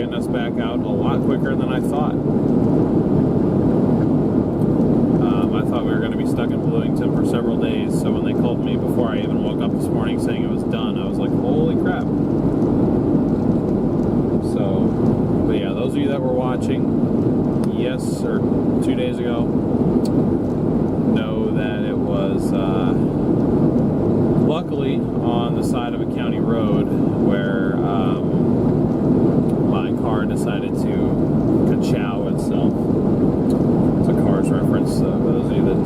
getting us back out a lot quicker than I thought. I thought we were going to be stuck in Bloomington for several days, so when they called me before I even woke up this morning saying it was done, I was like, holy crap. So, but yeah, those of you that were watching, yes, or 2 days ago, know that it was luckily on the side of a county road where my car decided to ka-chow itself. It's a Cars reference, for those of you that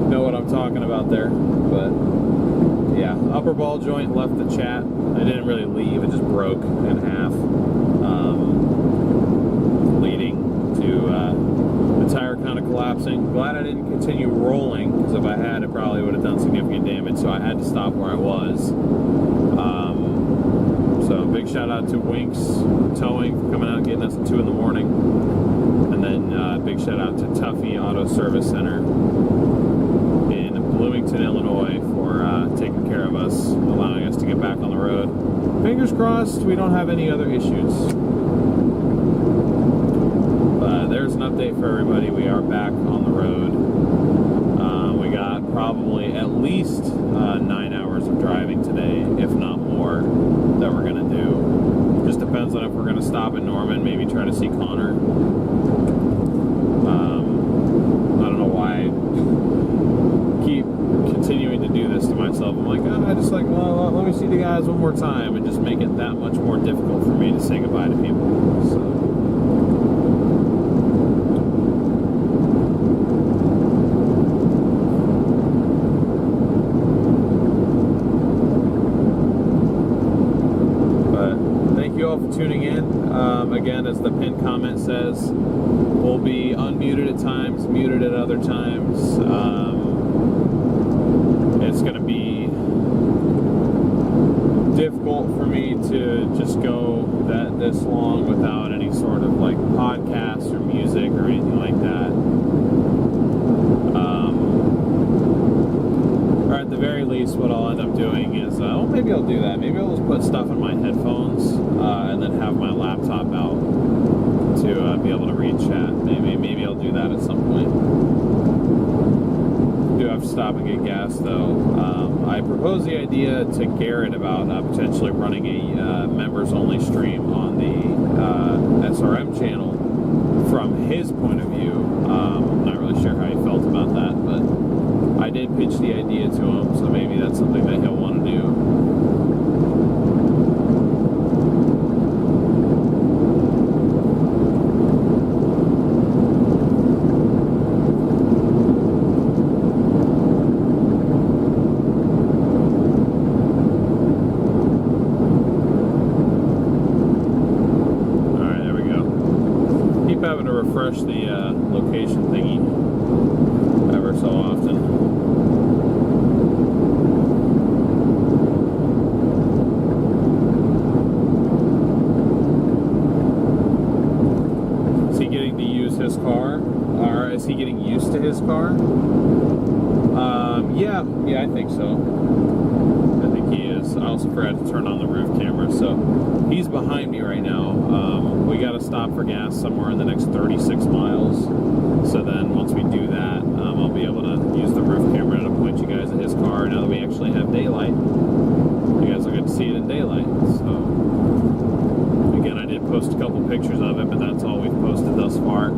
know what I'm talking about there. But yeah, upper ball joint left the chat. It didn't really leave, it just broke in half, leading to the tire kind of collapsing. Glad I didn't continue rolling, because if I had, it probably would have done significant damage, so I had to stop where I was. So big shout out to Winks Towing for coming out and getting us at 2 in the morning. And then big shout out to Tuffy Auto Service Center in Bloomington, Illinois for taking care of us, allowing us to get back on the road. Fingers crossed we don't have any other issues. There's an update for everybody. We are back on the road. We got probably at least 9 hours of driving today, if not more, that we're going to do. Just depends on if we're going to stop in Norman, maybe try to see Connor. I don't know why I keep continuing to do this to myself. I'm like, I just like, well, let me see the guys one more time, and just make it that much more difficult for me to say goodbye to people. So. For tuning in. Again, as the pinned comment says, we'll be unmuted at times, muted at other times. It's going to be difficult for me to just go this long without any sort of like podcast or music or anything like that. Or at the very least, what I'll end up doing is, well, maybe I'll do that. Maybe I'll just put stuff in my headphones and then have my laptop out to be able to read chat. Maybe I'll do that at some point. Do have to stop and get gas though. I proposed the idea to Garrett about potentially running a members-only stream on the SRM channel from his point of view. I'm not really sure how he felt about that, but I did pitch the idea to him, so maybe that's something that he'll want to do. Alright, there we go. Keep having to refresh the location thingy ever so often. His car, or is he getting used to his car? Yeah, I think so. I think he is. I also forgot to turn on the roof camera, so he's behind me right now. We got to stop for gas somewhere in the next 36 miles. So then once we do that, I'll be able to use the roof camera to point you guys at his car. Now that we actually have daylight, you guys will get to see it in daylight. So again, I did post a couple pictures of it, but that's all we've posted thus far.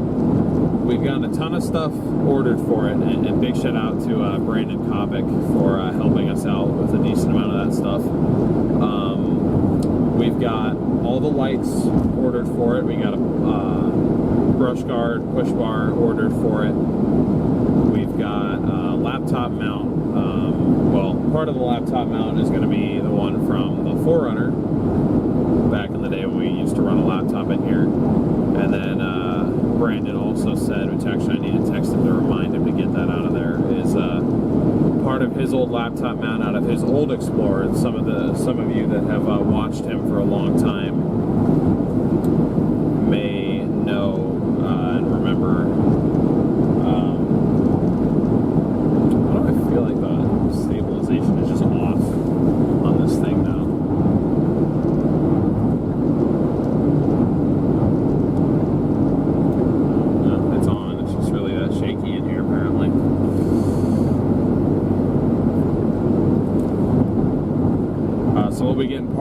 We've gotten a ton of stuff ordered for it, and big shout out to Brandon Kovic for helping us out with a decent amount of that stuff. We've got all the lights ordered for it. We got a brush guard, push bar ordered for it. We've got a laptop mount. Well, part of the laptop mount is going to be the one from the 4Runner back in the day when we used to run a laptop in here. And then Brandon also said, which actually I need to text him to remind him to get that out of there, is part of his old laptop mount out of his old Explorer. And some of you that have watched him for a long time may know and remember. Why do I feel like the stabilization is just off on this thing now?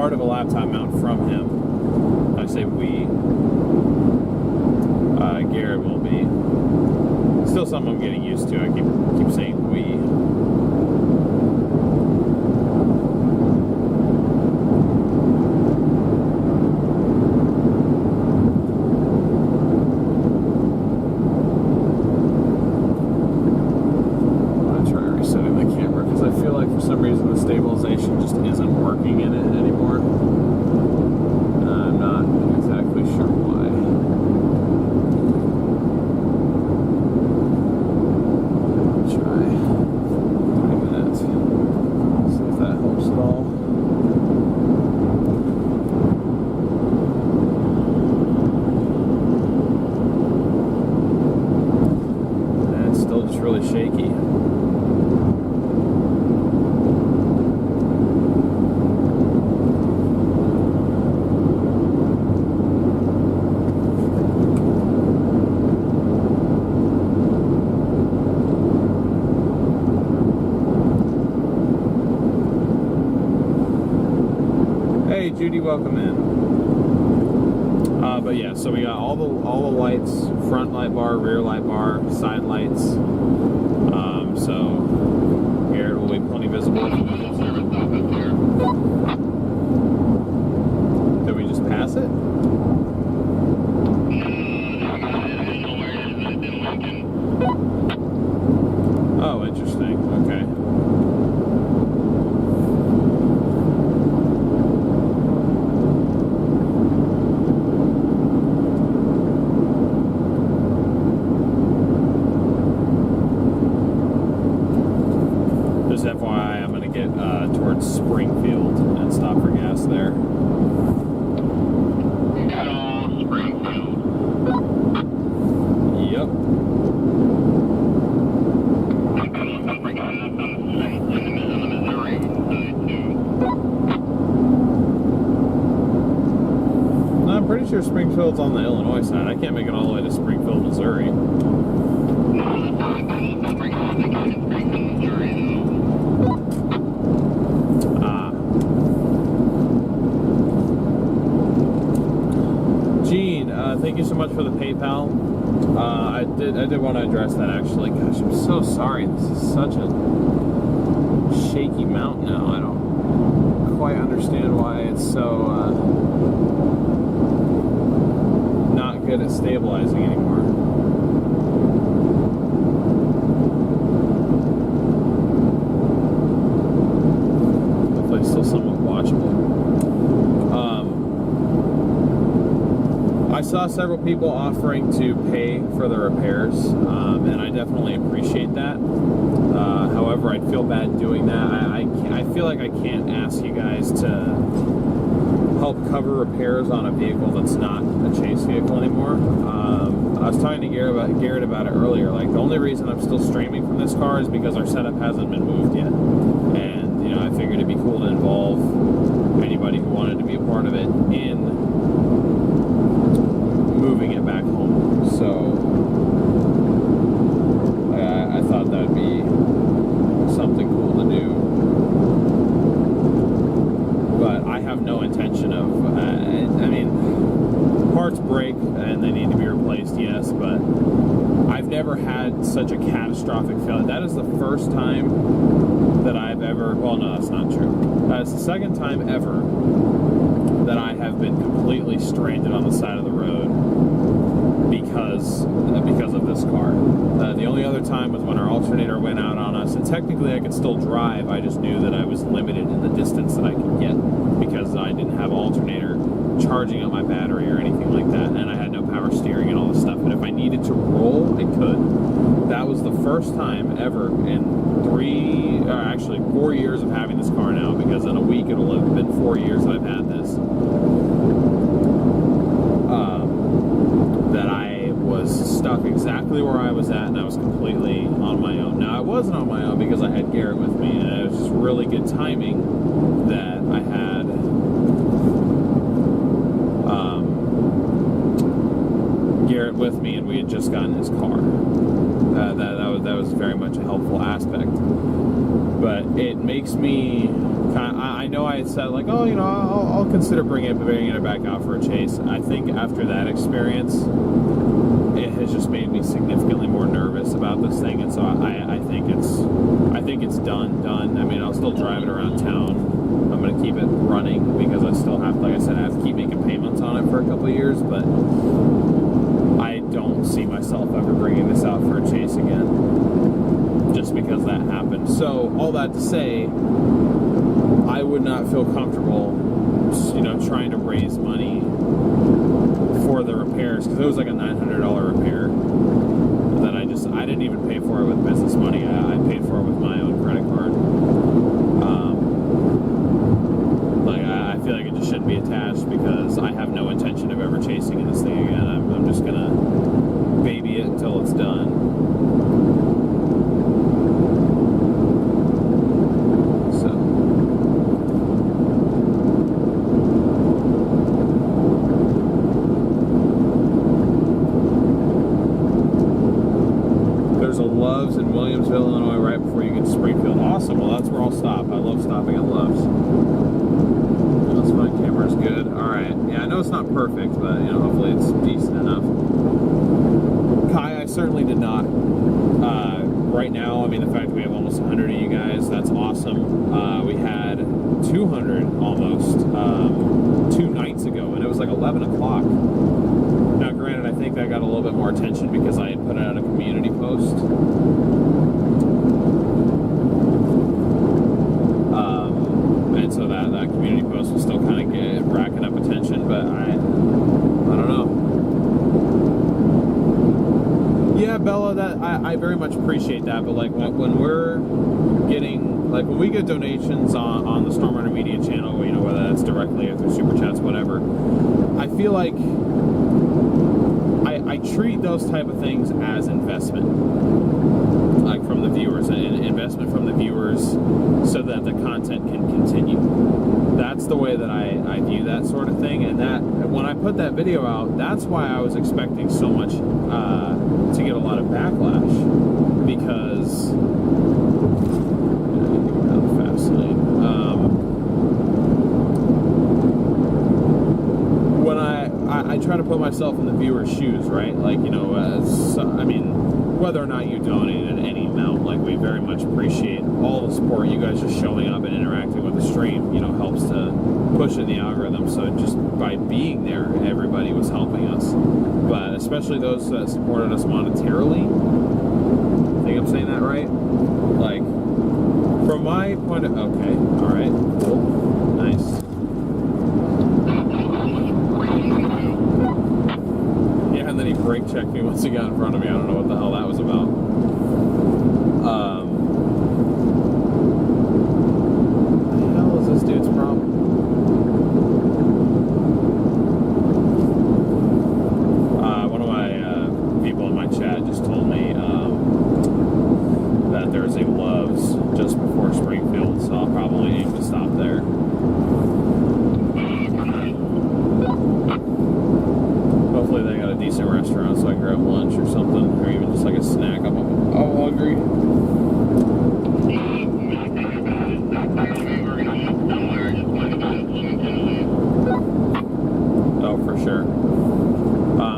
part of a laptop mount from him. I say we. Garrett will be. Still something I'm getting used to. I keep saying we. For some reason the stabilization just isn't working in it anymore. I'm not exactly sure why. Try 20 minutes. See if that helps at all. And it's still just really shaky. Judy, welcome in. But yeah, so we got all the lights, front light bar, rear light bar, side lights. So Garrett will be plenty visible. Did we just pass it? Oh, interesting. Okay. FYI, I'm going to get towards Springfield and stop for gas there. Springfield. Yep. I'm pretty sure Springfield's on the Illinois side. I can't make it all the way to Springfield, Missouri. Thank you so much for the PayPal. I did want to address that actually. Gosh, I'm so sorry. This is such a shaky mount now. I don't quite understand why it's so not good at stabilizing anymore. Hopefully it's still somewhat watchable. I saw several people offering to pay for the repairs, and I definitely appreciate that. However, I'd feel bad doing that. I feel like I can't ask you guys to help cover repairs on a vehicle that's not a chase vehicle anymore. I was talking to Garrett about it earlier. Like, the only reason I'm still streaming from this car is because our setup hasn't been moved yet. And, you know, I figured it'd be cool to involve anybody who wanted to be a part of it in moving it back home. So I thought that would be something cool to do. But I have no intention of, I mean, parts break and they need to be replaced, yes, but I've never had such a catastrophic failure. That is the first time that I've ever, well, no, that's not true. It's the second time ever that I have been completely stranded on the side of the road because of this car. The only other time was when our alternator went out on us, and technically I could still drive. I just knew that I was limited in the distance that I could get because I didn't have an alternator charging up my battery or anything like that, and I had no power steering and all this stuff. But if I needed to roll, I could. That was the first time ever in 4 years of having this car now, because in a week it'll have been 4 years that I've had this, that I was stuck exactly where I was at, and I was completely on my own. Now, I wasn't on my own because I had Garrett with me, and it was just really good timing that I had Garrett with me, and we had just gotten his car. That was very much a helpful aspect. but it makes me I know I had said like, oh, you know, I'll consider bringing it back out for a chase. I think after that experience, it has just made me significantly more nervous about this thing, and so I think it's done. I mean, I'll still drive it around town. I'm going to keep it running because I still have, like I said, I have to keep making payments on it for a couple of years, but I don't see myself ever bringing this out for a chase again, just because that happened. So all that to say, I would not feel comfortable, you know, trying to raise money for the repairs, because it was like a $900 repair that I didn't even pay for it with business money. I paid for it with my own credit card. I feel like it just shouldn't be attached because I have no intention of ever chasing in this thing again. I'm just gonna baby it until it's done. Loves in Williamsville, Illinois, right before you get to Springfield. Awesome. Well, that's where I'll stop. I love stopping at Love's. That's my camera's good. All right. Yeah, I know it's not perfect, but you know, hopefully it's decent enough. Kai, I certainly did not. Right now, I mean, the fact that we have almost 100 of you guys, that's awesome. We had 200 almost 2 nights ago, and it was like 11 o'clock. Now, granted, I think that got a little bit more attention because I had put out a community post. And so that community post was still kind of racking up attention, but I don't know. Yeah, Bella, that I very much appreciate that, but like when we're getting, like when we get donations on the StormRunner Media channel, you know, whether that's directly or through Super Chats, whatever, I feel like I treat those type of things as investment, like from the viewers, and investment from the viewers so that the content can continue. That's the way that I view that sort of thing, and that when I put that video out, that's why I was expecting so much to get a lot of backlash, because when I try to put myself in the viewer's shoes, right? Like, you know, I mean, whether or not you donated any amount, like, we very much appreciate all the support. You guys just showing up and interacting with the stream, you know, helps to push in the algorithm. So just by being there, everybody was helping us. But especially those that supported us monetarily, I think I'm saying that right? Like, from my point of, okay, all right, cool, nice. And then he brake checked me once he got in front of me. I don't know what the hell that was about. What the hell is this dude's problem? One of my people in my chat just told me that there's a Love's just before Springfield, so I'll probably need to stop there. Hopefully they got a decent restaurant so I can grab lunch or something, or even just like a snack. I'm hungry. Oh, for sure.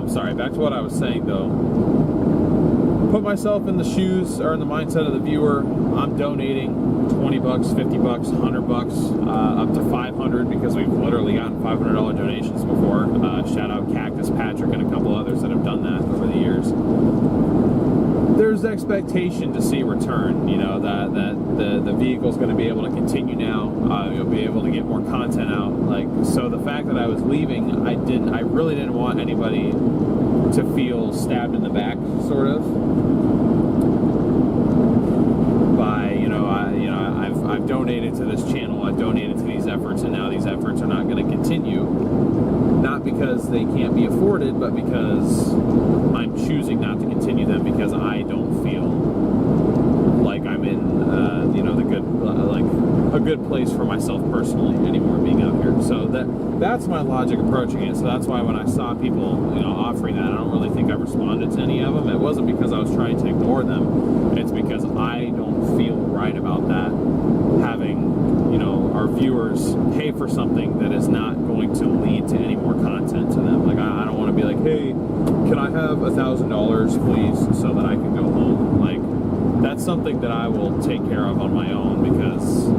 Sorry, back to what I was saying though. Put myself in the shoes or in the mindset of the viewer. I'm donating $20, $50, $100, up to $500 because we've literally gotten $500 donations before. Shout out Cactus Patrick and a couple others that have done that over the years. There's expectation to see return, you know, that the vehicle's going to be able to continue now. You'll be able to get more content out. Like, so the fact that I was leaving, I really didn't want anybody to feel stabbed in the back, sort of. I've donated to this channel, I've donated to these efforts, and now these efforts are not going to continue. Not because they can't be afforded, but because I'm choosing not to continue them because I don't feel like I'm in, you know, the good, like a good place for myself personally anymore being out here. So that's my logic approaching it. So that's why when I saw people, you know, offering that, I don't really think I responded to any of them. It wasn't because I was trying to ignore them. It's because I don't feel right about that, having, you know, our viewers pay for something that is not going to lead to any more content to them. Like, I don't want to be like, hey, can I have $1,000 please so that I can go home? Like, that's something that I will take care of on my own, because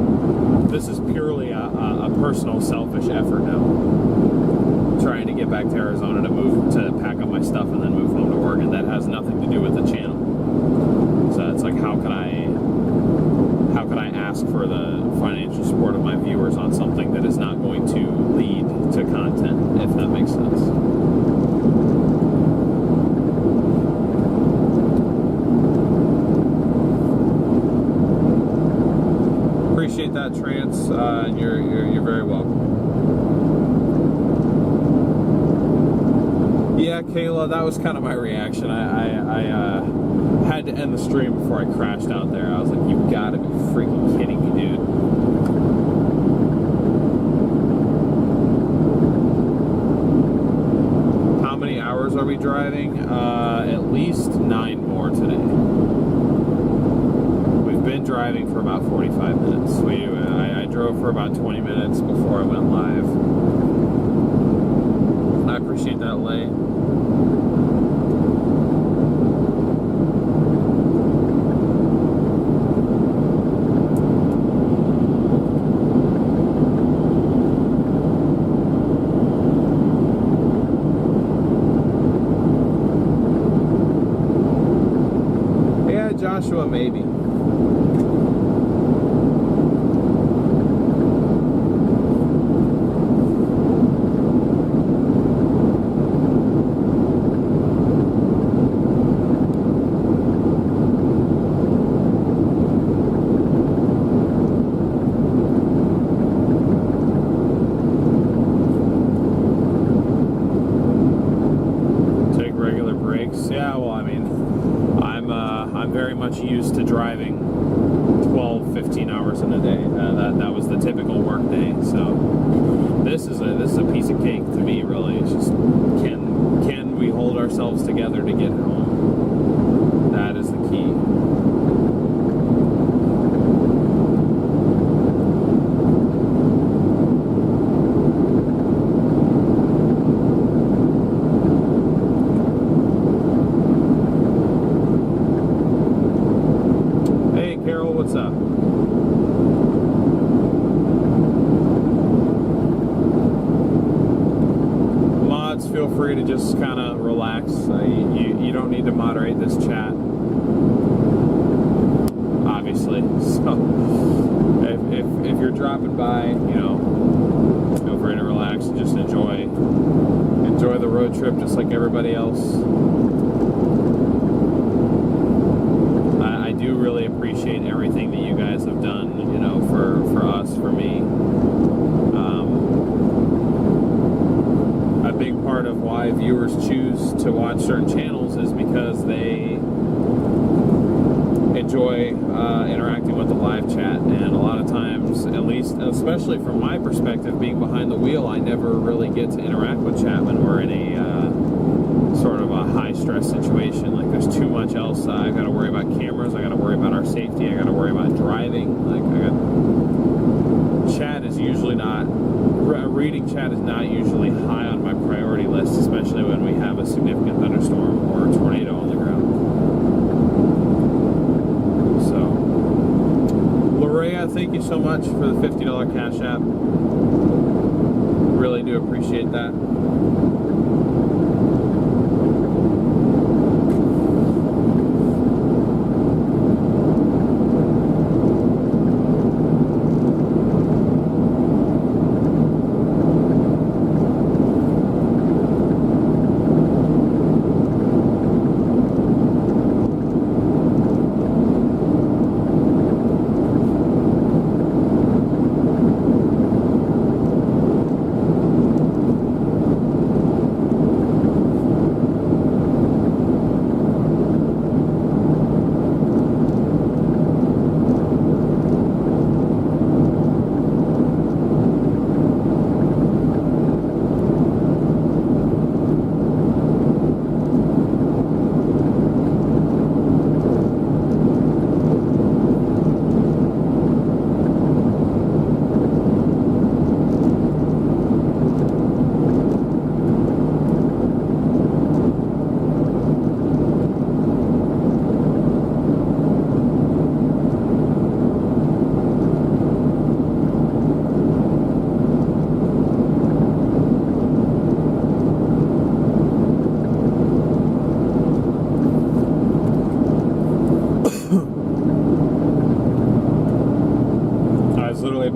this is purely a personal selfish effort now. Trying to get back to Arizona to pack up my stuff and then move home to Oregon. That has nothing to do with the channel. So it's like, how can I ask for the financial support of my viewers on something that is not going to lead to content, if that makes sense. Appreciate that, Trance. You're very welcome. Yeah, Kayla, that was kind of my reaction. I had to end the stream before I crashed out there. I was like, you gotta be freaking kidding me, dude. How many hours are we driving? At least 9 more today. We've been driving for about 45 minutes. I drove for about 20 minutes before I went live. I appreciate that, Lay. Yeah, Joshua, maybe. Used to driving 12-15 hours in a day. That was the typical work day. So this is a piece of cake to me, really. It's just, can we hold ourselves together to get home? That is the key. What's up? Mods, feel free to just kind of relax. You don't need to moderate this chat, obviously. So if you're dropping by, you know, feel free to relax and just enjoy the road trip just like everybody else. I do really appreciate everything that you guys have done, you know, for us, for me. A big part of why viewers choose to watch certain channels is because they enjoy interacting with the live chat, and a lot of times, at least, especially from my perspective, being behind the wheel, I never really get to interact with chat when we're in a sort of a high stress situation. Like, there's too much else. I got to worry about cameras. I got to worry about our safety. I got to worry about driving. Like, chat is usually not, reading chat is not usually high on my priority list, especially when we have a significant thunderstorm or a tornado on the ground. So, Lorea, thank you so much for the $50 Cash App. Really do appreciate that.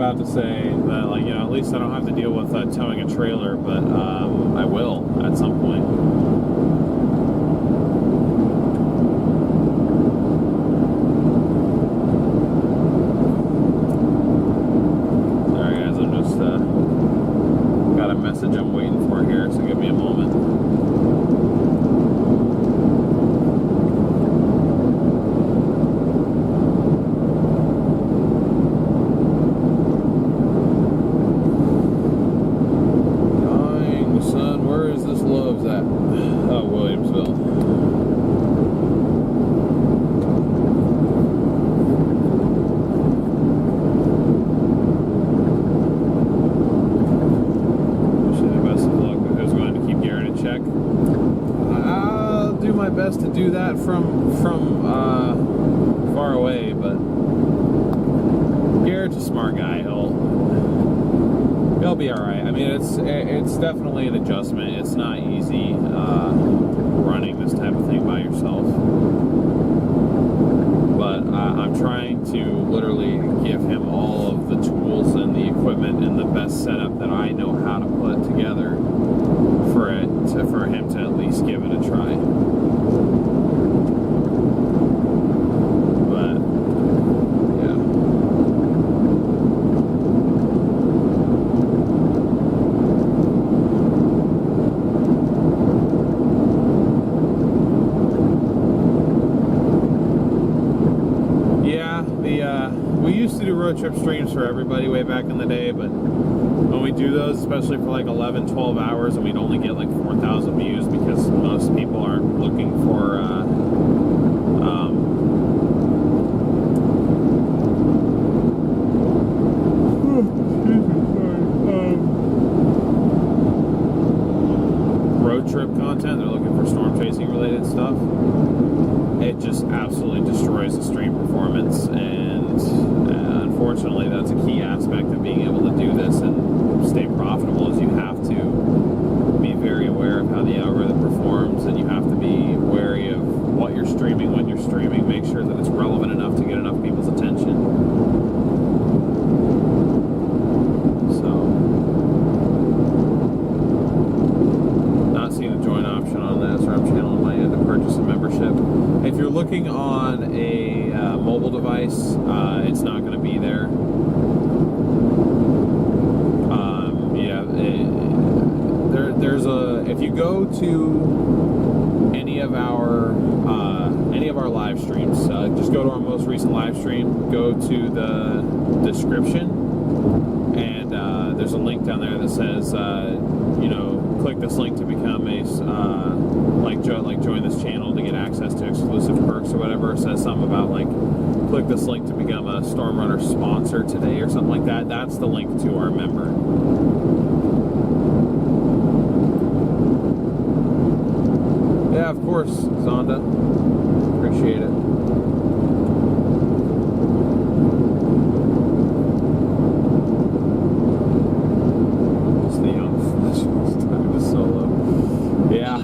about to say that, like, you know, at least I don't have to deal with towing a trailer, but I will at some point. Sorry guys, I'm just got a message I'm waiting for here, so give me a moment. To do that from far away, but Garrett's a smart guy. He'll be all right. I mean, it's definitely an adjustment. It's not easy running this type of thing by yourself, but I'm trying to literally give him all of the tools and the equipment and the best setup that I know how to put together for him to at least give it a try. We used to do road trip streams for everybody way back in the day, but when we do those, especially for like 11, 12 hours, and we'd only get like 4,000 views because most people aren't looking for road trip content. They're looking for storm chasing related stuff. It just absolutely destroys the stream performance, and unfortunately that's a key aspect of being able to do this and stay profitable, is you have to be very aware of how the algorithm performs, and you have to be wary of what you're streaming, when you're streaming, make sure that it's relevant enough to get enough people's attention. So, not seeing a join option on this, or I'm channeling my end to purchase a membership. If you're looking on a mobile device, it's not going to be there. There's a, if you go to any of our live streams, just go to our most recent live stream, go to the description, and there's a link down there that says, you know, click this link to become a join this channel to get access to exclusive perks or whatever. It says something about like click this link to become a StormRunner sponsor today or something like that. That's the link to our member. Yeah, of course, Zonda. Appreciate it. Just the young flesh time to solo. Yeah.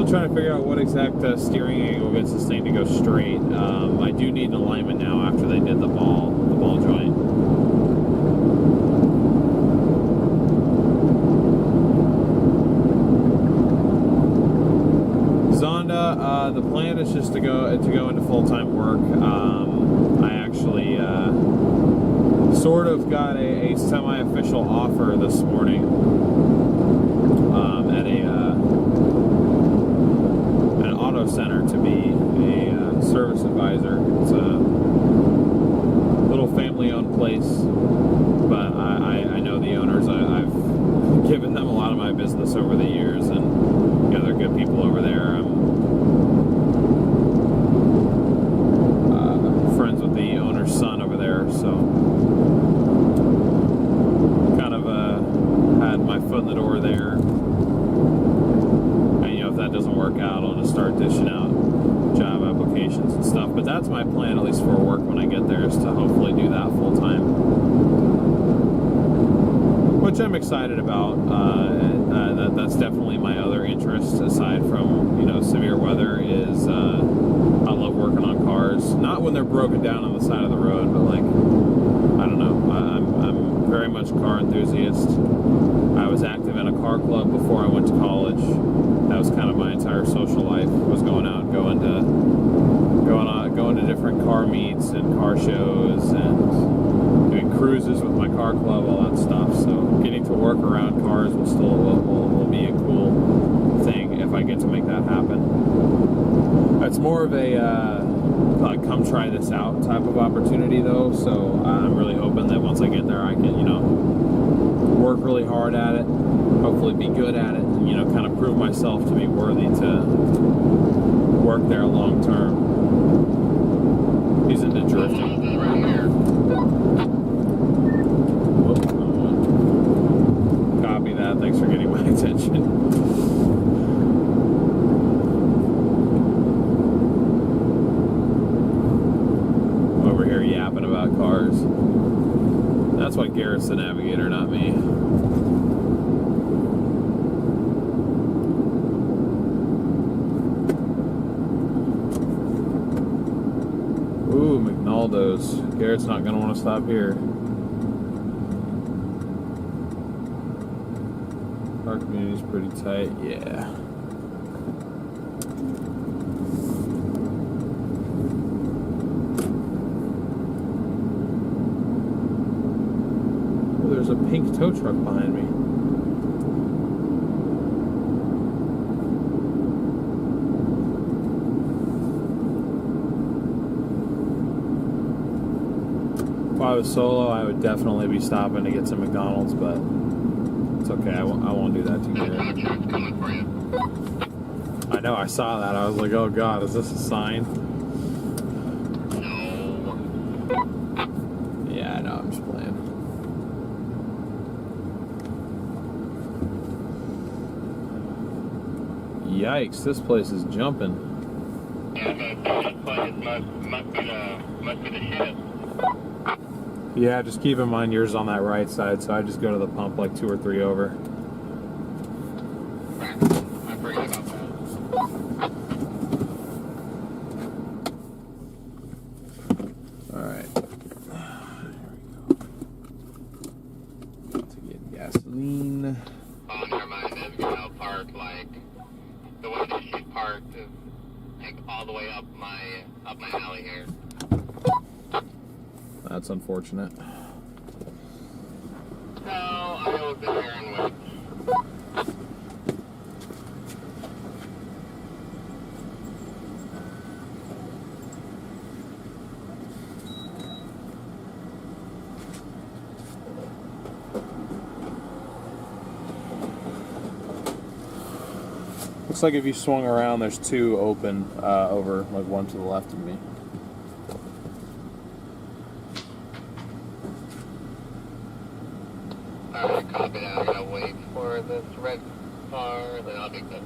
Trying to figure out what exact steering angle gets this thing to go straight. I do need an alignment now after they did the ball joint. Zonda, the plan is just to go into full-time work. I actually sort of got a semi-official offer this morning at an auto center to be a service advisor. It's a little family-owned place, but I know the owners. I've given them a lot of my business over the years, and you know, they're good people over there. I'm friends with the owner's son over there, so kind of had my foot in the door there. And, you stuff. But that's my plan, at least for work when I get there, is to hopefully do that full time, which I'm excited about. That's definitely my other interest aside from, you know, severe weather. Is I love working on cars, not when they're broken down on the side of the road, but like, I don't know, I'm very much a car enthusiast. I was active in a car club before I went to college. That was kind of my entire social life, was going out, going to different car meets and car shows and doing cruises with my car club, all that stuff. So getting to work around cars will be a cool thing if I get to make that happen. It's more of a like, come try this out type of opportunity though. So I'm really hoping that once I get there, I can, you know, work really hard at it, hopefully be good at it, and, you know, kind of prove myself to be worthy to work there long term. He's into drifting. Copy that. Thanks for getting my attention. Over here yapping about cars. That's why Garrett's the navigator, not me. Ooh, McNaldo's. Garrett's not going to want to stop here. Our community's pretty tight, yeah. Oh, there's a pink tow truck behind me. If I was solo, I would definitely be stopping to get some McDonald's, but it's okay. I won't do that to you. I know. I saw that. I was like, oh God, is this a sign? No. Yeah, I know. I'm just playing. Yikes! This place is jumping. Yeah, this place must be the shit. Yeah, just keep in mind yours on that right side, so I just go to the pump like 2 or 3 over. I forget about that. Alright. Here we go. To get gasoline. Oh, never mind. Then you know, park like the way that she parked is like all the way up my alley here. That's unfortunate. So I will sit here and wait. Looks like if you swung around, there's 2 open over, like one to the left of me. Alright, copy that. I'm gonna wait for this red car, then I'll be good.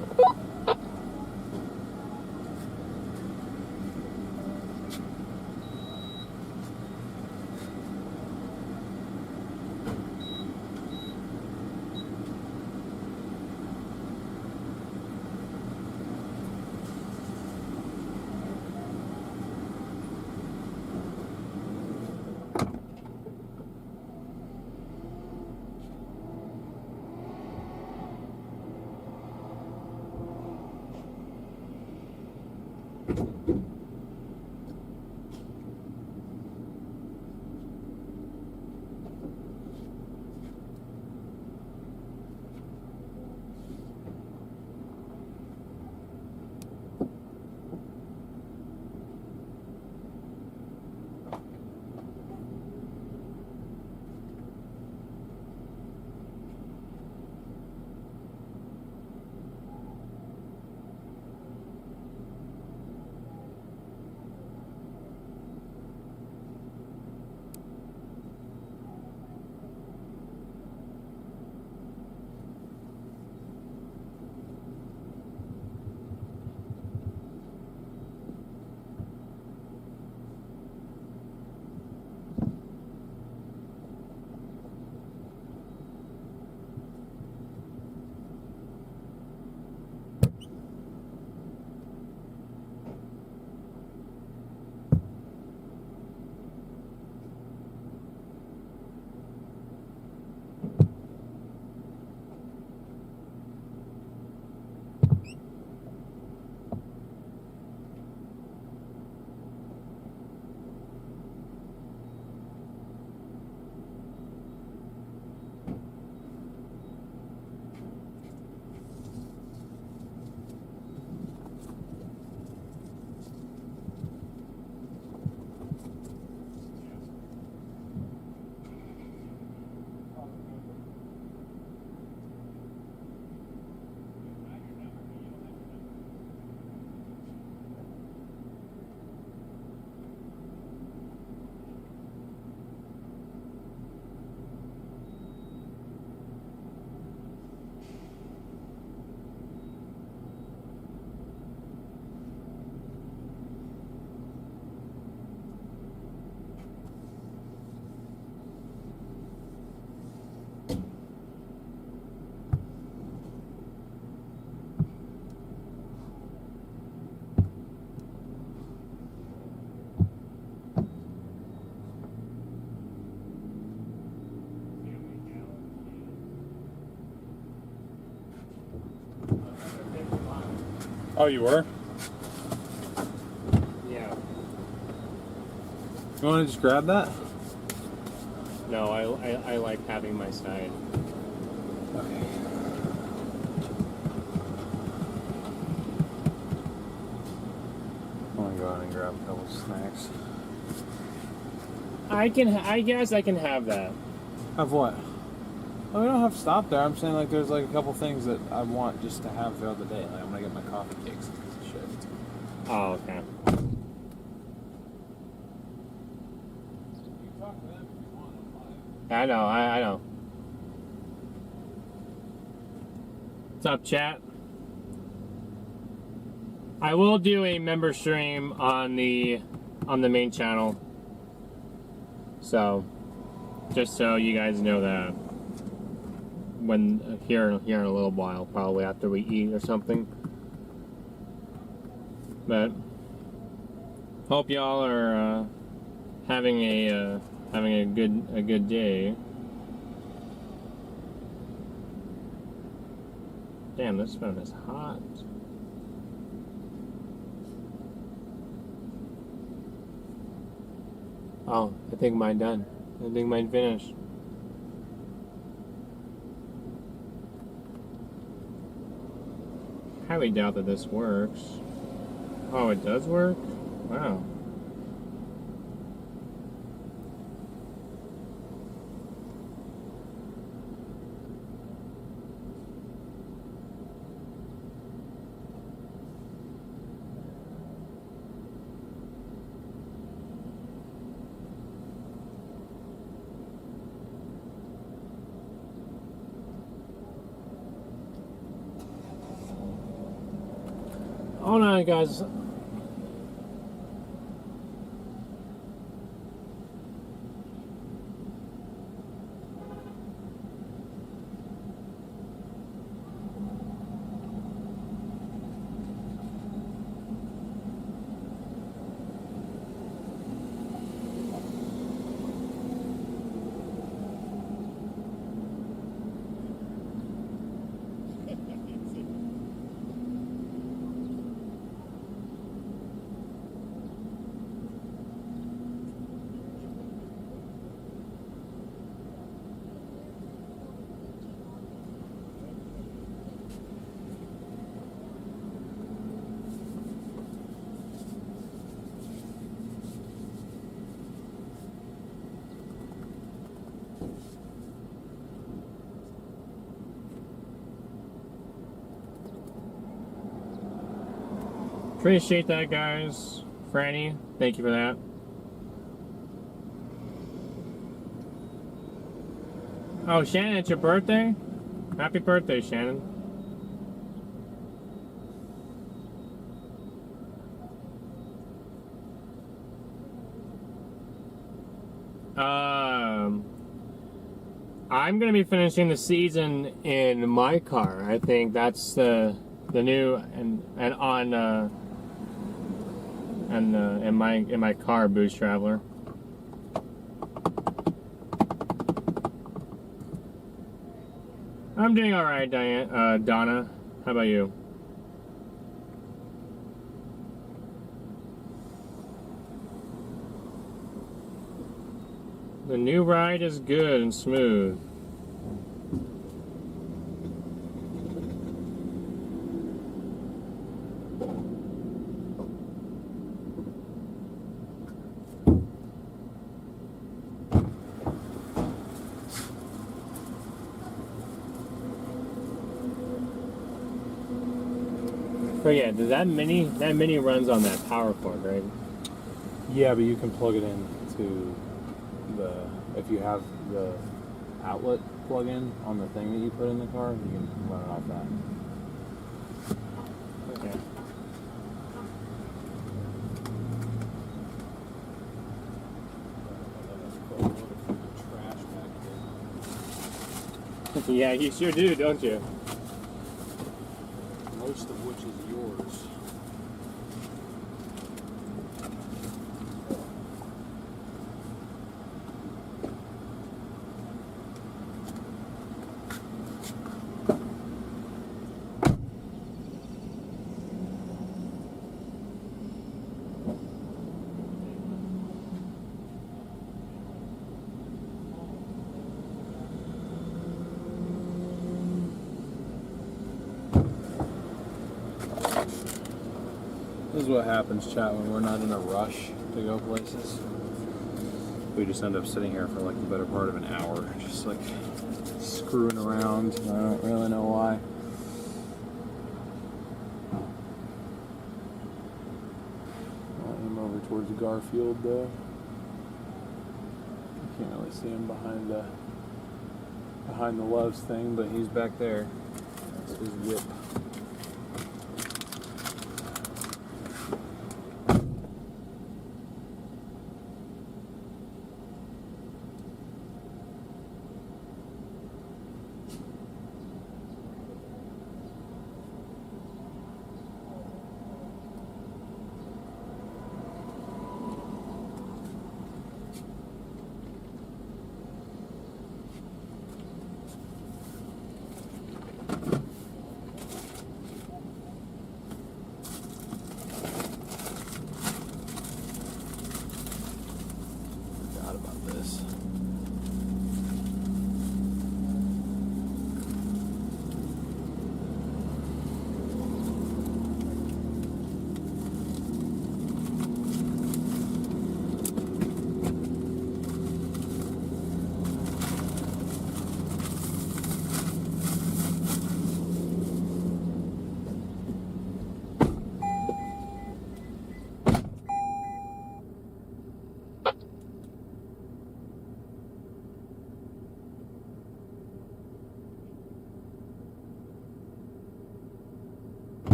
Oh, you were? Yeah. You want to just grab that? No, I like having my side. Okay. I'm gonna go ahead and grab a couple of snacks. I guess I can have that. Have what? Well, we don't have to stop there. I'm saying like there's like a couple things that I want just to have throughout the day. Like I'm gonna get my coffee cakes and shit. Oh, okay. You can talk to them if you want. I know, I know. What's up, chat? I will do a member stream on the main channel. So, just so you guys know that. When here in a little while, probably after we eat or something. But hope y'all are having a good day. Damn, this phone is hot. Oh, I think mine done. I think mine finished. Highly doubt that this works. Oh, it does work? Wow. Hold on, guys. Appreciate that, guys. Franny, thank you for that. Oh, Shannon, it's your birthday? Happy birthday, Shannon. I'm gonna be finishing the season in my car. I think that's the new and on in my car, Boost Traveler. I'm doing all right, Diane, Donna. How about you? The new ride is good and smooth. So yeah, that mini runs on that power cord, right? Yeah, but you can plug it in to if you have the outlet plug-in on the thing that you put in the car, you can run it off that. Okay. Yeah, you sure do, don't you? Most of which is yours. is what happens, chat, when we're not in a rush to go places. We just end up sitting here for like the better part of an hour, just like screwing around. I don't really know why. I'm over towards Garfield though. You can't really see him behind the Loves thing, but he's back there. That's his whip.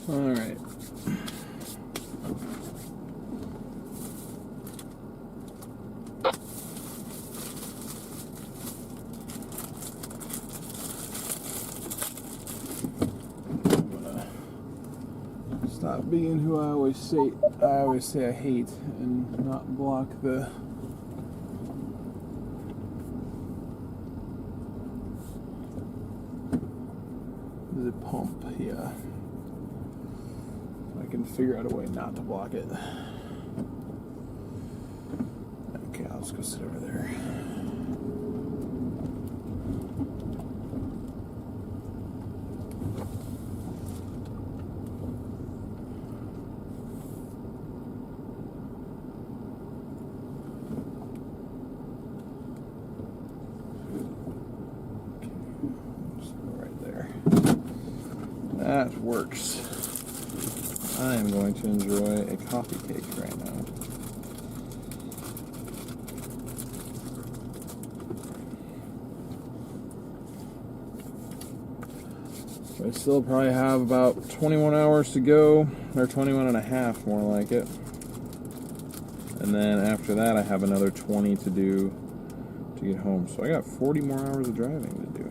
All right. Stop being who I always say I hate and not block the pump. Yeah, I can figure out a way not to block it. Okay, I'll just go sit over there. That works. I am going to enjoy a coffee cake right now. So I still probably have about 21 hours to go, or 21 and a half more like it. And then after that I have another 20 to do to get home. So I got 40 more hours of driving to do.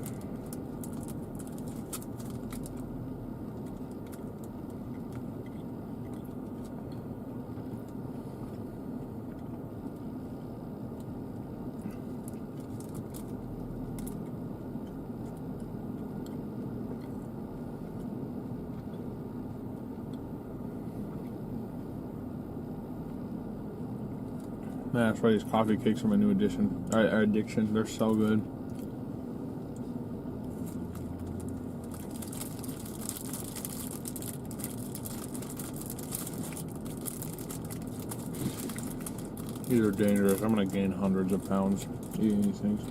That's why these coffee cakes are my new addiction. They're so good. These are dangerous. I'm gonna gain hundreds of pounds eating these things.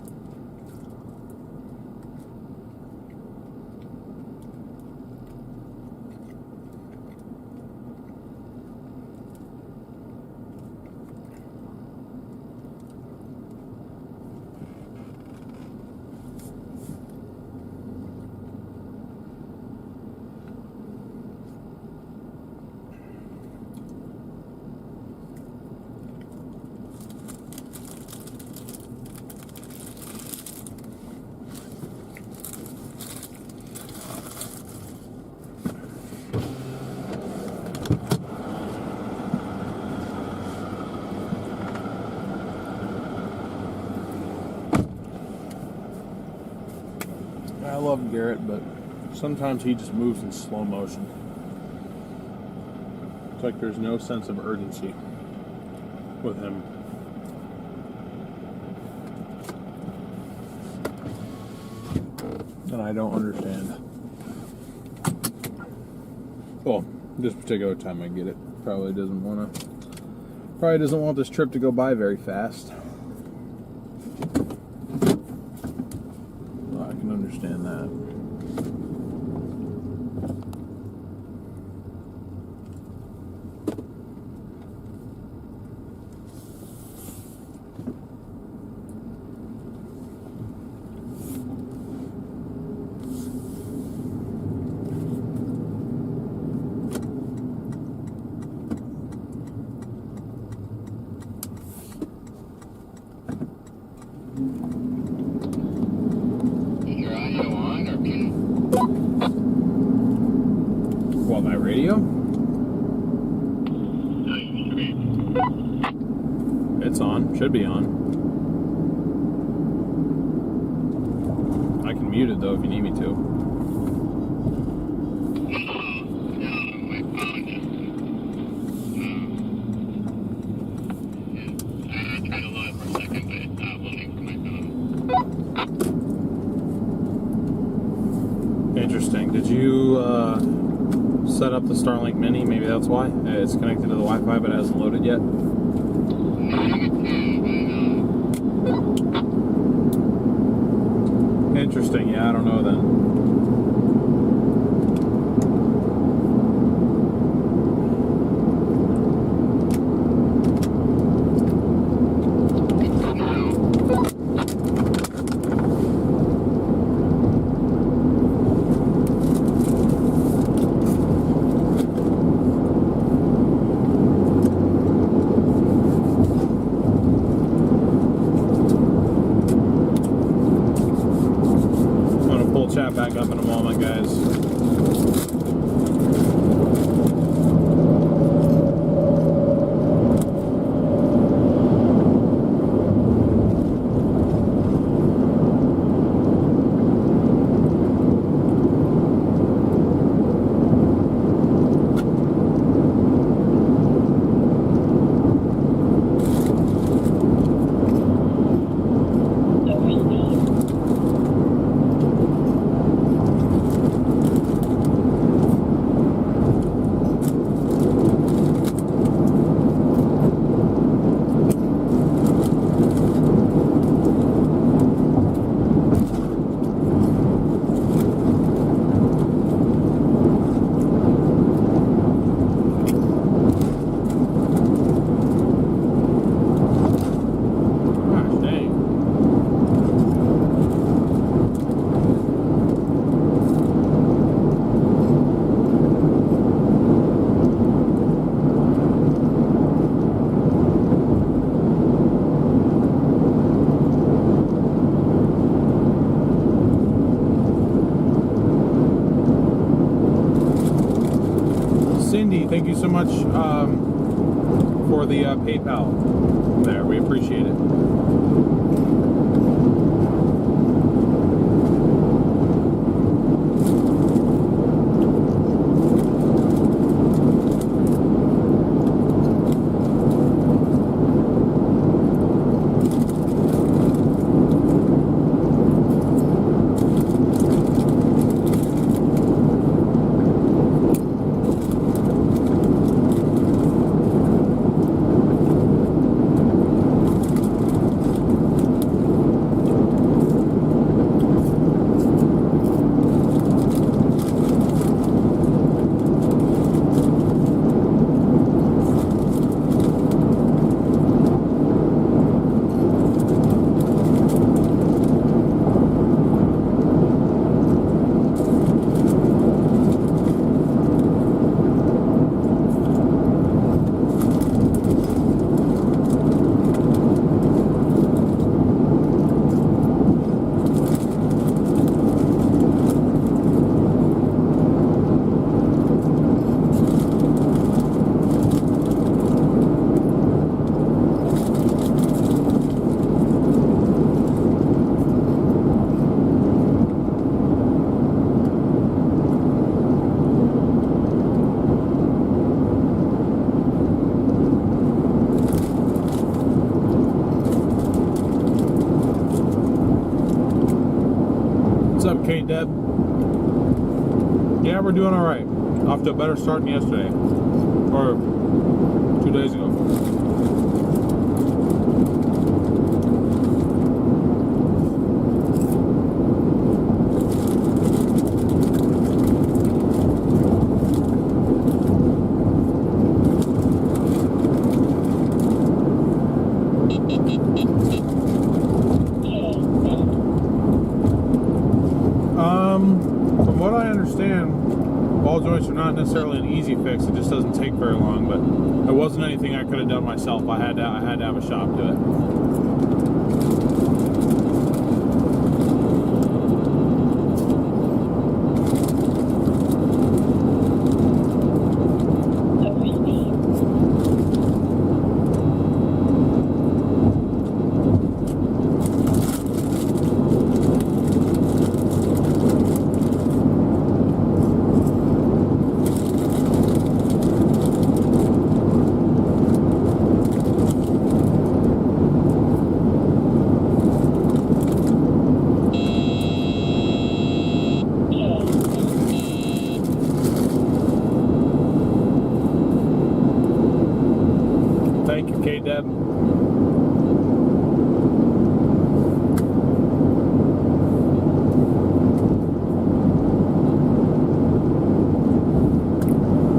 I love Garrett, but sometimes he just moves in slow motion. It's like there's no sense of urgency with him. and I don't understand. Well, this particular time I get it. Probably doesn't want this trip to go by very fast. Well, I can understand that. Is your audio on or muted? What, my radio? No, you should be. It's on. Should be on. I can mute it though if you need me to. No, my phone just. I tried to load it for a second, but it's not loading for my phone. Interesting. Did you set up the Starlink Mini? Maybe that's why. It's connected to the Wi-Fi, but it hasn't loaded yet. Interesting. Yeah, I don't know then. Chat back up in a moment, guys. Thank you so much for the PayPal there. We appreciate it. Deb. Yeah, we're doing all right. Off to a better start than yesterday, or 2 days ago. From what I understand, ball joints are not necessarily an easy fix. It just doesn't take very long. But it wasn't anything I could have done myself. I had to have a shop do it. Thank you, K-Deb.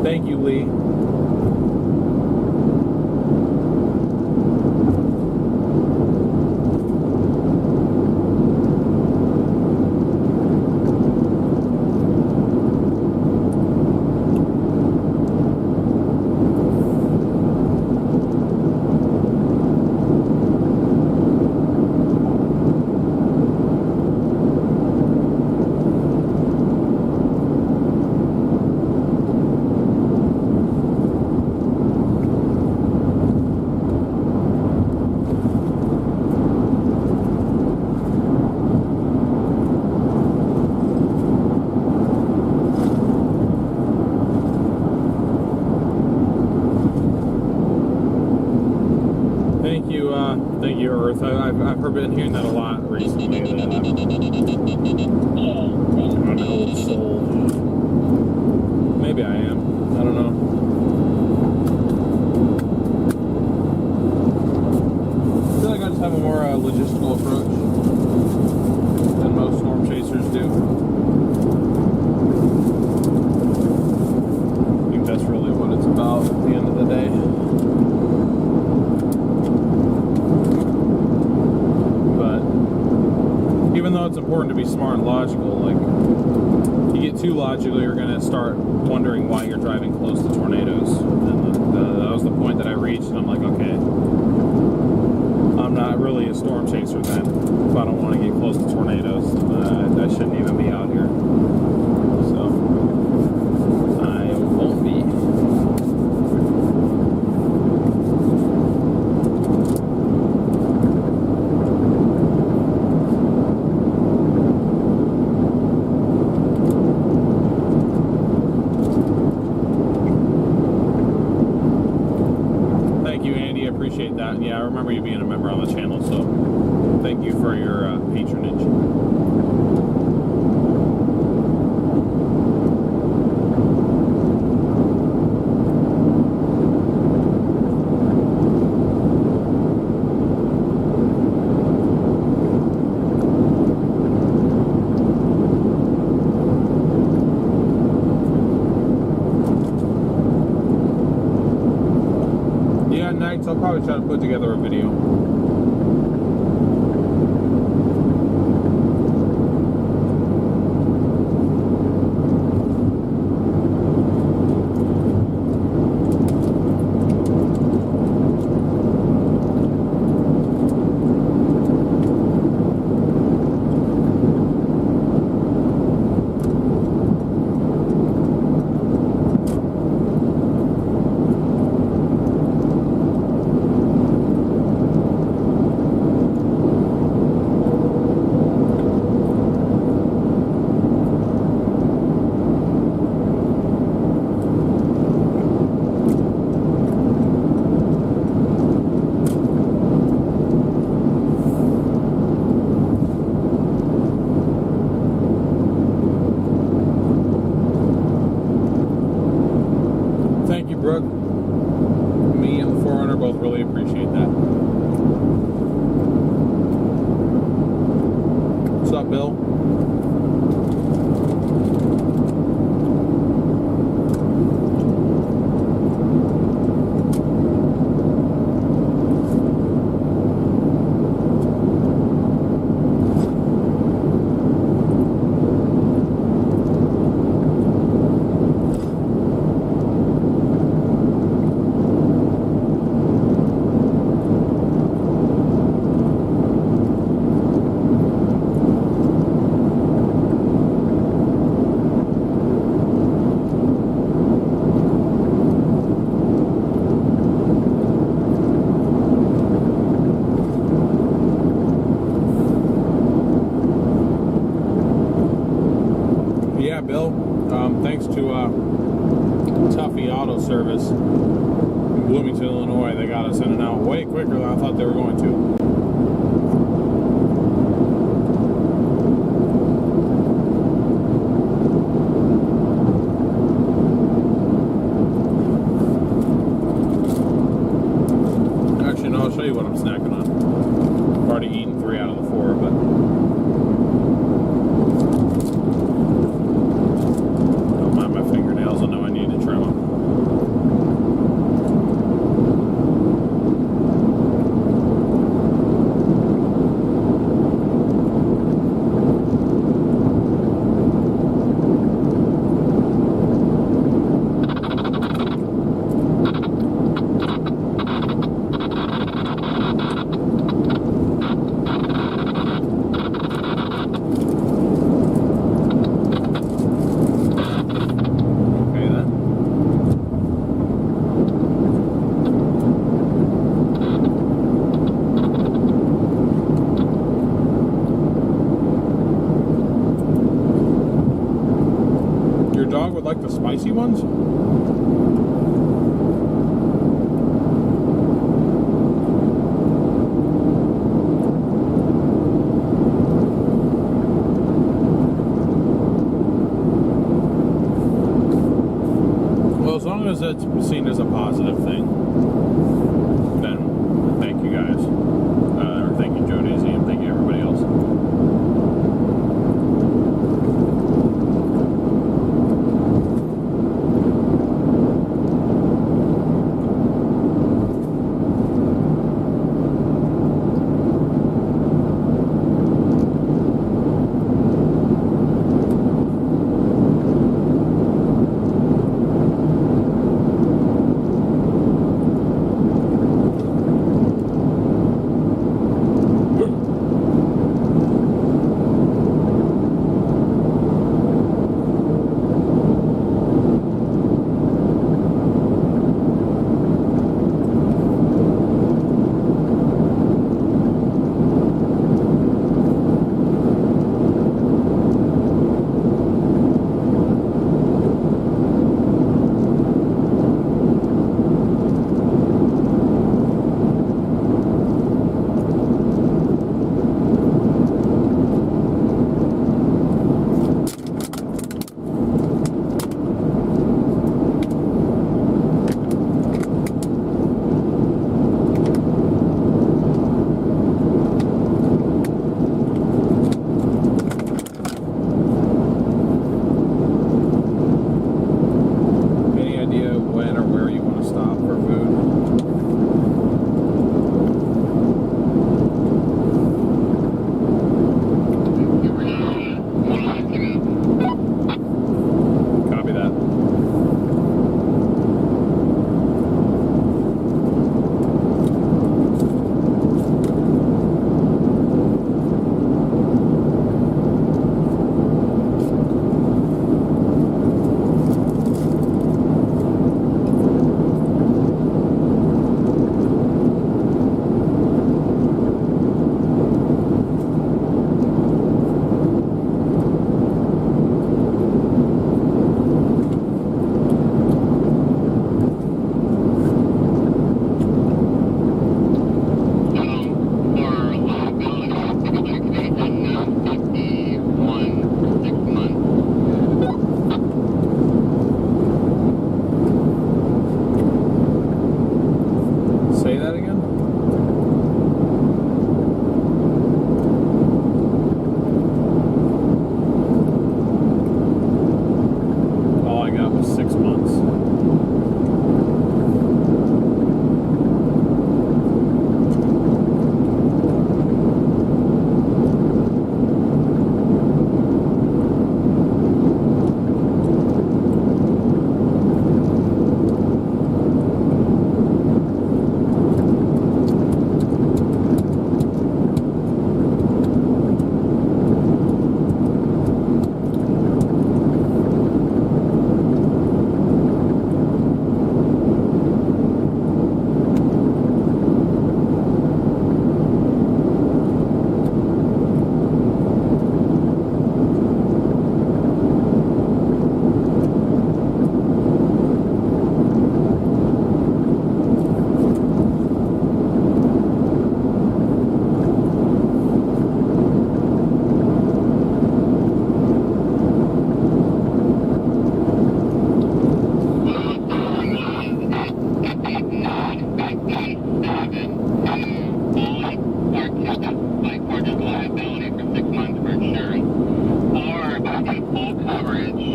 Thank you, Lee. Thank you, Earth. I've been hearing that a lot recently. That I'm an old soul. Maybe I am. I don't know. I feel like I just have a more logistical approach than most storm chasers do. I think that's really what it's about at the end of the day. Even though it's important to be smart and logical, like, you get too logical, you're going to start wondering why you're driving close to tornadoes. And that was the point that I reached, and I'm like, okay, I'm not really a storm chaser then. If I don't want to get close to tornadoes, I shouldn't even be out here. So, I won't be. Appreciate that. Yeah, I remember you being a member on the channel, so thank you for your patronage. I'll probably try to put together a video. Brooke, me and the 4Runner both really appreciate that. What's up, Bill? Yeah, Bill. Thanks to Tuffy Auto Service in Bloomington, Illinois, they got us in and out way quicker than I thought they were going to. Actually, no, I'll show you what I'm snacking on. I've already eaten 3 out of the 4, but don't mind my fingernails. I know I need to trim them. Dog would like the spicy ones? Well, as long as it's seen as a positive thing, then thank you guys. Or thank you, Joe Daisy, and thank you everybody else.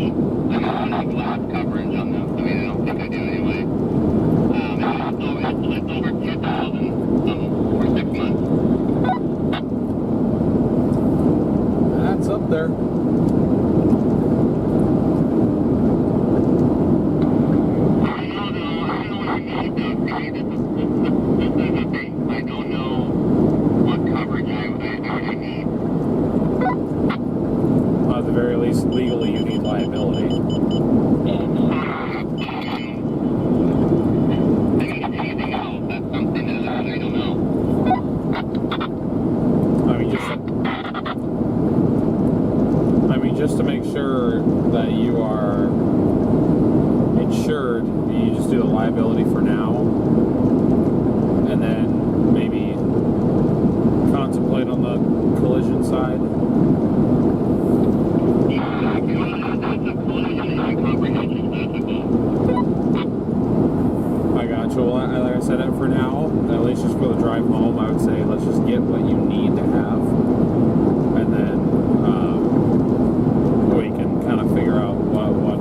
I don't know glass coverage on them. I mean, I don't think I do anyway. It's over 2,000 for 6 months. That's up there. At the very least, legally, you need liability. Just to make sure that you are insured, you just do the liability for now, and then maybe contemplate on the collision side. I got you. Well, like I said, for now, at least just for the drive home, I would say let's just get what you need to have, and then we can kind of figure out what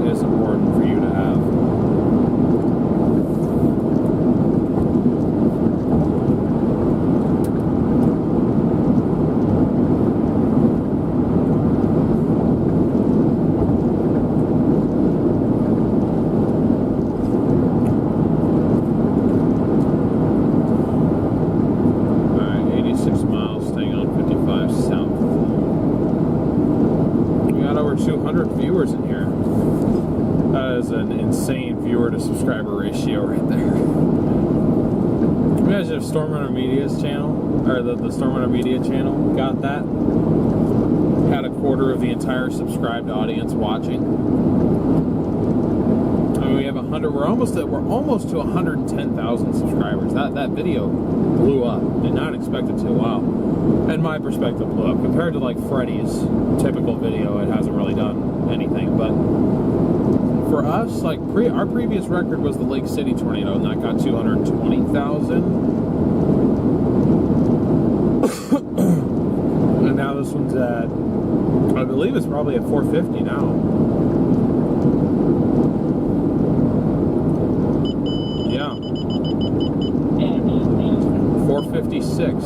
is important for you to have. Subscriber ratio right there. Imagine if StormRunner Media's channel, or the StormRunner Media channel, got that, had a quarter of the entire subscribed audience watching. I mean, we have 100. We're almost to 110,000 subscribers. That video blew up. Did not expect it to. Wow. And my perspective blew up compared to like Freddy's typical video. It hasn't really done anything, but. For us, like our previous record was the Lake City tornado, and that got 220,000. And now this one's at, I believe it's probably at 450 now. Yeah. 456.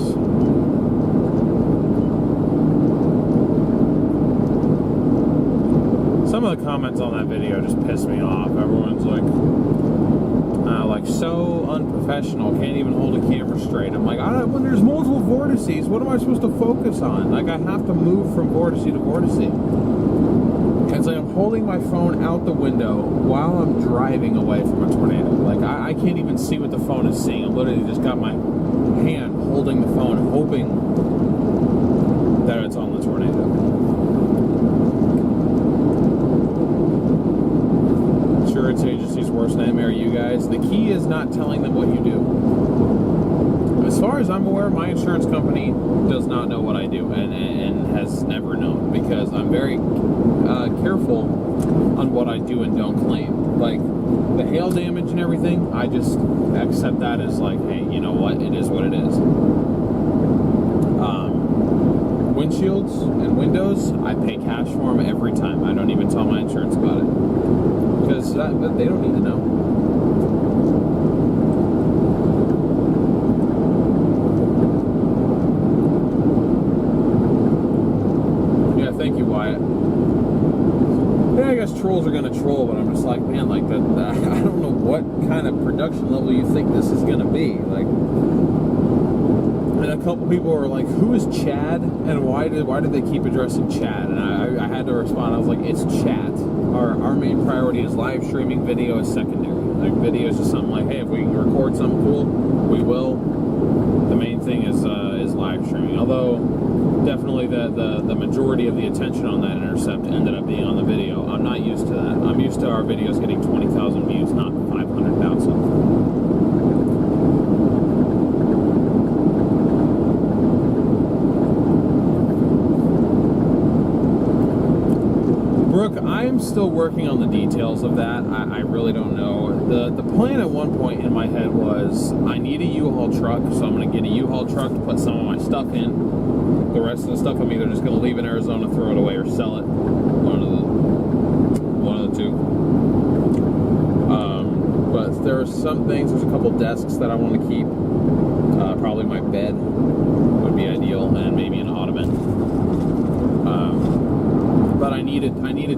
Some of the comments on that video just piss me off. Everyone's like so unprofessional, can't even hold a camera straight. I'm like, when there's multiple vortices, what am I supposed to focus on? Like, I have to move from vortice to vortice. It's like I'm holding my phone out the window while I'm driving away from a tornado. Like, I can't even see what the phone is seeing. I literally just got my hand holding the phone, hoping that it's on the tornado. Insurance agency's worst nightmare, you guys. The key is not telling them what you do. As far as I'm aware, my insurance company does not know what I do and has never known, because I'm very careful on what I do and don't claim. Like the hail damage and everything, I just accept that as like, hey, you know what? It is what it is. Windshields and windows, I pay cash for them every time. I don't even tell my insurance about it. Because they don't need to know. Yeah, thank you, Wyatt. Yeah, I guess trolls are gonna troll, but I'm just like, man, like I don't know what kind of production level you think this is gonna be. Like, and a couple people were like, who is Chad, and why did they keep addressing Chad? And I had to respond. I was like, it's chat. Our main priority is live streaming. Video is secondary. Like, video is just something like, hey, if we can record something cool, we will. The main thing is live streaming. Although definitely the majority of the attention on that intercept ended up being on the video. I'm not used to that. I'm used to our videos getting 20,000 views, not 500,000. I'm still working on the details of that. I really don't know. The plan at one point in my head was I need a U-Haul truck, so I'm going to get a U-Haul truck to put some of my stuff in. The rest of the stuff I'm either just going to leave in Arizona, throw it away, or sell it. One of there's some things. There's a couple desks that I want to keep. Probably my bed would be ideal, and maybe an ottoman. But I need a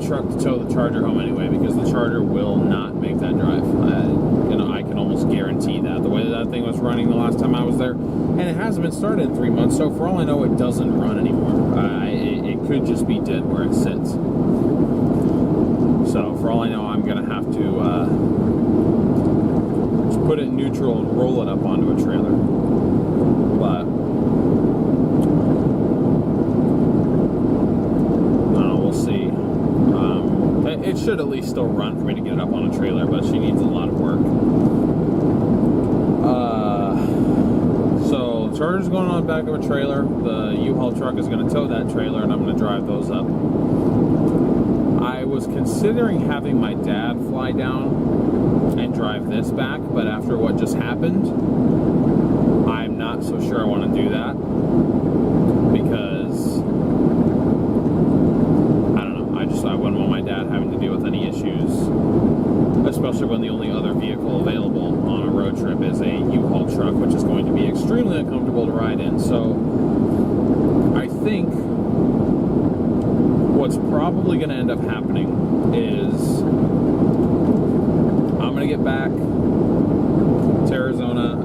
truck to tow the Charger home anyway, because the Charger will not make that drive. I can almost guarantee that. The way that thing was running the last time I was there, and it hasn't been started in 3 months, so for all I know, it doesn't run anymore. It could just be dead where it sits. So for all I know, I'm gonna have to just put it in neutral and roll it up onto a trailer. But we'll see. It should at least still run for me to get it up on a trailer, but she needs a lot of work. So the Charger's going on the back of a trailer. The U-Haul truck is going to tow that trailer, and I'm going to drive those up. I was considering having my dad fly down and drive this back, but after what just happened, I'm not so sure I want to do that, because I wouldn't want my dad having to deal with any issues, especially when the only other vehicle available on a road trip is a U-Haul truck, which is going to be extremely uncomfortable to ride in. So I think what's probably going to end up happening is I'm going to get back to Arizona,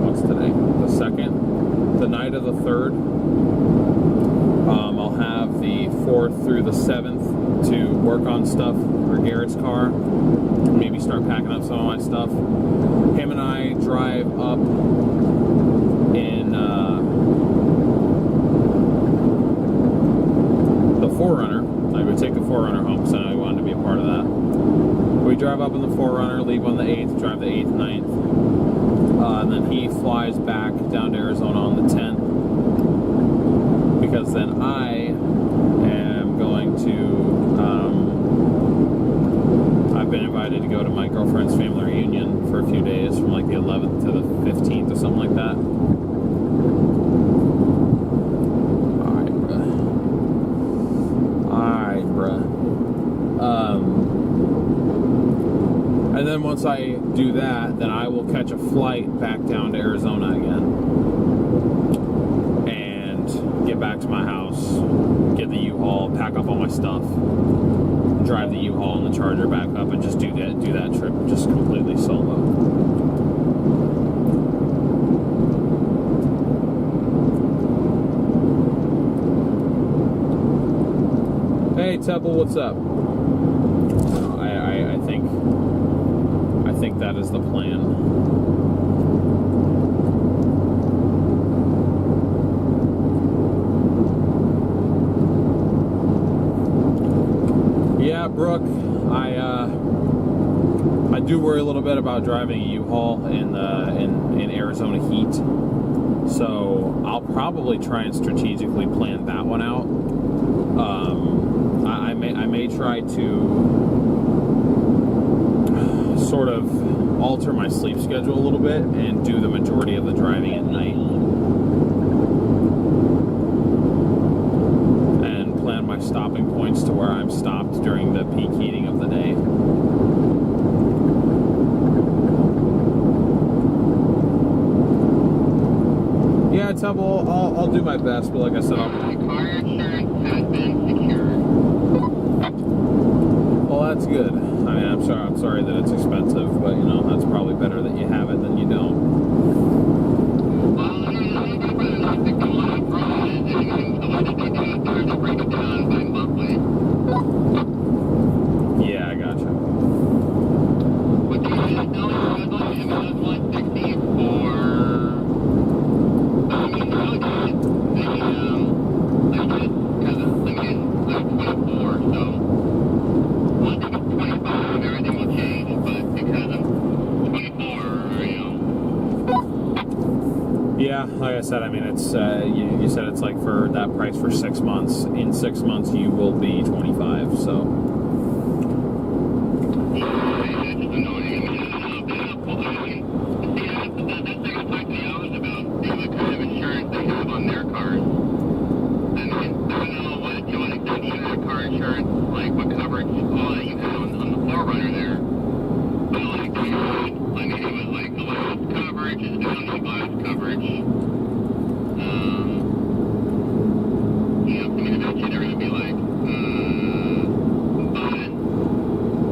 what's today? The 2nd, the night of the 3rd. I'll have the 4th through the 7th to work on stuff for Garrett's car. Maybe start packing up some of my stuff. Him and I drive up in the 4Runner. I would take the 4Runner home because I know he wanted to be a part of that. We drive up in the 4Runner, leave on the 8th, drive the 8th, 9th. And then he flies back down to Arizona on the 10th. Because then I am going to, I've been invited to go to my girlfriend's family reunion for a few days, from like the 11th to the 15th or something like that. Alright, bruh. And then once I do that, then I will catch a flight back down to Arizona again. Get back to my house, get the U-Haul, pack up all my stuff, drive the U-Haul and the Charger back up, and just do that trip just completely solo. Hey Temple, what's up? I think that is the plan. Yeah, Brooke, I do worry a little bit about driving a U-Haul in Arizona heat, so I'll probably try and strategically plan that one out. I may try to sort of alter my sleep schedule a little bit and do the majority of the driving at night. My stopping points to where I'm stopped during the peak heating of the day. Yeah, Temple, I'll do my best, but like I said, My car insurance has been secured. Well, that's good. I mean, I'm sorry that it's expensive, but you know, that's probably better that you have it than you don't. Well, I don't know, my brother likes to go on abroad, and the way that they do it there, they break it down by monthly. Yeah, I gotcha. What do you know? It was like 160 for. I mean, they're really good. Because I'm getting like 24, so once I get 25, everything will change. But because I'm 24, you know. Yeah, like I said, I mean, it's you said it's like for that price for 6 months. In 6 months, you will be 25. So. Yeah, it's just annoying. That's the fact the hours about what kind of insurance they have on their cars. I mean, I don't know to what extent you have car insurance, like what coverage all that you have on the 4Runner there. coverage is down, no glass coverage. I mean, eventually they're going to be like, but,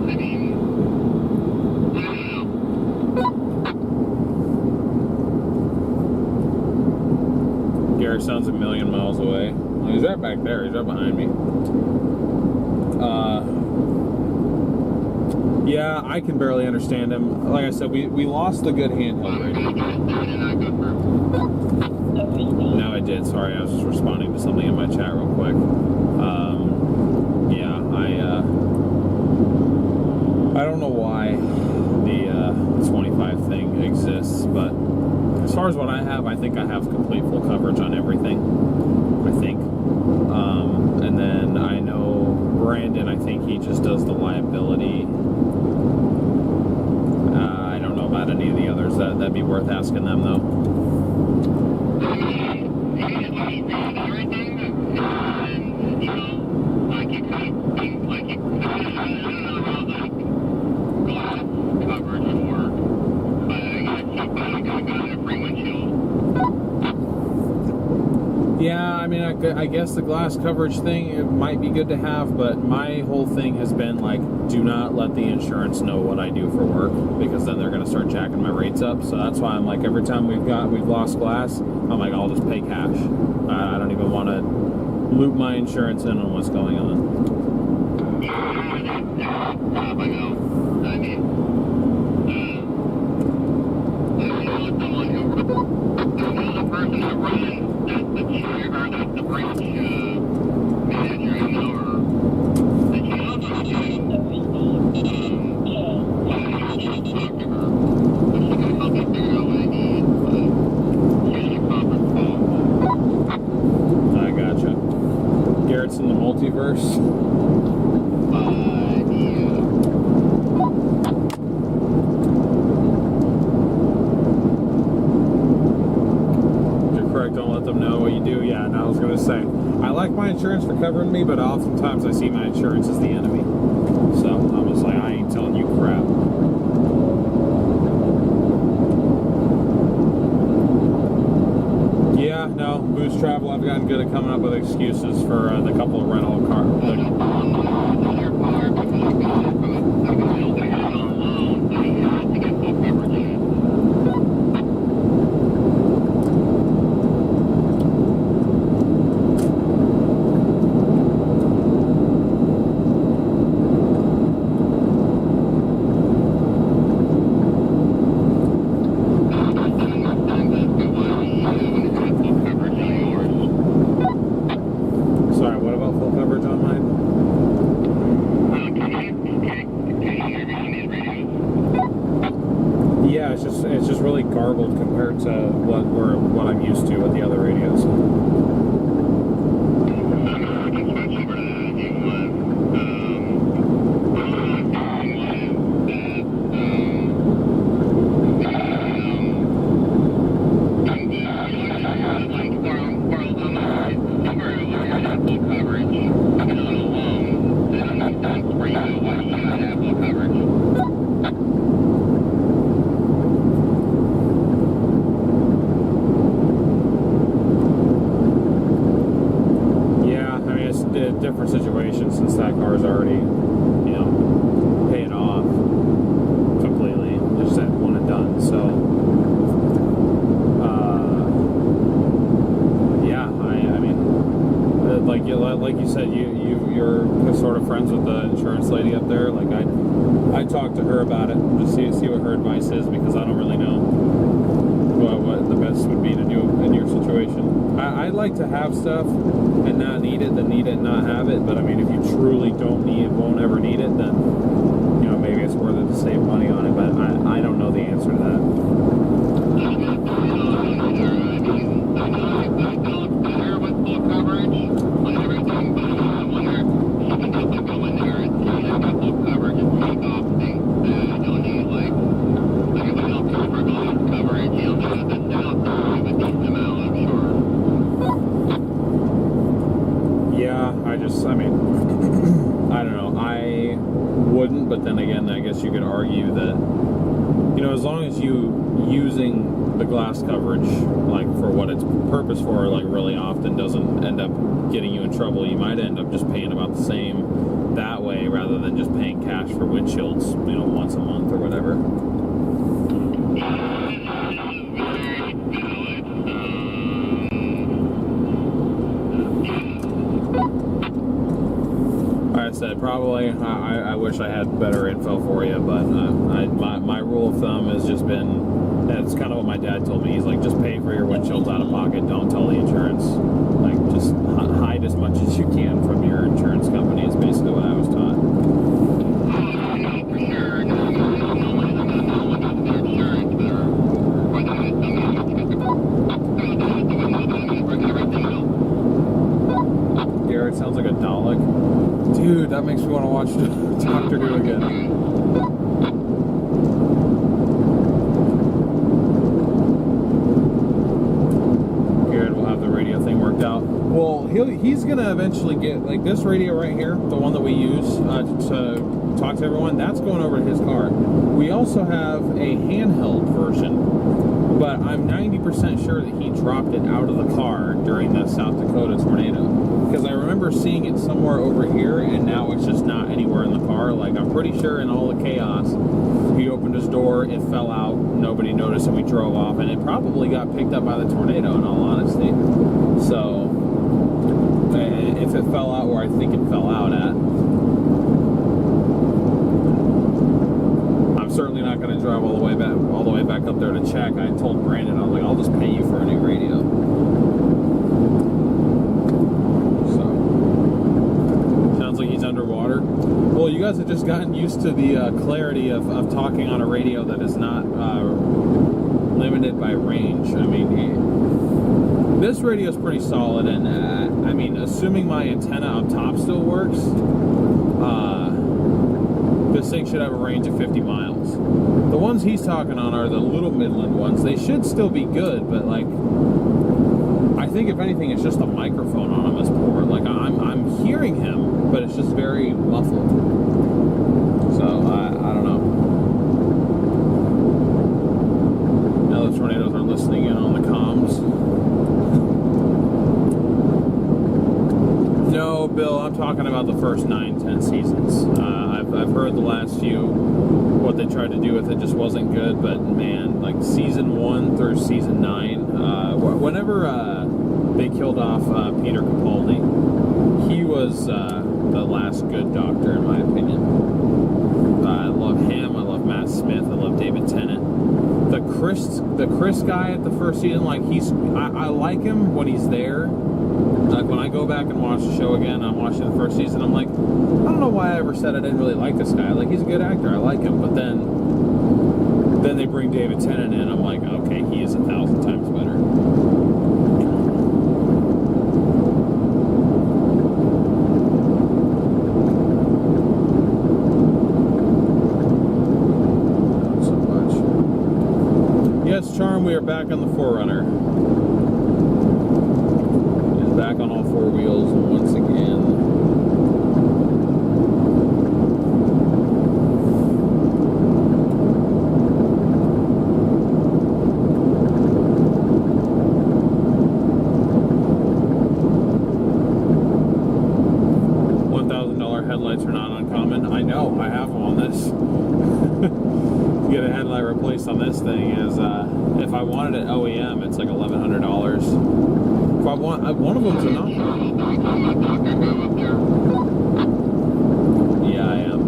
I mean, I don't know. Garrett sounds a million miles away. Well, he's right back there. He's right behind me. Yeah, I can barely understand him. Like I said, we lost the good handheld radio. No, I did. Sorry, I was just responding to something in my chat real quick. Yeah, I don't know why the 25 thing exists, but as far as what I have, I think I have complete full coverage on everything. I think. And then I know Brandon, I think he just does the liability. I don't know about any of the others. That'd be worth asking them, though. Yeah, I mean, I guess the glass coverage thing, it might be good to have, but my whole thing has been like, do not let the insurance know what I do for work, because then they're going to start jacking my rates up. So that's why I'm like, every time we've lost glass, I'm like, I'll just pay cash. I don't even want to loop my insurance in on what's going on. I gotcha. Garrett's in the multiverse. You're correct, don't let them know what you do. Yeah, and I was going to say, I like my insurance for covering me, but oftentimes I see my insurance as the enemy. So I'm just like, I ain't telling you crap. Yeah, no, Booze Travel, I've gotten good at coming up with excuses for the couple of rental cars. Sorry, what about full coverage on mine? Yeah, it's just really garbled compared to what I'm used to with the other radios. Different situation since that car's already, paying off completely. Just that one and done. So, yeah, I mean, like you said, you're sort of friends with the insurance lady up there. Like I talked to her about it, just see what her advice is, because I don't really know what the best would be to do in your situation. I'd like to have stuff and not need it, than need it and not have it. But I mean, if you truly don't need it, won't ever need it, then maybe it's worth it to save money on it. But I don't know the answer to that. I don't know. I wouldn't, but then again, I guess you could argue that you know, as long as you using the glass coverage like for what it's purpose for, like really often doesn't end up getting you in trouble. You might end up just paying about the same that way rather than just paying cash for windshields, you know, once a month or whatever. Like I said, probably I wish I had better info for you, but my rule of thumb has just been, that's kind of what my dad told me. He's like, just pay for your windshields out of pocket, don't tell the insurance. Like, just hide as much as you can from your insurance company is basically what I was taught. Garrett sounds like a Dalek. Dude, that makes me want to watch Doctor Who again. Garrett will have the radio thing worked out. Well, he's gonna eventually get, like, this radio right here, the one that we use to talk to everyone, that's going over to his car. We also have a handheld version, but I'm 90% sure that he dropped it out of the car during the South Dakota tornado. Because I remember seeing it somewhere over here, and now it's just not anywhere in the car. Like, I'm pretty sure in all the chaos, he opened his door, it fell out, nobody noticed, and we drove off, and it probably got picked up by the tornado, in all honesty. So, if it fell out where I think it fell out at, I'm certainly not going to drive all the way back up there to check. I told Brandon, I was like, I'll just pay you for a new radio. Like he's underwater. Well, you guys have just gotten used to the clarity of talking on a radio that is not limited by range. I mean, this radio is pretty solid, and I mean, assuming my antenna up top still works, this thing should have a range of 50 miles. The ones he's talking on are the little Midland ones. They should still be good, but like, I think if anything, it's just the microphone on them is poor. Like, I'm hearing him, but it's just very muffled. So, I don't know. Now the tornadoes are listening in on the comms. No, Bill, I'm talking about the first 9-10 seasons. I've heard the last few, what they tried to do with it just wasn't good, but man, like season 1 through season 9, whenever they killed off Peter Capaldi, he was the last good Doctor, in my opinion. I love him. I love Matt Smith. I love David Tennant. The Chris guy at the first season, like I like him when he's there. Like when I go back and watch the show again, I'm watching the first season. I'm like, I don't know why I ever said I didn't really like this guy. Like, he's a good actor. I like him. But then they bring David Tennant in. I'm like, okay, he is 1,000 times better. Charm, we are back on the 4Runner. It's back on all 4 wheels once again. $1,000 headlights are not uncommon. I know, I have them on this. To get a headlight replaced on this thing is, if I wanted it OEM, it's like $1,100. If I want, one of them's a knockoff. Yeah, I am.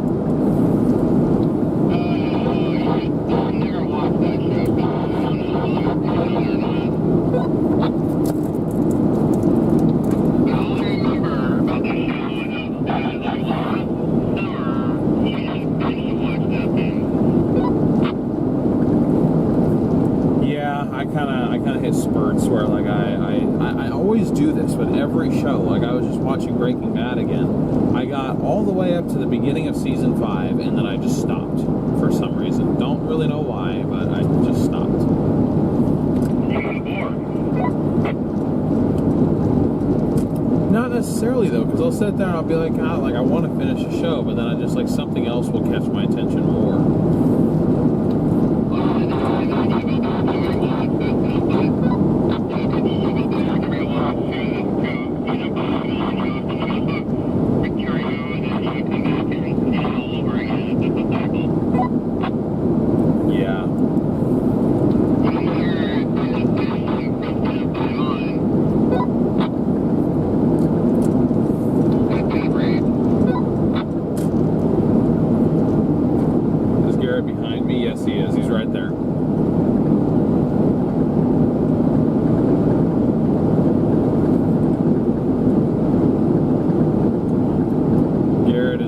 I kind of hit spurts where like I always do this with every show. Like I was just watching Breaking Bad again. I got all the way up to the beginning of season 5 and then I just stopped for some reason. Don't really know why, but I just stopped. Not necessarily though, because I'll sit there and I'll be like, ah, like I want to finish the show, but then I just like something else will catch my attention more.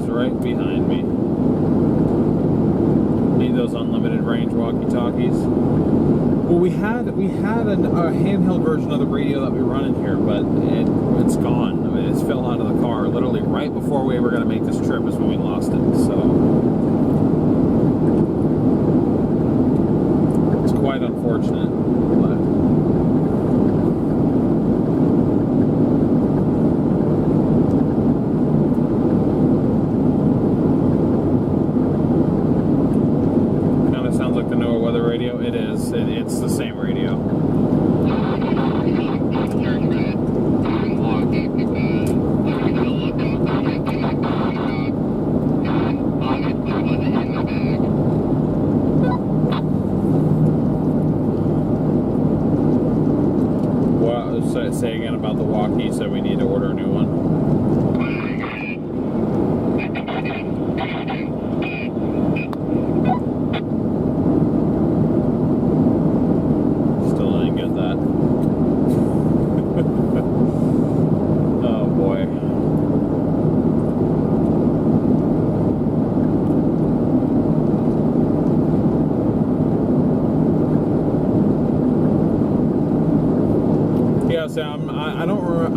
right behind me. Need those unlimited range walkie-talkies. Well, we had a handheld version of the radio that we run in here, but it's gone. I mean, it's fell out of the car literally right before we were going to make this trip is when we lost it. So it's quite unfortunate. But it is. It's the same radio. Well, say again about the walkie, so we need to order a new one.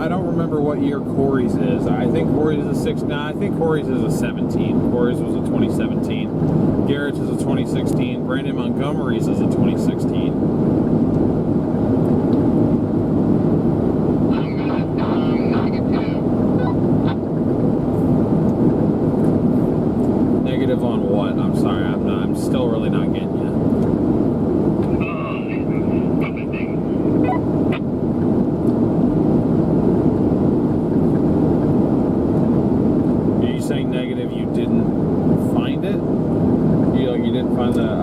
I don't remember what year Corey's is. I think Corey's is a 6. Nah, I think Corey's is a 17. Corey's was a 2017. Garrett's is a 2016. Brandon Montgomery's is a 2016. Negative on what? I'm sorry. I'm still really not getting you.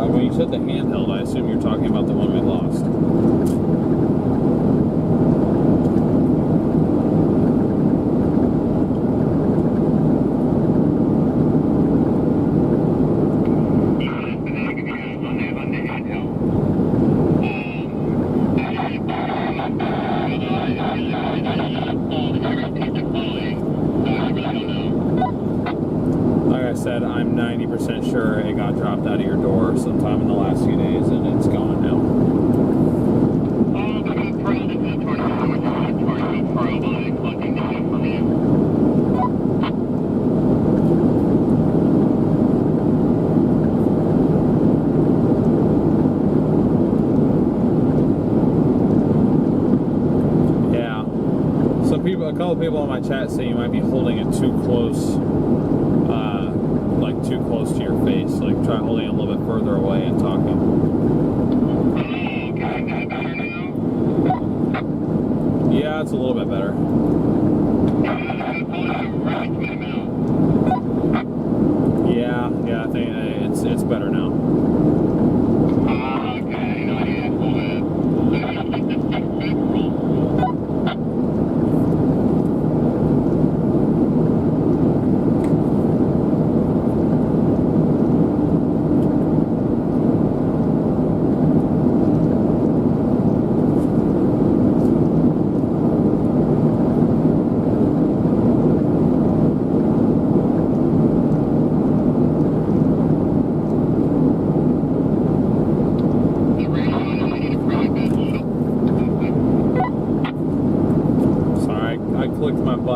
When you said the handheld, I assume you're talking about the one we lost. Like I said, I'm 90% sure it got dropped out of your door sometime in the last few days, and it's gone now. Yeah. A couple people on my chat say you might be holding it too close. Like too close to your face. Like try holding it a little bit further away and talking. Yeah, it's a little bit better. Yeah, I think it's better now.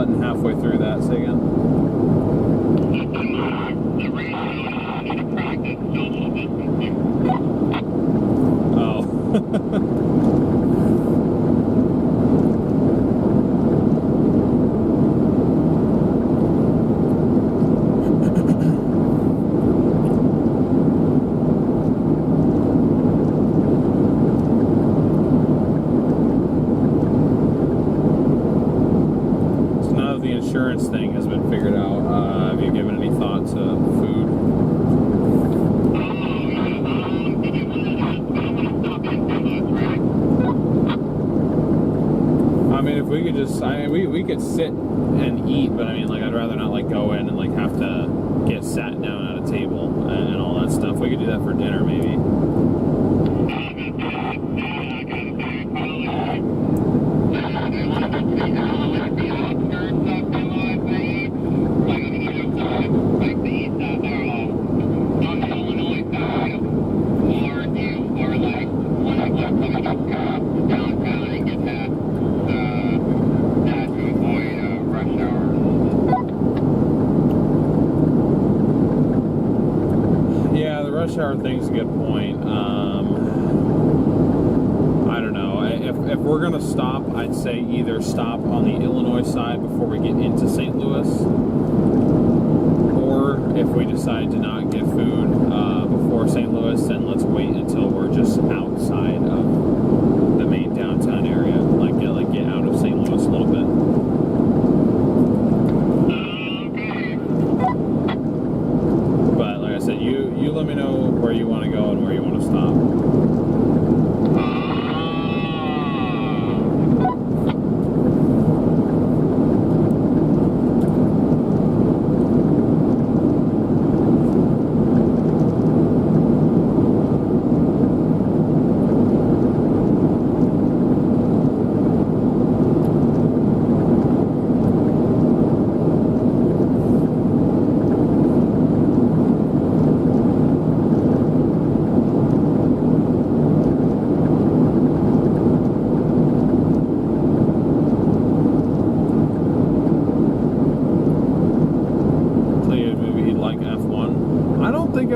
Halfway through that, say again. Oh. Insurance thing has been figured out. Have you given any thought to food? I mean, if we could just, we could sit and eat, but I mean, like, I'd rather not like go in and like have to get sat down at a table and all that stuff. We could do that for dinner, maybe. rush hour thing's a good point. I don't know. If we're gonna stop, I'd say either stop on the Illinois side before we get into St. Louis, or if we decide to not get food before St. Louis, then let's wait until we're just outside of the main downtown area, like get out of St. Louis a little bit. But like I said, you let me know where you want to go and where you want to stop.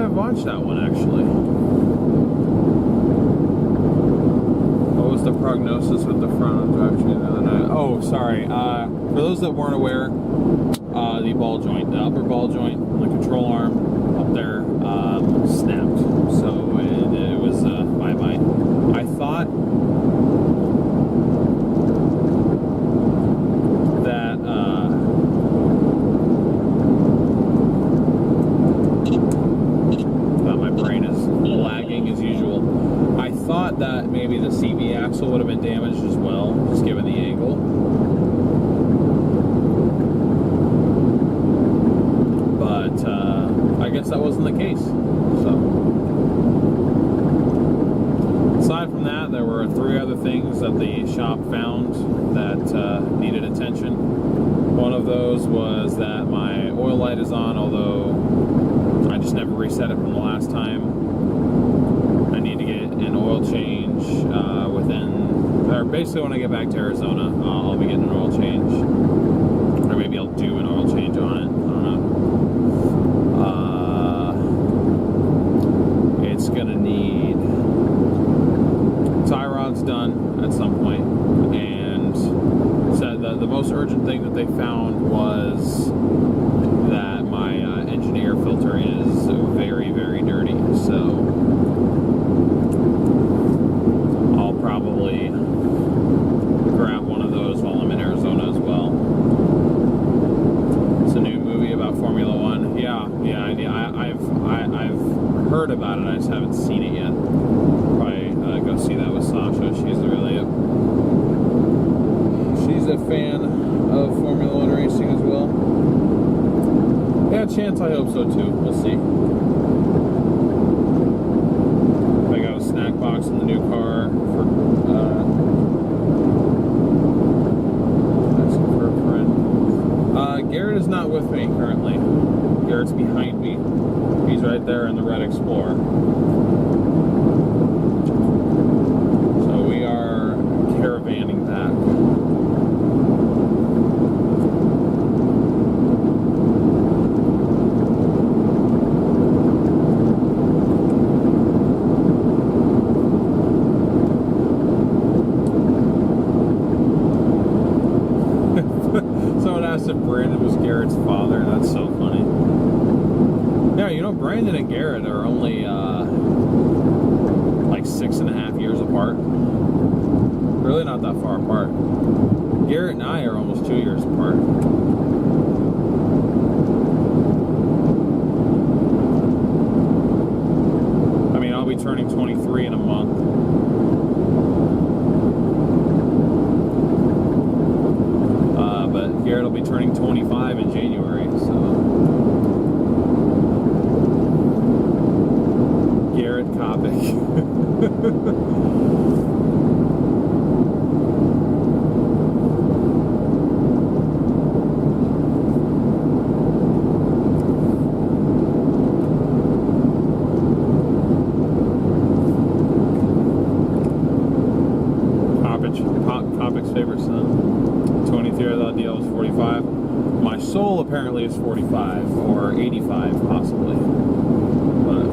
Watch that one actually. What was the prognosis with the front drivetrain the other night? Oh, sorry. For those that weren't aware, the ball joint, the upper ball joint on the control arm up there, snapped. So it was bye-bye. I thought that that maybe the CV axle would have been damaged as well, just given the angle. But I guess that wasn't the case. So aside from that, there were 3 other things that the shop found that needed attention. One of those was that my oil light is on, although I just never reset it from the last time. I need to get an oil change or basically when I get back to Arizona, I'll be getting an oil change, or maybe I'll do an oil change on it. I don't know. It's gonna need tie rods done at some point, and so the most urgent thing that they found was that my engine air filter is very, very dirty. So probably grab one of those while I'm in Arizona as well. It's a new movie about Formula One. Yeah, I've heard about it. I just haven't seen it yet. Probably go see that with Sasha. She's a fan of Formula One racing as well. Yeah, chance I hope so too. We'll see. I got a snack box in the new car for a friend. Garrett is not with me currently. Garrett's behind me. He's right there in the Red Explorer. So we are caravanning back. If Brandon was Garrett's father. That's so funny. Yeah, you know, Brandon and Garrett are only like 6.5 years apart. Really not that far apart. Garrett and I are almost 2 years apart. I mean, I'll be turning 23 in a month. Garrett will be turning 25 in January, so Garrett Kopic. Kopic's favorite son. 23, I thought the deal was 45. My soul apparently is 45 or 85 possibly. But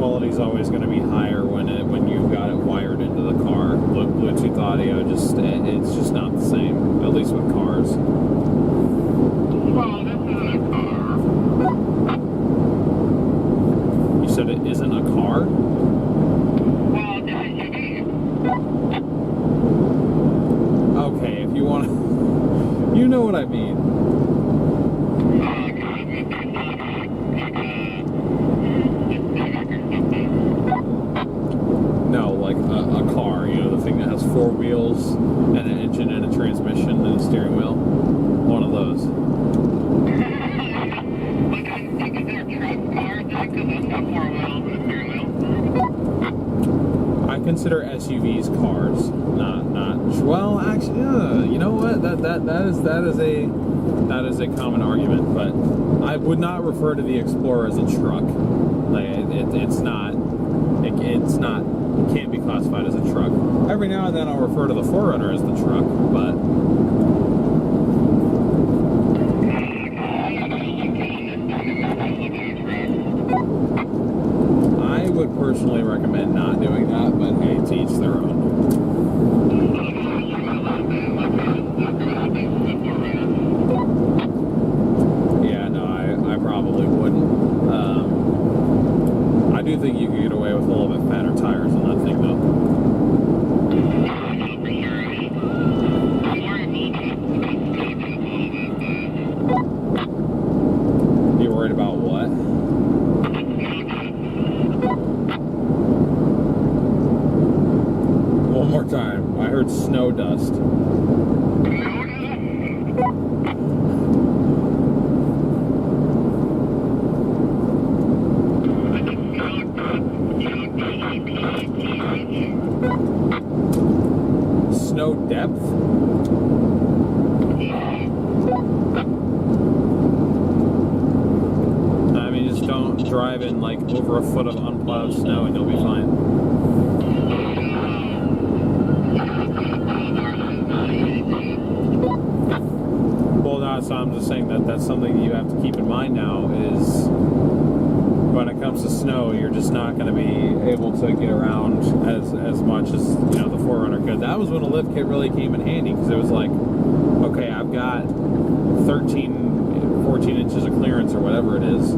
quality is always going to be higher when you've got it wired into the car. Bluetooth audio it's just not the same, at least with cars. Well, this isn't a car. You said it isn't a car? Well, it's an SUV. Okay, if you want to, you know what I mean. No, like a car, you know, the thing that has four wheels and an engine and a transmission and a steering wheel. One of those. Like, I think is there a truck car thing? Because that's got four wheels and a steering wheel. I consider SUVs cars, not. Well, actually, you know what? That is a common argument, but I would not refer to the Explorer as a truck. Like it's not. It's not. It can't be classified as a truck. Every now and then I'll refer to the 4Runner as the truck, but. I would personally recommend not doing that, but hey, to each their own. Yeah, no, I probably wouldn't. I do think you could get away with a little bit fatter tires on that thing, though. You're worried about what? One more time. I heard snow dust. Snow depth? I mean, just don't drive in like over a foot of unplowed snow and you'll be fine. Well, no, so I'm just saying that's something you have to keep in mind now is when it comes to snow, you're just not going to be able to get around as much as, you know, the 4Runner could. That was when a lift kit really came in handy because it was like, okay, I've got 14 inches of clearance or whatever it is.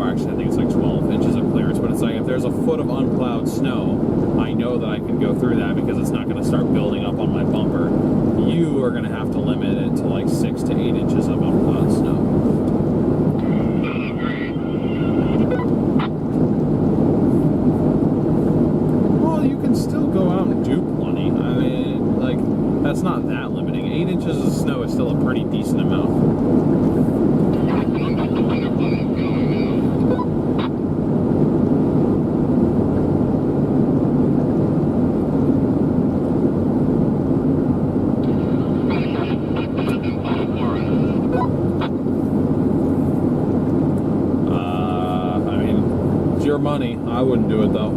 Or actually, I think it's like 12 inches of clearance, but it's like if there's a foot of unplowed snow, I know that I can go through that because it's not going to start building up on my bumper. You are going to have to limit it to like 6 to 8 inches of unplowed snow. Well, you can still go out and do plenty. I mean, like, that's not that limiting. 8 inches of snow is still a pretty decent amount. Your money. I wouldn't do it though.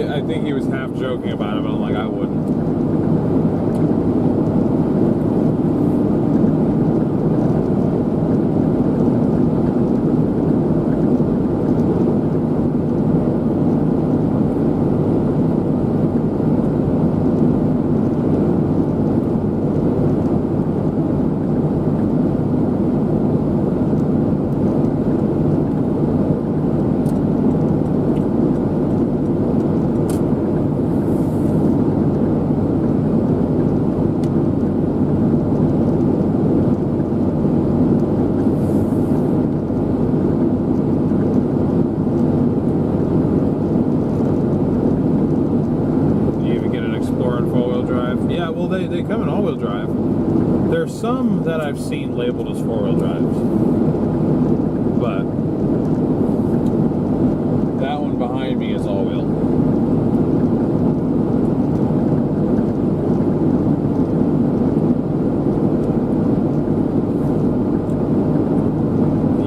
I think he was half joking about it, but I'm like, I wouldn't. well, they come in all-wheel drive. There's some that I've seen labeled as four-wheel drives, but that one behind me is all-wheel.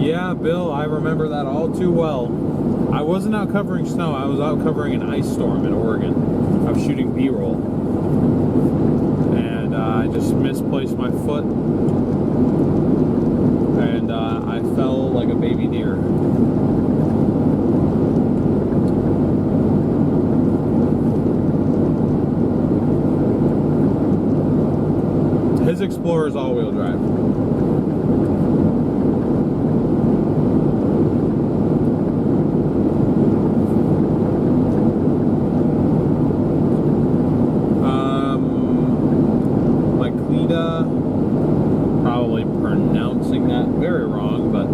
Yeah, Bill, I remember that all too well. I wasn't out covering snow, I was out covering an ice storm in Oregon. I was shooting B-roll. And I just misplaced my foot. And I fell like a baby deer. His Explorer is all-wheel drive. Probably pronouncing that very wrong, but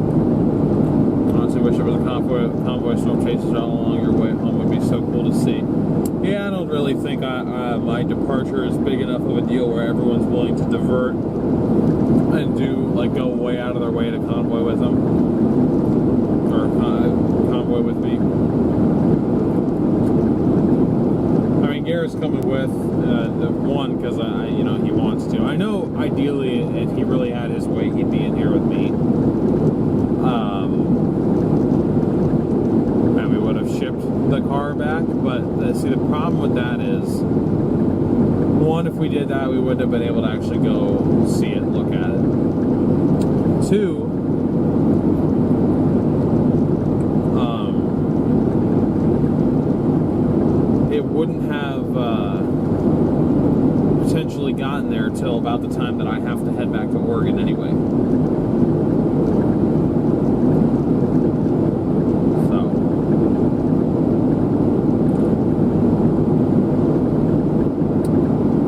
honestly wish it was a convoy storm chases all along your way home. Would be so cool to see. Yeah, I don't really think my departure is big enough of a deal where everyone's willing to divert and go way out of their way to convoy with them, or convoy with me. I mean, Garrett's coming with one because he wants to. I know ideally, if he really had his way, he'd be in here with me. And we would have shipped the car back. But see, the problem with that is, one, if we did that, we wouldn't have been able to actually go see it, look at it. Two, it wouldn't have potentially gotten there till about the time that I have to head back to Oregon anyway. So,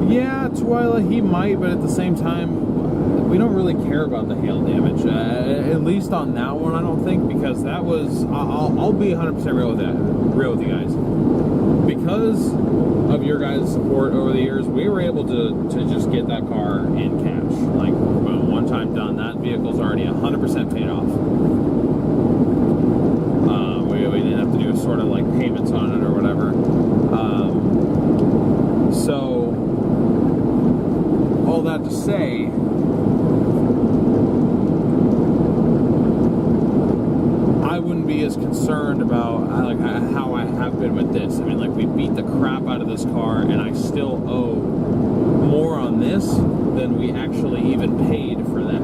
yeah, Twyla, he might, but at the same time, we don't really care about the hail damage. At least on that one, I don't think, because that was, I'll be 100% real with you guys. Because of your guys' support over the years, we were able to just get that car in cash. Like, one time done, that vehicle's already 100% paid off. We didn't have to do sort of like payments on it or whatever. So, all that to say, I wouldn't be as concerned about how I have been with this. I mean, like, we beat the crap out of this car, and I still owe more on this than we actually even paid for that.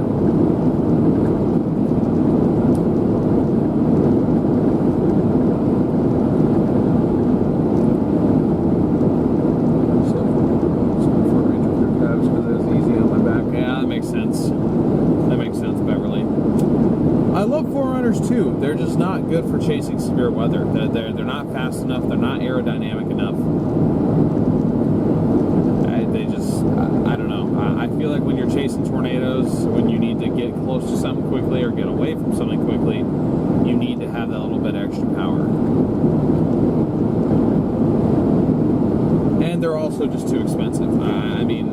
Too, they're just not good for chasing severe weather. They're not fast enough. They're not aerodynamic enough. I don't know. I feel like when you're chasing tornadoes, when you need to get close to something quickly or get away from something quickly, you need to have that little bit extra power. And they're also just too expensive. I mean,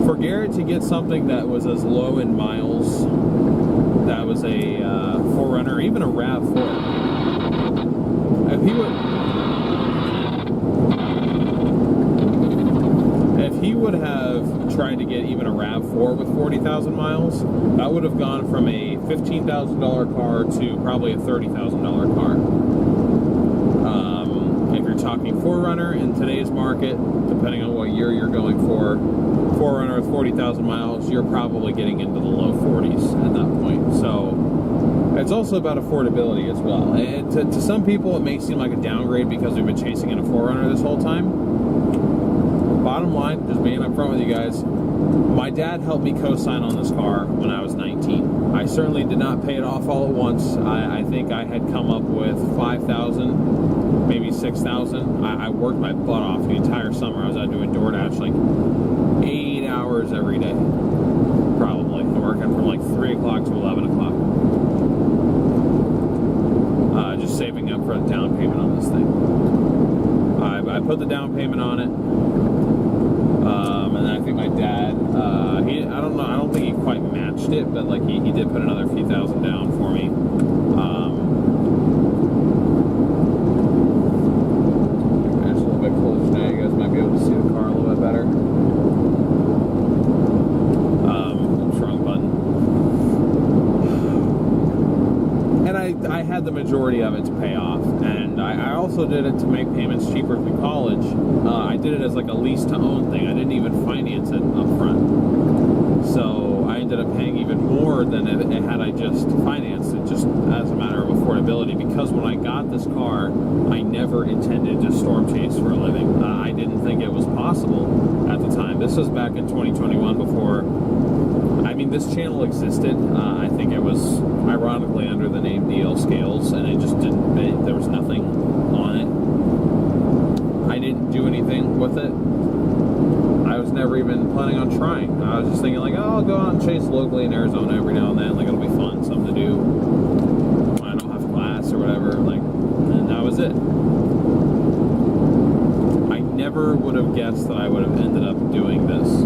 for Garrett to get something that was as low in miles, that was a 4Runner, even a RAV4. If he would have tried to get even a RAV4 with 40,000 miles, that would have gone from a $15,000 car to probably a $30,000 car. If you're talking 4Runner in today's market, depending on what year you're going for, 4Runner with 40,000 miles, you're probably getting into the low 40s at that point. So it's also about affordability as well. And to some people, it may seem like a downgrade because we've been chasing in a 4Runner this whole time. Bottom line, just being upfront with you guys, my dad helped me co-sign on this car when I was 19. I certainly did not pay it off all at once. I think I had come up with $5,000, maybe $6,000. I worked my butt off the entire summer. I was out doing DoorDash like 8 hours every day, probably. Working from like 3 o'clock to 11 o'clock. Just saving up for a down payment on this thing. I put the down payment on it. And then I think my dad, I don't know, I don't think he quite matched it, but like he did put another few thousand down for me. Just a little bit closer now, you guys might be able to see the car a little bit better. Oops, wrong button. And I had the majority of it to pay off, and I also did it to make payments cheaper through college. I did it as like a lease to own thing. I didn't even finance it up front. So I ended up paying even more than it had I just financed it, just as a matter of affordability, because when I got this car, I never intended to storm chase for a living. I didn't think it was possible at the time. This was back in 2021 before, I mean, this channel existed. I think it was ironically under the name DL Scales, and it just didn't, there was nothing on it. I didn't do anything with it. I was never even planning on trying. I was just thinking like, oh, I'll go out and chase locally in Arizona every now and then. Like, it'll be fun, something to do when I don't have class or whatever. Like, and that was it. I never would have guessed that I would have ended up doing this.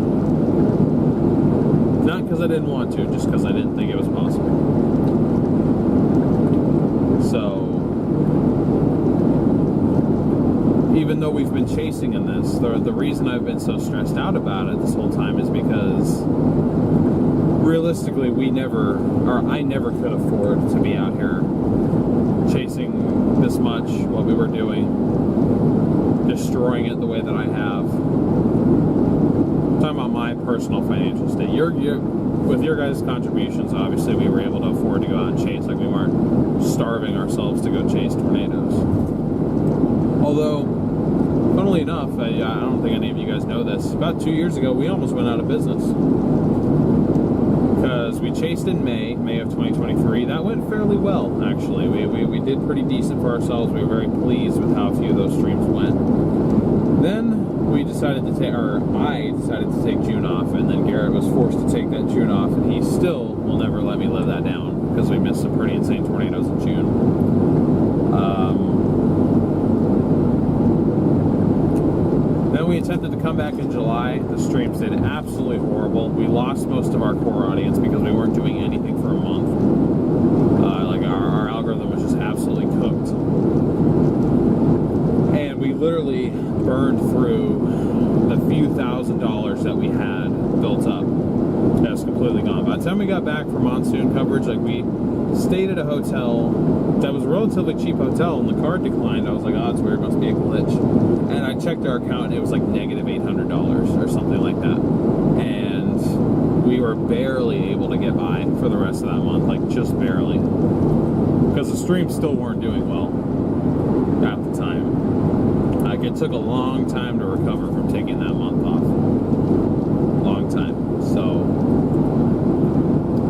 Not because I didn't want to, just because I didn't think it was possible. So, even though we've been chasing in this, the reason I've been so stressed out about it this whole time is because realistically I never could afford to be out here chasing this much, what we were doing, destroying it the way that I have. I'm talking about my personal financial state. With your guys' contributions, obviously we were able to afford to go out and chase. Like, we weren't starving ourselves to go chase tornadoes. Although, funnily enough, I don't think any of you guys know this, about 2 years ago we almost went out of business. Because we chased in May of 2023. That went fairly well, actually. We did pretty decent for ourselves. We were very pleased with how few of those streams went. Then I decided to take June off, and then Garrett was forced to take that June off, and he still will never let me live that down, because we missed some pretty insane tornadoes in June. Then we attempted to come back in July. The streams did absolutely horrible. We lost most of our core audience because we weren't doing anything for a month. Like, our algorithm was just absolutely cooked. And we literally burned through the few $1,000s that we had built up. That was completely gone. By the time we got back for monsoon coverage, like, we stayed at a hotel that was a relatively cheap hotel, and the card declined. I was like, oh, it's weird, must be a glitch. And I checked our account, and it was like negative $800 or something like that. And we were barely able to get by for the rest of that month, like, just barely. Because the streams still weren't doing well at the time. Like, it took a long time to recover from taking that month off. Long time. So,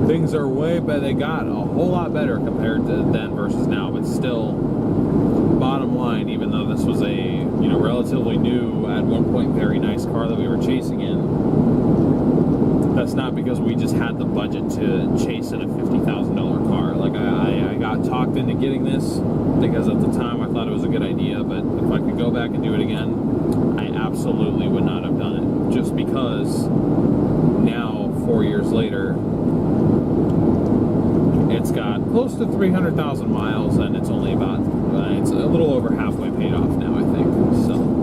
things are way better. They got a whole lot better compared to then versus now, but still, bottom line, even though this was a, relatively new, at one point very nice car that we were chasing in, that's not because we just had the budget to chase in a $50,000 car. Like, I got talked into getting this because at the time I thought it was a good idea, but if I could go back and do it again, I absolutely would not have done it. Just because now, 4 years later, it's got close to 300,000 miles, and it's only about, it's a little over halfway paid off now, I think. So,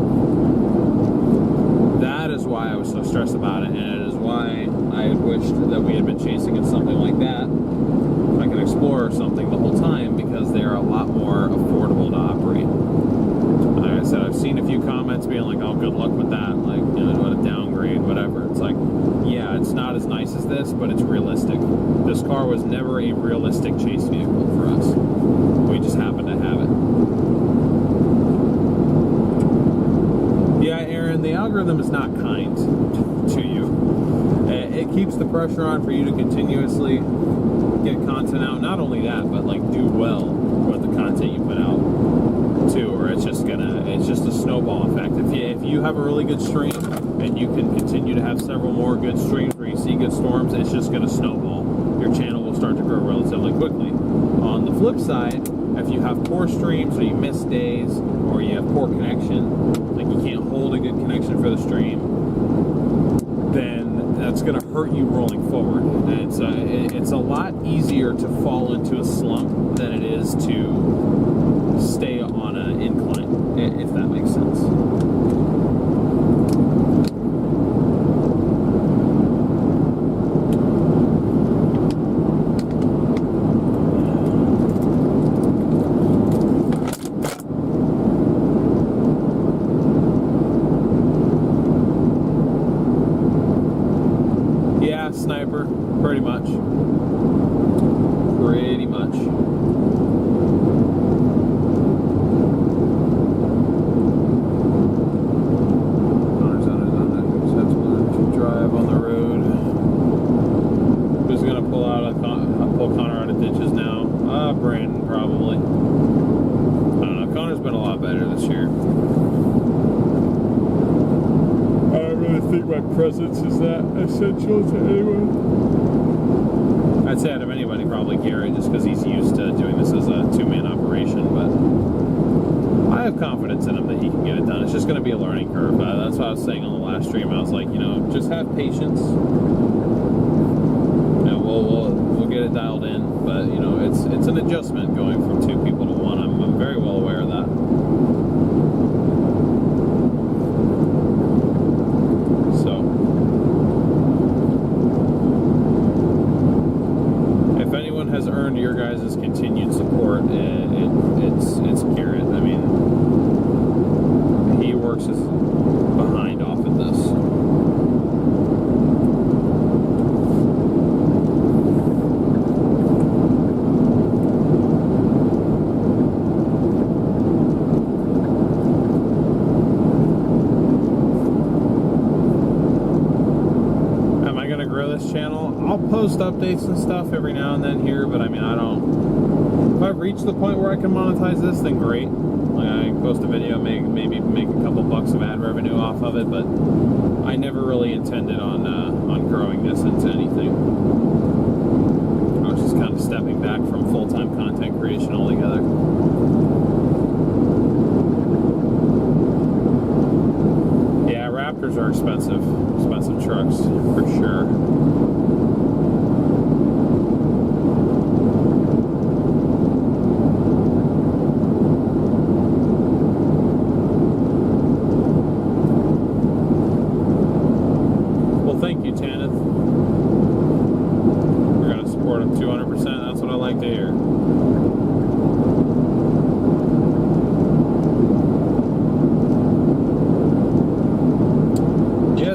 that is why I was so stressed about it, and it is why I wished that we had been chasing in something like that, like an Explorer or something, the whole time, because they are a lot more affordable to operate. Like I said, I've seen a few comments being like, oh, good luck with that, like, what a downgrade, whatever. It's like, yeah, it's not as nice as this, but it's realistic. This car was never a realistic chase vehicle for us. We just happened to have it. Yeah, Aaron, the algorithm is not kind to you. It keeps the pressure on for you to continuously get content out. Not only that, but like do well with the content you put out too, or it's just a snowball effect. If you have a really good stream and you can continue to have several more good streams where you see good storms, it's just gonna snowball. Your channel will start to grow relatively quickly. On the flip side, if you have poor streams, or you miss days, or you have poor connection, like you can't hold a good connection for the stream, then that's going to hurt you rolling forward. And it's a lot easier to fall into a slump than it is to stay on an incline, if that makes sense. Sniper, pretty much. Pretty much. Connor's on it. Just have to drive on the road. Who's gonna pull Connor out of ditches now? Brandon probably. I don't know. Connor's been a lot better this year. I don't really think my presence is that essential to anyone. I'd say out of anybody, probably Garrett, just because he's used to doing this as a two-man operation, but I have confidence in him that he can get it done. It's just going to be a learning curve. That's what I was saying on the last stream. I was like, just have patience. We'll get it dialed in, but it's an adjustment going from two people to one. I'm very well aware of that. Has earned your guys' continued support. It's Garrett. I mean, he works his behind off of this. Am I gonna grow this channel? I'll post updates and stuff every now and then here, but I mean, if I've reached the point where I can monetize this, then great. Like, I can post a video, maybe make a couple bucks of ad revenue off of it, but I never really intended on growing this into anything. I was just kind of stepping back from full-time content creation altogether. Yeah, Raptors are expensive trucks for sure.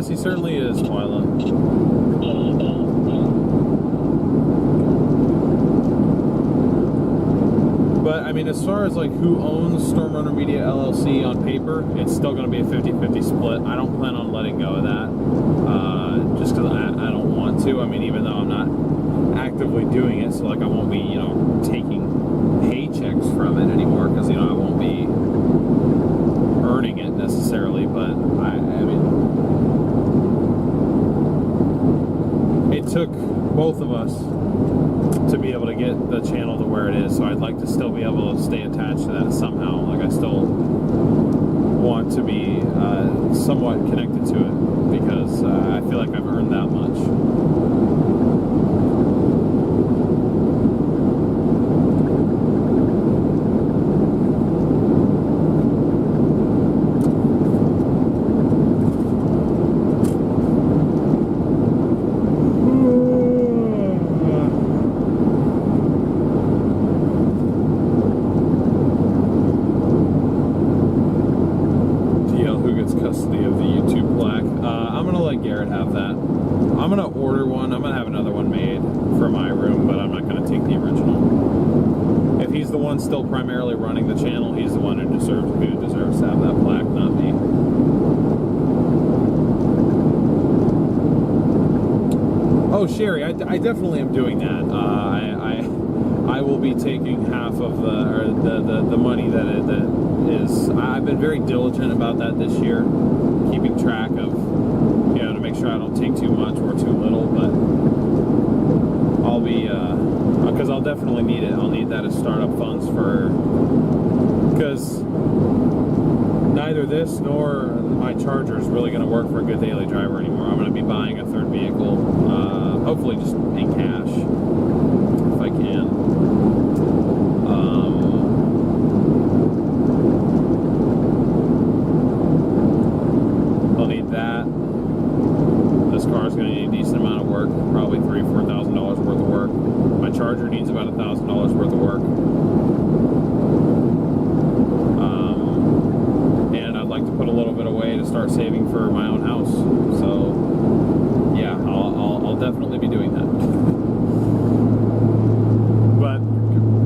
He certainly is, Twyla. But, I mean, as far as, like, who owns StormRunner Media LLC on paper, it's still going to be a 50-50 split. I don't plan on letting go of that, just because I don't want to. I mean, even though I'm not actively doing it, so, like, I won't be, taking paychecks from it anymore, because, I won't be earning it necessarily, but, I mean... It took both of us to be able to get the channel to where it is, so I'd like to still be able to stay attached to that somehow. Like, I still want to be somewhat connected to it, because I feel like I've earned that much. Custody of the YouTube plaque. I'm gonna let Garrett have that. I'm gonna order one. I'm gonna have another one made for my room, but I'm not gonna take the original. If he's the one still primarily running the channel, he's the one who deserves to have that plaque, not me. Oh, Sherry, I definitely am doing that. I will be taking half of the money that is. I've been very diligent about that this year, keeping track of, to make sure I don't take too much or too little. But I'll be, because I'll definitely need it. I'll need that as startup funds because neither this nor my Charger is really going to work for a good daily driver anymore. I'm going to be buying a third vehicle, hopefully just in cash, if I can. I'll need that. This car is going to need a decent amount of work, probably $3,000 or $4,000 worth of work. My Charger needs about $1,000 worth of work. And I'd like to put a little bit away to start saving for my own house. So, yeah, I'll definitely be doing that. But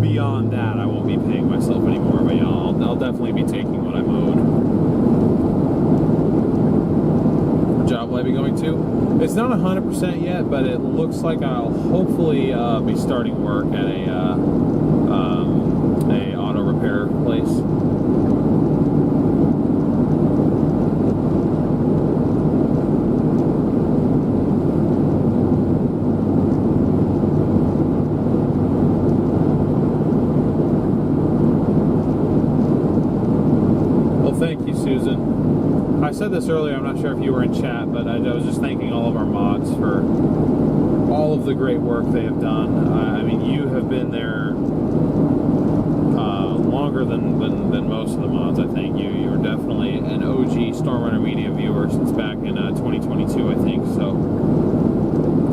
beyond that, I won't be paying myself anymore. But yeah, I'll definitely be taking what I'm owed. What job will I be going to? It's not 100% yet, but it looks like I'll hopefully be starting work at a auto repair place. Well, thank you, Susan. I said this earlier, I'm not sure if you were in chat, but I was just thanking all of our mods for all of the great work they have done. I mean, you have been there longer than most of the mods, I think. You were definitely an OG StormRunner Media viewer since back in 2022, I think. So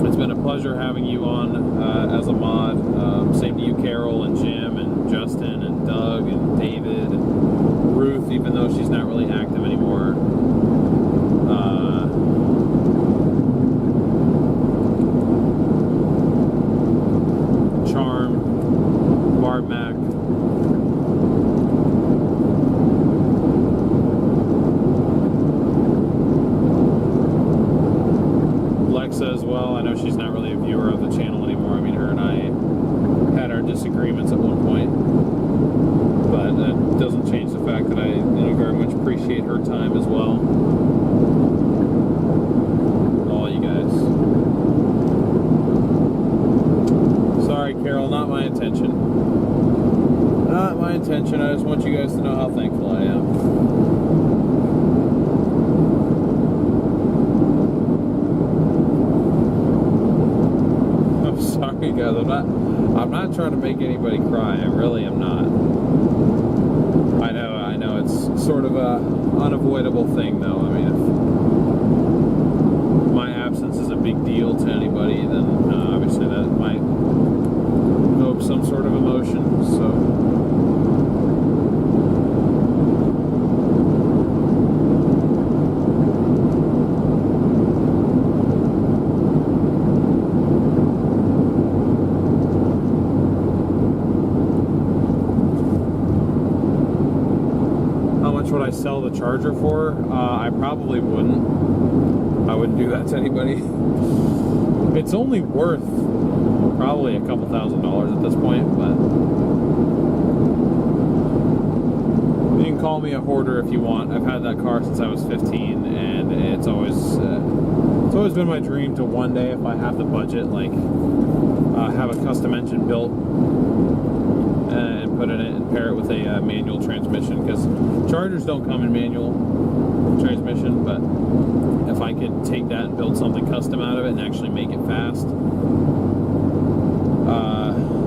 it's been a pleasure having you on as a mod. Same to you, Carol and Jim and Justin and Doug and David and Ruth, even though she's not really active anymore. Charm, Barb Mac. Lexa as well. I know she's not really a viewer of the channel anymore. I mean, her and I had our disagreements at one point, but that doesn't change the fact that I very much appreciate her time as well. All you guys. Sorry, Carol, not my intention. Not my intention. I just want you guys to know how thankful I am. I'm sorry, guys. I'm not trying to make anybody cry. I really am not. I know it's sort of a unavoidable thing, though. I mean, if my absence is a big deal to anybody, then obviously that might evoke some sort of emotion. So. Would I sell the Charger for? I probably wouldn't. I wouldn't do that to anybody. It's only worth probably a couple $1,000s at this point, but you can call me a hoarder if you want. I've had that car since I was 15, and it's always been my dream to one day, if I have the budget, like have a custom engine built and put in it and pair it with a manual transmission, because Chargers don't come in manual transmission. But if I could take that and build something custom out of it and actually make it fast,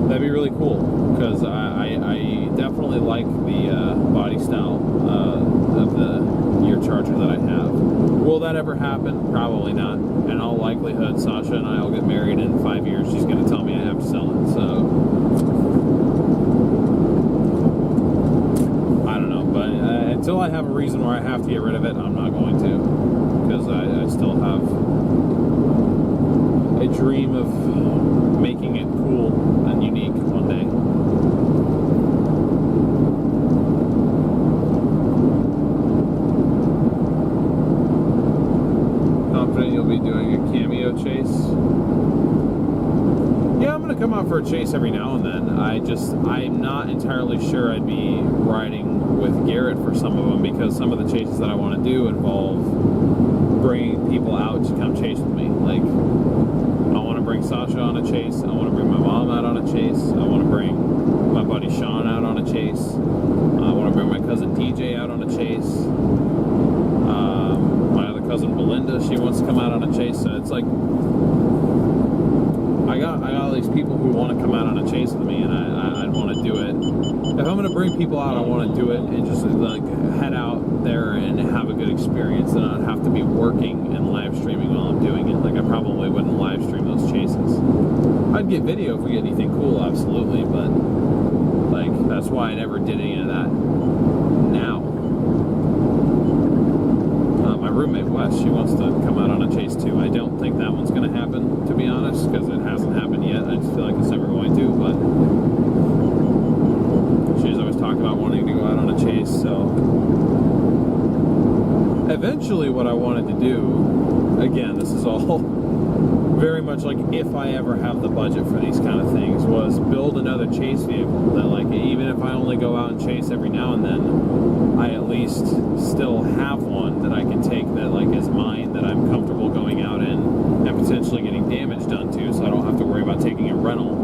that'd be really cool, because I definitely like the body style of your Charger that I have. Will that ever happen? Probably not. In all likelihood, Sasha and I will get married in 5 years. She's going to tell me I have to sell it, so until I have a reason where I have to get rid of it, I'm not going to, because I still have a dream of making it cool and unique one day. Confident you'll be doing a cameo chase? Yeah, I'm going to come out for a chase every now and then. I'm not entirely sure I'd be riding with Garrett for some of them, because some of the chases that I want to do involve bringing people out to come chase with me. Like, I want to bring Sasha on a chase, I want to bring my mom out on a chase, I want to bring my buddy Sean out on a chase, I want to bring my cousin DJ out on a chase. My other cousin Belinda, she wants to come out on a chase. So it's like I got all these people who want to come out on a chase with me, and I'd want to do it. If I'm going to bring people out, I want to do it and just like head out there and have a good experience, and not have to be working and live streaming while I'm doing it. Like I probably wouldn't live stream those chases. I'd get video if we get anything cool, absolutely, but like that's why I never did any of that. Now, my roommate Wes, she wants to come out on a chase too. I don't think that one's going to happen, to be honest, because it hasn't happened yet. I just feel like it's never going to, but she's always talking about wanting to go out on a chase, so eventually what I wanted to do, again, this is all very much like if I ever have the budget for these kind of things, was build another chase vehicle that, like, even if I only go out and chase every now and then, I at least still have one that I can take that like is mine, that I'm comfortable going out in and potentially getting damage done to, so I don't have to worry about taking a rental.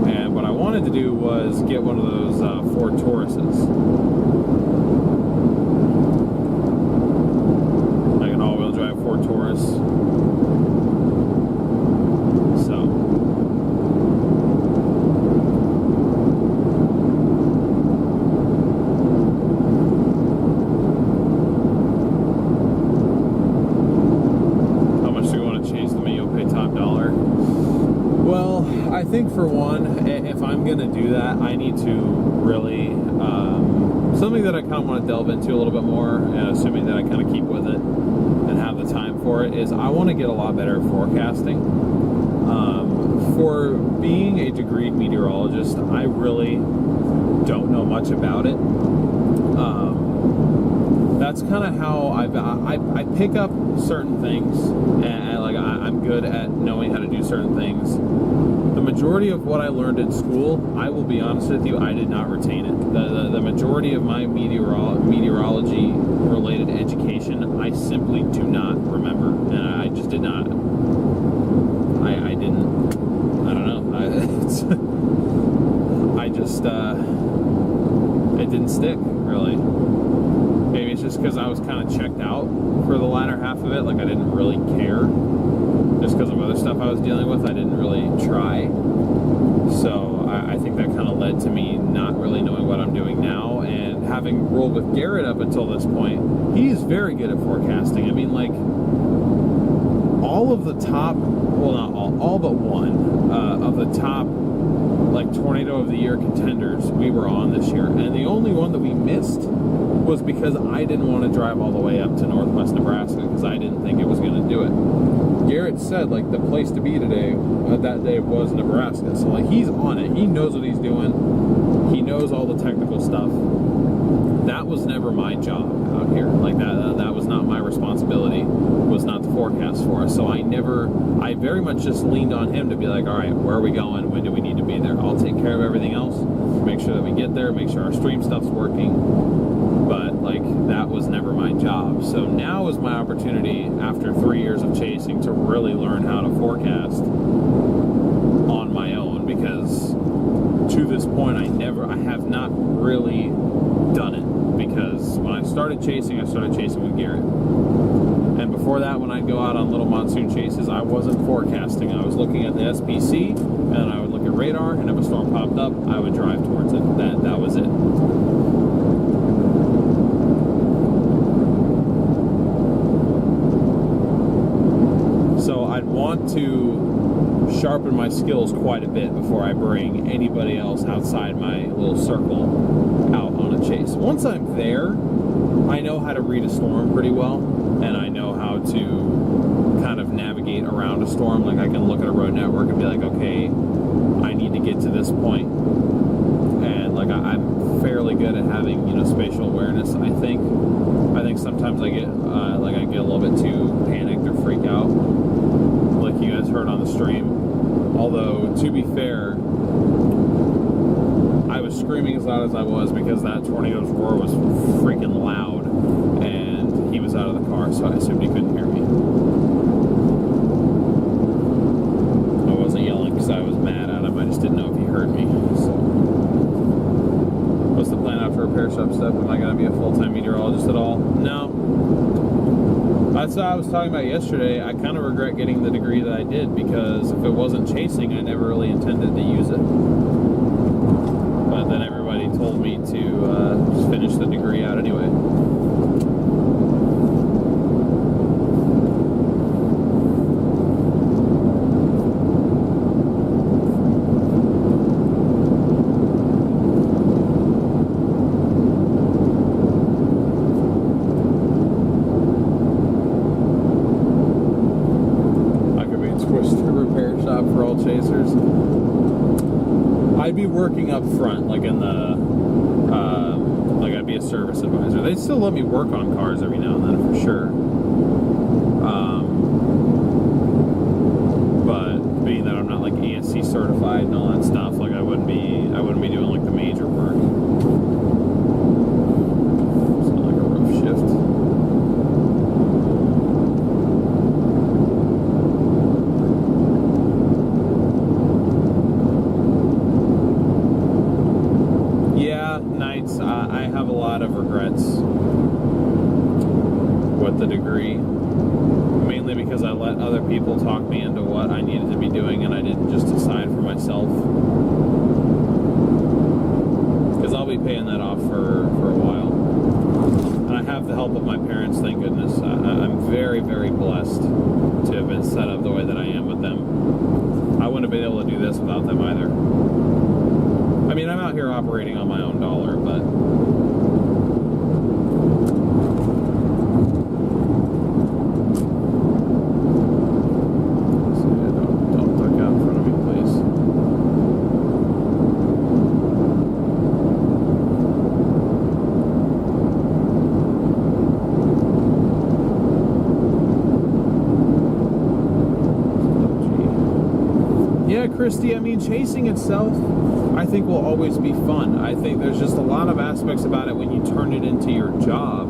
And what I wanted to do was get one of those Ford Tauruses, like an all-wheel drive Ford Taurus. I think for one, if I'm going to do that, I need to really, something that I kind of want to delve into a little bit more, and assuming that I kind of keep with it and have the time for it, is I want to get a lot better at forecasting. For being a degreed meteorologist, I really don't know much about it. That's kind of how I pick up certain things, and like I'm good at knowing how to do certain things. The majority of what I learned in school, I will be honest with you, I did not retain it. The majority of my meteorology related education, I simply do not remember, and I just did not. I didn't. I don't know. It didn't stick, really. Maybe it's just because I was kind of checked out for the latter half of it. Like I didn't really care. Just because of other stuff I was dealing with, I didn't really try. So I think that kind of led to me not really knowing what I'm doing now. And having rolled with Garrett up until this point, he's very good at forecasting. I mean, like, all of the top, well, not all but one of the top, like, Tornado of the Year contenders we were on this year. And the only one that we missed was because I didn't want to drive all the way up to northwest Nebraska because I didn't think it was going to do it. Garrett said, like, the place to be today, that day, was Nebraska. So, like, he's on it. He knows what he's doing. He knows all the technical stuff. That was never my job out here. Like, that was not my responsibility, was not the forecast for us. So I very much just leaned on him to be like, all right, where are we going? When do we need to be there? I'll take care of everything else. Make sure that we get there. Make sure our stream stuff's working. But, like, that was never my job. So now is my opportunity, after 3 years of chasing, to really learn how to forecast on my own, because to this point I have not really done it, because when I started chasing with Garrett. And before that, when I'd go out on little monsoon chases, I wasn't forecasting. I was looking at the SPC, and I would look at radar, and if a storm popped up, I would drive towards it. That was it. So I'd want to sharpen my skills quite a bit before I bring anybody else outside my little circle out on a chase. Once I'm there, I know how to read a storm pretty well, and I know how to kind of navigate around a storm. Like, I can look at a road network and be like, okay, I need to get to this point. And like, I'm fairly good at having, spatial awareness. I think sometimes I get a little bit too panicked or freaked out, like you guys heard on the stream. Although, to be fair, I was screaming as loud as I was because that tornado's roar was freaking loud, and he was out of the car, so I assumed he couldn't hear me. I wasn't yelling because I was mad at him, I just didn't know if he heard me. So, what's the plan after repair shop stuff? Am I That's what I was talking about yesterday. I kind of regret getting the degree that I did, because if it wasn't chasing, I never really intended to use it. But then everybody told me to just finish the degree out anyway. Chasers. I'd be working up front, like in the, like I'd be a service advisor. They'd still let me work on cars every now and then, for sure. But being that I'm not like ASC certified and all that stuff, like I wouldn't be doing like the major work. It's not like a rough shift. I have a lot of regrets with the degree, mainly because I let other people talk me into what I needed to be doing, and I didn't just decide for myself. Because I'll be paying that off for a while. And I have the help of my parents, thank goodness. I'm very, very blessed to have been set up the way that I am with them. I wouldn't have been able to do this without them either. I mean, I'm out here operating on my own dollar, but don't duck out in front of me, please. Yeah, Christy, I mean, chasing itself, I think will always be fun. I think there's just a lot of aspects about it when you turn it into your job,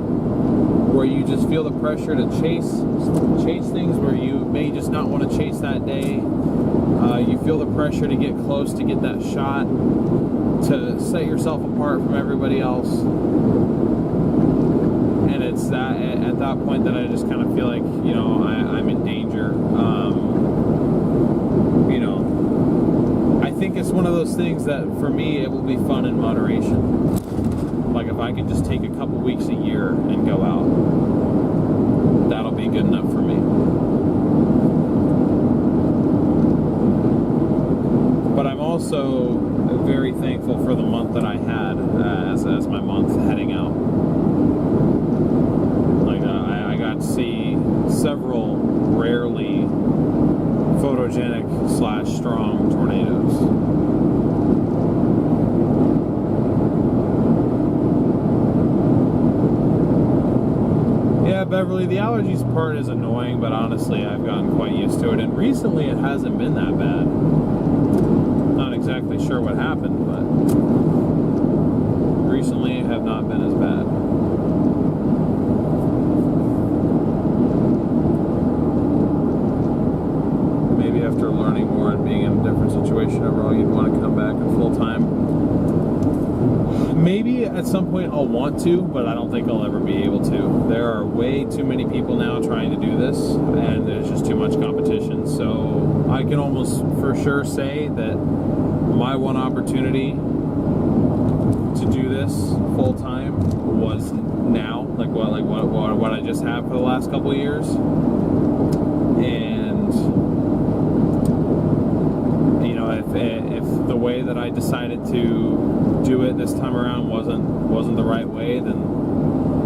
where you just feel the pressure to chase things where you may just not want to chase that day. You feel the pressure to get close, to get that shot, to set yourself apart from everybody else. And it's that at that point that I just kind of feel like, you know, I'm in danger. You know, I think it's one of those things that for me it will be fun in moderation. Like if I can just take a couple weeks a year and go out, that'll be good enough for me. But I'm also very thankful for the month that I had as my month heading out. Like I got to see several rarely photogenic / strong tornadoes. Yeah, Beverly, the allergies part is annoying, but honestly I've gotten quite used to it, and recently it hasn't been that bad. Not exactly sure what happened, but recently have not been as bad. After learning more and being in a different situation overall, you'd want to come back full time. Maybe at some point I'll want to, but I don't think I'll ever be able to. There are way too many people now trying to do this, and there's just too much competition. So I can almost for sure say that my one opportunity to do this full time was now, like what I just have for the last couple of years. And if the way that I decided to do it this time around wasn't the right way, then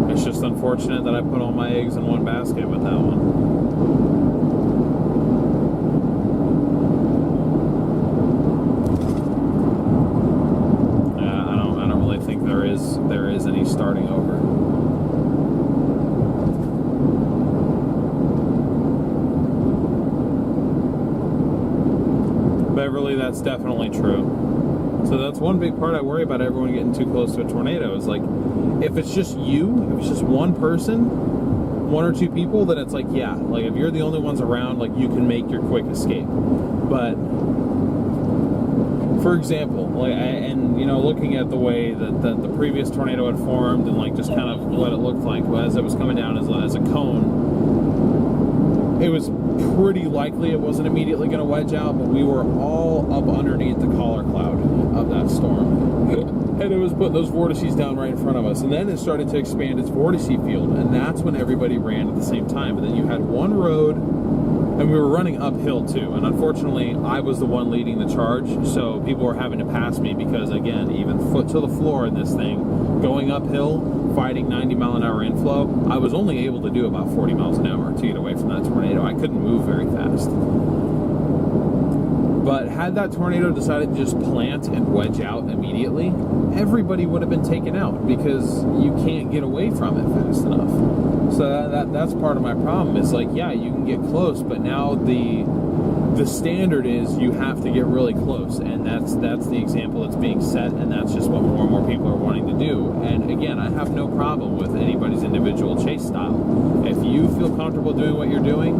it's just unfortunate that I put all my eggs in one basket with that one. I don't really think there is any starting over. Beverly, that's definitely true. So that's one big part I worry about everyone getting too close to a tornado is like, if it's just you, if it's just one person, one or two people, then it's like, yeah, like if you're the only ones around, like you can make your quick escape. But for example, like, and you know, looking at the way that the previous tornado had formed and like just kind of what it looked like as it was coming down as a cone, it was pretty likely it wasn't immediately going to wedge out, but we were all up underneath the collar cloud of that storm. And it was putting those vortices down right in front of us. And then it started to expand its vortice field, and that's when everybody ran at the same time. And then you had one road, and we were running uphill too. And unfortunately, I was the one leading the charge, so people were having to pass me because, again, even foot to the floor in this thing, going uphill, fighting 90-mile-an-hour inflow, I was only able to do about 40 miles an hour to get away from that tornado. I couldn't move very fast. But had that tornado decided to just plant and wedge out immediately, everybody would have been taken out because you can't get away from it fast enough. So that's part of my problem. Is like, yeah, you can get close, but now the standard is you have to get really close, and that's the example that's being set, and that's just what more and more people are wanting to do. And again, I have no problem with anybody's individual chase style. If you feel comfortable doing what you're doing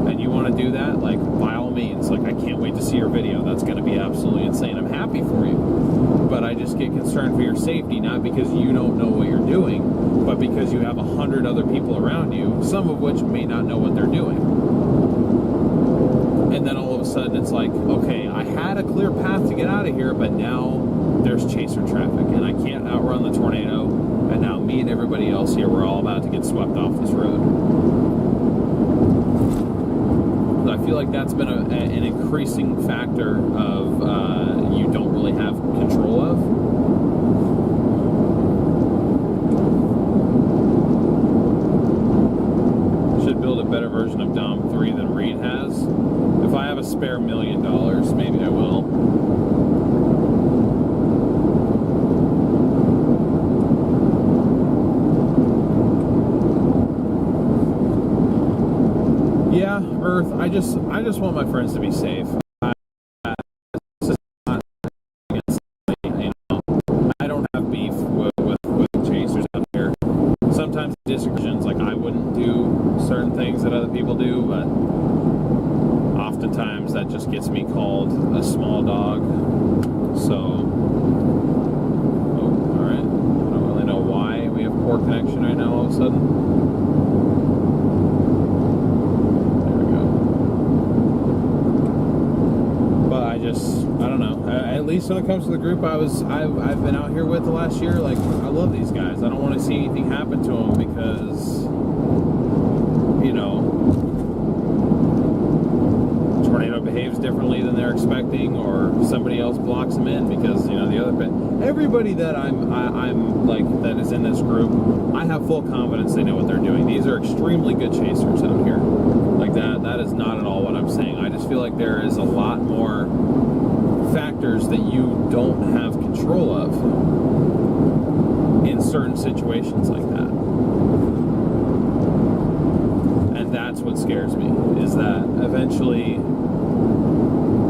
and you want to do that, like, by all means, like, I can't wait to see your video. That's going to be absolutely insane. I'm happy for you, but I just get concerned for your safety, not because you don't know what you're doing, but because you have 100 other people around you, some of which may not know what they're doing. And then all of a sudden it's like, okay, I had a clear path to get out of here, but now there's chaser traffic and I can't outrun the tornado, and now me and everybody else here, we're all about to get swept off this road. So I feel like that's been an increasing factor of you don't really have control of. Build a better version of Dom 3 than Reed has. If I have a spare $1 million, maybe I will. Yeah, Earth, I just want my friends to be safe. This is not against me, you know. I don't have beef with chasers out here. Sometimes disagreements, like I wouldn't do certain things that other people do, but oftentimes that just gets me called a small dog. So, alright. I don't really know why we have poor connection right now all of a sudden. There we go. But I don't know. At least when it comes to the group I've been out here with the last year, like, I love these guys. I don't want to see anything happen to them because, you know, tornado behaves differently than they're expecting, or somebody else blocks them in because, you know, the other bit. Everybody that I'm like, that is in this group, I have full confidence they know what they're doing. These are extremely good chasers out here. Like that is not at all what I'm saying. I just feel like there is a lot more factors that you don't have control of in certain situations like that. And that's what scares me, is that eventually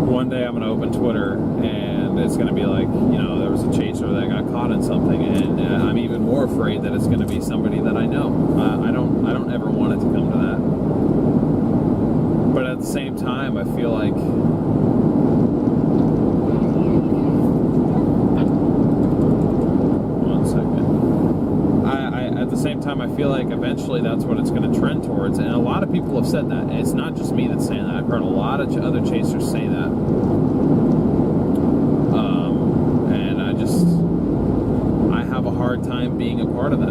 one day I'm going to open Twitter and it's going to be like, you know, there was a chaser that got caught in something, and I'm even more afraid that it's going to be somebody that I know. I don't ever want it to come to that. But at the same time, I feel like I feel like eventually that's what it's going to trend towards, and a lot of people have said that. It's not just me that's saying that. I've heard a lot of other chasers say that, and I have a hard time being a part of that. I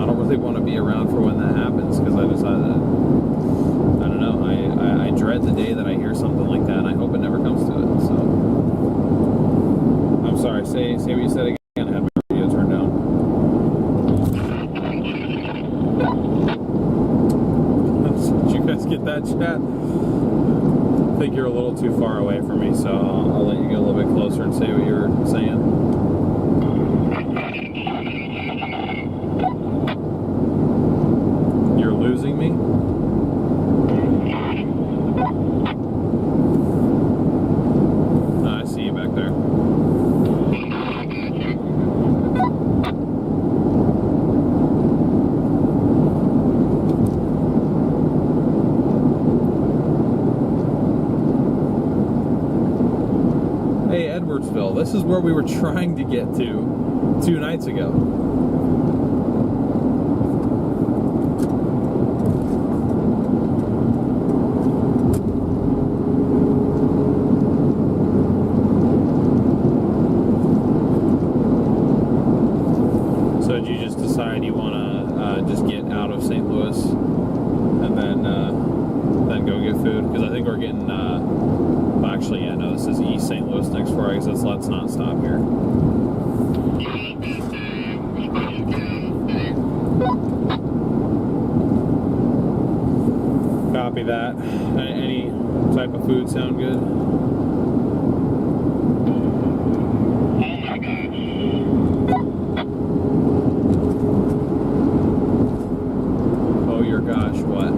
don't really want to be around for when that happens, because I don't know. I dread the day that I hear something like that, and I hope it never comes to it. So I'm sorry. Say what you said again. I had my radio turned down. Did you guys get that, chat? I think you're a little too far away from me, so I'll let you get a little bit closer and say what you were saying. You're losing me? I see you back there. This is where we were trying to get to 2 nights ago. just get out of St. Louis and then go get food, because I think we're getting. Well, actually, yeah, no, this is East St. Louis next for us. Let's not stop here. Copy that. Any type of food sound good? Oh your gosh, what?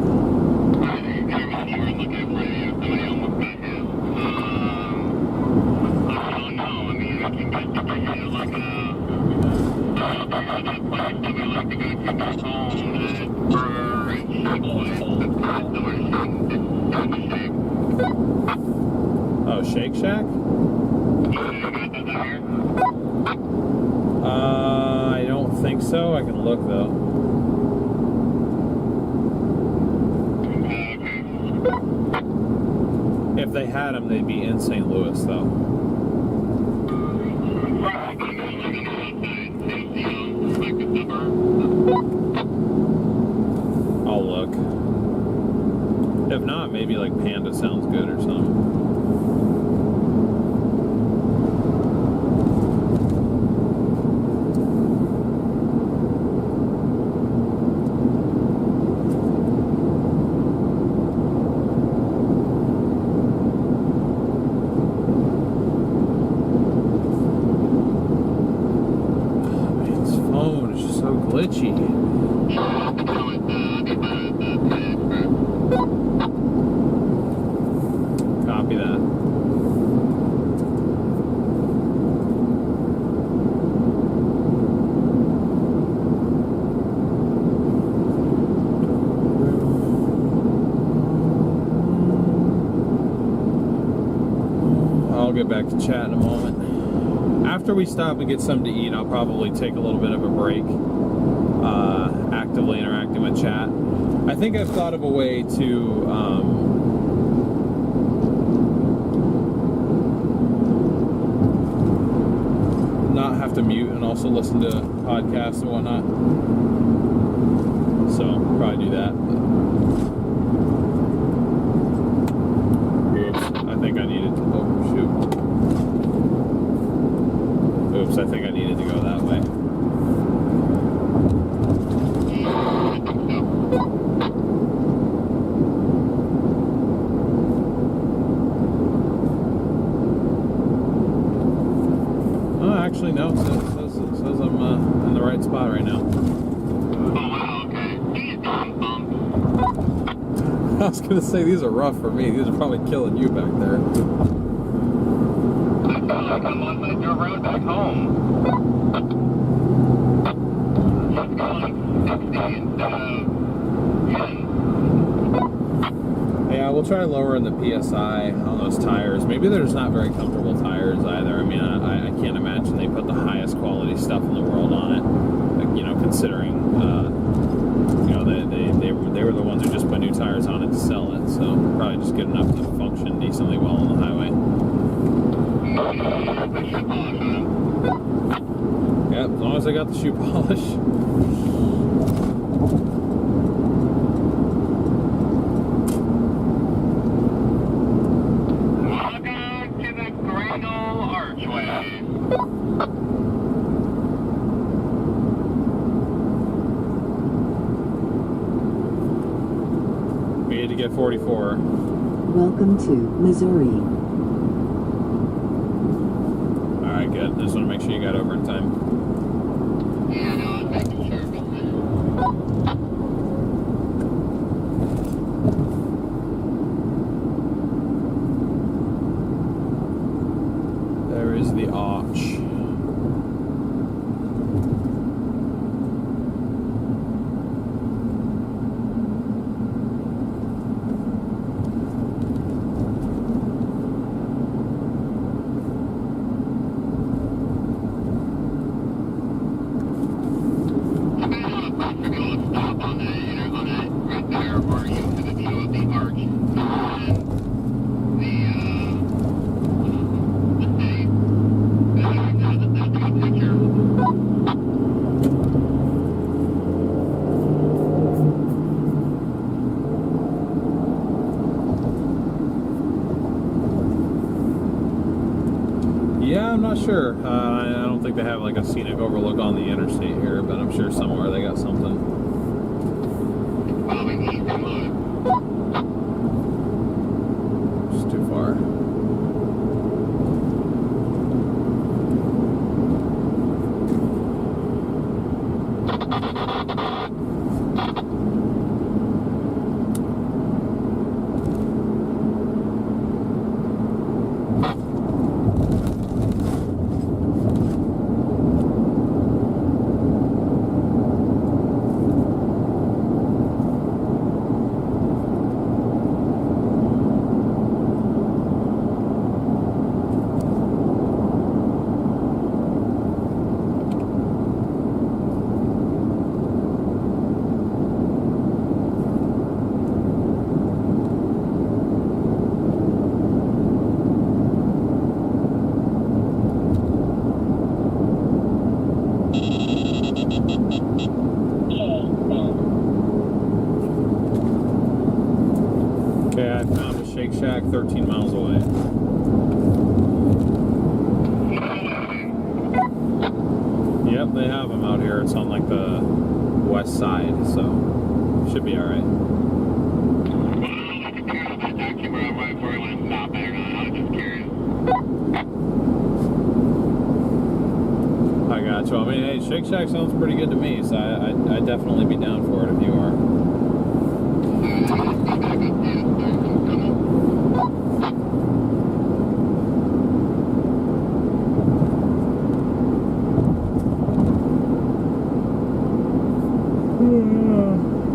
Oh, Shake Shack? I don't think so. I can look though. If they had them, they'd be in St. Louis though. I'll look. If not, maybe like Panda sounds good or something. Glitchy. Copy that. I'll get back to chat in a moment. After we stop and get something to eat, I'll probably take a little bit of a break. Actively interacting with chat. I think I've thought of a way to not have to mute and also listen to podcasts and whatnot. So I'll probably do that. Oops, I think I needed to. Oh shoot. Oops, I think I needed to go that way. Actually, no. It says I'm in the right spot right now. Oh, wow, okay. I was going to say, these are rough for me. These are probably killing you back there. I feel like I'm on my dirt road back home. Just going 60 instead of 10. Yeah, we'll try lowering the PSI on those tires. Maybe they're just not very comfortable tires either. I mean, I can't imagine they put the highest quality stuff in the world on it. Like, you know, considering, you know, they were the ones who just put new tires on it to sell it. So probably just good enough to function decently well on the highway. Yep, as long as I got the shoe polish. We had to get 44. Welcome to Missouri. Alright, good. Just want to make sure you got over in time. Yeah, no, I was making sure about that. There is the arch. not sure. I don't think they have like a scenic overlook on the interstate here, but I'm sure somewhere they got something. Probably east remote. Just too far. Okay, I found a Shake Shack 13 miles away. Yep, they have them out here. It's on like the west side, so should be alright. I got you. I mean, hey, Shake Shack sounds pretty good to me, so I'd definitely be down for it if you are.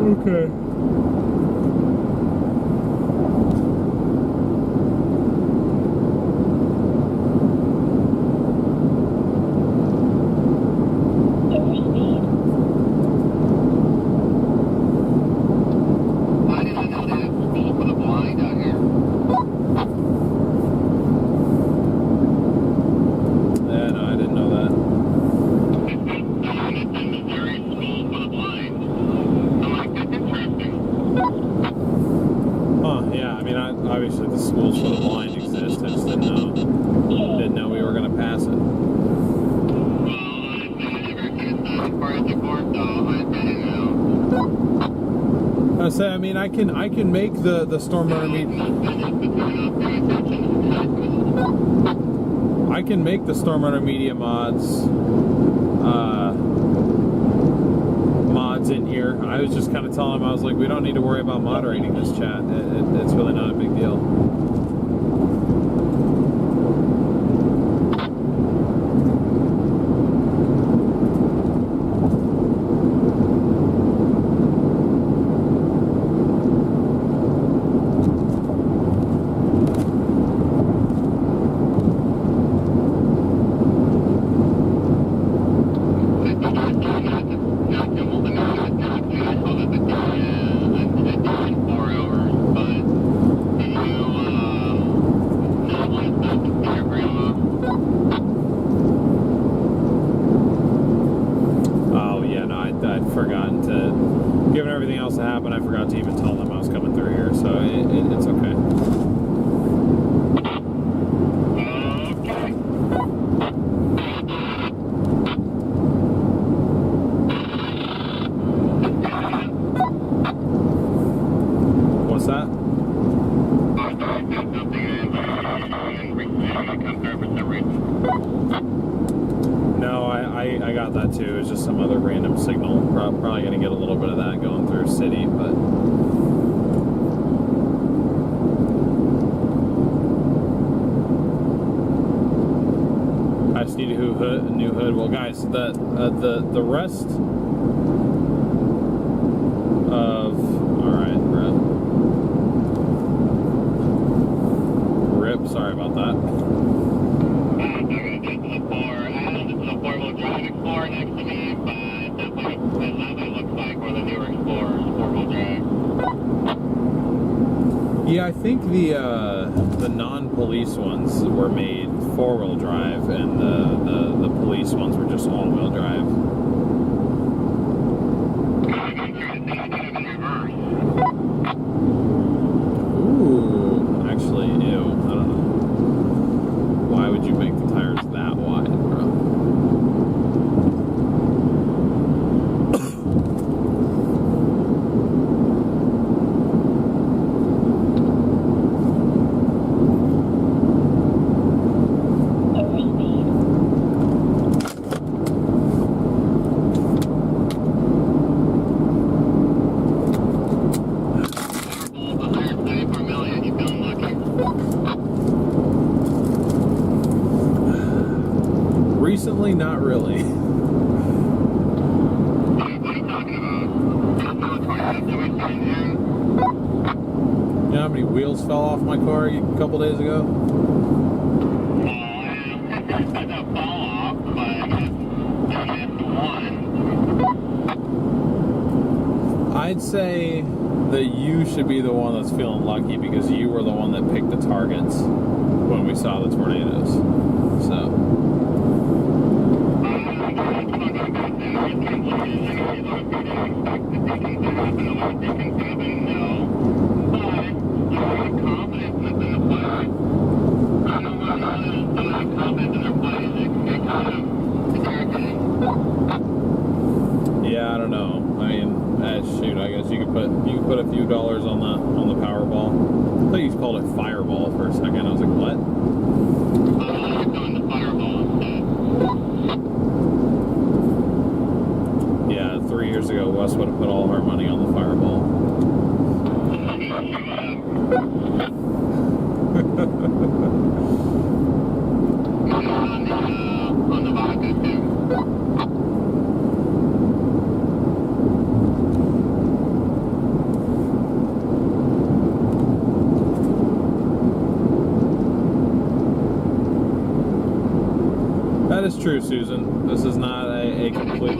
Okay. Why did I know they had school for the blind out here? Yeah, no, I didn't know that. It's in Missouri, school for the blind. I'm like, that's interesting. Huh, yeah, I mean, obviously the schools for the blind exist. I just didn't know we were going to pass it. Well, I never get that far as the court, though. I didn't know. I say, I mean, I can make the StormRunner I can make the StormRunner media mods in here. I was just kind of telling him, I was like, we don't need to worry about moderating this chat. It's really not a big deal. Oh yeah, no, I'd forgotten to, given everything else that happened, I forgot to even tell them I was coming through here, so it's okay. What's that? No, I got that too. It's just some other random signal. Probably going to get a little bit of that going through city, but I just need a new hood. Well, guys, the rest of, all right, bro. Rip. Sorry about that. Yeah, I think the non-police ones were made four-wheel drive, and the police ones were just all-wheel drive. Ooh, actually, ew. I don't know. Why would you make the tires that wide? not really. What are you talking about? Just the tornadoes that we've seen here? You know how many wheels fell off my car a couple days ago? I don't fall off, but I missed one. I'd say that you should be the one that's feeling lucky because you were the one that picked the targets when we saw the tornadoes. So. Yeah, I don't know. I mean, shoot, I guess you could put a few dollars on the Powerball. I thought you called it Fireball for a second. I was like, what? Doing the Fireball instead. Yeah, 3 years ago, Wes would have put all of our money on the Fireball. On the vodka too. That is true, Susan. This is not a complete...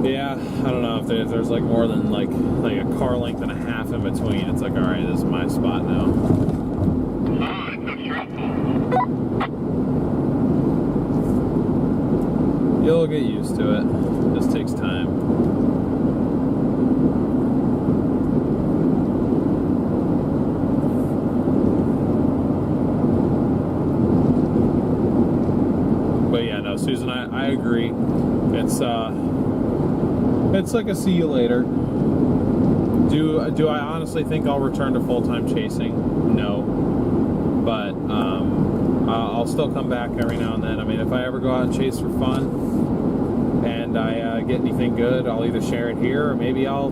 Yeah, I don't know if there's like more than like a car length and a half in between. It's like, all right, this is my spot now. Oh, it's so stressful. You'll get used to it. This takes time. But yeah, no, Susan, I agree. It's like a see you later. Do I honestly think I'll return to full-time chasing? No. But I'll still come back every now and then. I mean, if I ever go out and chase for fun and I get anything good, I'll either share it here or maybe I'll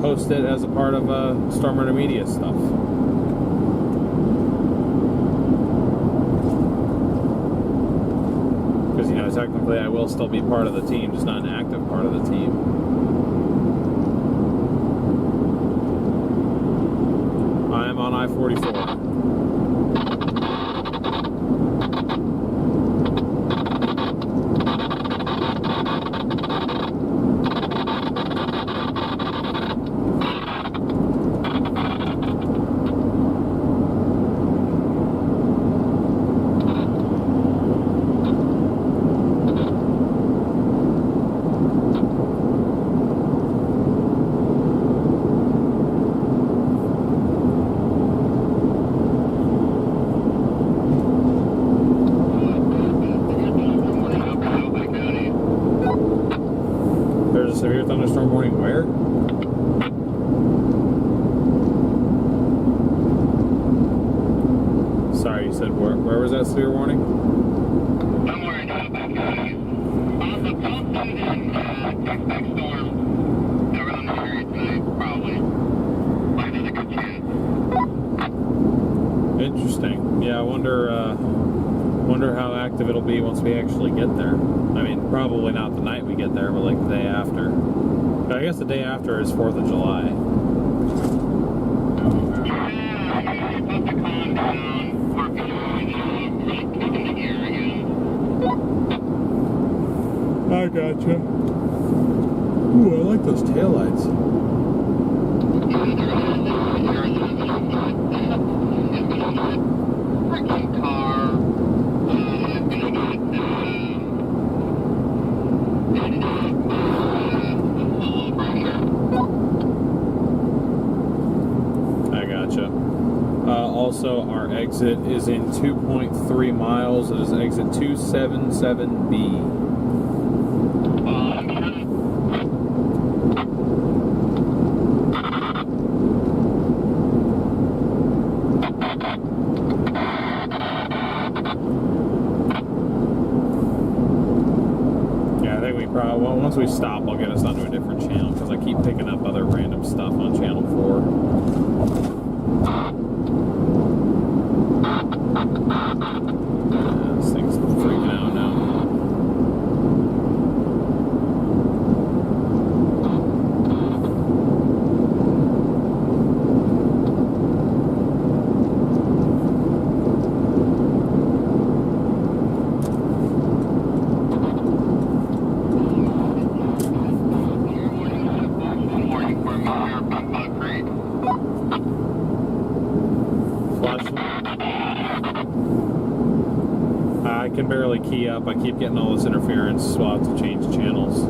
post it as a part of StormRunner Media stuff. Because, you know, technically I will still be part of the team, just not an active part of the team. I am on I-44. There's a severe thunderstorm warning where? Sorry, you said where was that severe warning? Don't worry about that, guys. Also, posted in expect storm around the area tonight, probably. Might have a good chance. Interesting. Yeah, I wonder how active it'll be once we actually get there. I mean, probably not the night we get there, but like the day after. I guess the day after is 4th of July. Yeah, it's supposed to calm down. Parking really kicking the gear again. I gotcha. Ooh, I like those taillights. Freaking car. I gotcha. Also, our exit is in 2.3 miles. It is exit 277B. Once we stop, I'll get us onto a different channel because I keep picking up other random stuff on channel 4. This thing's freaking out now. I can barely key up. I keep getting all this interference, so I'll have to change channels.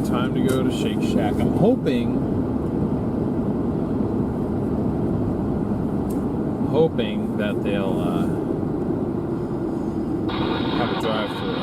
Time to go to Shake Shack. I'm hoping that they'll have a drive-through.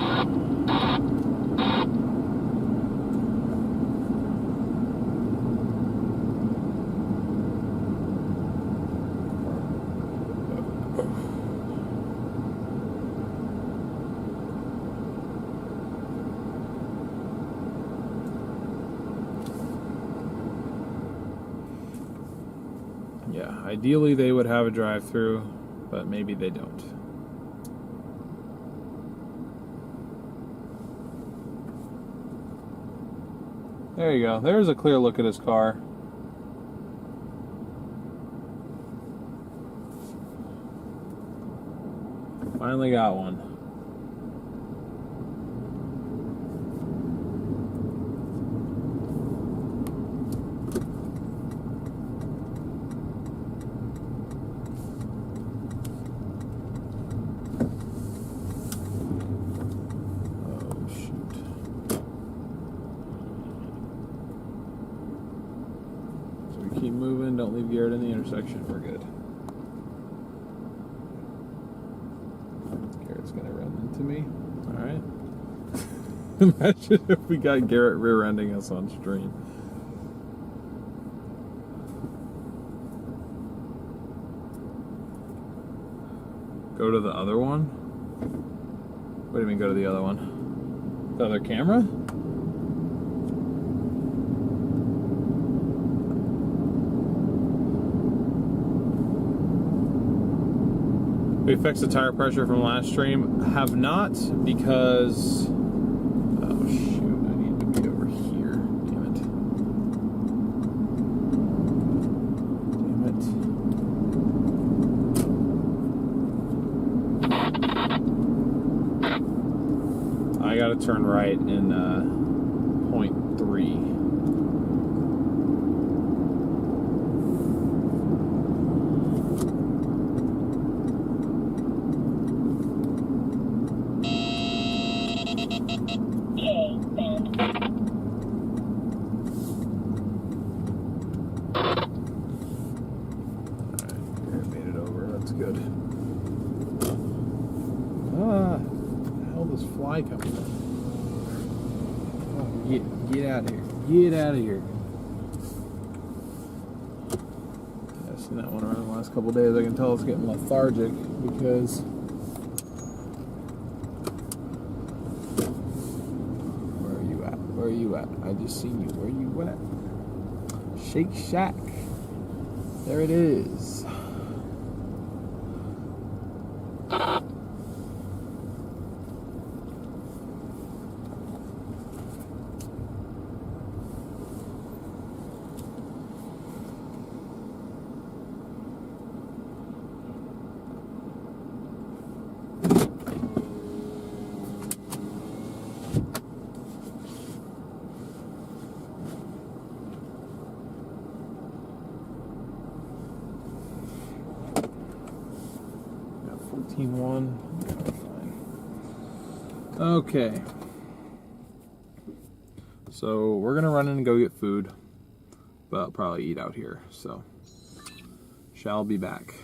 Yeah, ideally they would have a drive-through, but maybe they don't. There you go. There's a clear look at his car. Finally got one. Keep moving, don't leave Garrett in the intersection, we're good. Garrett's gonna run into me. Alright. Imagine if we got Garrett rear-ending us on stream. Go to the other one? What do you mean go to the other one? The other camera? We fixed the tire pressure from last stream. Have not, because oh shoot, I need to be over here. Damn it. Damn it. I gotta turn right in 0.3. Good. Ah, where the hell does fly come from? Oh, get out of here. Get out of here. I've seen that one around the last couple of days. I can tell it's getting lethargic because where are you at? Where are you at? I just seen you. Where are you at? Shake Shack. There it is. one. Okay. So we're gonna run in and go get food, but I'll probably eat out here. So, shall be back.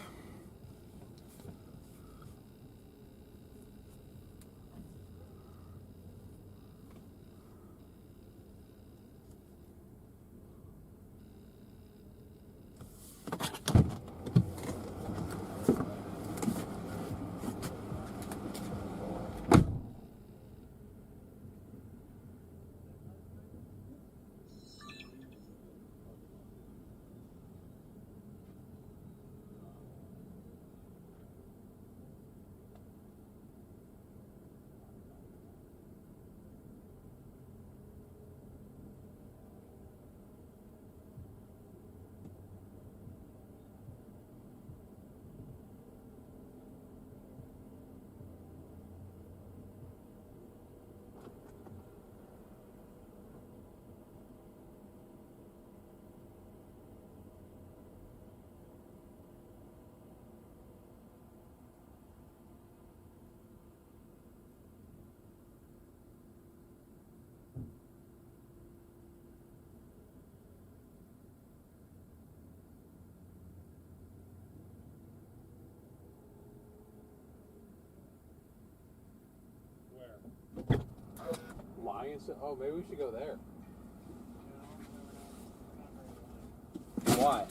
Oh, maybe we should go there. Why?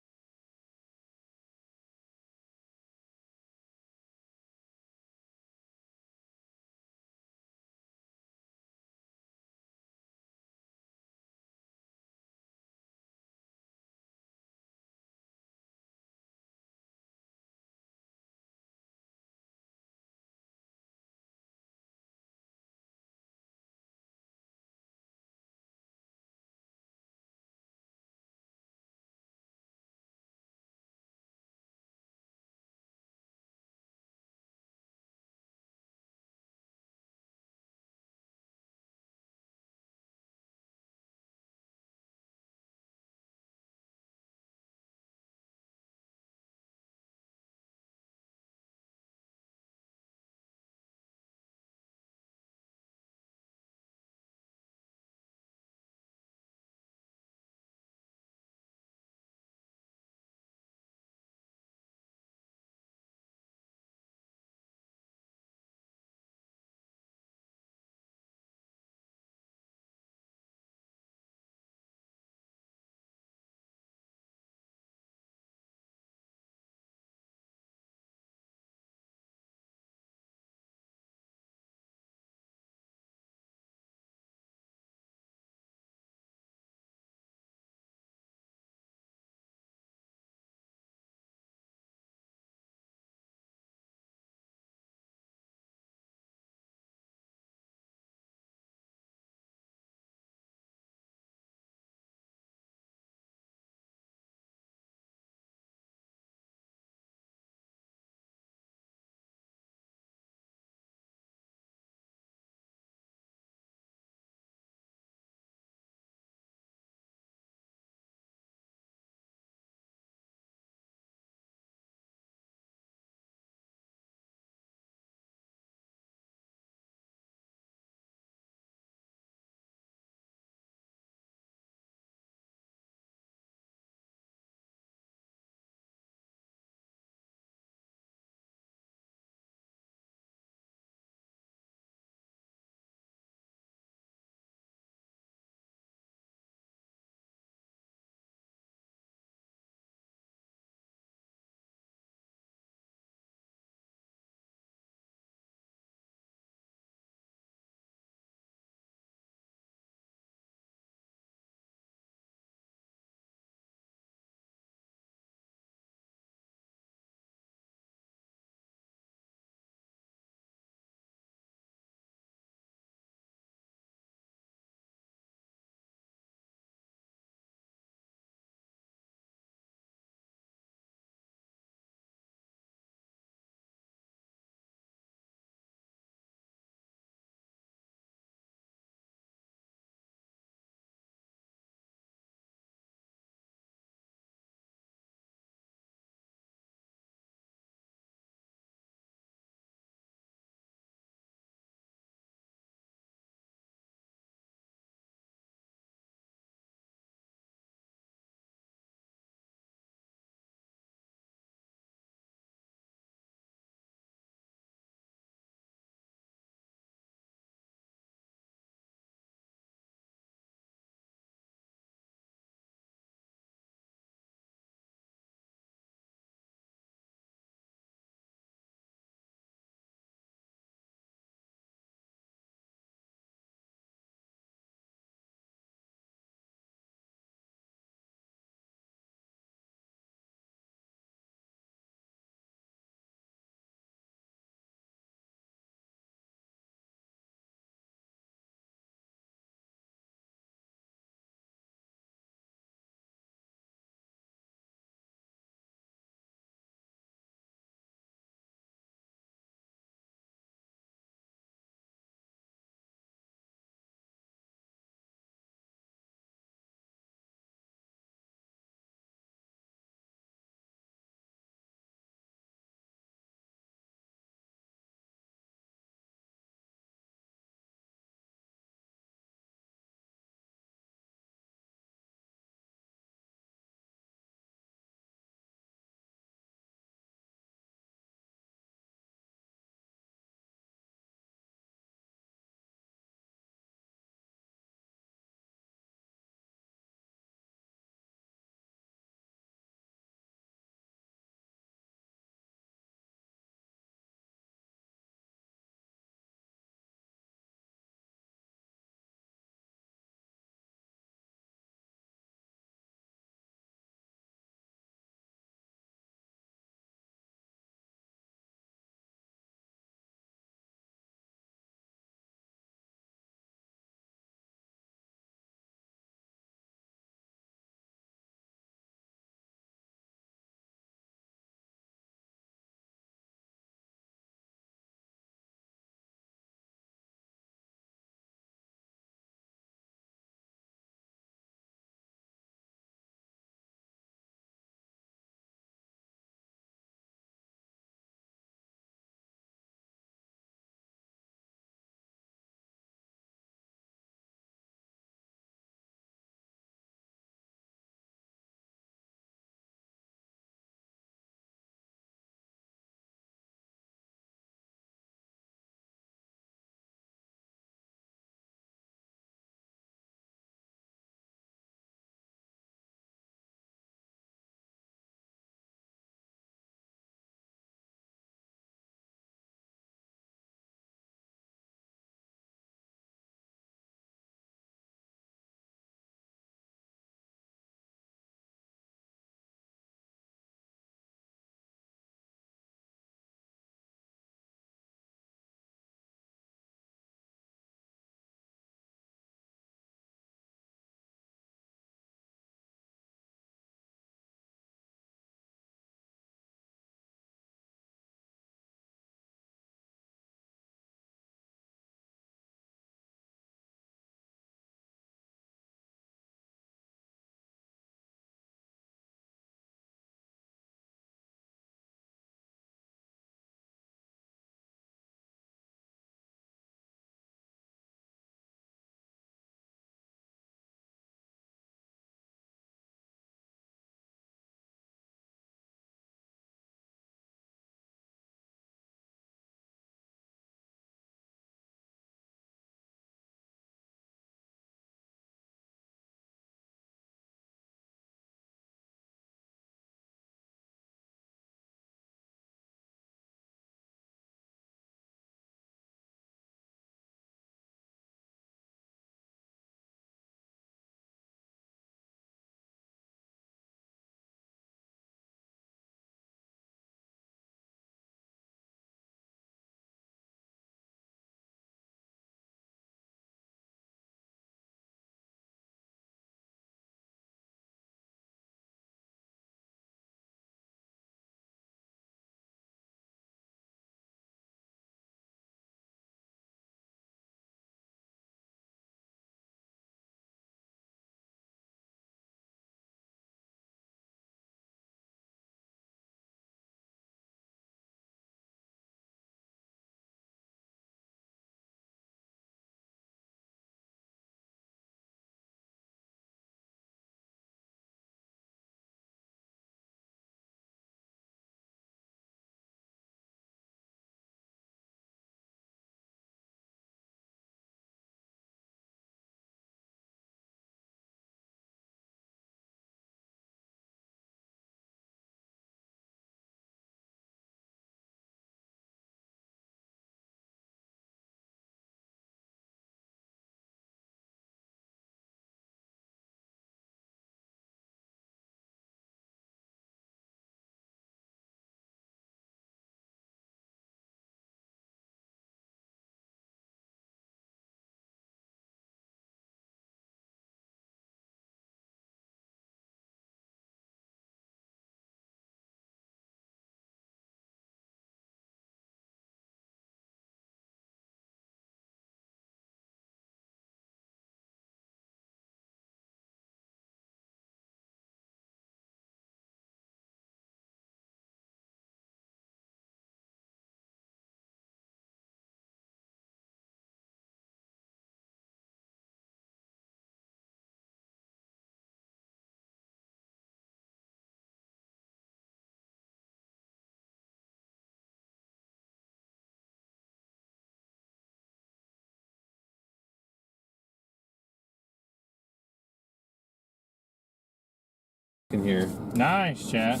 in here. Nice, chat.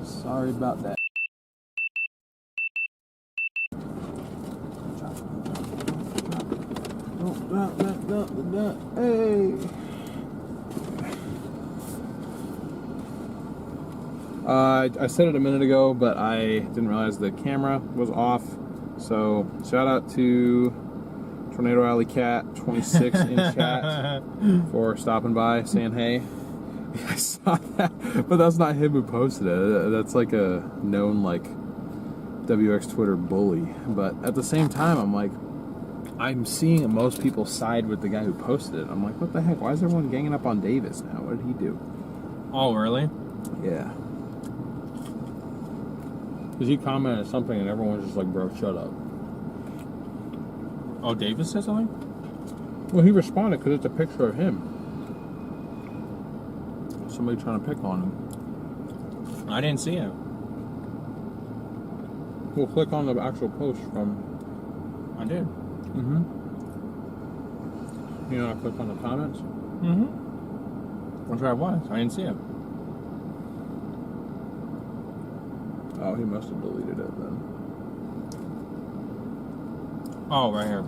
Sorry about that. Hey. I said it a minute ago, but I didn't realize the camera was off. So shout out to Tornado Alley Cat 26 in chat for stopping by, saying hey. I saw that, but that's not him who posted it. That's like a known like WX Twitter bully. But at the same time, I'm like, I'm seeing most people side with the guy who posted it. I'm like, what the heck? Why is everyone ganging up on Davis now? What did he do? Oh, really? Yeah. Because he commented something and everyone's just like, bro, shut up. Oh, Davis said something? Well, he responded because it's a picture of him. Somebody trying to pick on him. I didn't see it. We'll click on the actual post from... I did. Mm-hmm. You know, I click on the comments. Mm-hmm. That's where I was. I didn't see it. Oh, he must have deleted it then. Oh, right here.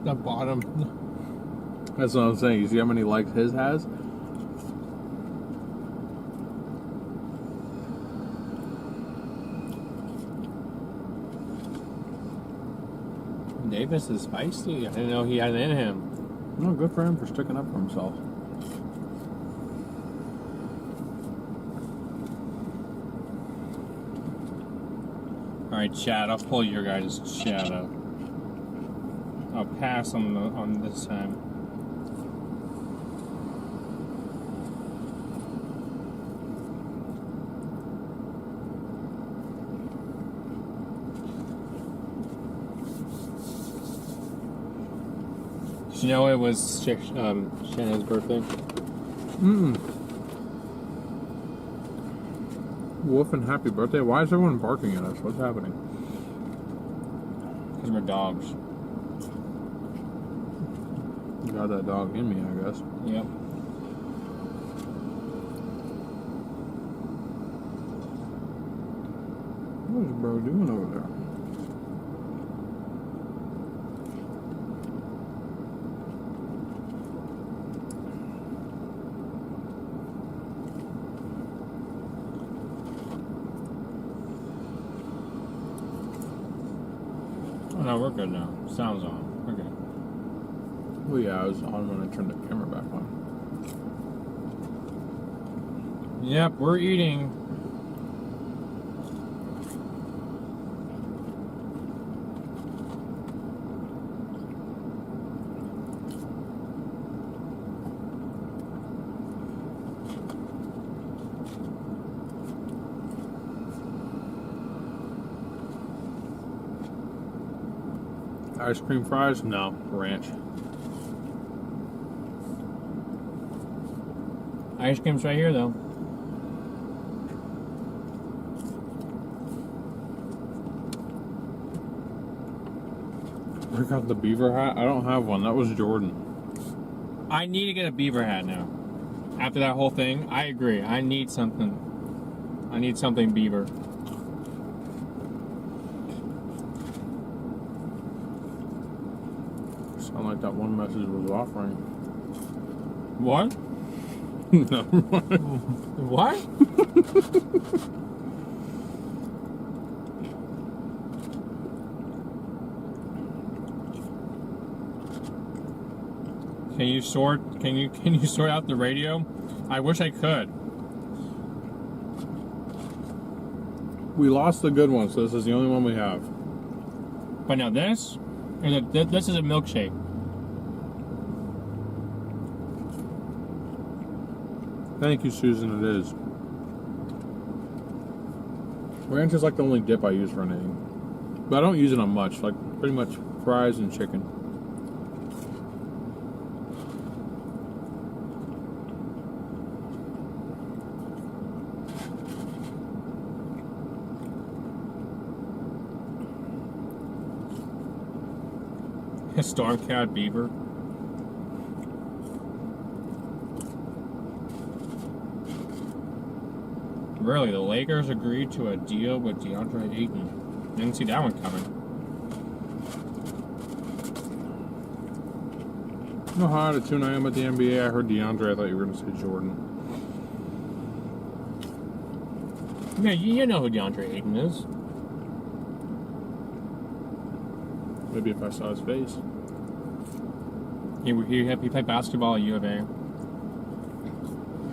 The bottom. That's what I'm saying. You see how many likes his has? Davis is feisty. I didn't know he had it in him. No, good for him for sticking up for himself. Alright, chat. I'll pull your guys' chat up. I'll pass on this time. Did you know it was Shannon's birthday? Wolf and happy birthday. Why is everyone barking at us? What's happening? Because we're dogs. You got that dog in me, I guess. Yep. What is bro doing over there? Oh, no, we're good now. Sound's on. We're good. Well, yeah, I was on when I turned the camera back on. Yep, we're eating. Ice cream fries? No, ranch. Ice cream's right here, though. I got the beaver hat. I don't have one. That was Jordan. I need to get a beaver hat now. After that whole thing, I agree. I need something. I need something beaver. Sound like that one message was offering. What? No. What? Can you sort out the radio? I wish I could. We lost the good one, so this is the only one we have. But now this is a milkshake. Thank you, Susan. It is. Ranch is like the only dip I use for anything, but I don't use it on much. Like pretty much fries and chicken. Stormcat beaver. Really, the Lakers agreed to a deal with DeAndre Ayton. Didn't see that one coming. You know how out of tune I am at the NBA? I heard DeAndre. I thought you were going to say Jordan. Yeah, you know who DeAndre Ayton is. Maybe if I saw his face. He played basketball at U of A.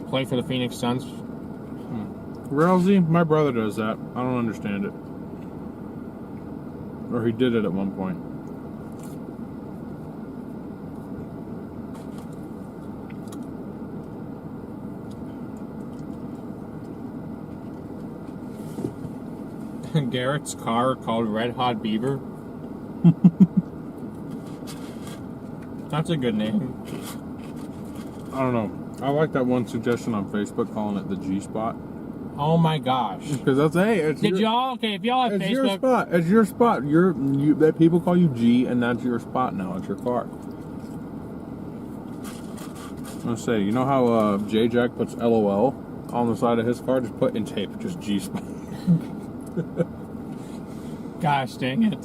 Played for the Phoenix Suns. Rousey, my brother does that. I don't understand it. Or he did it at one point. Garrett's car called Red Hot Beaver. That's a good name. I don't know. I like that one suggestion on Facebook calling it the G spot. Oh my gosh. Because that's, hey, it's Did y'all, okay, if y'all have it's Facebook. your spot. It's your spot. That people call you G, and that's your spot now. It's your car. I'm gonna say, you know how J-Jack puts LOL on the side of his car? Just put in tape, just G spot. Gosh dang it.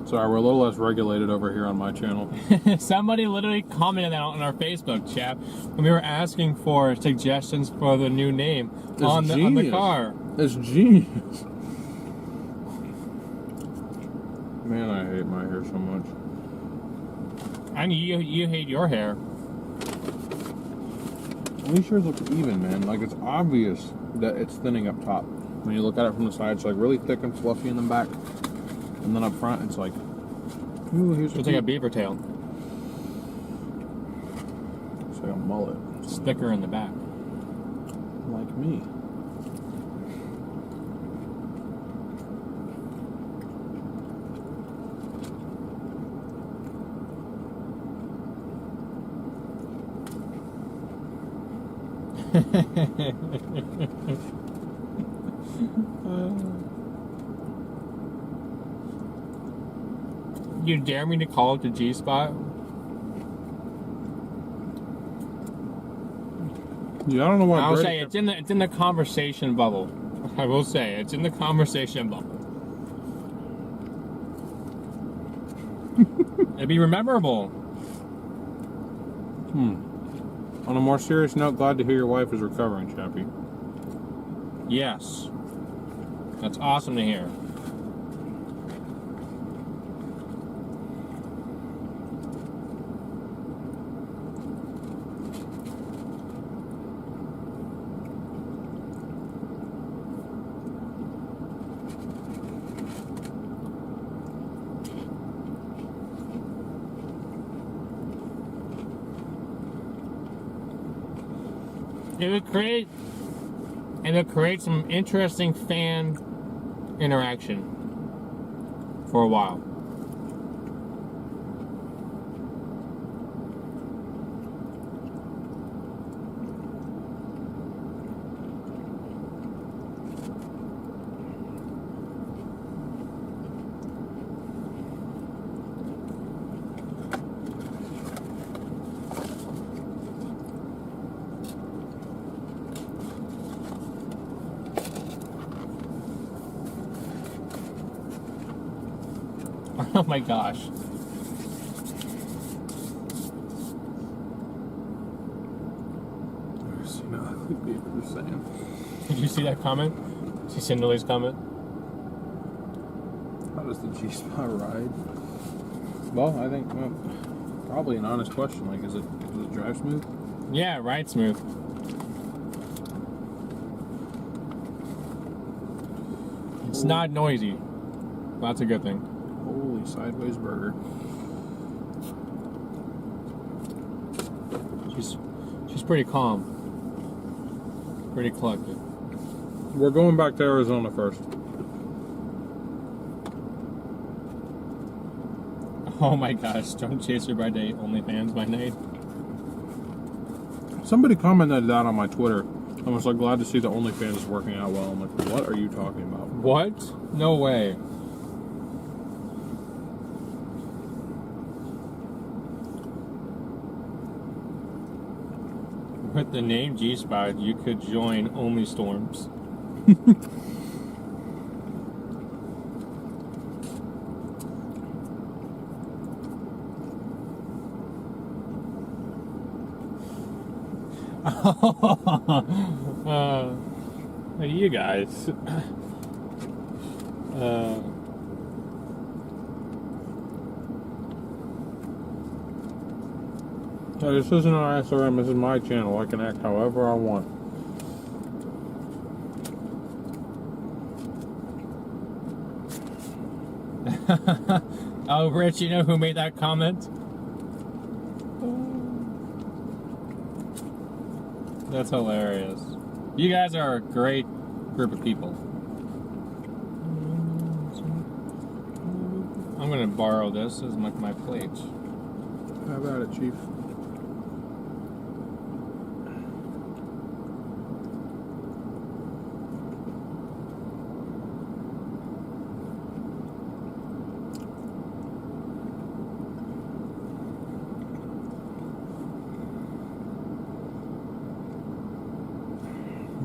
Sorry, we're a little less regulated over here on my channel. Somebody literally commented that on our Facebook chat when we were asking for suggestions for the new name on the car. It's genius. Man, I hate my hair so much. I mean, you hate your hair. These yours look even, man. Like, it's obvious that it's thinning up top. When you look at it from the side, it's like really thick and fluffy in the back. And then up front, it's like, ooh, here's It's like a beaver tail. It's like a mullet. It's thicker in the back. Like me. You dare me to call it the G spot? Yeah, I don't know why. I'll say it's in the conversation bubble. I will say it's in the conversation bubble. It'd be memorable. On a more serious note, glad to hear your wife is recovering, Chappie. Yes. That's awesome to hear. It would create some interesting fan interaction for a while. Oh my gosh. Did you see that comment? See Cinderlay's comment? How does the G-spot ride? Well, I think probably an honest question. Like, does it drive smooth? Yeah, ride smooth. It's not noisy. That's a good thing. Holy sideways burger. She's pretty calm. Pretty collected. We're going back to Arizona first. Oh my gosh, Storm Chaser by day, OnlyFans by night. Somebody commented that on my Twitter I'm so glad to see the OnlyFans is working out well. I'm like, what are you talking about? What? No way. With the name G-Spot, you could join Only Storms. You guys. So this isn't our SRM, this is my channel. I can act however I want. Oh, Rich, you know who made that comment? That's hilarious. You guys are a great group of people. I'm gonna borrow this as my plate. How about it, Chief?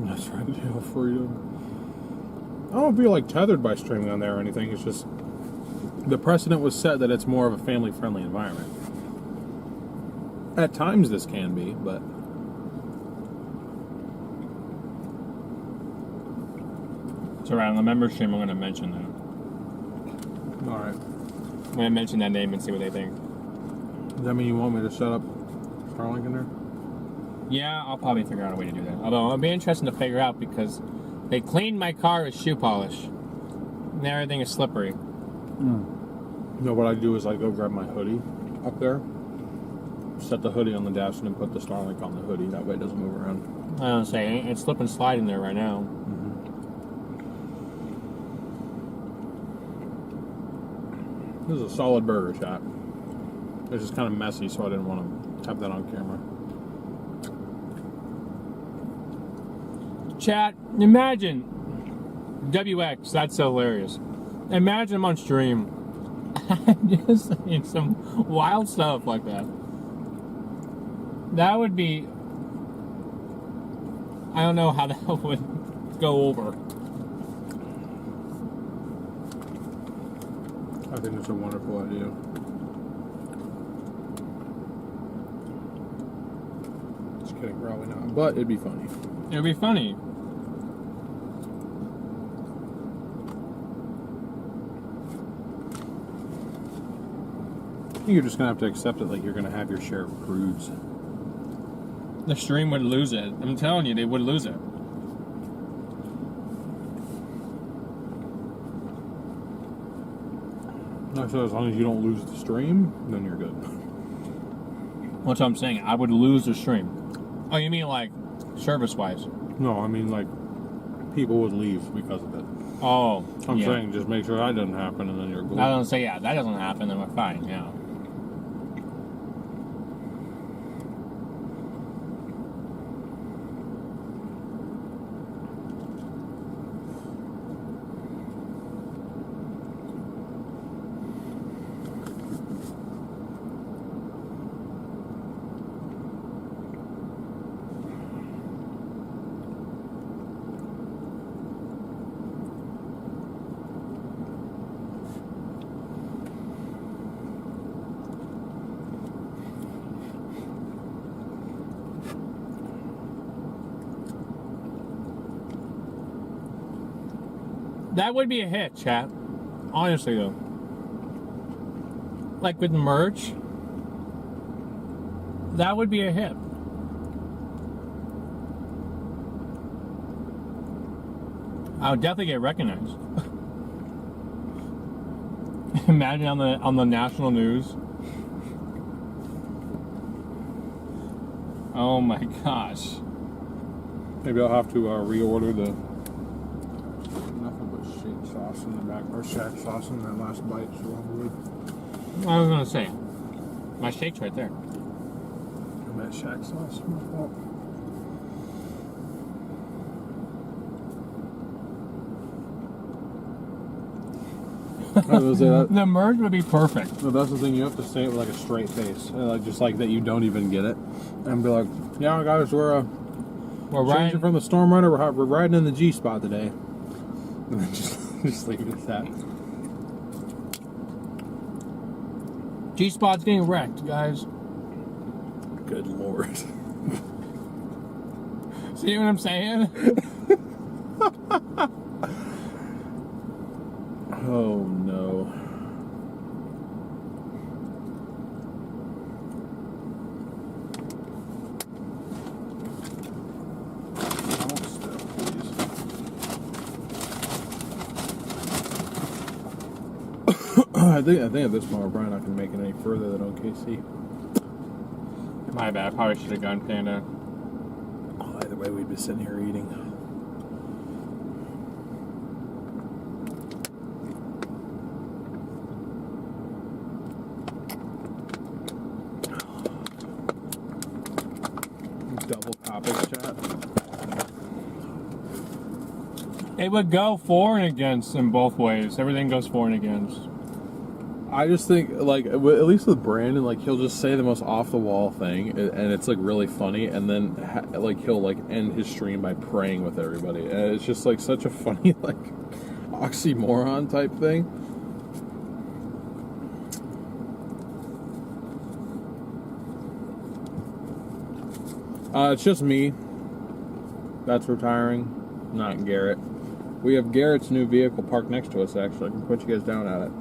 That's right, yeah, freedom. I don't feel like tethered by streaming on there or anything. It's just the precedent was set that it's more of a family-friendly environment. At times this can be, but So around the member stream, I'm gonna mention that. all right. I'm gonna mention that name and see what they think. Does that mean you want me to set up Starlink in there? Yeah, I'll probably figure out a way to do that. Although it'll be interesting to figure out because they cleaned my car with shoe polish. And everything is slippery. You know what I do is I go grab my hoodie up there, set the hoodie on the dash, and then put the Starlink on the hoodie. That way it doesn't move around. I don't say it's slip and slide in there right now. This is a solid burger, chat. It's just kind of messy, so I didn't want to have that on camera. Chat, imagine WX, that's hilarious. Imagine I'm on stream. Just saying some wild stuff like that. That would be, I don't know how that would go over. I think it's a wonderful idea. Just kidding, probably not. But it'd be funny. It'd be funny. You're just gonna have to accept it like you're gonna have your share of prudes. The stream would lose it. I'm telling you, they would lose it. So as long as you don't lose the stream, then you're good. That's what I'm saying. I would lose the stream. Oh, you mean like service-wise? No, I mean like people would leave because of it. Oh, I'm yeah. saying just make sure that doesn't happen and then you're good. I don't say, yeah, that doesn't happen, then we're fine, yeah. That would be a hit, chat. Honestly, though. Like with merch, that would be a hit. I would definitely get recognized. Imagine on the national news. Oh my gosh. Maybe I'll have to reorder the sauce in the back, or shack sauce in that last bite. So I was gonna say, my shake's right there. that shack sauce. My fault. was say that. The merge would be perfect. No, that's the thing. You have to say it with like a straight face, like just like that you don't even get it, and be like, "Yeah, guys, we're We're changing riding from the StormRunner. We're riding in the G spot today." And then just leave it at that. G-spot's getting wrecked, guys. Good lord. See what I'm saying? Oh no. Hold still, please. I think at this point we're probably not going to make it any further than OKC. My bad. Probably should have gone Panda. Well, either way, we'd be sitting here eating. Double topics chat. It would go for and against in both ways. Everything goes for and against. I just think, like, at least with Brandon, like, he'll just say the most off-the-wall thing, and it's, like, really funny, and then, he'll, like, end his stream by praying with everybody. And it's just, like, such a funny, like, oxymoron type thing. It's just me that's retiring, not Garrett. We have Garrett's new vehicle parked next to us, actually. I can put you guys down at it.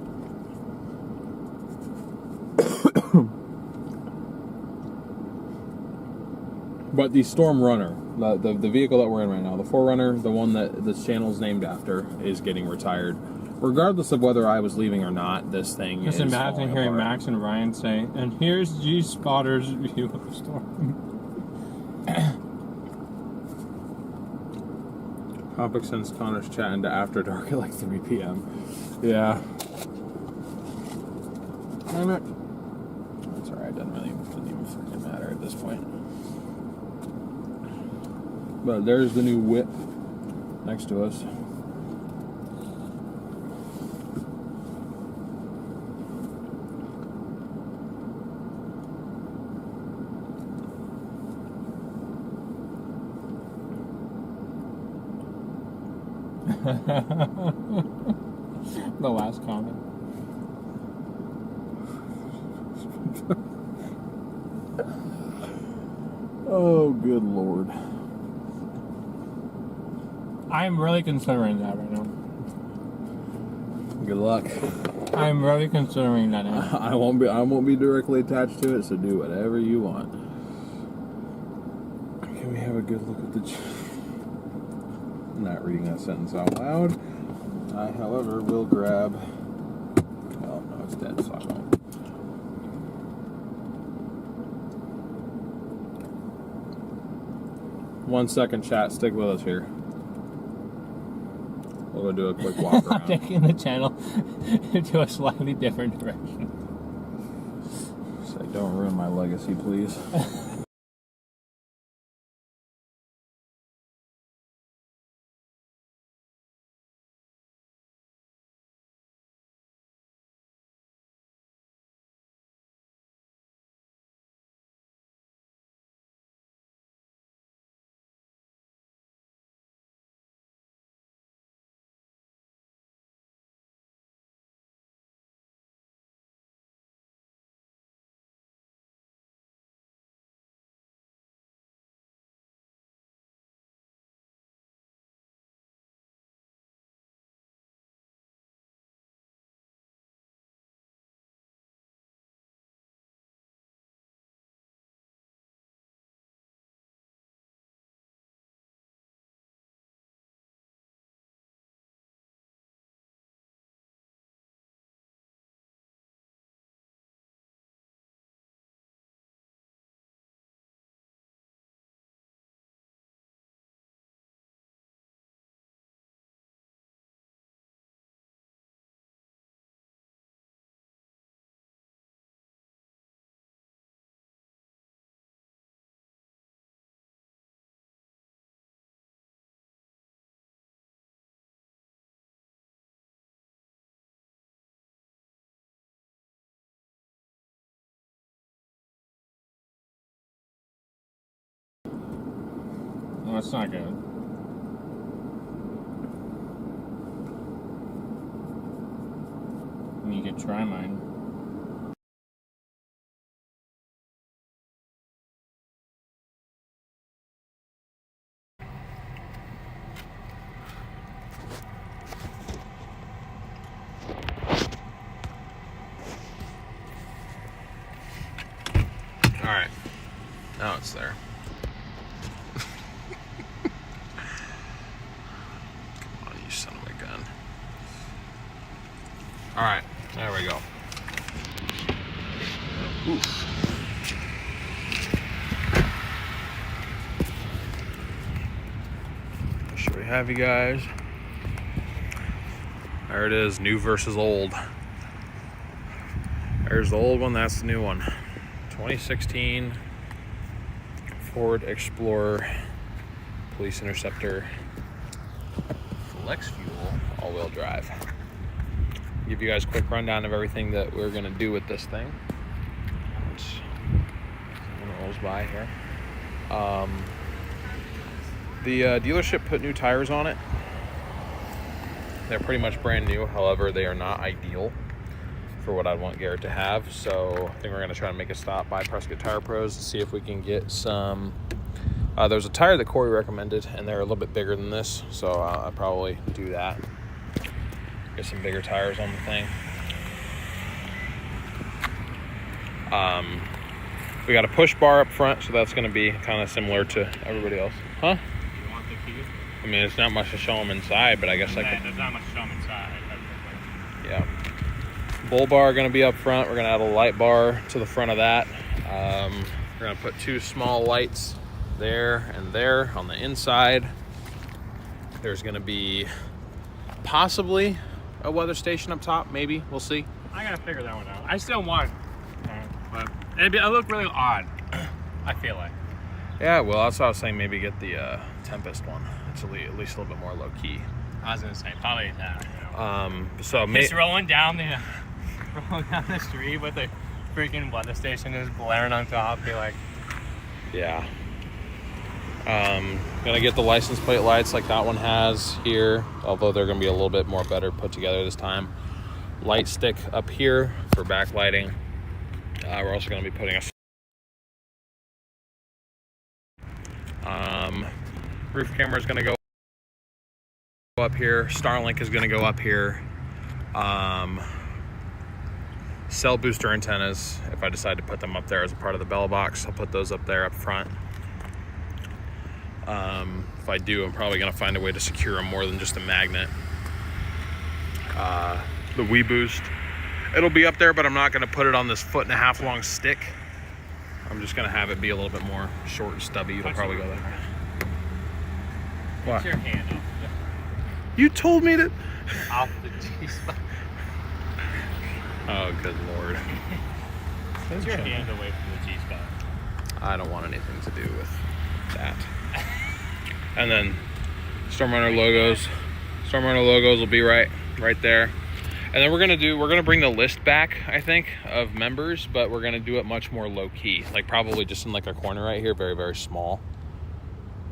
But the StormRunner, the vehicle that we're in right now, the 4Runner, the one that this channel's named after, is getting retired. Regardless of whether I was leaving or not, this thing Just is imagine falling hearing apart. Max and Ryan say, and here's G-Spotter's view of the storm. Topic sends Connor's chat into After Dark at like 3 p.m. Yeah. Damn it. That's alright, doesn't even freaking matter at this point. But there's the new whip next to us. The last comment. Oh, good lord. I'm really considering that right now. Good luck. I'm really considering that now. I won't be directly attached to it, so do whatever you want. Can we have a good look at the I'm not reading that sentence out loud. I, however, will grab... Oh, no, it's dead, so I won't. One second, chat. Stick with us here. We'll go do a quick walk I'm around. taking the channel into a slightly different direction. Say, don't ruin my legacy, please. Well, that's not good. You could try mine. All right, now it's there. Come on, you son of a gun. All right, there we go. Oof. Should we have you guys? There it is, new versus old. There's the old one, that's the new one. 2016 Ford Explorer Police Interceptor Flex Fuel all-wheel drive. Give you guys a quick rundown of everything that we're gonna do with this thing. When it rolls by here. The dealership put new tires on it. They're pretty much brand new, however, they are not ideal for what I'd want Garrett to have. So I think we're gonna try to make a stop by Prescott Tire Pros to see if we can get some. There's a tire that Corey recommended, and they're a little bit bigger than this, so I'll probably do that. Get some bigger tires on the thing. We got a push bar up front, so that's gonna be kind of similar to everybody else. Huh? You want the key? I mean, it's not much to show them inside, but I guess I could. There's not much to show them inside. Yeah. Bull bar going to be up front. We're going to add a light bar to the front of that. We're going to put two small lights there and there on the inside. There's going to be possibly a weather station up top, maybe. We'll see. I gotta figure that one out. I still want, but it'd look really odd. I feel like. Yeah, well, that's what I was saying. Maybe get the Tempest one. It's at least a little bit more low key. I was gonna say probably that. You know. So Just rolling down the street with a freaking weather station just blaring on top. Be like, yeah. Gonna get the license plate lights like that one has here, although they're gonna be a little bit more better put together this time. Light stick up here for backlighting. We're also gonna be putting a roof camera is gonna go up here. Starlink is gonna go up here. Cell booster antennas, if I decide to put them up there as a part of the bell box, I'll put those up there up front. If I do, I'm probably gonna find a way to secure them more than just a magnet. The Wii Boost, it'll be up there, but I'm not gonna put it on this 1.5 foot long stick. I'm just gonna have it be a little bit more short and stubby. It'll probably go there. What? put your hand up. You told me to. Off the G-spot. Oh, good lord. Put your hand away from the G-spot. I don't want anything to do with that. And then StormRunner logos. StormRunner logos will be right there. And then we're gonna bring the list back, I think, of members, but we're gonna do it much more low key. Like probably just in like a corner right here, very, very small.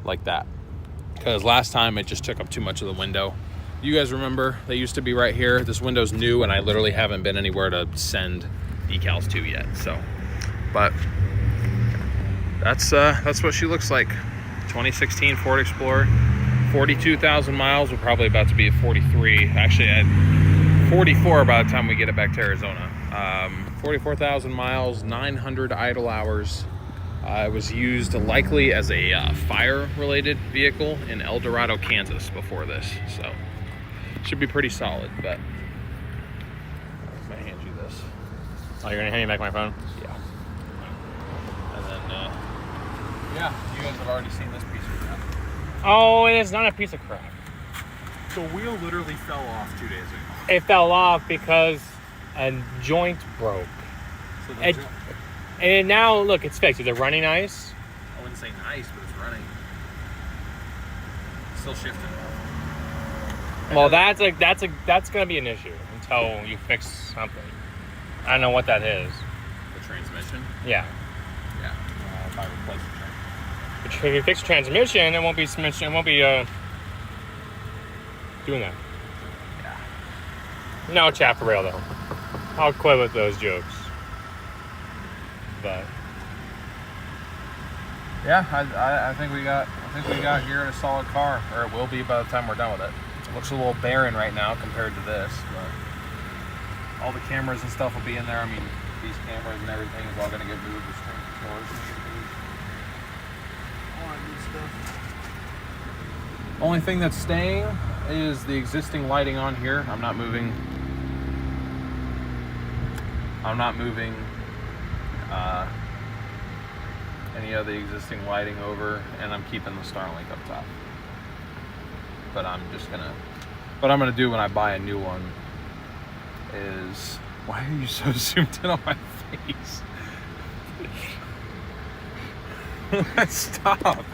Like that. Because last time it just took up too much of the window. You guys remember, they used to be right here. This window's new and I literally haven't been anywhere to send decals to yet. So, but that's what she looks like. 2016 Ford Explorer, 42,000 miles. We're probably about to be at 43. Actually, at 44 by the time we get it back to Arizona. 44,000 miles, 900 idle hours. It was used likely as a fire-related vehicle in El Dorado, Kansas before this. So, should be pretty solid, but I'm gonna hand you this. Oh, you're gonna hand me back my phone? Yeah. And then, yeah, you guys have already seen this piece of crap. Oh, it is not a piece of crap. The wheel literally fell off 2 days ago. It fell off because a joint broke. So And now, look, it's fixed. Is it running nice? I wouldn't say nice, but it's running. Still shifting. Well, that's gonna be an issue until you fix something. I don't know what that is. The transmission. Yeah. Yeah. If I replace the transmission. If you fix the transmission, it won't be doing that. No chaff rail though. I'll quit with those jokes. But Yeah, I think we got Garrett a solid car, or it will be by the time we're done with it. It looks a little barren right now compared to this, but all the cameras and stuff will be in there. I mean, these cameras and everything is all going to get moved. The string controllers and everything. All that good stuff. Only thing that's staying is the existing lighting on here. I'm not moving any of the existing lighting over, and I'm keeping the Starlink up top. But I'm gonna do when I buy a new one is, why are you so zoomed in on my face? Stop.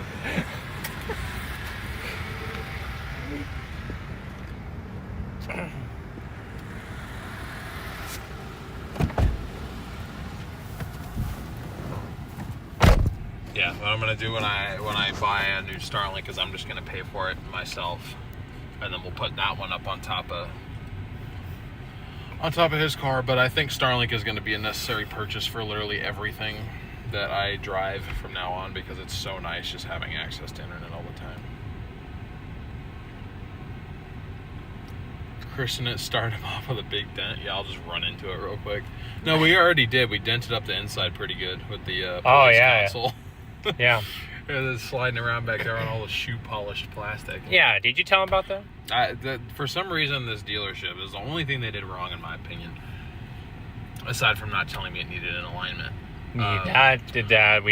Yeah, what I'm gonna do when I buy a new Starlink is I'm just gonna pay for it myself, and then we'll put that one up on top of his car. But I think Starlink is gonna be a necessary purchase for literally everything that I drive from now on, because it's so nice just having access to internet all the time. Christian it started him off with a big dent. Yeah, I'll just run into it real quick. No, we already did. We dented up the inside pretty good with the police console. Yeah. And then sliding around back there on all the shoe polished plastic. Yeah, did you tell him about that? For some reason, this dealership is the only thing they did wrong, in my opinion. Aside from not telling me it needed an alignment. We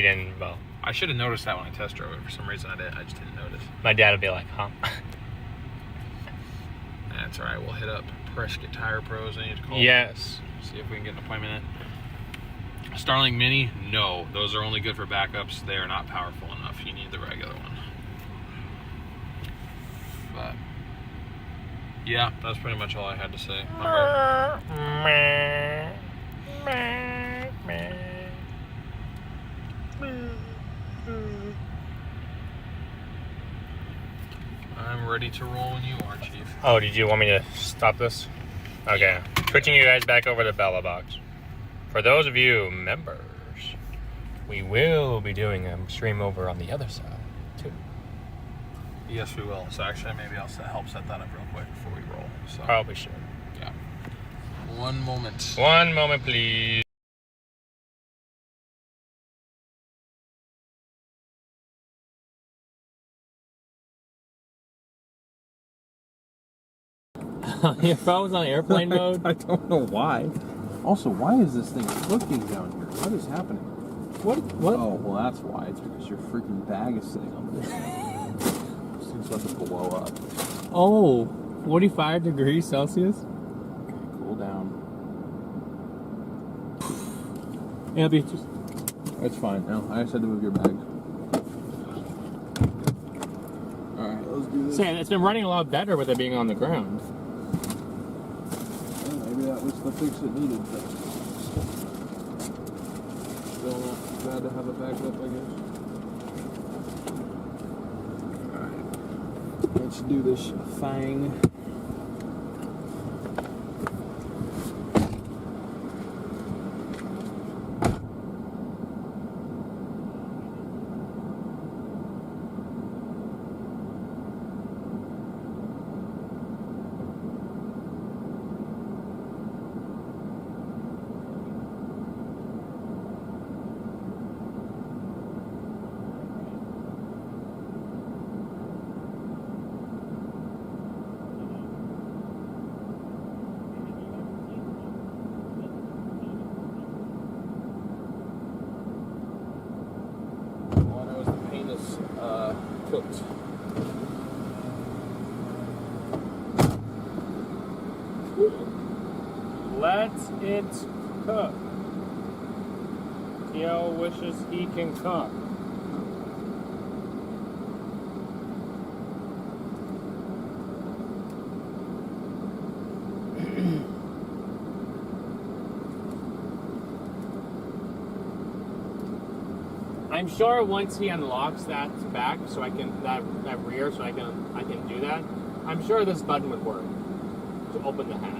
didn't, well. I should have noticed that when I test drove it. For some reason, I just didn't notice. My dad would be like, huh? That's all right. We'll hit up Prescott Tire Pros. I need to call. Yes. See if we can get an appointment in. Starlink Mini, no. Those are only good for backups. They are not powerful enough. You need the regular one. But, yeah, that's pretty much all I had to say. I'm ready to roll when you are, Chief. Oh, did you want me to stop this? Okay. Switching you guys back over to Bella Box. For those of you members, we will be doing a stream over on the other side, too. Yes, we will. So actually, maybe I'll help set that up real quick before we roll. So, Probably should. yeah. One moment. One moment, please. Your phone's on airplane mode? I don't know why. Also, why is this thing cooking down here? What is happening? What? Oh, well, that's why. It's because your freaking bag is sitting on this. This thing's about to blow up. Oh, 45 degrees Celsius? Okay, cool down. Yeah, just... It's fine. No, I just had to move your bag. Alright, let's do this. Saying it's been running a lot better with it being on the ground. Maybe that was the fix it needed, but still not too bad to have it backed up, I guess. Alright, let's do this thing. Cooked. Let it cook. Theo wishes he can cook. I'm sure once he unlocks that back, so I can that rear, so I can do that. I'm sure this button would work to open the hatch.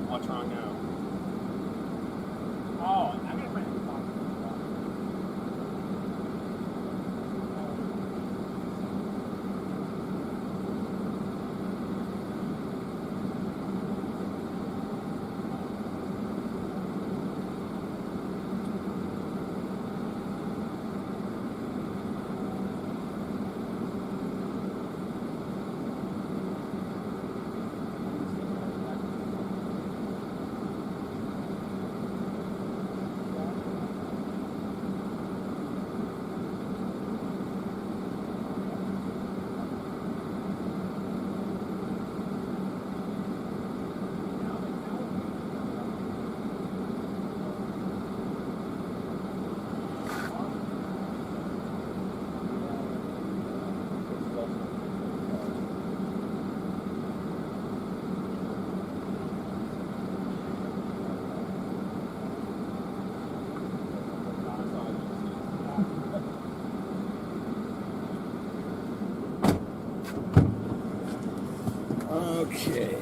What's wrong now? Oh, I'm gonna find the box. Okay.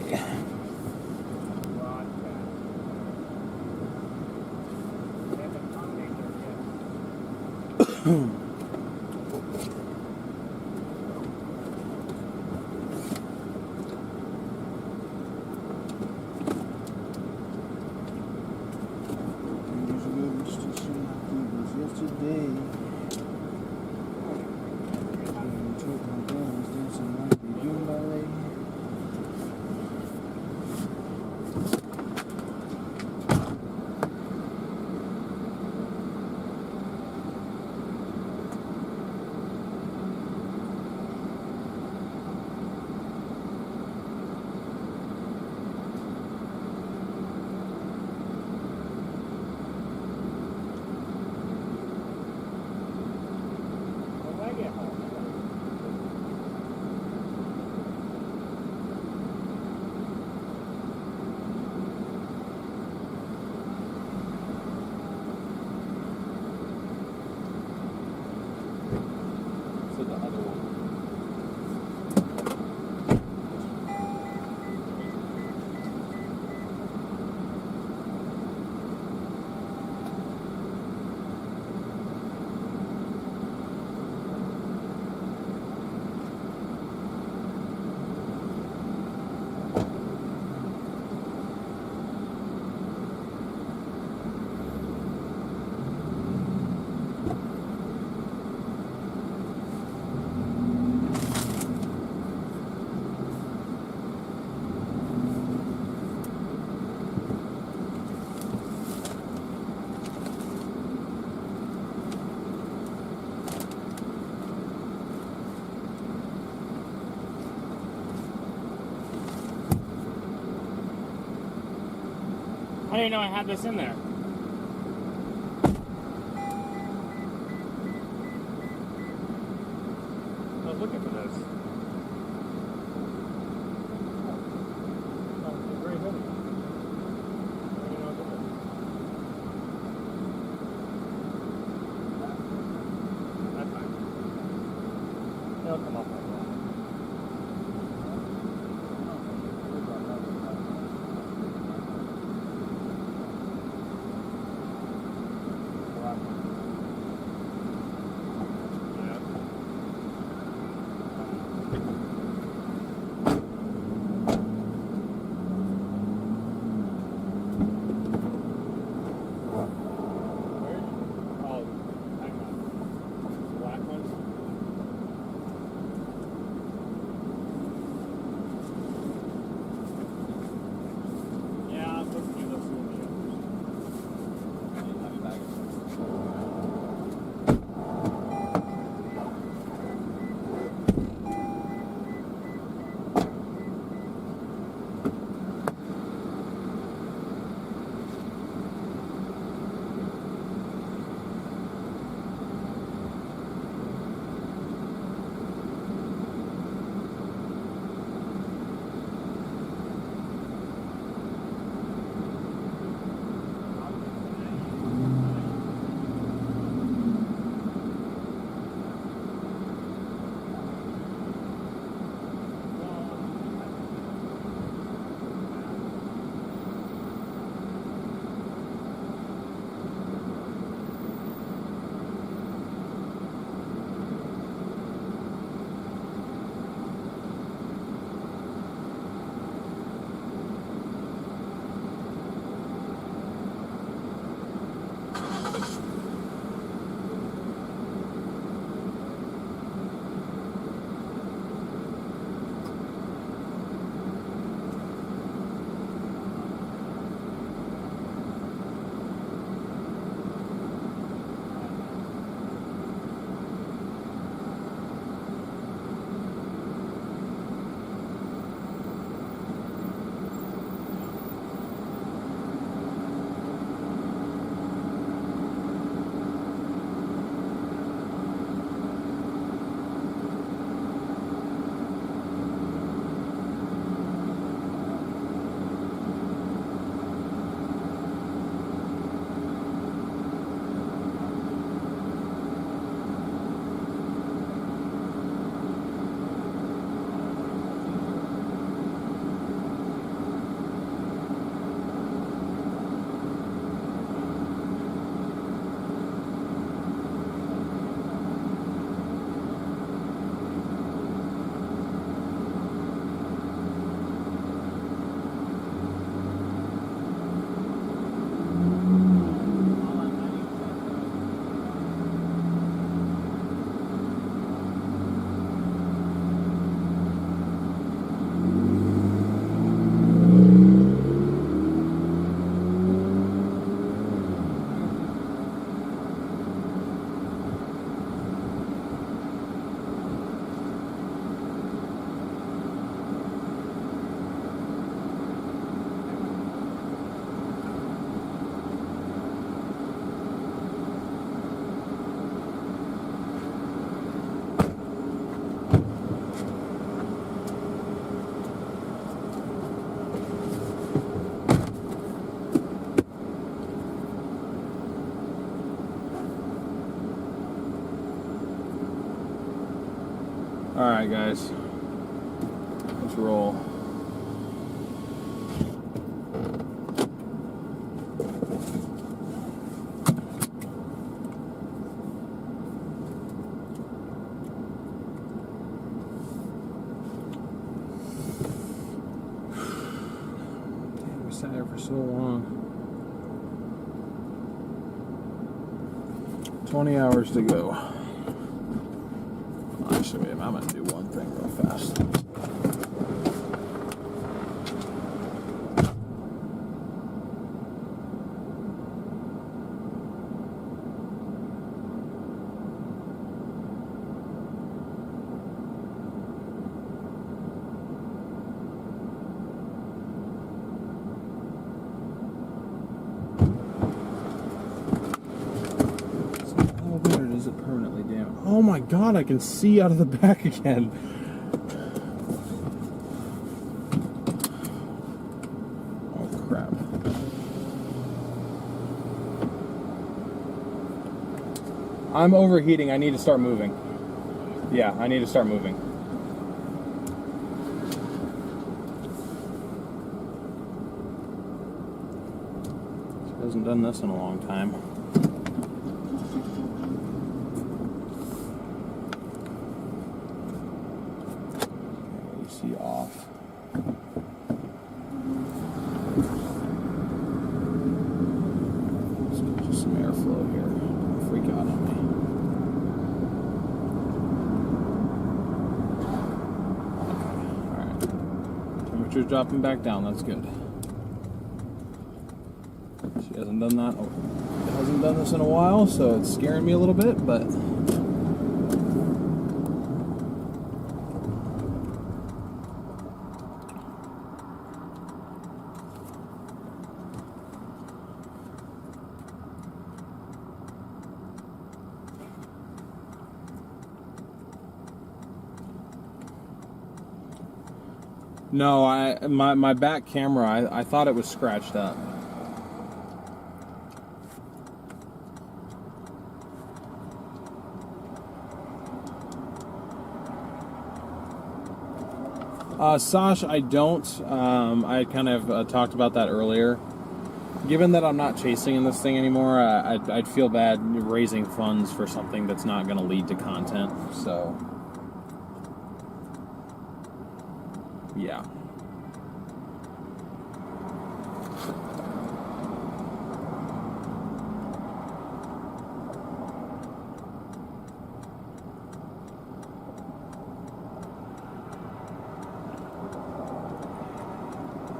I didn't know I had this in there. I was looking for this. Oh, it's very heavy. I didn't know it was in there. That's fine. It'll come off like that. Alright guys, let's roll. Damn, we sat there for so long. 20 hours to go. Actually, I'm gonna do one thing real fast. Is it permanently damaged? Oh my god, I can see out of the back again. Oh crap. I'm overheating. I need to start moving. Yeah, I need to start moving. She hasn't done this in a long time. Off. Let's get just some airflow here. Don't freak out on me. Okay, alright. Temperature's dropping back down, that's good. She hasn't done that. Hasn't done this in a while, so it's scaring me a little bit, but no, my back camera, I thought it was scratched up. Sash, I don't. I kind of talked about that earlier. Given that I'm not chasing in this thing anymore, I'd feel bad raising funds for something that's not going to lead to content, so yeah.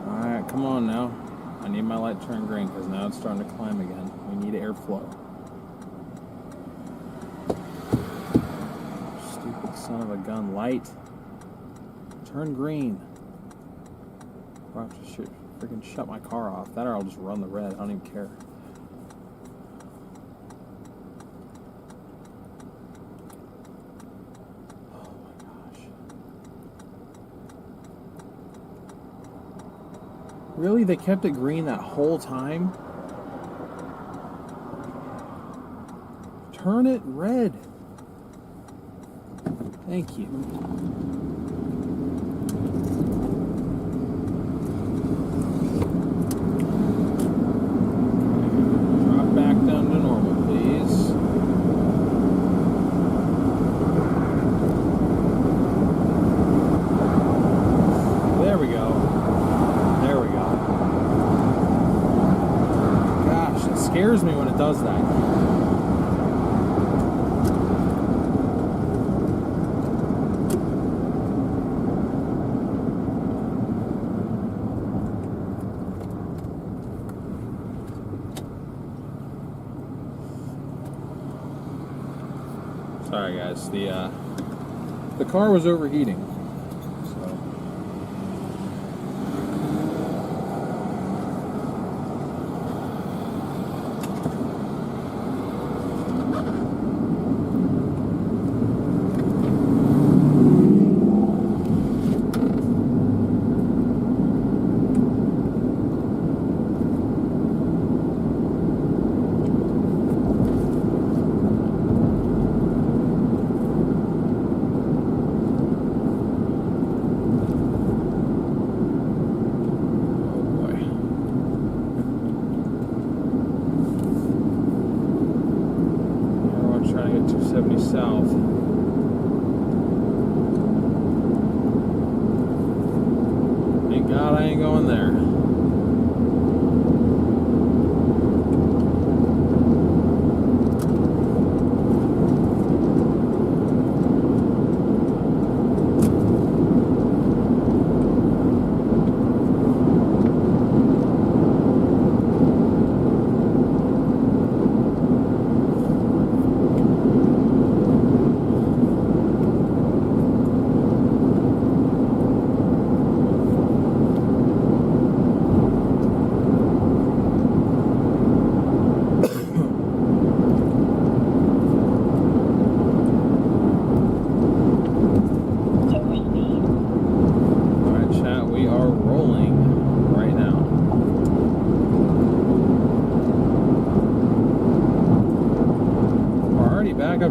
Alright, come on now. I need my light to turn green because now it's starting to climb again. We need airflow. Stupid son of a gun. Light. Turn green. I'll have to freaking shut my car off. That or I'll just run the red. I don't even care. Oh my gosh. Really? They kept it green that whole time? Turn it red. Thank you. Scares me when it does that. Sorry guys, the car was overheating.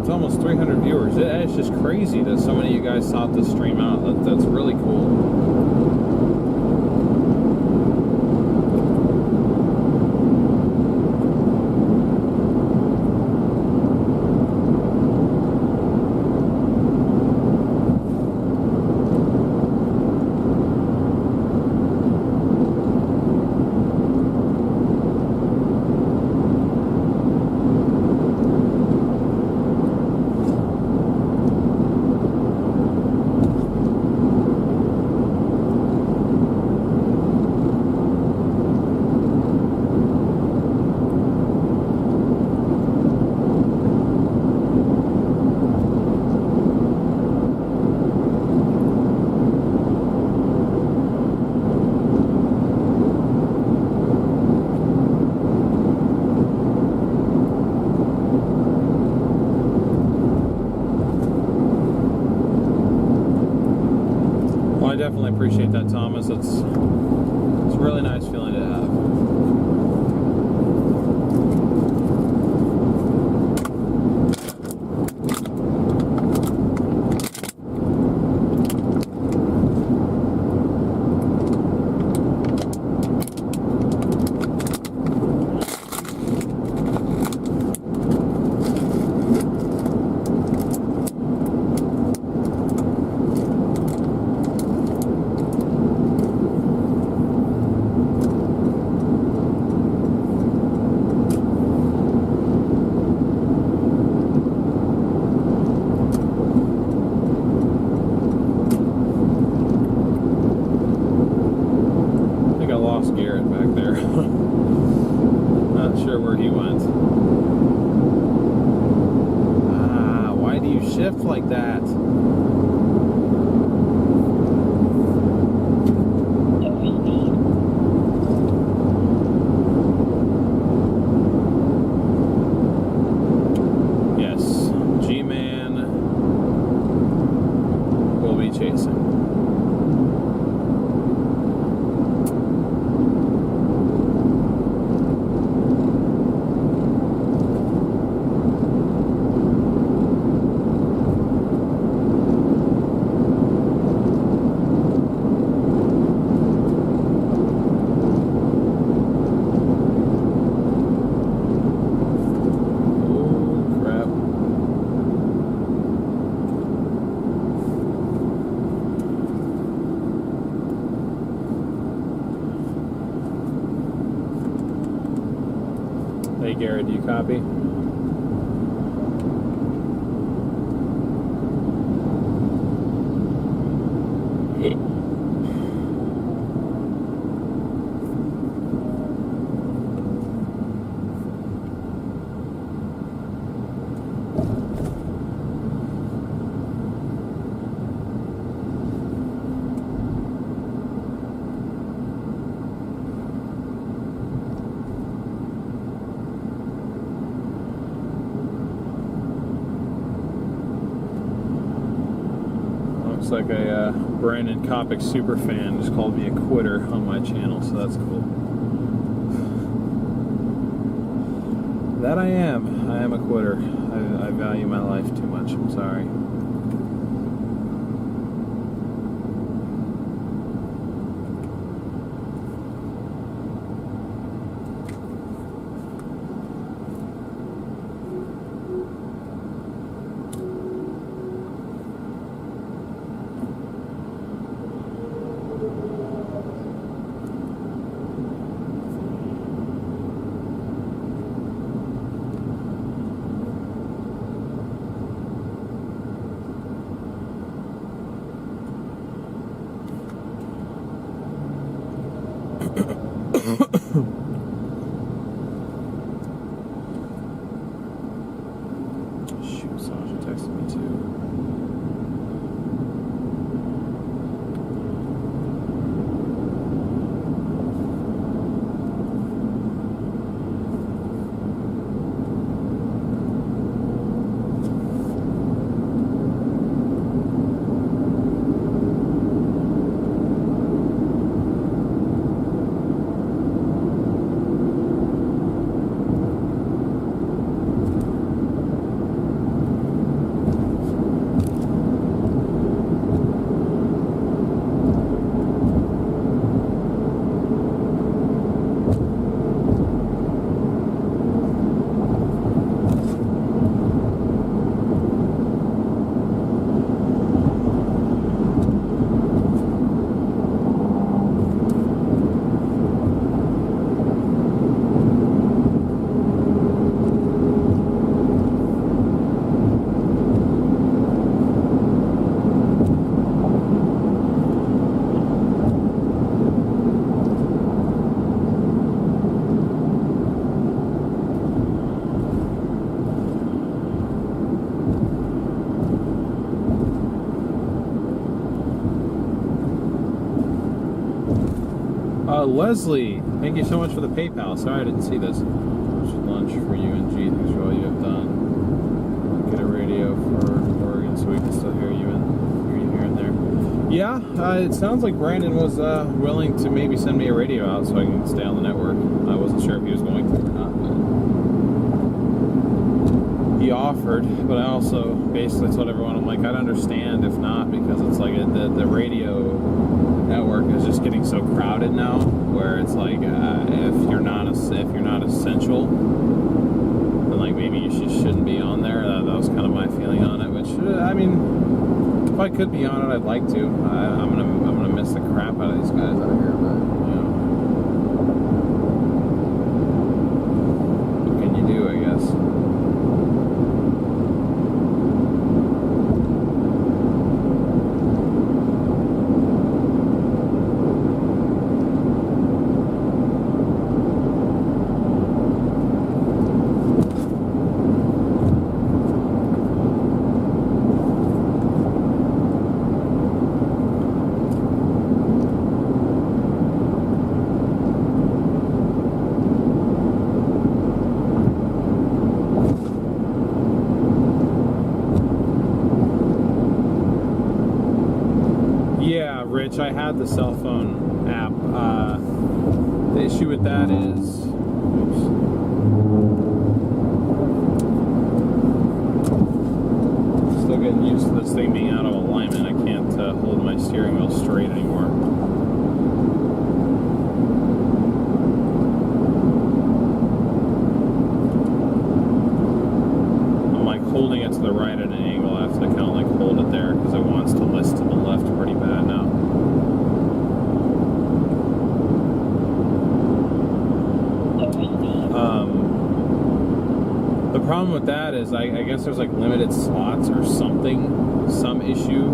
it's almost 300 viewers. It's just crazy that so many of you guys sought this stream out. That's really cool. I definitely appreciate that, Thomas. It's a really nice feeling to have. Garrett back there. Not sure where he went. Why do you shift like that? Yes, G-Man will be chasing. Hey Garrett, do you copy? Looks like a Brandon Kopic super fan just called me a quitter on my channel, so that's cool. That I am. I am a quitter. I value my life too much. I'm sorry. Shoot, Sasha texted me too. Leslie, thank you so much for the PayPal. Sorry I didn't see this. Lunch for you and G. Thanks for all you have done. Get a radio for Oregon so we can still hear you here and there. Yeah, it sounds like Brandon was willing to maybe send me a radio out so I can stay on the network. I wasn't sure if he was going to or not, but he offered. But I also basically told everyone, I'm like, I'd understand if not, because it's like the radio network is just getting so crowded now, where it's like if you're not essential, then like maybe you shouldn't be on there. That was kind of my feeling on it. Which I mean, if I could be on it, I'd like to. I'm gonna miss the crap out of these guys out here, but you know, what can you do, I guess. I had the cell phone app. The issue with that is, still getting used to this thing being out of alignment. I can't hold my steering wheel straight anymore. I'm like holding it to the right at an angle. I have to kind of like hold it there because it wants to list to the left pretty bad now. The problem with that is I guess there's like limited slots or something, some issue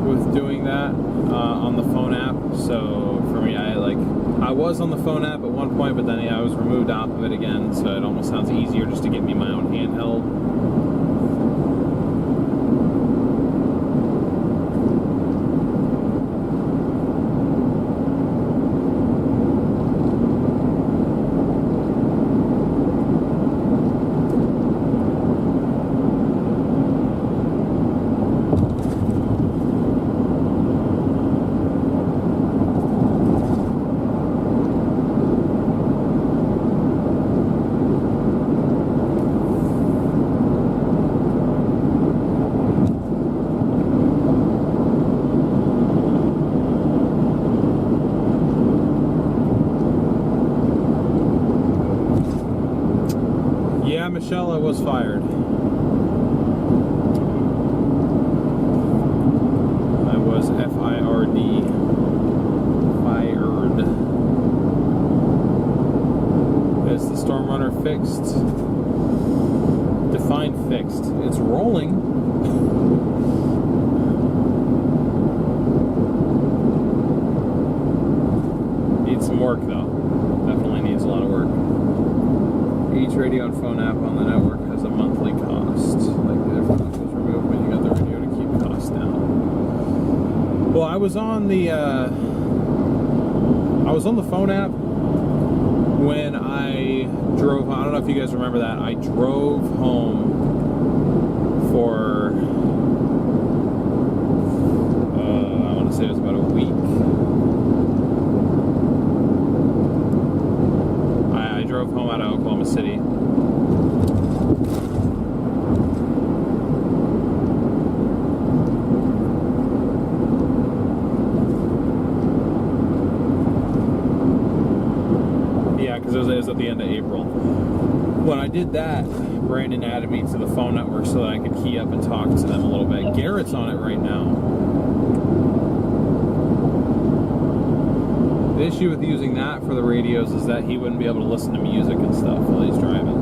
with doing that on the phone app. So for me, I was on the phone app at one point, but then I was removed off of it again. So it almost sounds easier just to get me my own handheld. Michelle, I was fired. I was F-I-R-D. Fired. Is the StormRunner fixed? Define fixed. It's rolling. Needs some work though. Definitely needs a lot of work. Each radio and phone app on the network has a monthly cost. Like everything was removed when you got the radio to keep costs down. Well, I was on the phone app when I drove. I don't know if you guys remember that. I drove home for I want to say it was about a week. I drove home out of Oklahoma City. Yeah, because it was at the end of April. When I did that, Brandon added me to the phone network so that I could key up and talk to them a little bit. Garrett's on it right now. The issue with using that for the radios is that he wouldn't be able to listen to music and stuff while he's driving.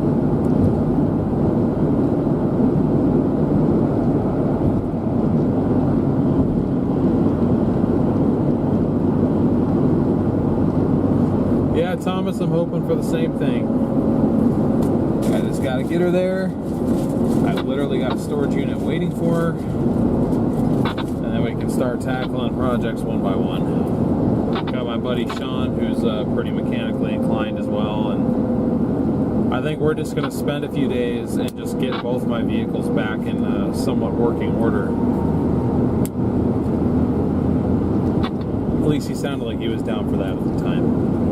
Yeah, Thomas, I'm hoping for the same thing. I just got to get her there. I literally got a storage unit waiting for her. And then we can start tackling projects one by one. Come on. my buddy Sean, who's pretty mechanically inclined as well, and I think we're just going to spend a few days and just get both my vehicles back in somewhat working order. At least he sounded like he was down for that at the time.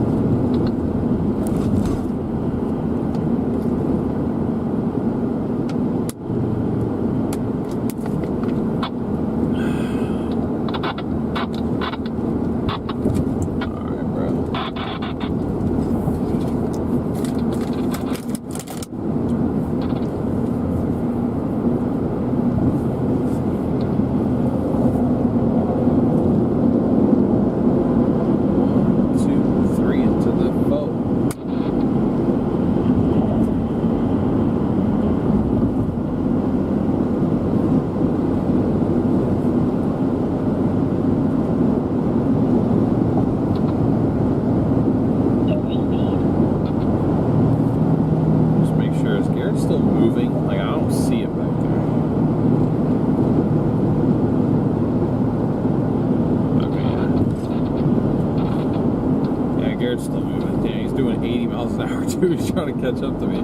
He's trying to catch up to me.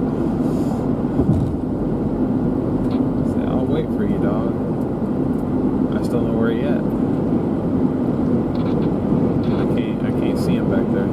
Say, I'll wait for you, dog. I still know where he at. I can't see him back there.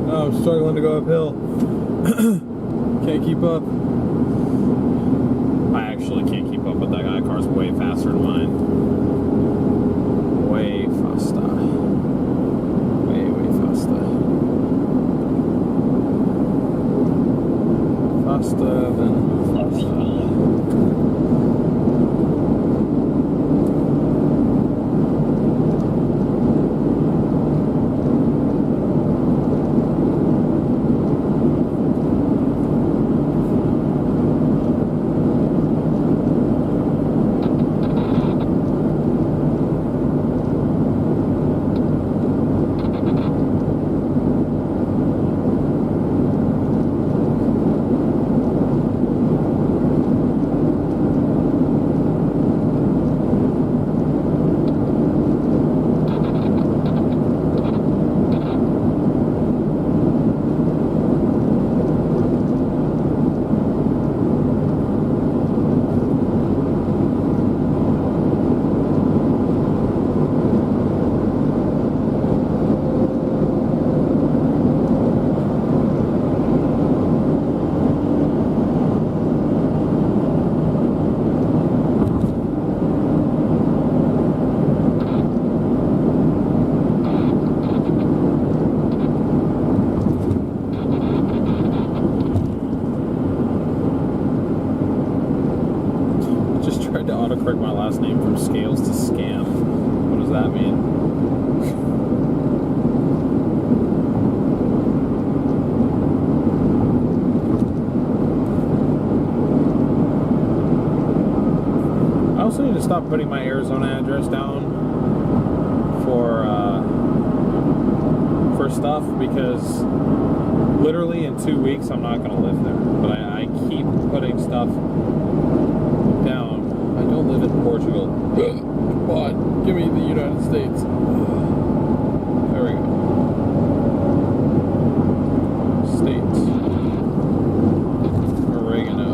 Oh, I'm struggling to go uphill. Can't keep up. I actually can't keep up with that guy. Car's way faster than mine. Way faster. Way faster. Faster than faster. Autocorrect my last name from Scales to Scam. What does that mean? I also need to stop putting my Arizona address down for stuff, because literally in 2 weeks I'm not going to live there. But I keep putting stuff down. I don't live in Portugal. Come on, give me the United States. There we go. States. Oregano.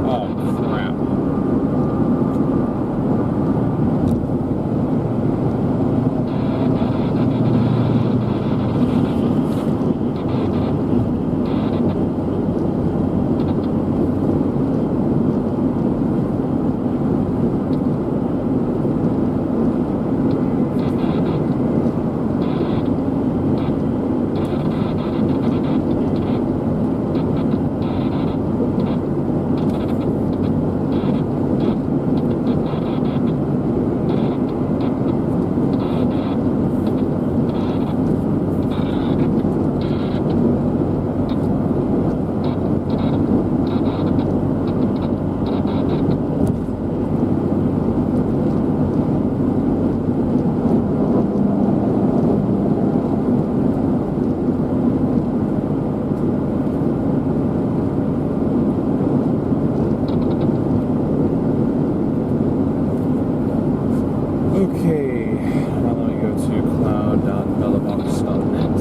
Oh, crap. Okay, now let me go to cloud.bellabox.net.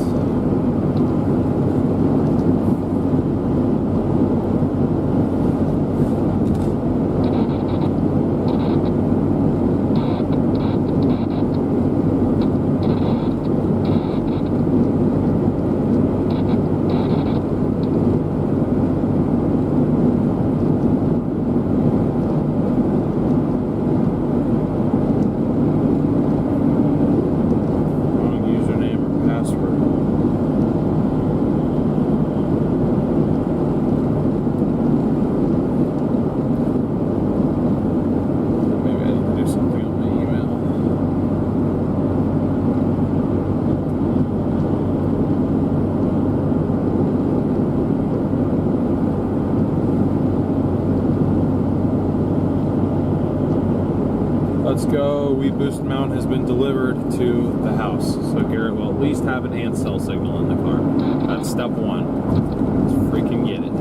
Let's go. We Boost Mount has been delivered to the house. So Garrett will at least have an ant cell signal in the car. That's step one. Let's freaking get it.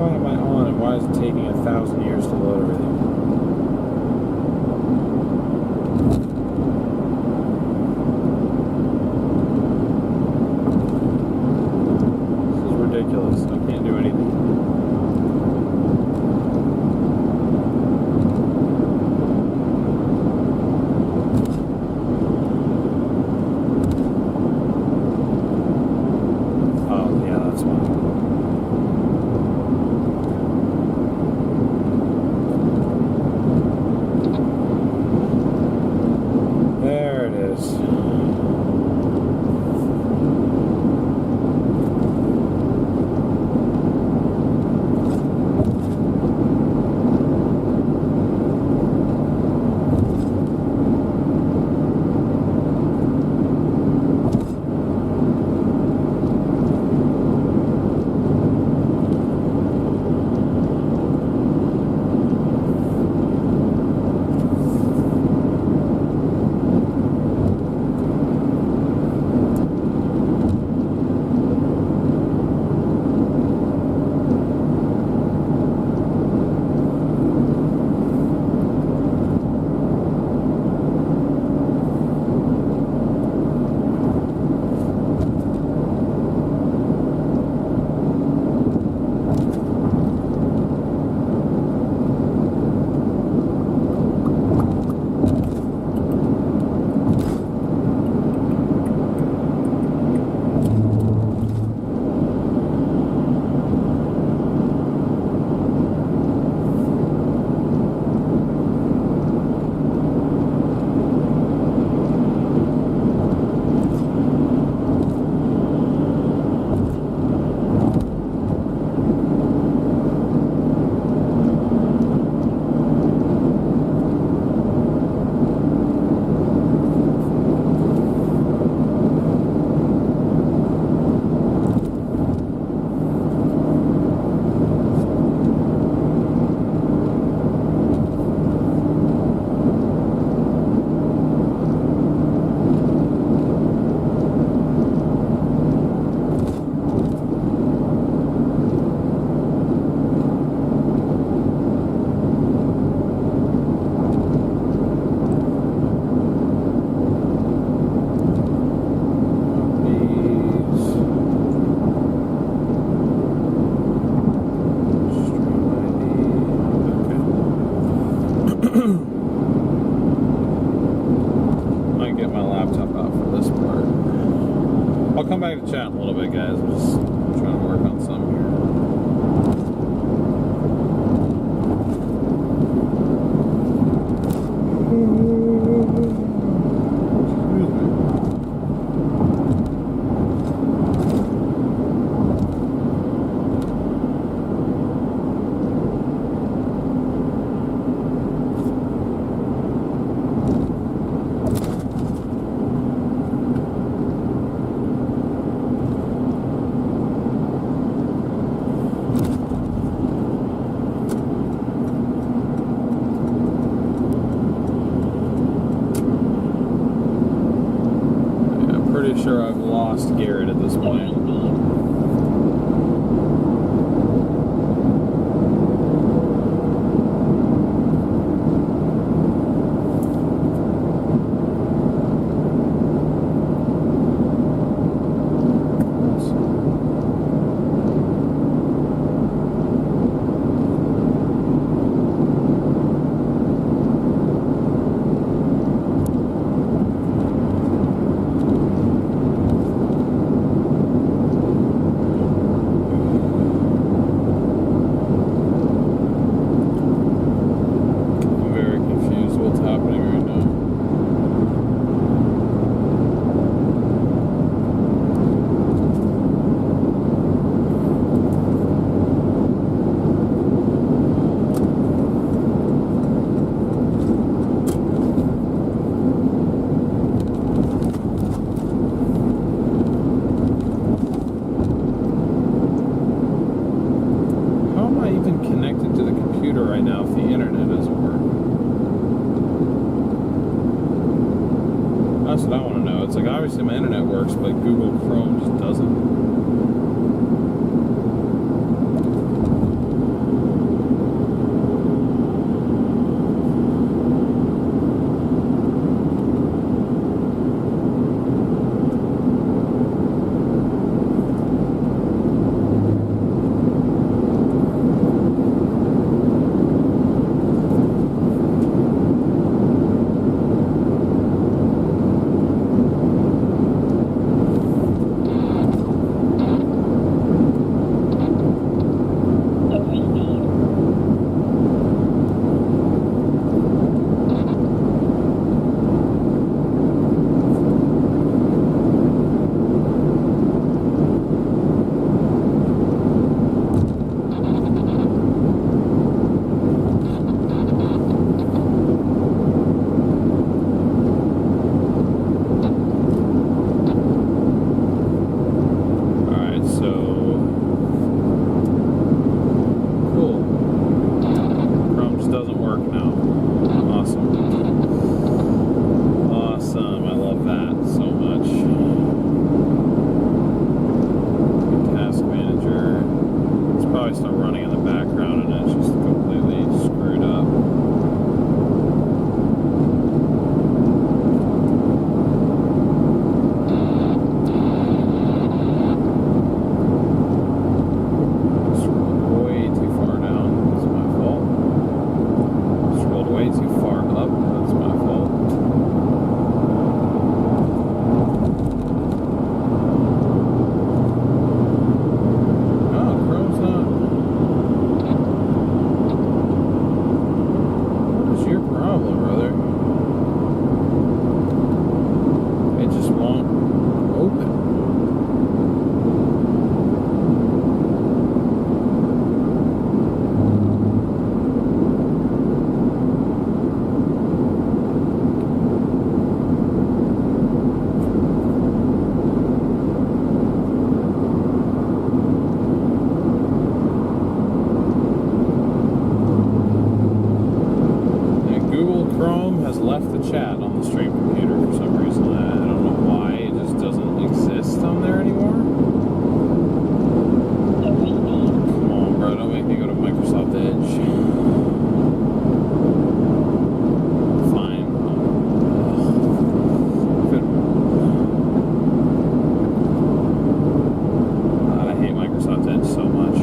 Why am I on and why is it taking 1,000 years to load everything? This is ridiculous. I can't do anything. Oh, yeah, that's fine. There it is. Might get my laptop out for this part. I'll come back to chat in a little bit, guys. I'm just trying to work on some here. Pretty sure I've lost Garrett at this point. That's what I want to know. It's like, obviously my internet works, but Google Chrome just doesn't. probably start running in the background and it's just completely screwed up. Scrolled way too far down. That's my fault. Scrolled way too far up. That's my fault. Left the chat on the stream computer for some reason. I don't know why. It just doesn't exist on there anymore. Come on, bro. Don't make me go to Microsoft Edge. Fine. God, I hate Microsoft Edge so much.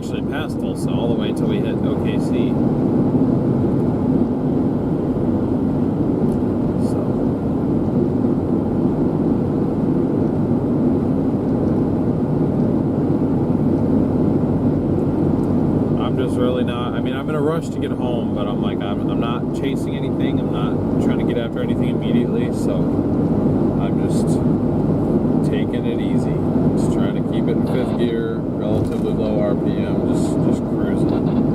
actually past Tulsa all the way until we hit OKC. Really not. I mean, I'm in a rush to get home, but I'm like, I'm not chasing anything. I'm not trying to get after anything immediately. So I'm just taking it easy. Just trying to keep it in 5th gear, relatively low RPM, just cruising.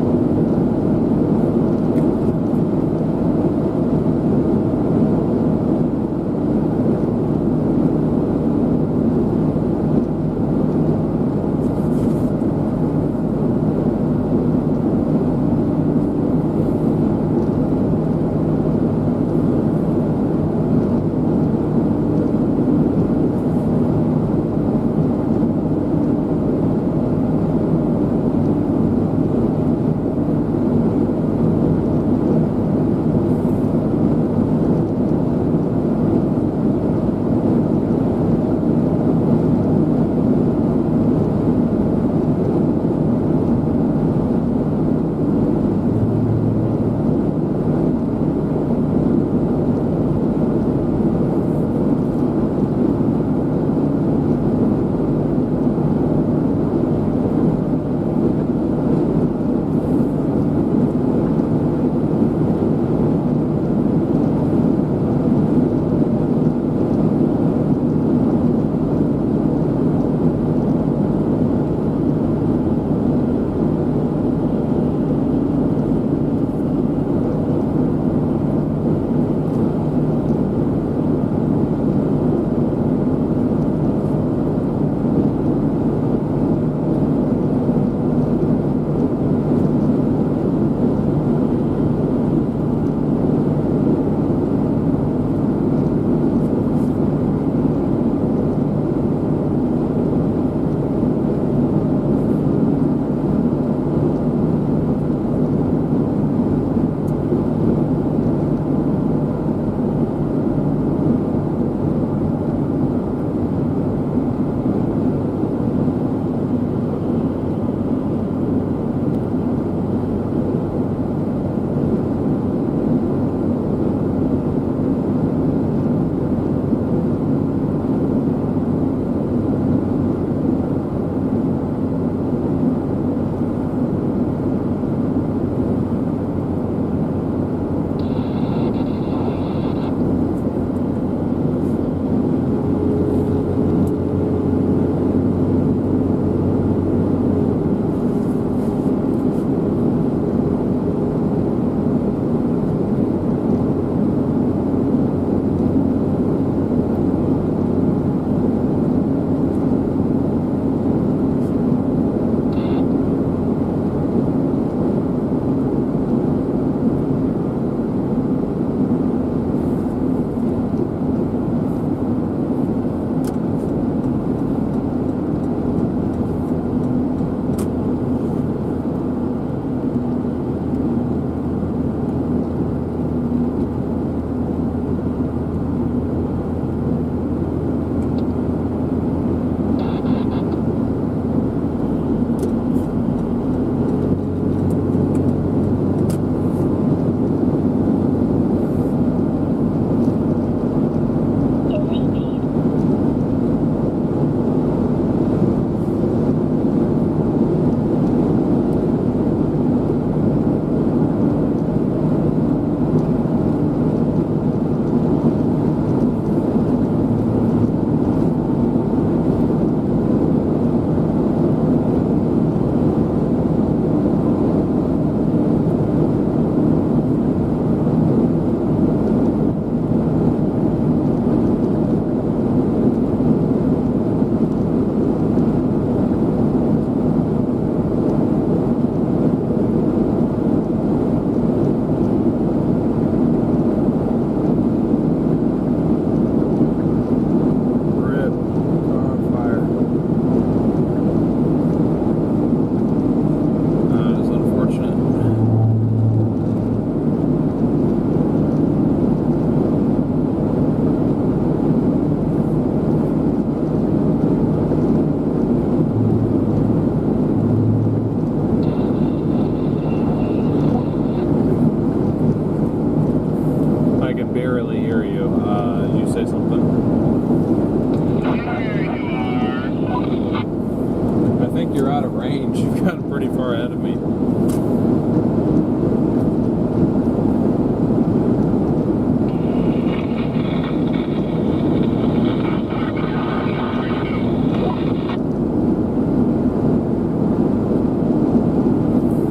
you've gotten pretty far ahead of me.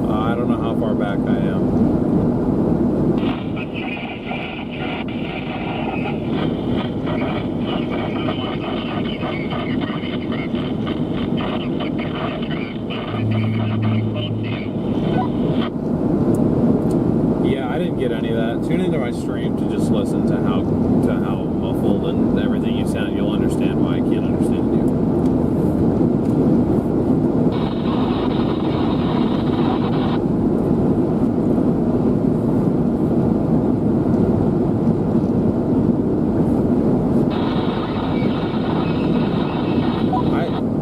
I don't know how far back I am. Yeah, I didn't get any of that. Tune into my stream to just listen to how muffled and everything you sound. You'll understand why I can't understand you.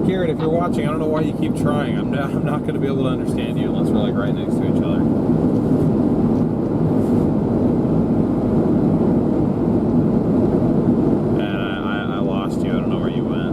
Garrett, if you're watching, I don't know why you keep trying. I'm not going to be able to understand you unless we're like right next to each other. And I lost you. I don't know where you went.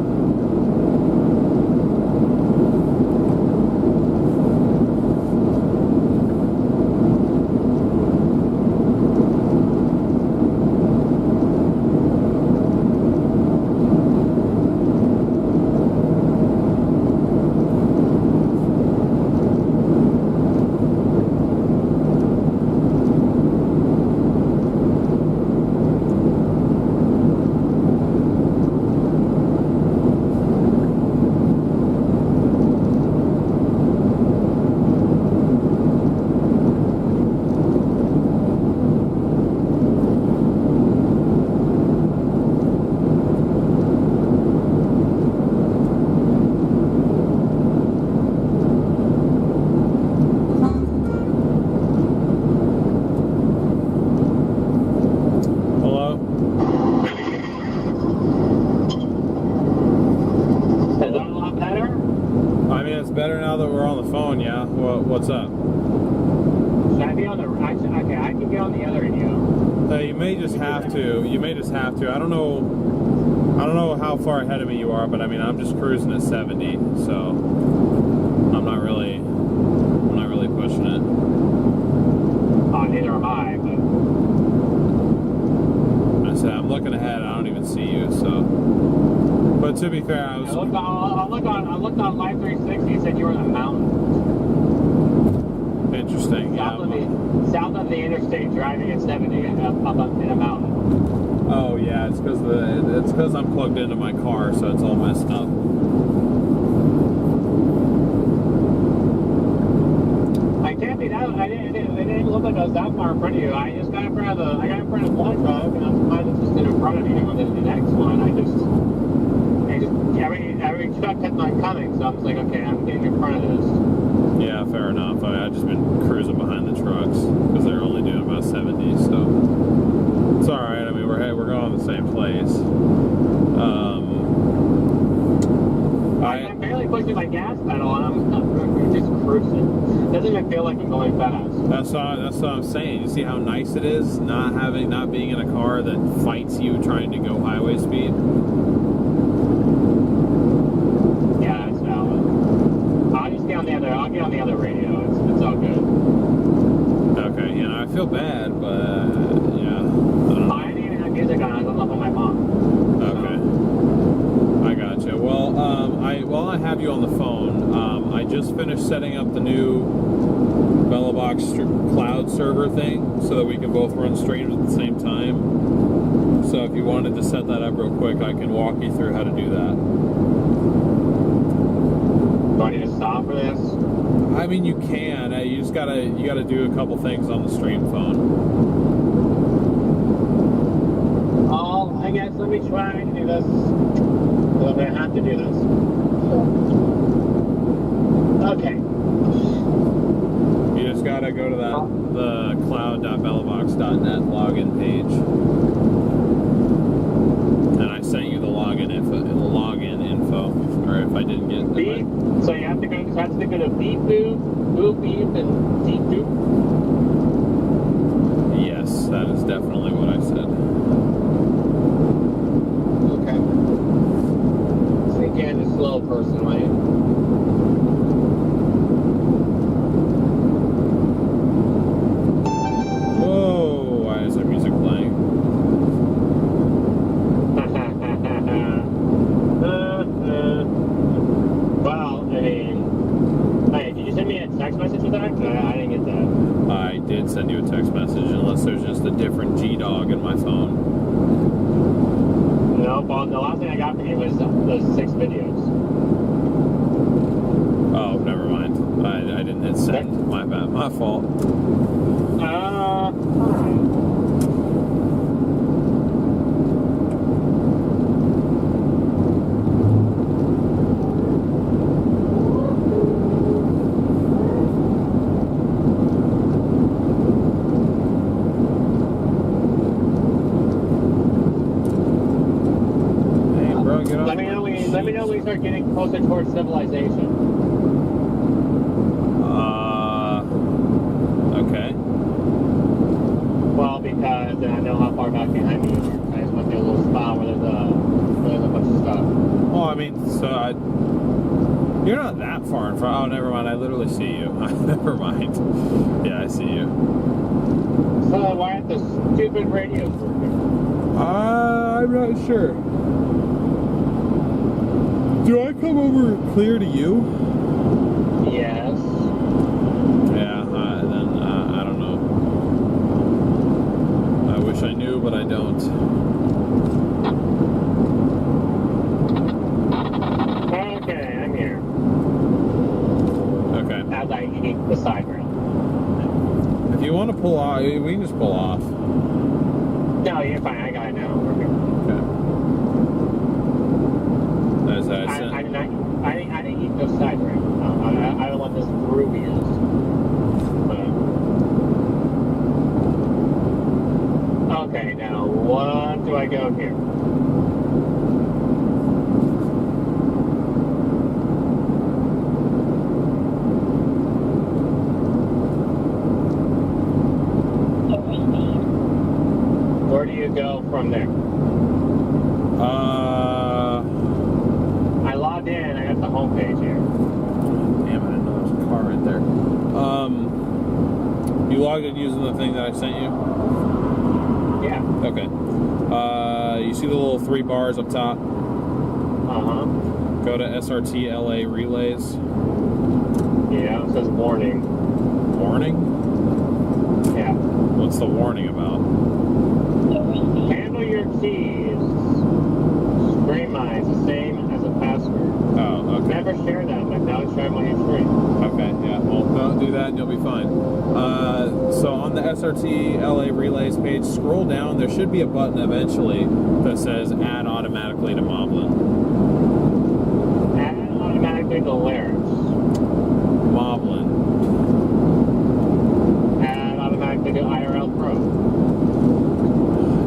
Better now that we're on the phone, yeah? What's up? Should I be on the... Okay, I can get on the other radio. You may just have to. You may just have to. I don't know how far ahead of me you are, but I mean, I'm just cruising at 70, so I'm not really pushing it. Oh, neither am I, but... I said, I'm looking ahead, I don't even see you, so... But to be fair, I looked on Live 360, it said you were in a mountain. Interesting, South of the interstate, driving at 70 up in a mountain. Oh yeah, it's because I'm plugged into my car, so it's all messed up. I can't be that. It didn't look like I was that far in front of you. I just got in front of one truck, and I'm surprised it's just in front of you. And then the next one, every truck kept on coming, so I was like, okay, I'm getting in front of this. Yeah, fair enough. I've just been cruising behind the trucks because they're only doing about 70, so it's all right. I mean, we're going to the same place. I'm barely pushing my gas pedal, and I'm just cruising. Doesn't even feel like I'm going fast. That's what I'm saying. You see how nice it is not being in a car that fights you trying to go highway speed. Yeah, it's valid. I'll get on the other radio. It's all good. Okay, you know, I feel bad, but yeah. I don't know. I didn't even have music on. I was on my phone. Okay. I gotcha. Well, while I have you on the phone, I just finished setting up the new Velobox cloud server thing so that we can both run streams at the same time. So if you wanted to set that up real quick, I can walk you through how to do that. Do I need to stop for this? I mean, you can. You just gotta do a couple things on the stream phone. Oh, I guess let me try to do this. I'm gonna have to do this. Okay. You just gotta go to the cloud.velobox.net login page, and I sent you the login info. Or if I didn't get Beep. So you have to go to beep boop, boop beep, and deep boop. Yes, that is definitely what I said. Okay. So again, the slow person, right? with that? I didn't get that. I did send you a text message, unless there's just a different G-Dog in my phone. No, well, the last thing I got from you was those 6 videos. Oh, never mind. I didn't hit send. My bad. My fault. Alright. Hey, bro, get off. Let me know when we start getting closer towards civilization. Okay. Well, because then I know how far back behind me you are. I just went through a little spot where there's a bunch of stuff. Well, I mean, you're not that far in front. Oh, never mind. I literally see you. Never mind. Yeah, I see you. So why aren't the stupid radios working? I'm not sure. Do I come over clear to you? Yes. Yeah, then I don't know. I wish I knew, but I don't. Okay, I'm here. Okay. As I eat the side rail. If you want to pull off, we can just pull off. No, you're fine. I got it now. We're good. Okay. There's that. I didn't eat those side rail. I don't want this groovy is. Okay, now what do I go here? Where do you go from there? I logged in. I got the homepage here. Damn it! I know there's a car right there. You logged in using the thing that I sent you? Yeah. Okay. You see the little 3 bars up top? Uh-huh. Go to SRT LA relays. Yeah, it says warning. Warning? Yeah. What's the warning about? Handle your keys. Screen mines, the same as a password. Oh, okay. Never share them if don't share them when you're free. Okay, yeah. Well, don't do that and you'll be fine. So on the SRT LA relays page, scroll down. There should be a button eventually that says add automatically to Moblin. Add automatically to Larry's. Moblin. Add automatically to IRL Pro.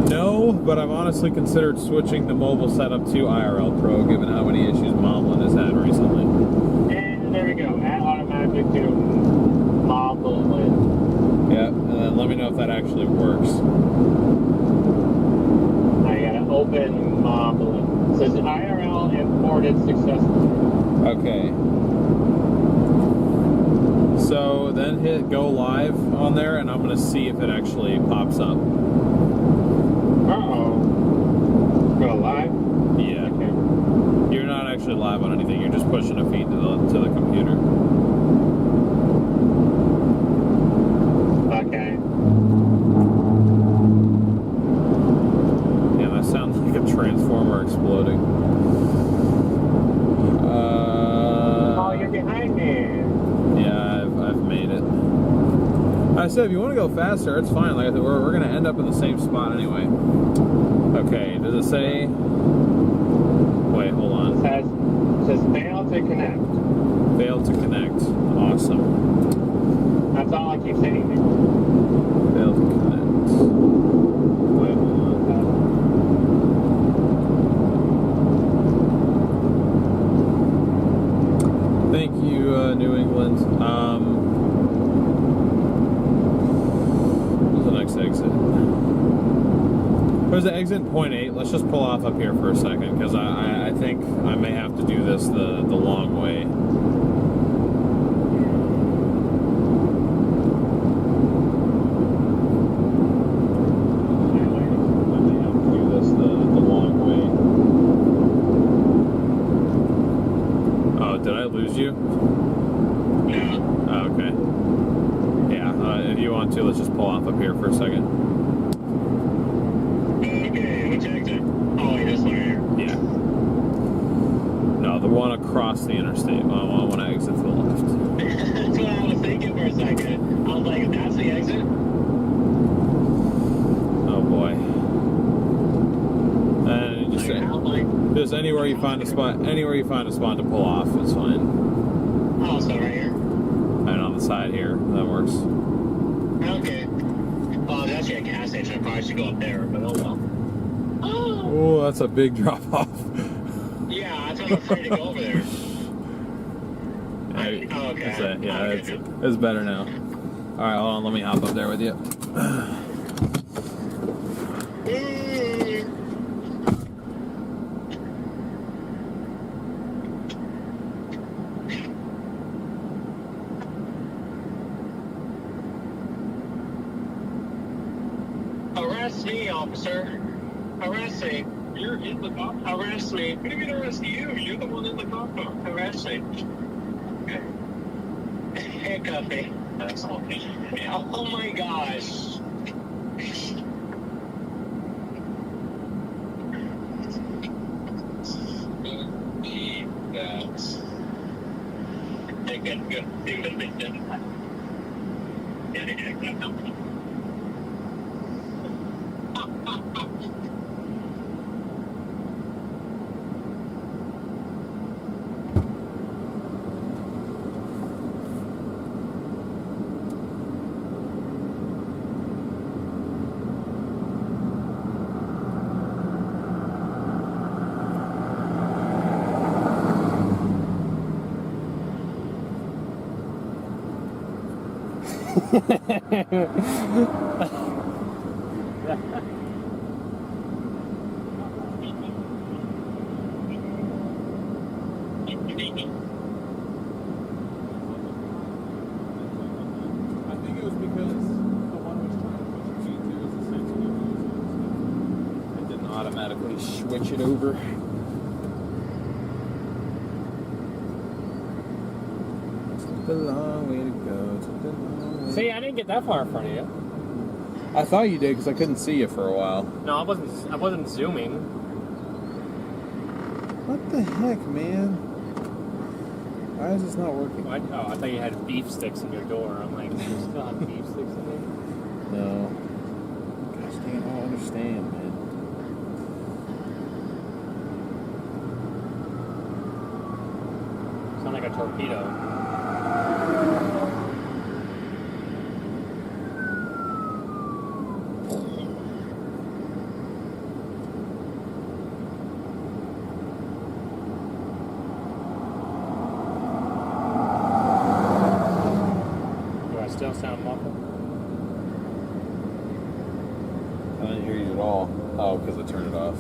No, but I've honestly considered switching the mobile setup to IRL Pro, given how many issues Moblin has had recently. And there we go. Add automatically to Moblin. Yeah, and then let me know if that actually works. I gotta open Moblin. It says IRL imported successfully. Okay. So then hit go live on there, and I'm going to see if it actually pops up. Uh-oh. Go live? Yeah. Okay. You're not actually live on anything. You're just pushing a feed to the computer. Okay. Yeah, that sounds like a transformer exploding. Oh, you're behind me. Yeah, I've made it. I said if you want to go faster, it's fine. Like I said, we're going to end up in the same spot anyway. Okay, does it say? Wait, hold on. It says fail to connect. Failed to connect. Awesome. That's all I keep saying. Failed to connect. Wait, hold on. Thank you, New England. What's the next exit? There's the exit point 8. Let's just pull off up here for a second, because I think I may have to do this the long way. Did I lose you? No. Oh, Okay. Yeah, if you want to, let's just pull off up here for a second. Okay, which exit? Oh, you're just here. Yeah. No, the one across the interstate. I want to exit to the left. That's what I was thinking for a second. I was like, that's the exit? Oh boy. And just just anywhere you find a spot to pull off is fine. Oh, so right here? And on the side here, that works. Okay. Oh, there's actually a gas station. I probably should go up there, but oh well. Oh, that's a big drop off. Yeah, that's why I'm afraid to go over there. Okay. Oh, It's better now. All right, hold on. Let me hop up there with you. Arrest me, officer. Arrest me. You're in the cop car. Arrest me. What do you mean arrest you? You're the one in the cop car. Arrest me. Okay. Handcuff me. That's all. Oh my gosh. I think it was because the one was trying to push me to is essentially it didn't automatically switch it over. The long way to go. The long way. See, I didn't get that far in front of you. I thought you did because I couldn't see you for a while. No, I wasn't zooming. What the heck, man? Why is this not working? I thought you had beef sticks in your door. I'm like, you still have beef sticks in there? No. Gosh dang, I don't understand, man. Sound like a torpedo. Do I still sound muffled? I didn't hear you at all. Oh, because I turned it off.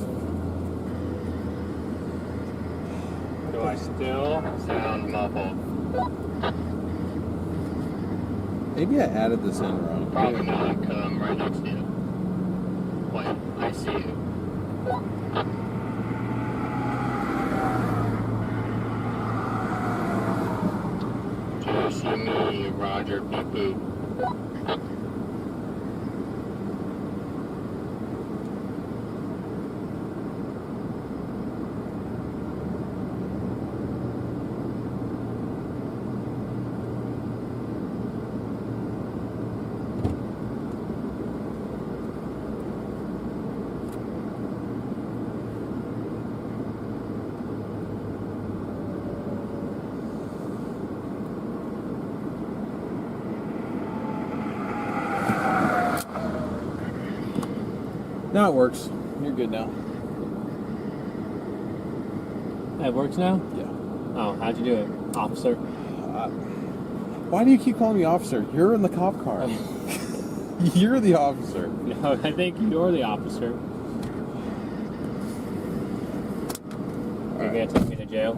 Do I still sound muffled? Maybe I added this in wrong. Probably not, because I'm right next to you. What? I see you. Do you see me, Roger Beep Boop? Now it works. You're good now. It works now? Yeah. Oh, how'd you do it, officer? Why do you keep calling me officer? You're in the cop car. You're the officer. No, I think you're the officer. You're gonna take me to jail?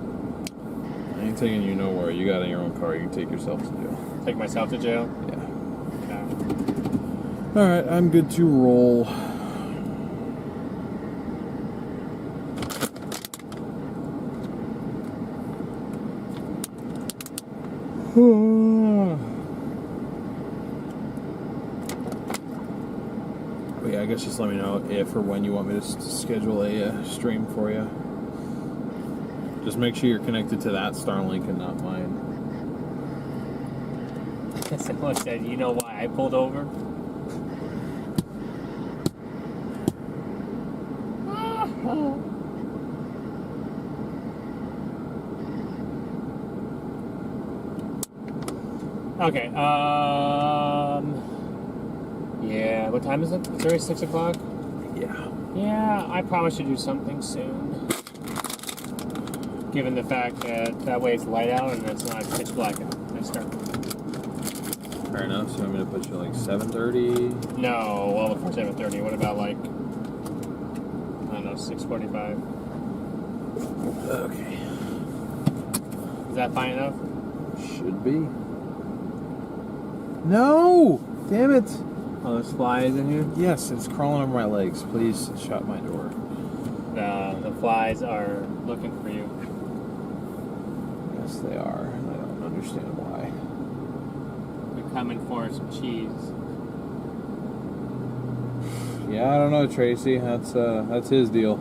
I ain't taking you nowhere. You got in your own car. You can take yourself to jail. Take myself to jail? Yeah. Okay. All right, I'm good to roll. I guess just let me know if or when you want me to schedule a stream for you. Just make sure you're connected to that Starlink and not mine. Someone said, you know why I pulled over? Okay, yeah, what time is it? It's already 6 o'clock? Yeah. Yeah, I probably should do something soon. Given the fact that way it's light out and it's not pitch black out. I start. Fair enough. So I'm going to put you like 7:30. No, well, before 7:30. What about like, I don't know, 6:45? Okay. Is that fine enough? Should be. No! Damn it! Oh, there's flies in here? Yes, it's crawling over my legs. Please shut my door. The flies are looking for you. Yes, they are. And I don't understand why. They're coming for some cheese. Yeah, I don't know, Tracy. That's his deal.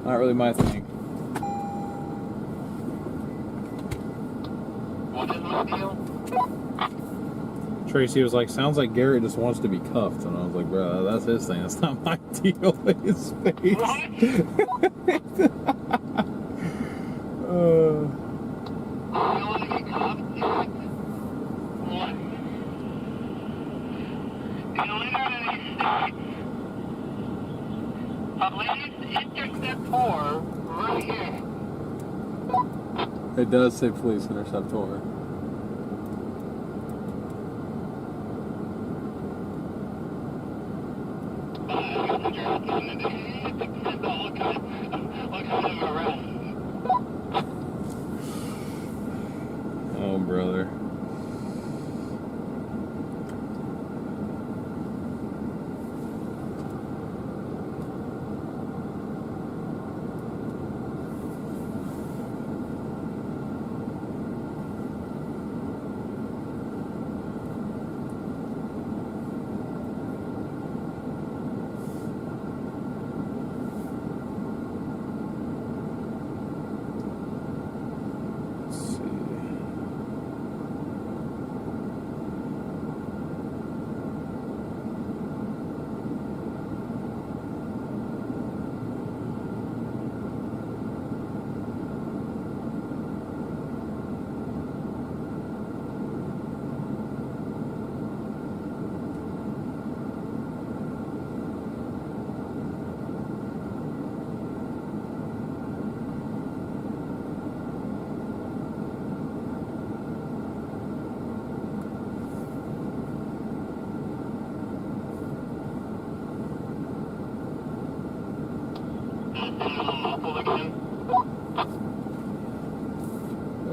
Not really my thing. What is my deal? Tracy was like, sounds like Garrett just wants to be cuffed. And I was like, bro, that's his thing. That's not my deal. His face. What? You want to get cuffed? What? In literally states, police intercept 4 right here. It does say police interceptor. Oh, brother.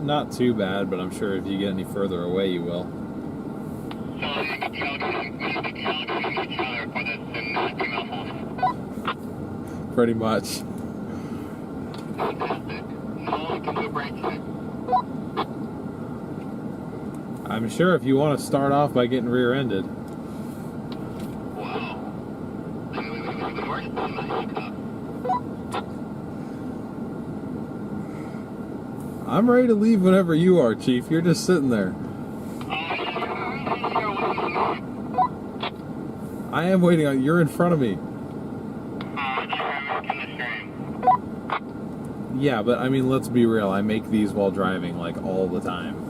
Not too bad, but I'm sure if you get any further away, you will. So you can tell each other for this and not be muffled. Pretty much. Fantastic. No one can do brake check. I'm sure if you want to start off by getting rear-ended. Wow. Where's the handcuff? I'm ready to leave whenever you are, Chief. You're just sitting there. I am waiting on you. You're in front of me. Yeah, but I mean, let's be real. I make these while driving, like, all the time.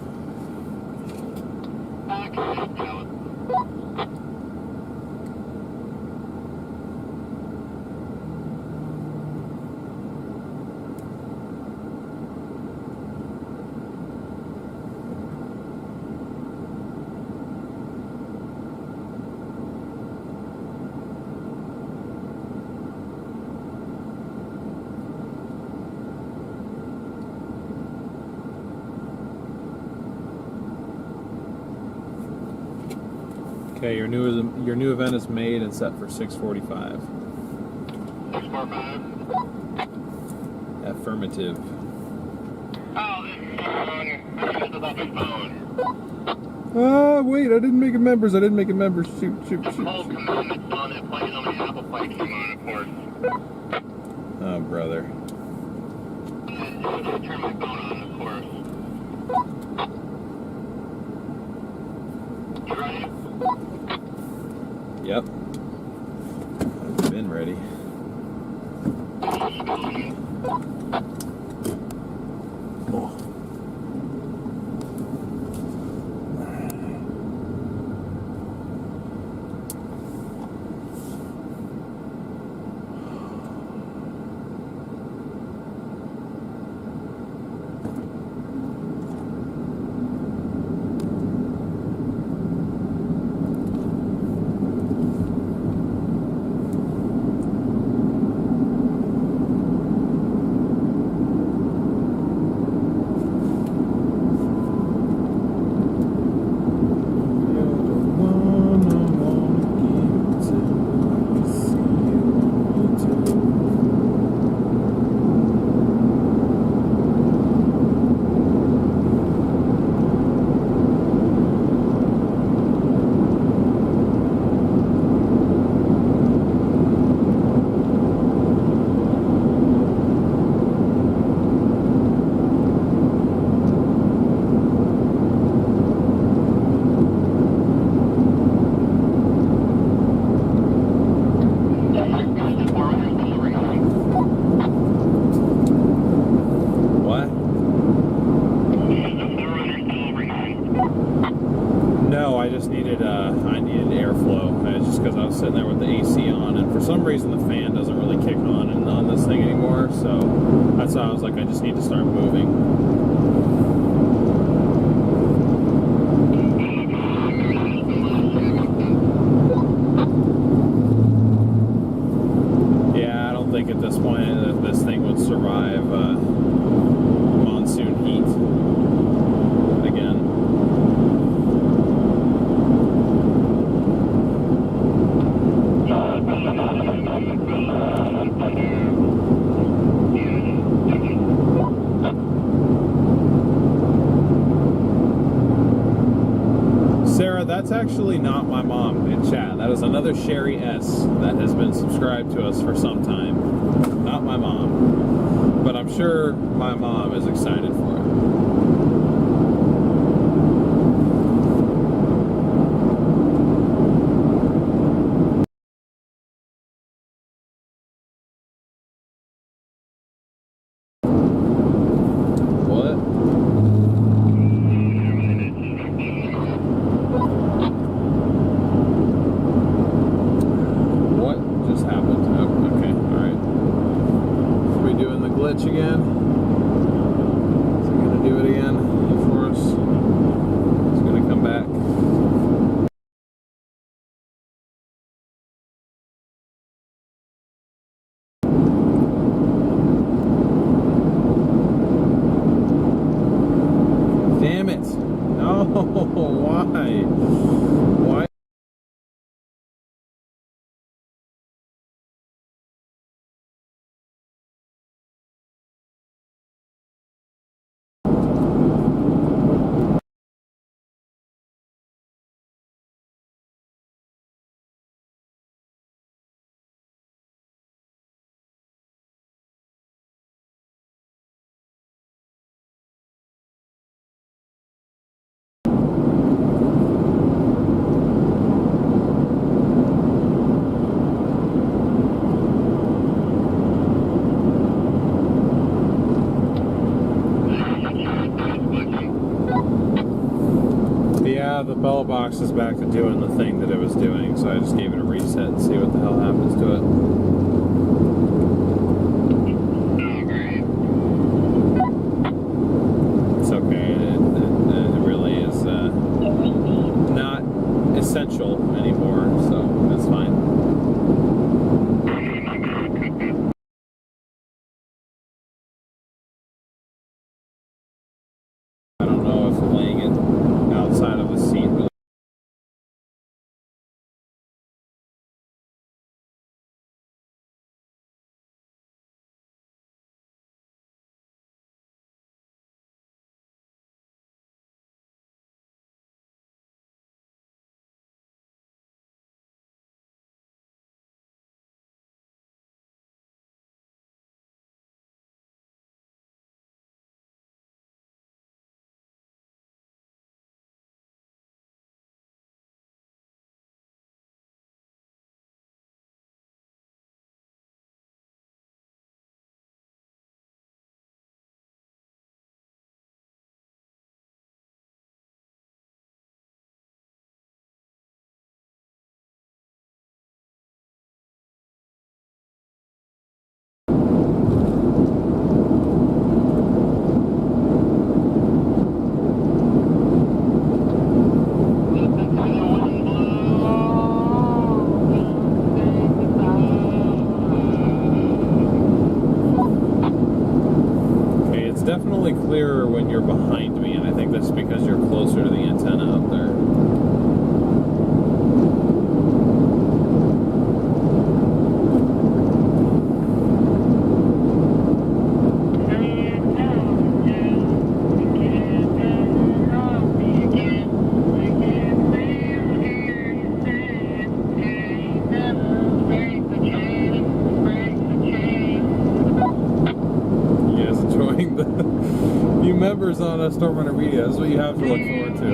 Okay, your new event is made and set for 6:45. 645. Affirmative. Oh, this phone. I should have thought this phone. Wait, I didn't make it members. I didn't make it members. Shoot. The whole commandment on it plays on the Apple Play game on, of course. Oh, brother. Turn my phone on, of course. You ready? Yep. I've been ready. Oh. What? No, I just needed airflow. Just because I was sitting there with the AC on, and for some reason the fan doesn't really kick on this thing anymore. So that's why I was like, I just need to start moving. Yeah, I don't think at this point that this thing would survive monsoon heat again. Sarah, that's actually not my mom in chat. That is another Sherry S. that has been subscribed to us for some time. Not my mom. But I'm sure my mom is excited for it. What? What just happened? Oh, okay, alright. Are we doing the glitch again? Is it gonna do it again for us? It's gonna come back. Damn it! No, why? Why? Yeah, the bell box is back to doing the thing that it was doing, so I just gave it a reset and see what the hell happens to it. It's okay. It really is not essential anymore, so that's fine. I don't know if laying it outside of the seat really StormRunner media. This is what you have to look forward to.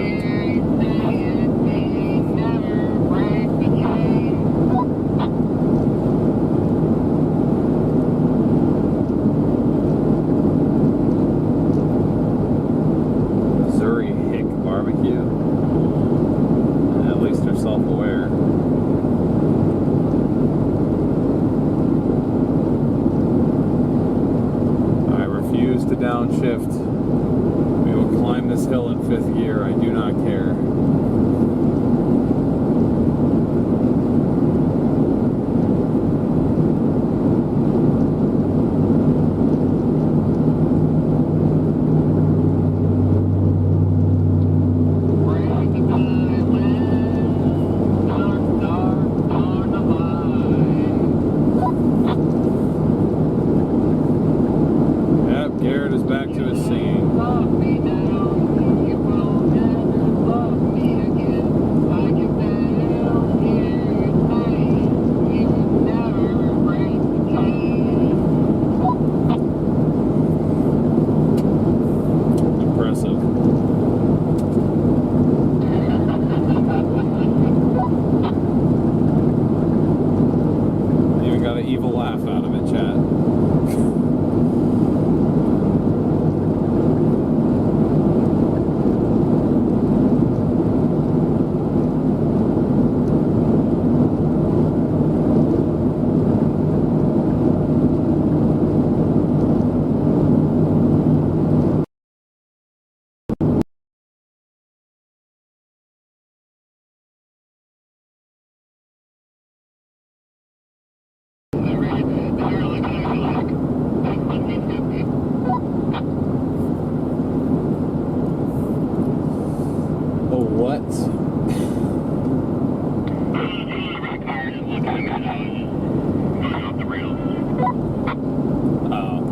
Missouri Hick Barbecue. At least they're self-aware. I refuse to downshift. We will climb this hill in 5th gear. I do not care. Yep, Garrett is back to his singing. Impressive. Even got an evil laugh out of it, chat. Oh, what? Oh.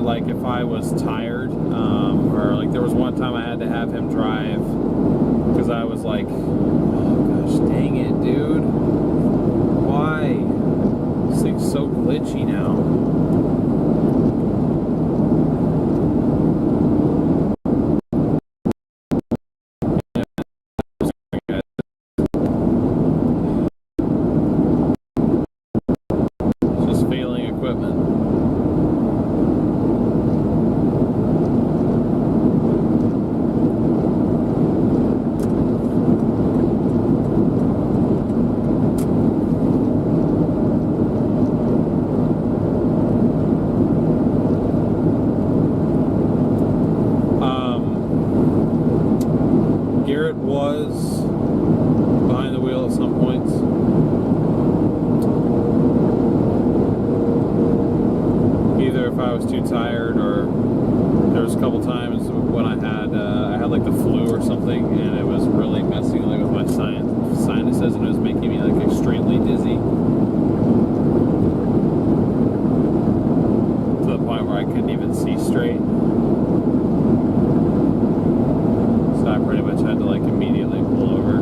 Like if I was tired, or like there was one time I had to have him drive because I was like, oh gosh, dang it, dude, why? This thing's so glitchy now. Just failing equipment. Garrett was behind the wheel at some points. Either if I was too tired, or there was a couple times when I had like the flu or something, and it was really messing like with my sinuses, and it was making me like extremely dizzy to the point where I couldn't even see straight. So I pretty much had to like immediately pull over.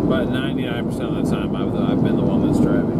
But 99% of the time I've been the one that's driving.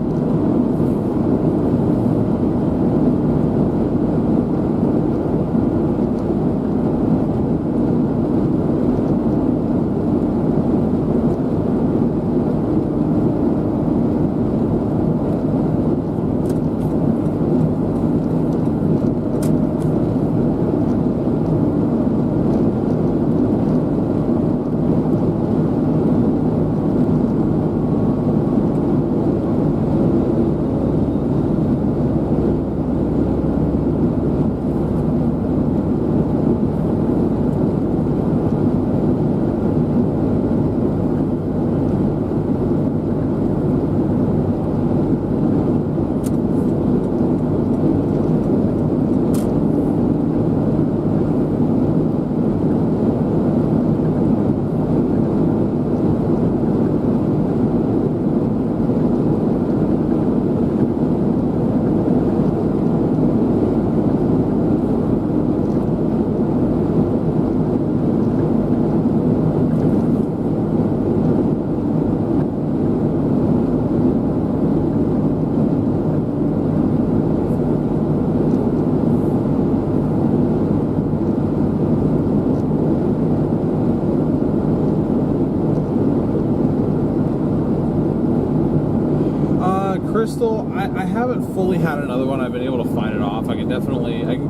Crystal, I haven't fully had another one. I've been able to fight it off. I can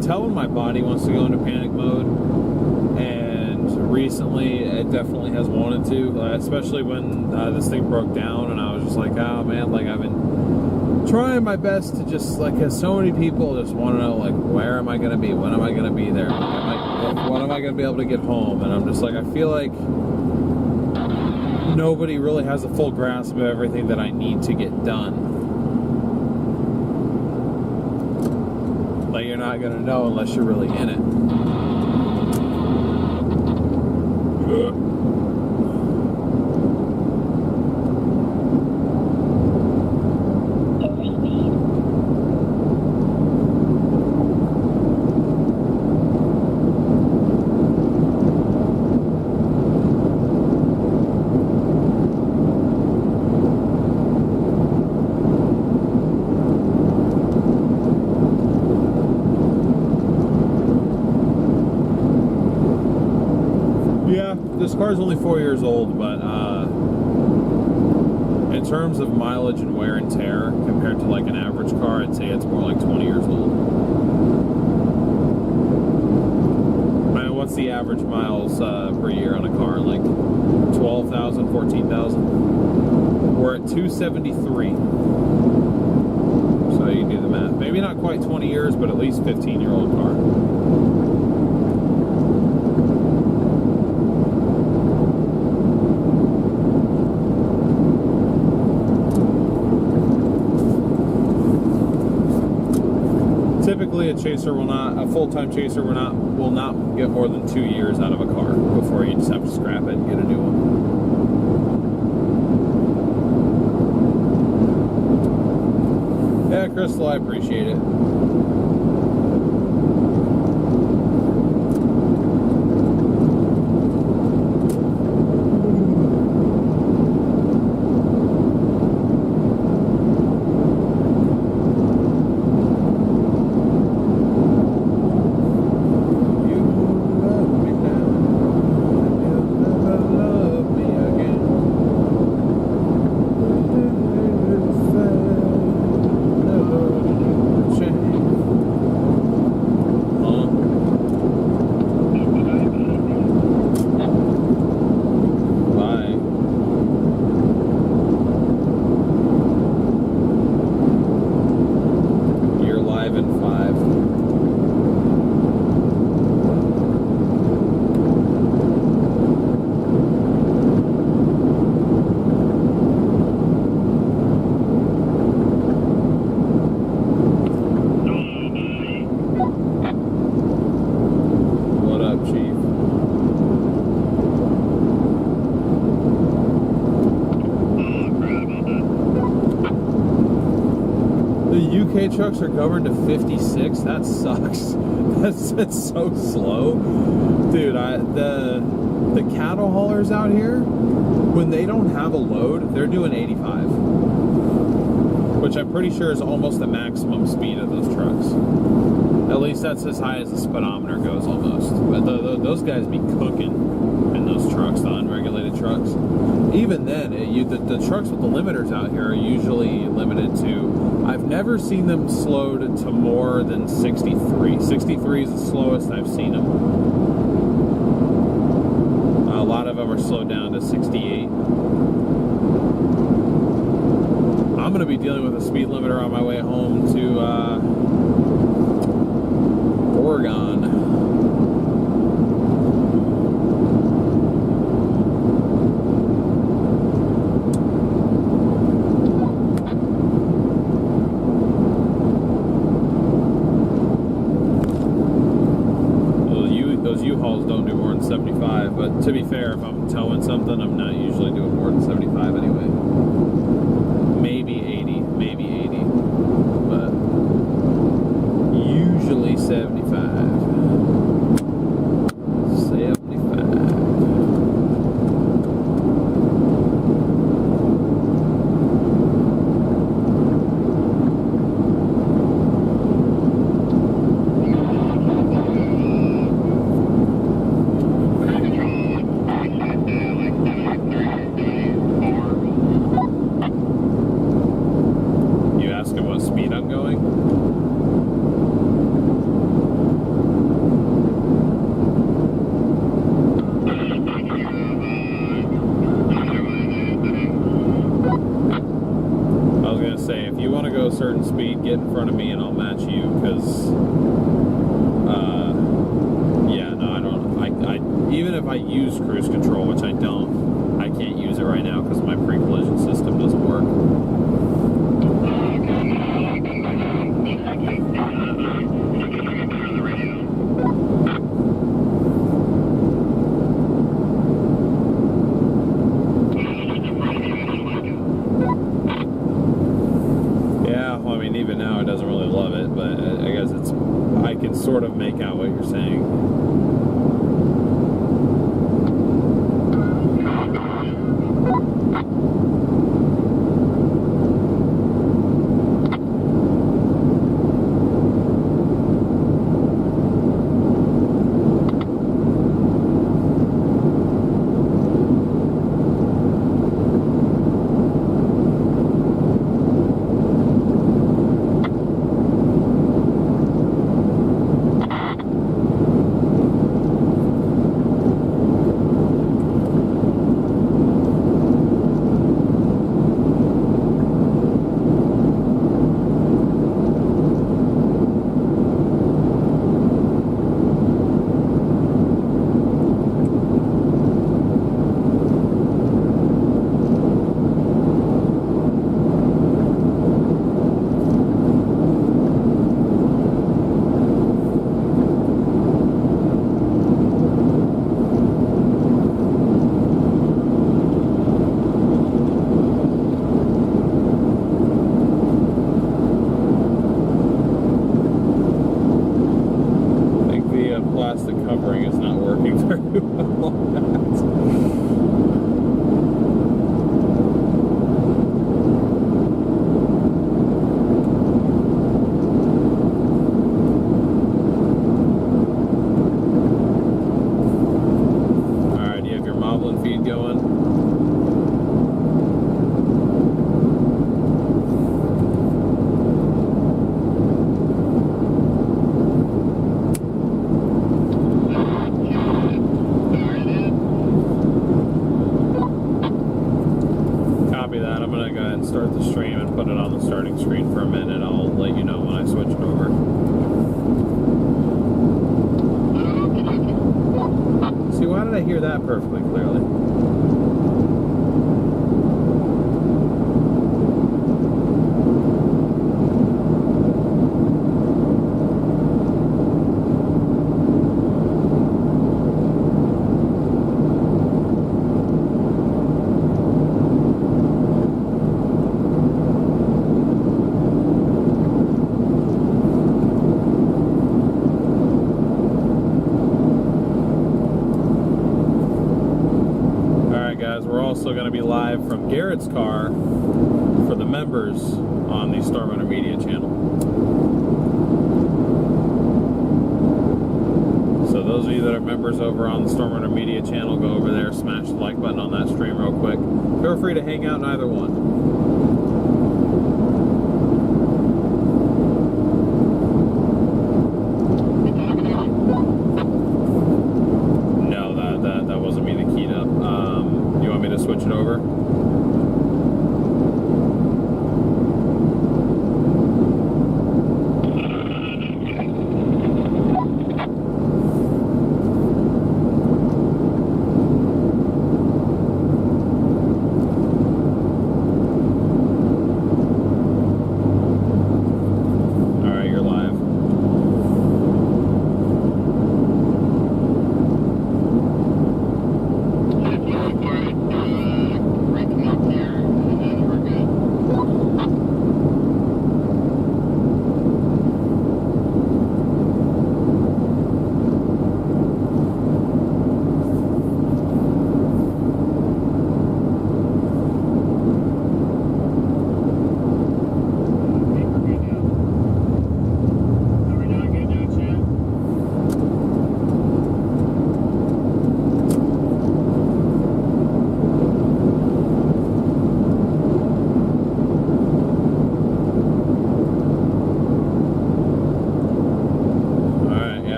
tell when my body wants to go into panic mode, and recently it definitely has wanted to, especially when this thing broke down, and I was just like, oh man, like I've been trying my best to just, like, because so many people just want to know, like, where am I going to be? When am I going to be there? When am I going to be able to get home? And I'm just like, I feel like nobody really has a full grasp of everything that I need to get done. Like, you're not going to know unless you're really in it. This car's only 4 years old, but in terms of mileage and wear and tear compared to like an average car, I'd say it's more like 20 years old. I mean, what's the average miles per year on a car? Like 12,000, 14,000? We're at 273. So you do the math. Maybe not quite 20 years, but at least 15-year-old car. Typically, a full-time chaser will not get more than 2 years out of a car before you just have to scrap it and get a new one. Yeah, Crystal, I appreciate it. Change. regulated trucks are governed to 56. That sucks. That's so slow, dude. The cattle haulers out here, when they don't have a load, they're doing 85, which I'm pretty sure is almost the maximum speed of those trucks. At least that's as high as the speedometer goes, almost. But those guys be cooking in those trucks, the unregulated trucks. Even then, the trucks with the limiters out here are usually limited to, I've never seen them slowed to more than 63. 63 is the slowest I've seen them. A lot of them are slowed down to 68. I'm going to be dealing with a speed limiter on my way home to Oregon. Those U-Hauls don't do more than 75, but to be fair, if I'm towing something, I'm not usually doing more than 75 anyway. Maybe 80, but usually 75. Certain speed, get in front of me and I'll match you, because yeah, no, I don't, I even if I use cruise control, which I don't, I can't use it right now because my pre-collision system doesn't work. Sort of make out what you're saying. Hear that perfectly clearly. guys, we're also going to be live from Garrett's car for the members on the StormRunner Media channel. So those of you that are members over on the StormRunner Media channel, go over there, smash the like button on that stream real quick. Feel free to hang out in either one. Switch it over.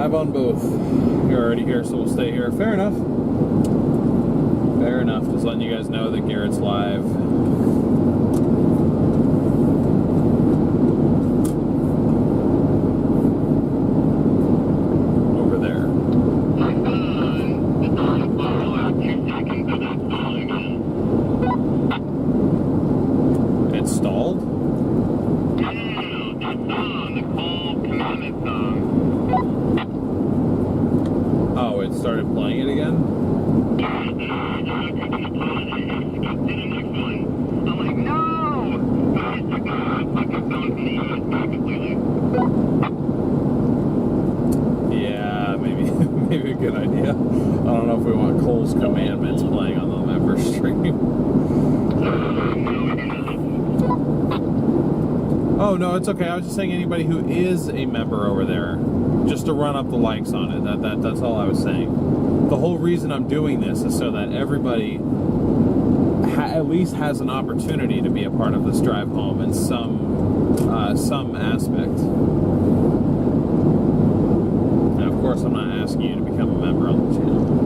On both. You're already here, so we'll stay here. Fair enough. Fair enough. Just letting you guys know that Garrett's live. Over there. It's stalled? Oh, it started playing it again? I'm like, no! Yeah, maybe a good idea. I don't know if we want Cole's Commandments playing on the member stream. Oh, no, it's okay. I was just saying anybody who is a member over there, just to run up the likes on it. That's all I was saying. The whole reason I'm doing this is so that everybody at least has an opportunity to be a part of this drive home in some aspect. And of course, I'm not asking you to become a member on the channel.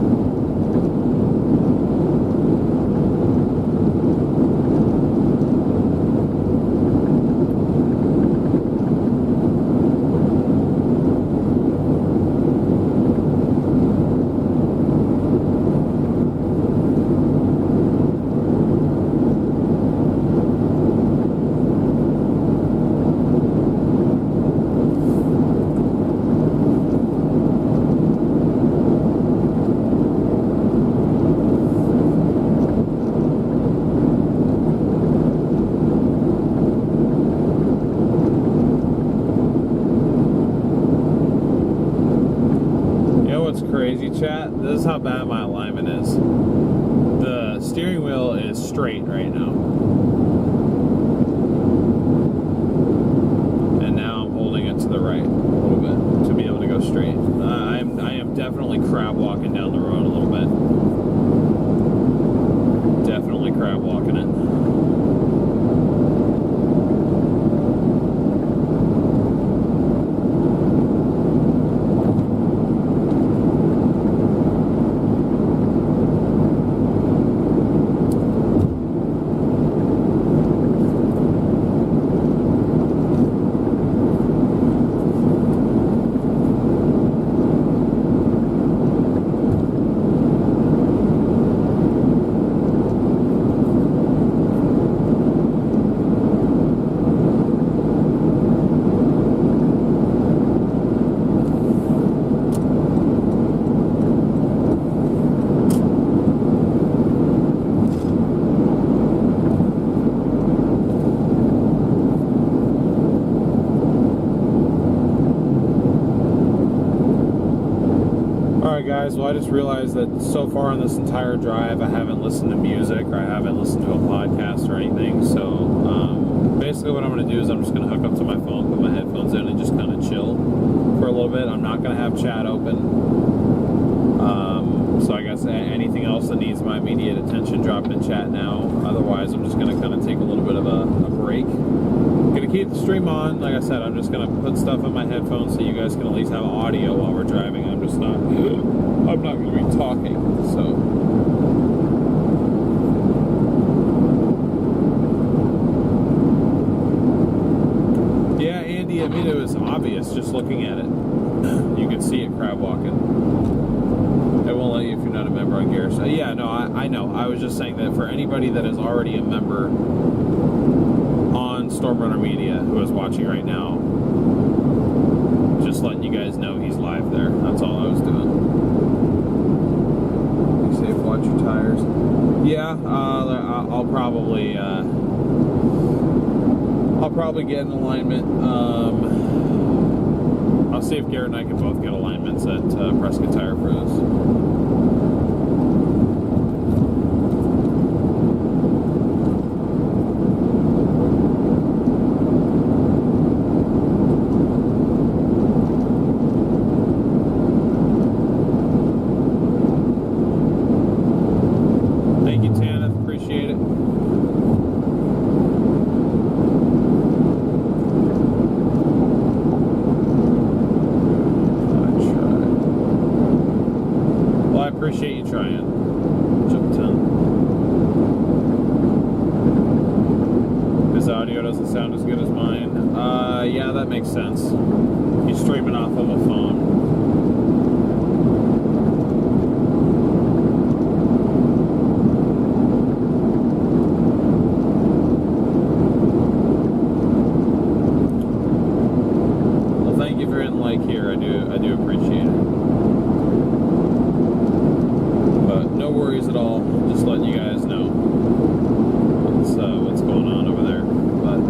Crazy chat. This is how bad my alignment is. The steering wheel is straight right now. And now I'm holding it to the right a little bit to be able to go straight. I am definitely crab walking down the road a little bit. Definitely crab walking it. Alright guys, well I just realized that so far on this entire drive I haven't listened to music or I haven't listened to a podcast or anything, so basically what I'm going to do is I'm just going to hook up to my phone, put my headphones in and just kind of chill for a little bit. I'm not going to have chat open. So I guess anything else that needs my immediate attention, drop in chat now. Otherwise, I'm just going to kind of take a little bit of a break. I'm going to keep the stream on. Like I said, I'm just going to put stuff in my headphones so you guys can at least have audio while we're driving. I'm not going to be talking, so. Yeah, Andy, I mean, it was obvious just looking at it. You could see it crab walking. It won't let you if you're not a member on Garrett. So yeah, no, I know. I was just saying that for anybody that is already a member on StormRunner Media who is watching right now, just letting you guys know he's live there. That's all I was doing. Be safe, watch your tires. Yeah, I'll probably get an alignment. I'll see if Garrett and I can both get alignments at Prescott Tire Pros. Thank you, Tana. Appreciate it. Appreciate you trying. Jump 10. His audio doesn't sound as good as mine. Yeah, that makes sense. He's streaming off of a phone. Well, thank you for hitting like here. I do appreciate it. No worries at all. Just letting you guys know what's going on over there. But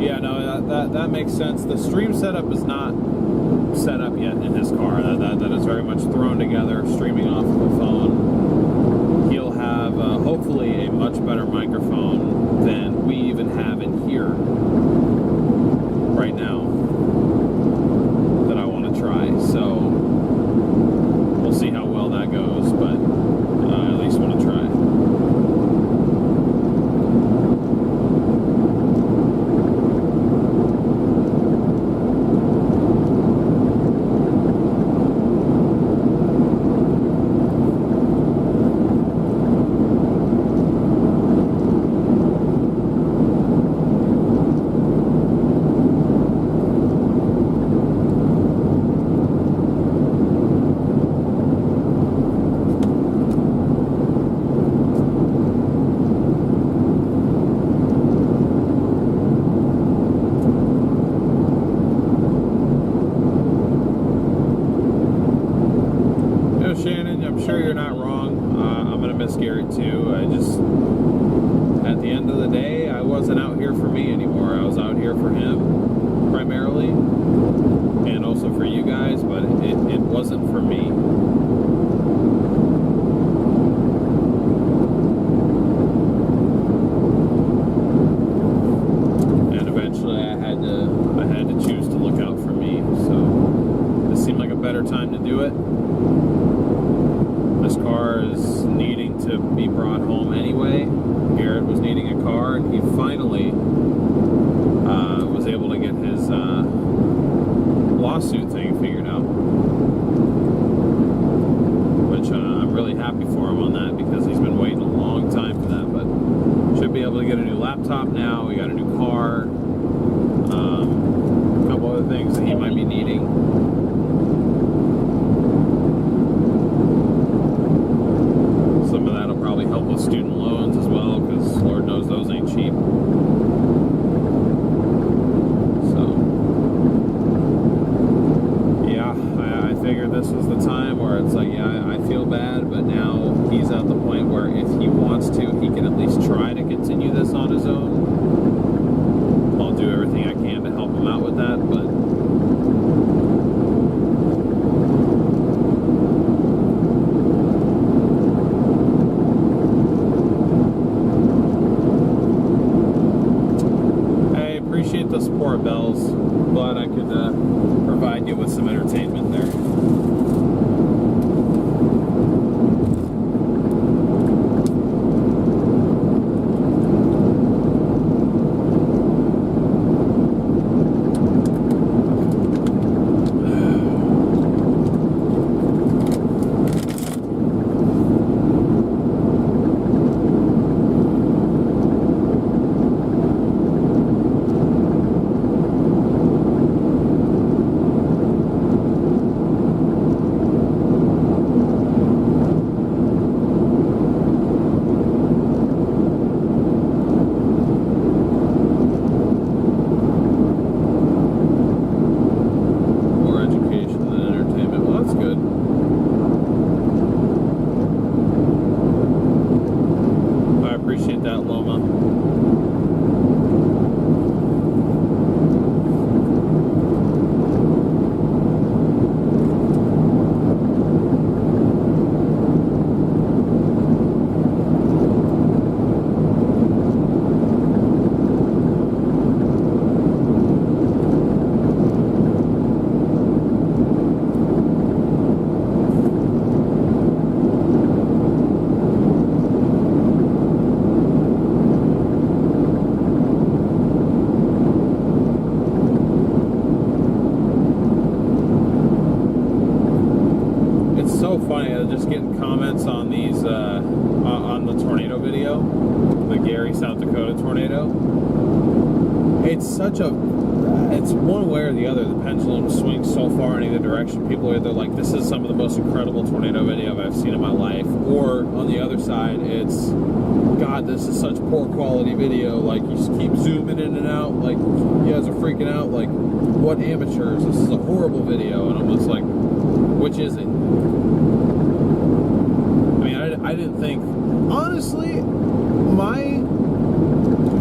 yeah, no, that makes sense. The stream setup is not set up yet in his car. That is very much thrown together, streaming off of a phone. He'll have hopefully a much better microphone than we even have in here right now that I want to try. So we'll see how well that goes, but I at least want to try. Sure, you're not wrong. I'm gonna miss Garrett too. At the end of the day, I wasn't out here for me anymore. I was out here for him primarily, and also for you guys, but it wasn't for me. And eventually, I had to choose to look out for me. So this seemed like a better time to do it. This car is needing to be brought home anyway. Garrett was needing a car, and he finally was able to get his lawsuit thing figured out. Which I'm really happy for him on that, because he's been waiting a long time for that. But should be able to get a new laptop now. We got a new car. A couple other things that he might be needing. Some of that will probably help with student loans as well, because Lord knows those ain't cheap. So, yeah, I figured this was the time where it's like, yeah, I feel bad, but now he's at the point where if he wants to, he can at least try to continue this on his own. I'll do everything I can to help him out with that, but get with some entertainment there. Just getting comments on these on the tornado video, the Gary, South Dakota tornado. It's one way or the other. The pendulum swings so far in either direction. People are either like, this is some of the most incredible tornado video I've seen in my life, or on the other side, it's, God, this is such poor quality video. Like, you just keep zooming in and out. Like, you guys are freaking out. Like, what amateurs? This is a horrible video. And I'm just like, which is it? I didn't think, honestly, my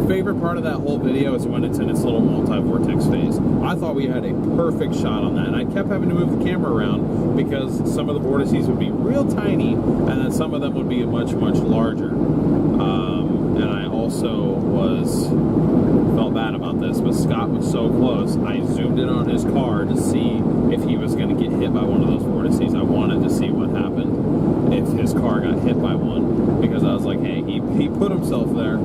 favorite part of that whole video is when it's in its little multi-vortex phase. I thought we had a perfect shot on that, and I kept having to move the camera around because some of the vortices would be real tiny, and then some of them would be much, much larger. And I also felt bad about this, but Scott was so close. I zoomed in on his car to see if he was going to get hit by one of those vortices. I wanted to see what happened if his car got hit by one, because I was like, hey, he put himself there.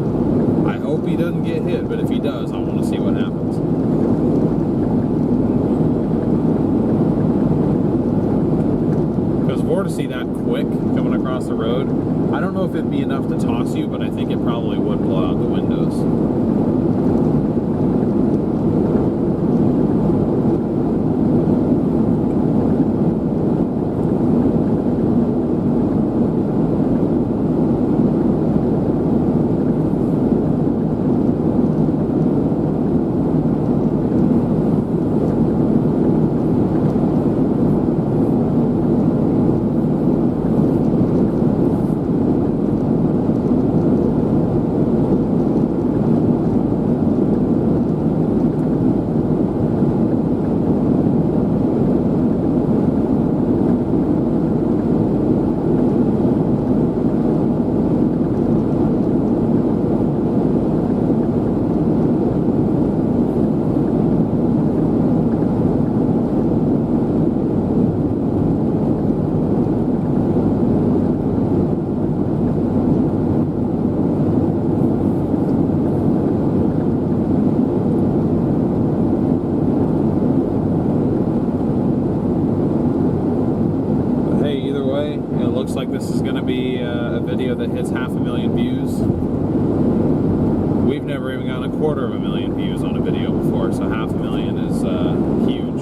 I hope he doesn't get hit, but if he does, I want to see what happens. Because vortice that quick coming across the road, I don't know if it'd be enough to toss you, but I think it probably would blow out the windows. That hits 500,000 views. We've never even gotten 250,000 views on a video before, so 500,000 is huge.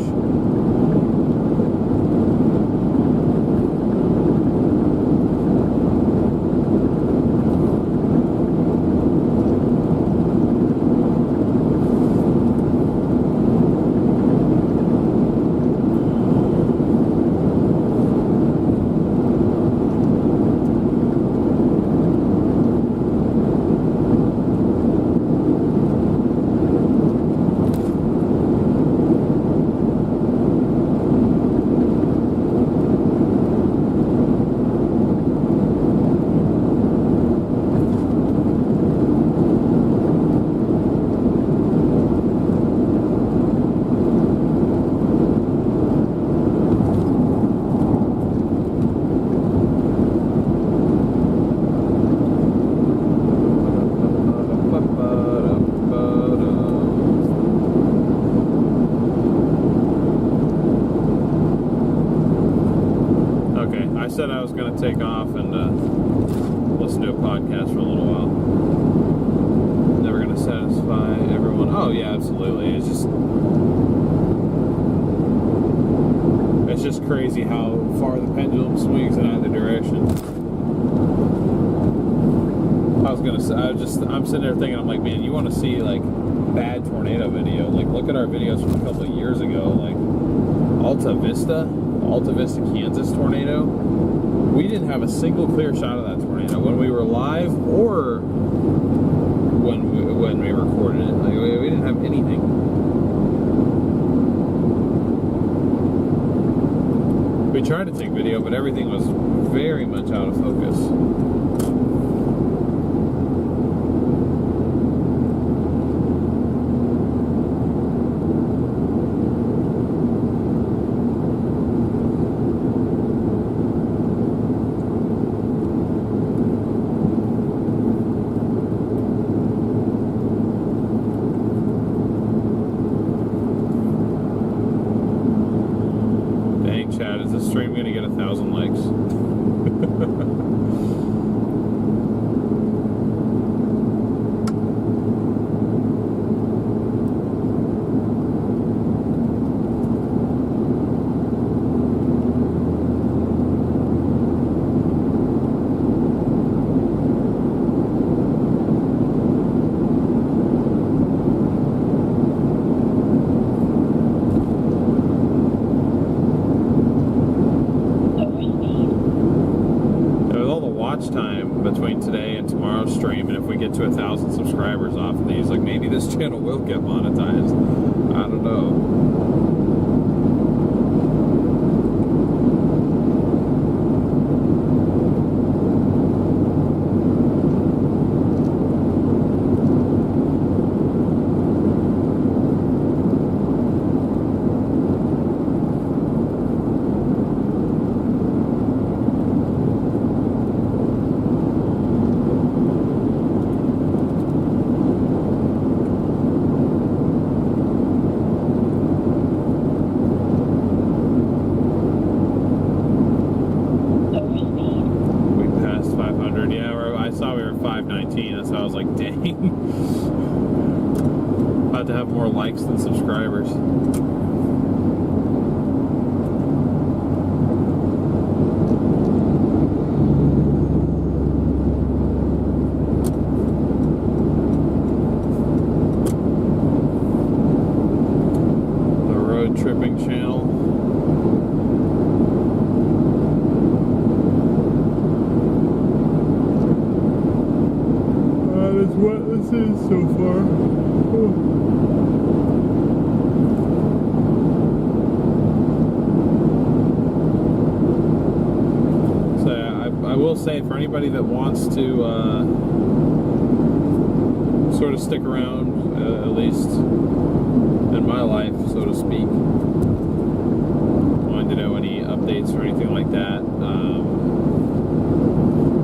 said I was going to take off and listen to a podcast for a little while. Never going to satisfy everyone. Oh yeah, absolutely. It's just crazy how far the pendulum swings in either direction. I'm sitting there thinking, I'm like, man, you want to see like bad tornado video? Like, look at our videos from a couple of years ago, like Alta Vista, Kansas tornado. We didn't have a single clear shot of that tornado when we were live or when we recorded it. Like, we didn't have anything. We tried to take video, but everything was very much out of focus. Stream gonna get 1,000 likes. Time between today and tomorrow's stream, and if we get to 1,000 subscribers off of these, like, maybe this channel will get monetized. I don't know. That's how I was like, dang. About to have more likes than subscribers. The road tripping channel. That's what this is so far. So I will say, for anybody that wants to sort of stick around, at least in my life, so to speak, wanting to know any updates or anything like that,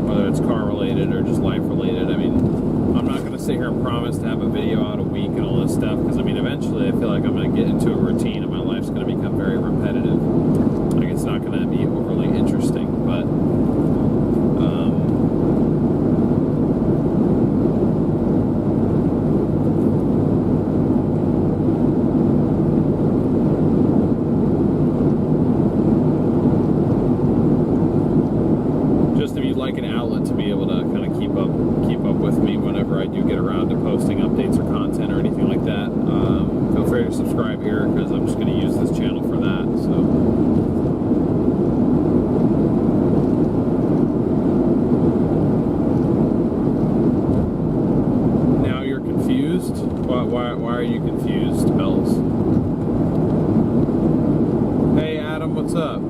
whether it's car related or just life related. I mean, I'm not going to sit here and promise to have a video out a week and all this stuff, because I mean, eventually I feel like I'm going to get into a routine and my life's going to become very repetitive. Like, it's not going to be overly interesting, but just if you'd like an outlet to be able to kind of keep up with me whenever I do get around to posting updates or content or anything like that, feel free to subscribe here, because I'm just going to use this channel for that. So now you're confused. Why are you confused, Bells? Hey Adam, what's up?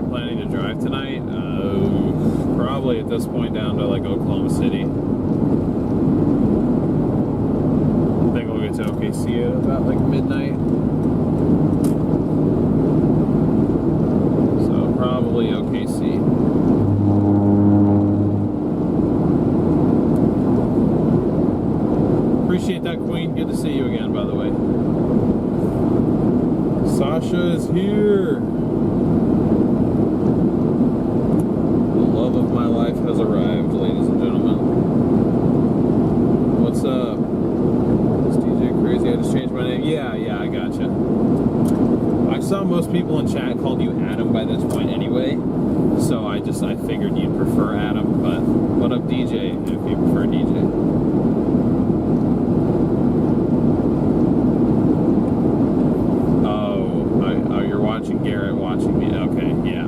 Planning to drive tonight? Probably at this point down to like Oklahoma City. I think we'll get to OKC at about like midnight. So probably OKC. Appreciate that, Queen. Good to see you again, by the way. Sasha is here. The love of my life has arrived, ladies and gentlemen. What's up? Is DJ crazy? I just changed my name. Yeah, I gotcha. I saw most people in chat called you Adam by this point anyway, so I figured you'd prefer Adam. But what up, DJ? If you prefer DJ. Oh, you're watching Garrett watching me. Okay, yeah.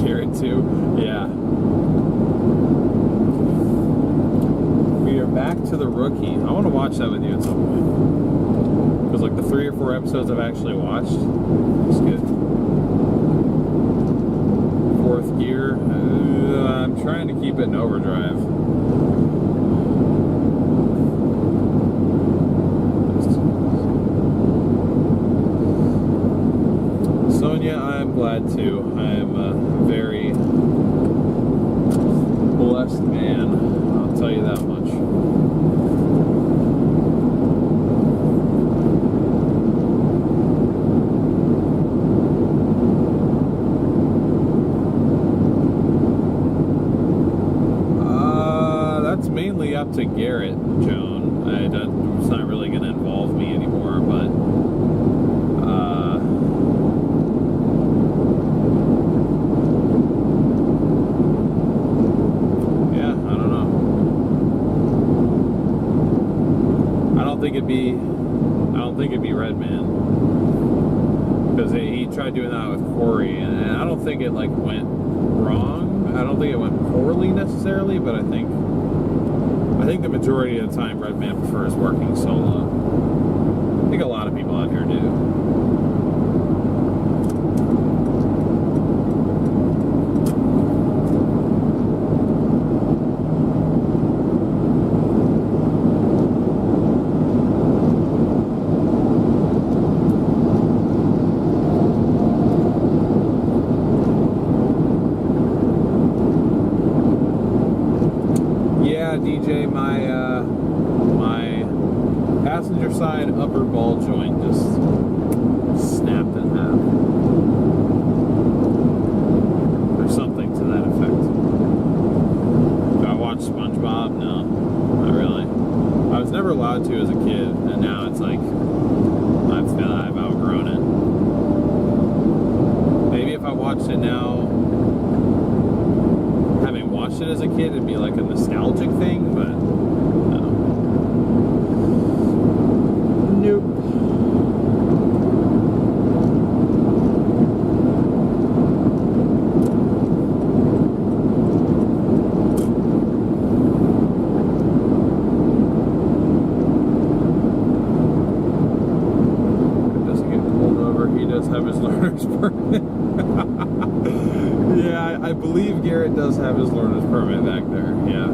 Garrett too. Yeah. We are back to the rookie. I want to watch that with you at some point. Because like the 3 or 4 episodes I've actually watched, it's good. 4th gear. I'm trying to keep it in overdrive. Sonia, I'm glad too. I am a very blessed man. I'll tell you that much. That's mainly up to Garrett, Joan. It's not really going to involve me anymore, but I don't think it'd be Redman, because he tried doing that with Corey, and I don't think it like went wrong. I don't think it went poorly necessarily, but I think the majority of the time Redman prefers working solo. I think a lot of people out here do. DJ, my passenger side upper ball joint just snapped in half, or something to that effect. Do I watch SpongeBob? No, not really. I was never allowed to as a kid, and now it's like I've outgrown it. Maybe if I watched it now, it as a kid, it'd be like a nostalgic thing, but no. does have his learner's permit. Yeah, I believe Garrett does have his learner's permit back there. Yeah.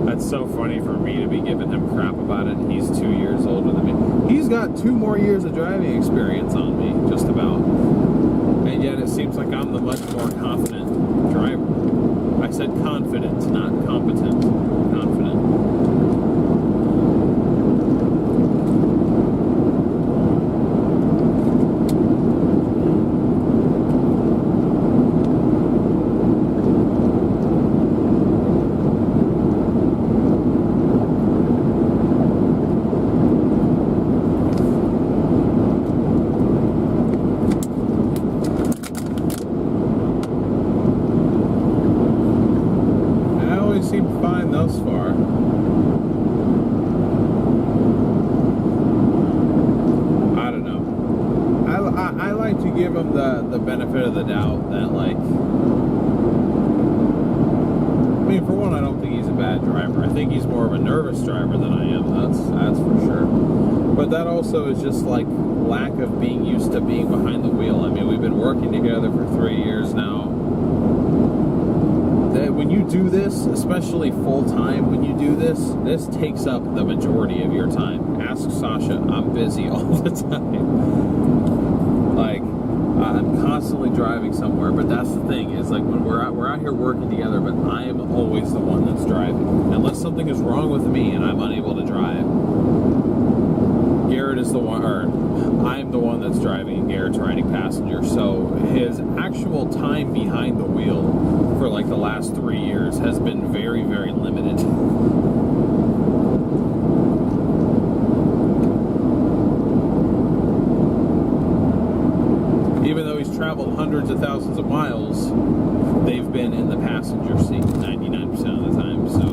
That's so funny for me to be giving him crap about it. He's 2 years older than me. He's got 2 more years of driving experience on me, just about. And yet it seems like I'm the much more confident driver. I said confident, not competent. Confident. Seem fine thus far. I don't know. I like to give him the benefit of the doubt that, like, I mean, for one, I don't think he's a bad driver. I think he's more of a nervous driver than I am. That's for sure. But that also is just like lack of being used to being behind the wheel. I mean, we've been working together for 3 years now. When you do this, especially full-time, when you do this takes up the majority of your time. Ask Sasha, I'm busy all the time. Like, I'm constantly driving somewhere, but that's the thing, is like when we're out here working together, but I am always the one that's driving. Unless something is wrong with me and I'm unable to drive, Garrett is the one, or I'm the one that's driving and Garrett's riding passenger. So his actual time behind the wheel for like the last 3 years has been very, very limited. Even though he's traveled hundreds of thousands of miles, they've been in the passenger seat 99% of the time. So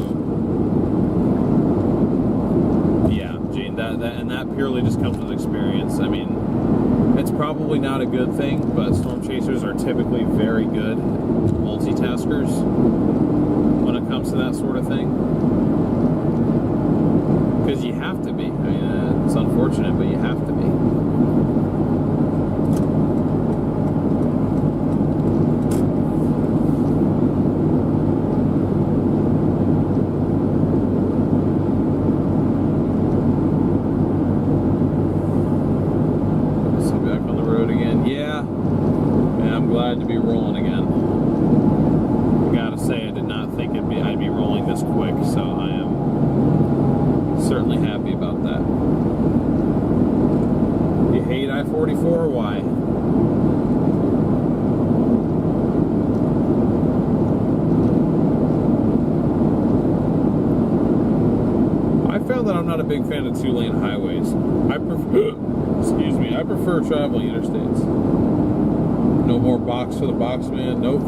that purely just comes with experience. I mean, it's probably not a good thing, but storm chasers are typically very good multitaskers when it comes to that sort of thing. Because you have to be. I mean, it's unfortunate, but you have to be. To be rolling again. I gotta say, I did not think I'd be rolling this quick, so I am certainly happy about that. You hate I-44? Why? I found that I'm not a big fan of 2-lane highways. I prefer traveling interstates. No more box for the box man. Nope.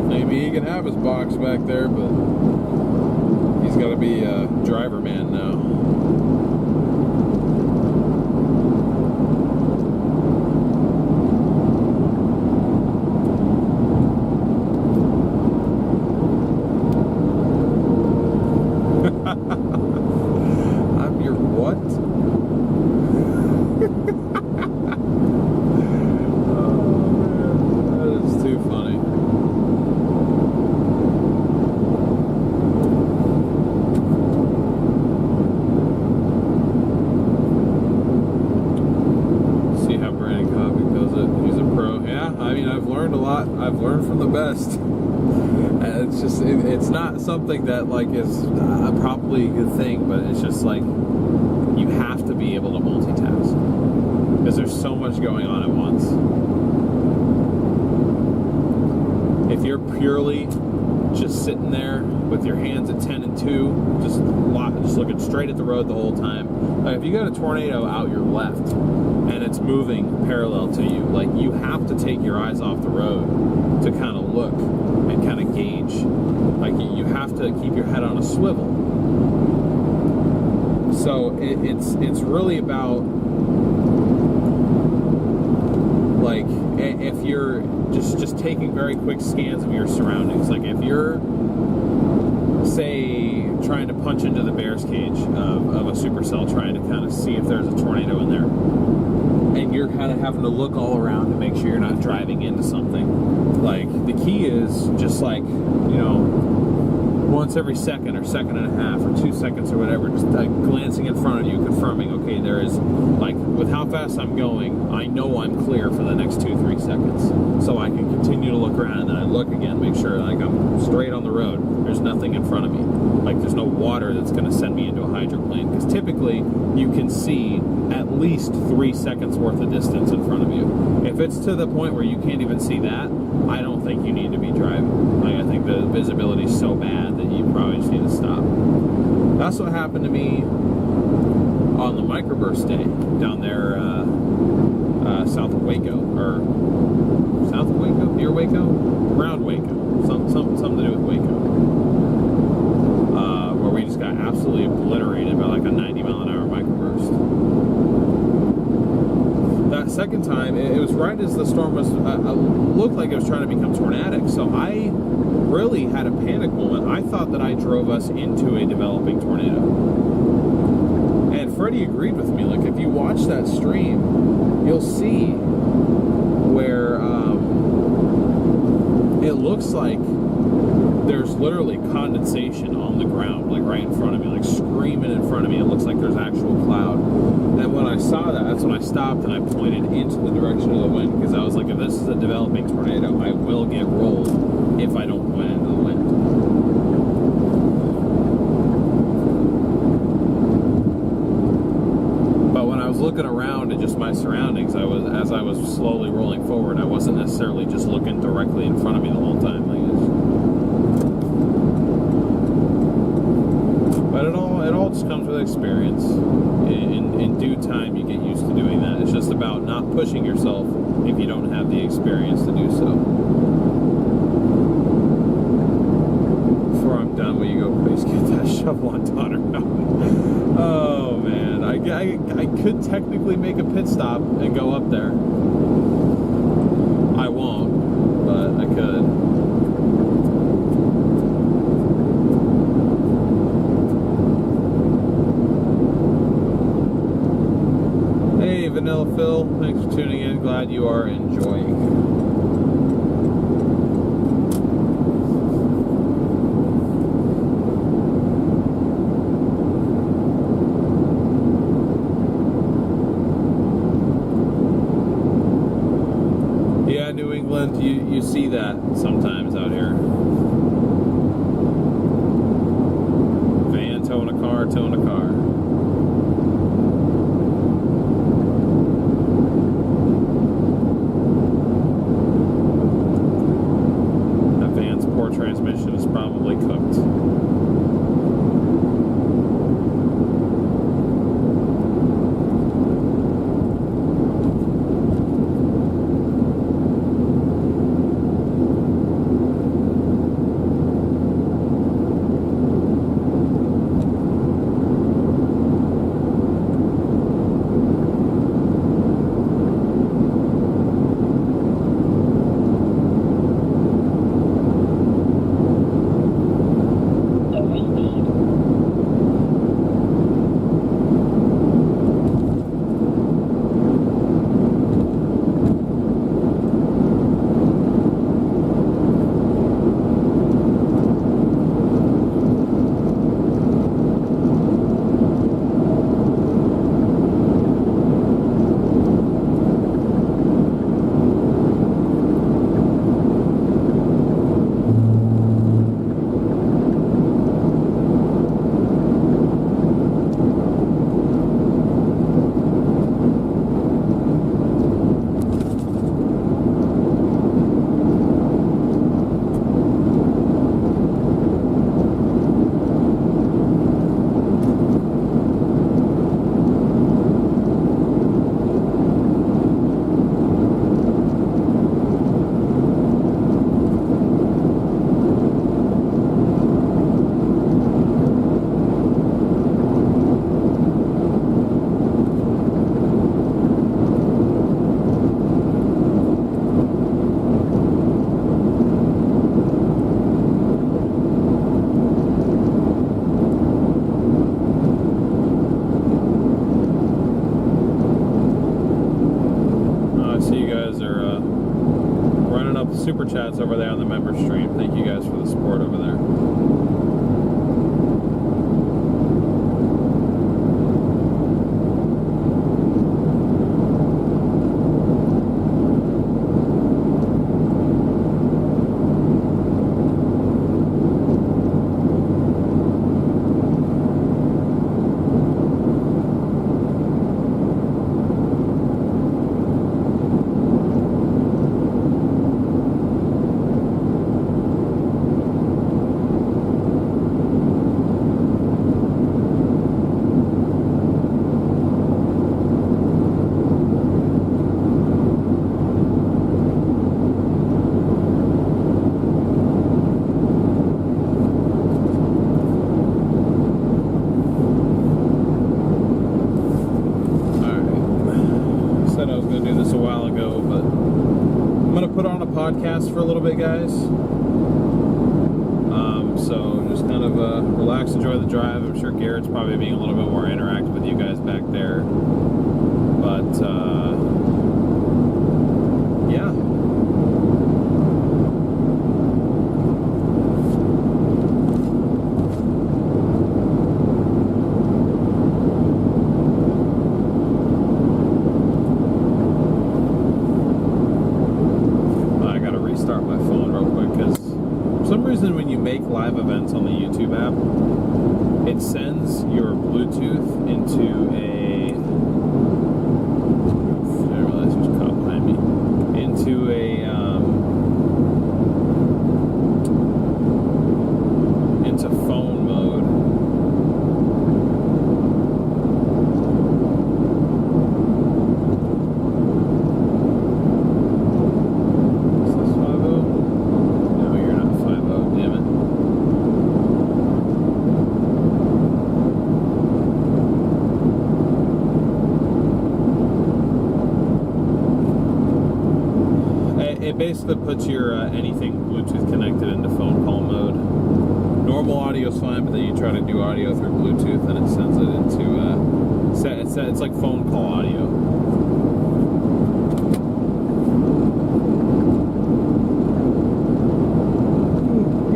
Maybe he can have his box back there, but he's got to be a driver man now. I'm your what? Too funny. See how Brandon Coffey does it. He's a pro. Yeah, I mean, I've learned a lot. I've learned from the best. It's just, it's not something that like is probably a good thing, but it's just like you have to be able to multitask because there's so much going on at once. If you're purely just sitting there with your hands at 10 and 2, just looking straight at the road the whole time, like if you got a tornado out your left and it's moving parallel to you, like you have to take your eyes off the road to kind of look and kind of gauge. Like you have to keep your head on a swivel. So it's really about, like, if you're just taking very quick scans of your surroundings. Like if you're, say, trying to punch into the bear's cage of a supercell, trying to kind of see if there's a tornado in there. And you're kind of having to look all around to make sure you're not driving into something. Like, the key is just like, you know, once every second or second and a half or 2 seconds or whatever, just like glancing in front of you, confirming, okay, there is, like, with how fast I'm going, I know I'm clear for the next 2-3 seconds. So I can continue to look around, and then I look again, make sure like I'm straight on the road. There's nothing in front of me. Like, there's no water that's going to send me into a hydroplane. Because typically, you can see at least 3 seconds worth of distance in front of you. If it's to the point where you can't even see that, I don't think you need to be driving. Like, I think the visibility is so bad that you probably just need to stop. That's what happened to me on the microburst day down there south of Waco, or south of Waco, near Waco, around Waco, something to do with Waco, where we just got absolutely obliterated by like a 90-mile-an-hour microburst. That second time, it was right as the storm was looked like it was trying to become tornadic. So I really had a panic moment. I thought that I drove us into a developing tornado. And Freddie agreed with me. Like, if you watch that stream, you'll see where it looks like there's literally condensation on the ground, like right in front of me, like screaming in front of me. It looks like there's actual cloud. And when I saw that, that's when I stopped and I pointed into the direction of the wind, because I was like, if this is a developing tornado, I will get rolled if I don't point into the wind. But when I was looking around at just my surroundings, as I was slowly rolling forward, I wasn't necessarily just looking directly in front of me the whole time. But it all just comes with experience. In due time, you get used to doing that. It's just about not pushing yourself if you don't have the experience to do so. Before I'm done, will you go please get that shovel on Donner Mountain? Oh man, I could technically make a pit stop and go up there. I won't, but I could. Vanilla Phil, thanks for tuning in. Glad you are enjoying. Yeah, New England, you see that sometimes out here. Van towing a car, towing a car. Transmission is probably cooked. super chats over there on the member stream. Thank you guys for the support over there. Podcast for a little bit, guys. So just kind of relax, enjoy the drive. I'm sure Garrett's probably being a little bit more interactive with you guys back there, but yeah. When you make live events on the YouTube app, it sends your Bluetooth into a, I realize there's a cop behind me, into into phone mode. It basically puts your anything Bluetooth connected into phone call mode. Normal audio is fine, but then you try to do audio through Bluetooth and it sends it into it's like phone call audio.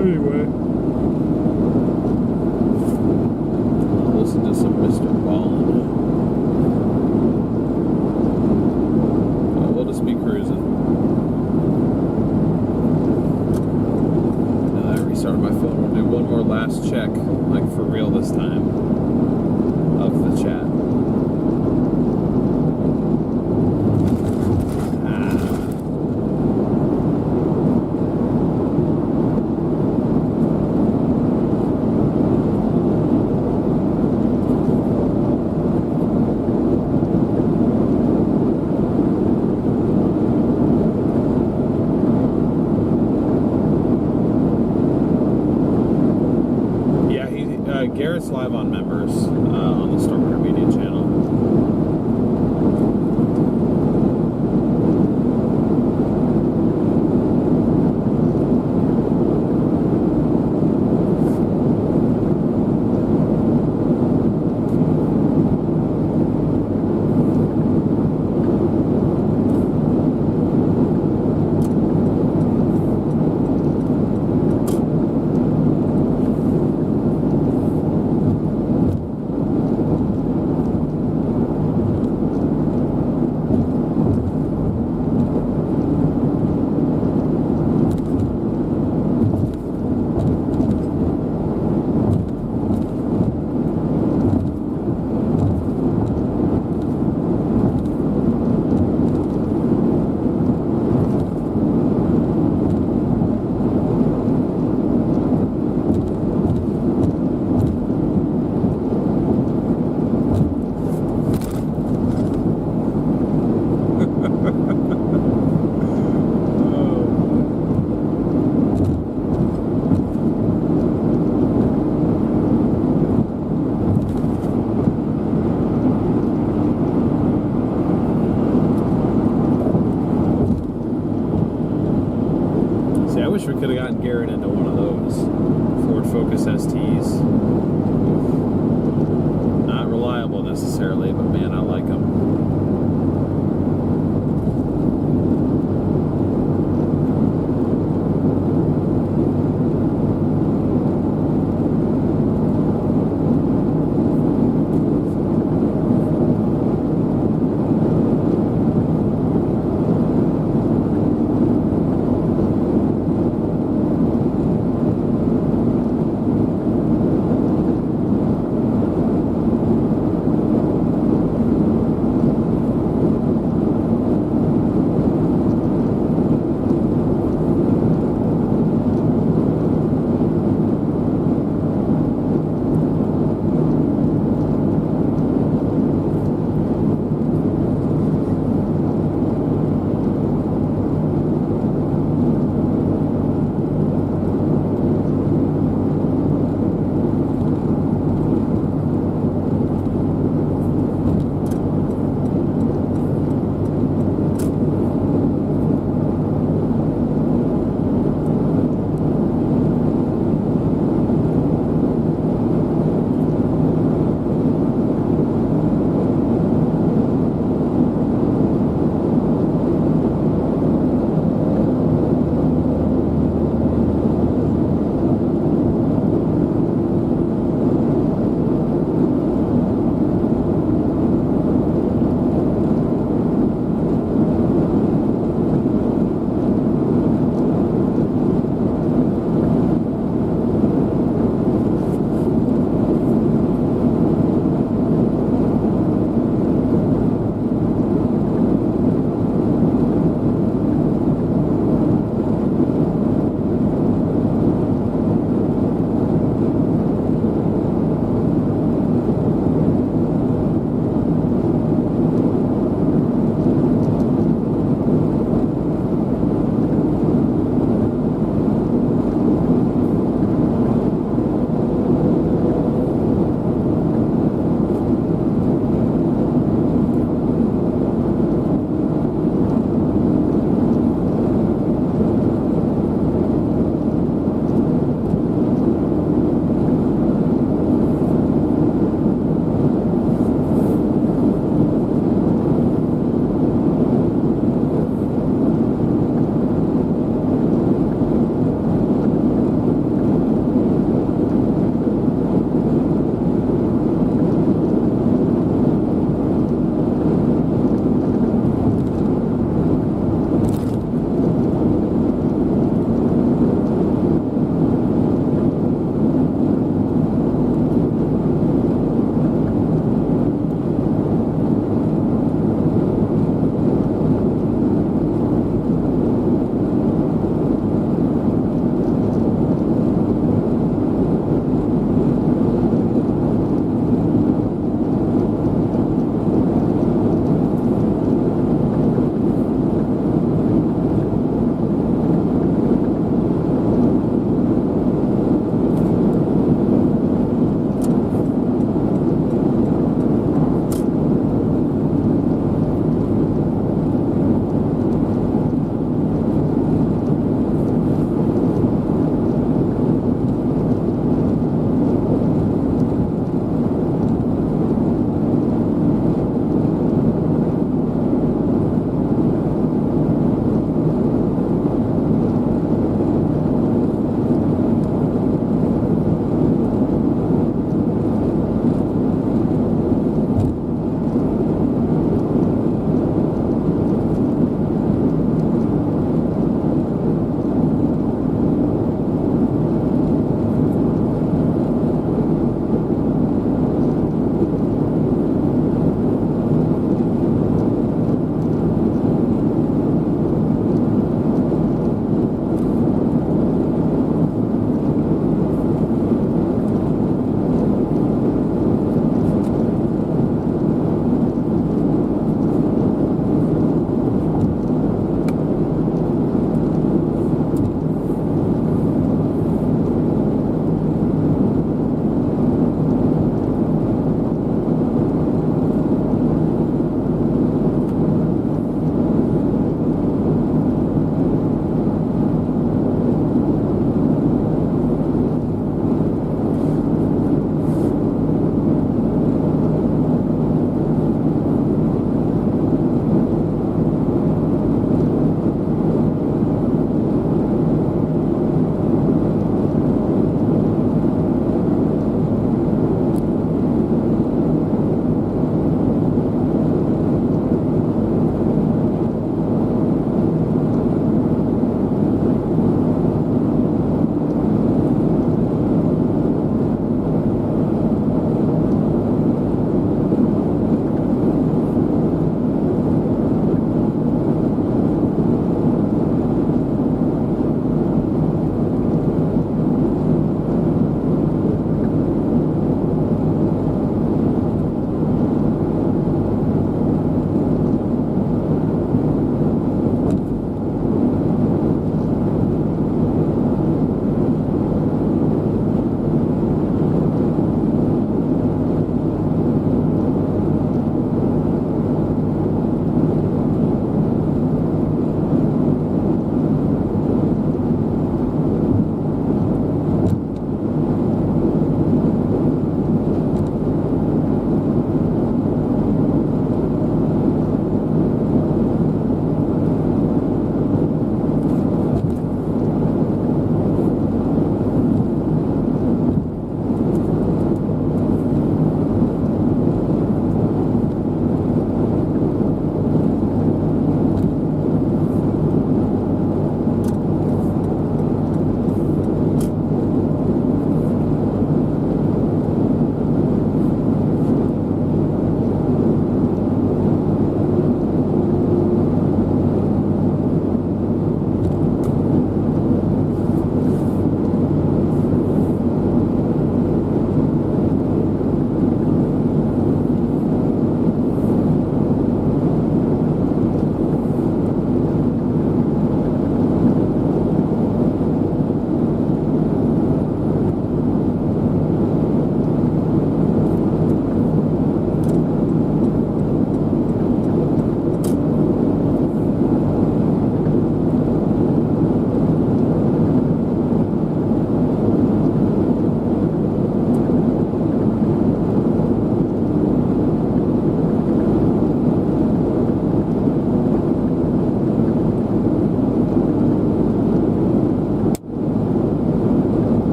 Anyway, I'll listen to some Mr. Ballin. We'll just be cruising. Start my phone. We'll do one more last check, like for real this time, of the chat. Garrett's live on members on the StormRunner Media channel. wish we could have gotten Garrett into one of those Ford Focus STs. Not reliable necessarily, but man, I like them.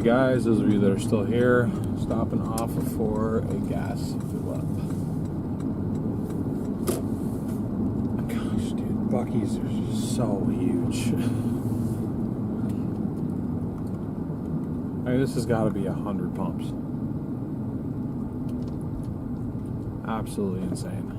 guys, those of you that are still here, stopping off for a gas fill up. Gosh, dude, Buc-ee's are just so huge. I mean, this has got to be 100 pumps. Absolutely insane.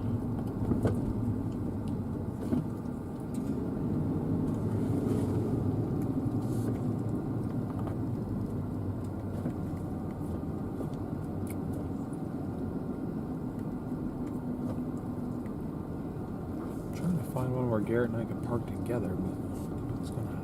Trying to find one where Garrett and I can park together, but it's gonna happen.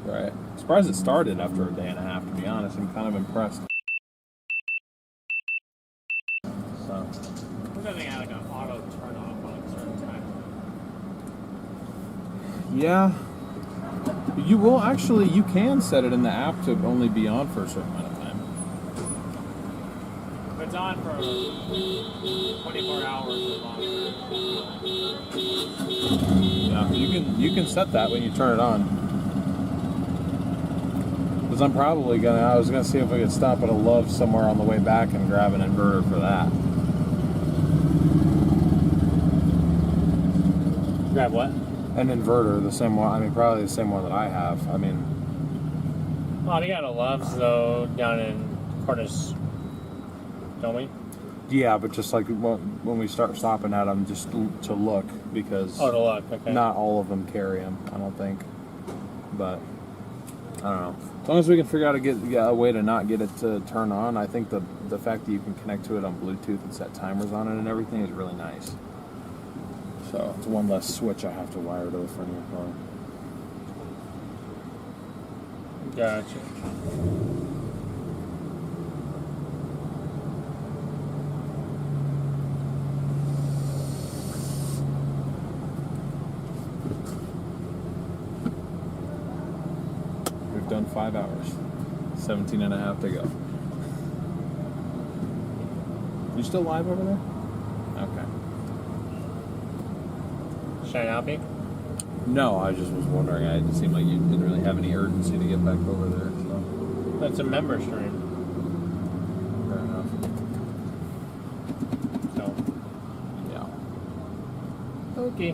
Right. Surprised it started after a day and a half, to be honest. I'm kind of impressed. So. We're gonna have like an auto turn off on a certain time. Yeah. You can set it in the app to only be on for a certain amount of time. If it's on for 24 hours or longer. Yeah, you can set that when you turn it on. Because I was gonna see if we could stop at a Love somewhere on the way back and grab an inverter for that. Grab what? An inverter, the same one. I mean, probably the same one that I have. I mean, Well, we got a Loves though down in Cornish, don't we? yeah, but just like when we start stopping at them, just to look, because Oh, to look. Okay. not all of them carry them, I don't think. But I don't know. As long as we can figure out a way to not get it to turn on, I think the fact that you can connect to it on Bluetooth and set timers on it and everything is really nice. So it's one less switch I have to wire to the front of your car. Gotcha. We've done 5 hours. 17 and a half to go. You still live over there? Okay. Should I not be? No, I just was wondering. It just seemed like you didn't really have any urgency to get back over there. So That's a member stream. fair enough. So. Yeah. Okay.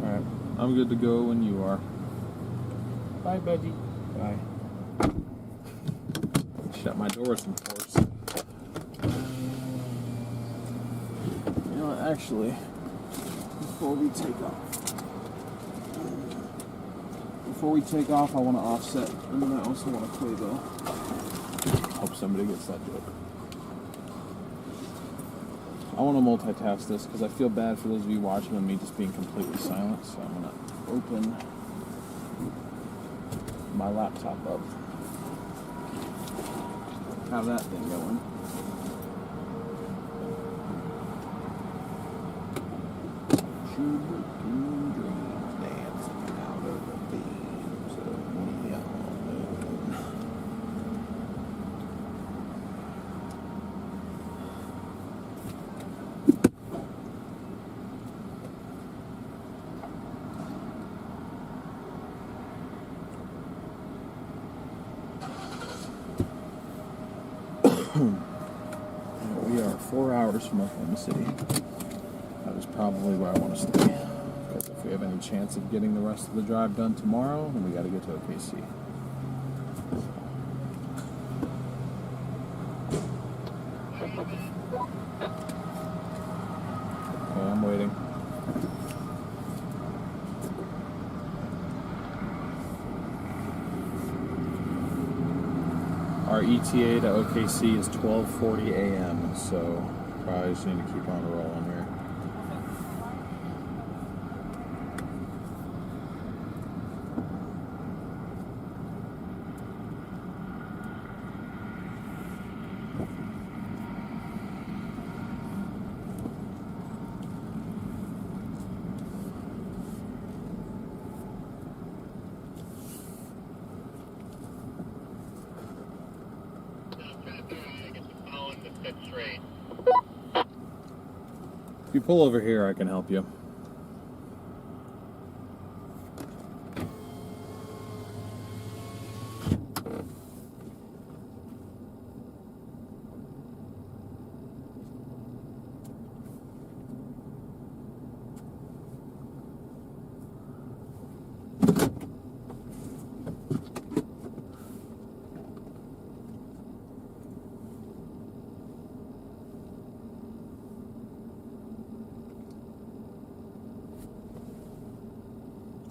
All right. I'm good to go when you are. Bye, buddy. Bye. Shut my door some force. You know what? Actually, before we take off, I want to offset, and then I also want to play though. Hope somebody gets that joke. I want to multitask this because I feel bad for those of you watching and me just being completely silent. So I'm gonna open my laptop up. Have that thing going. We are 4 hours from Oklahoma City. That is probably where I want to stay. Because if we have any chance of getting the rest of the drive done tomorrow, then we got to get to OKC. Okay, I'm waiting. Our ETA to OKC is 12:40 a.m., so probably just need to keep on rolling here. If you pull over here, I can help you.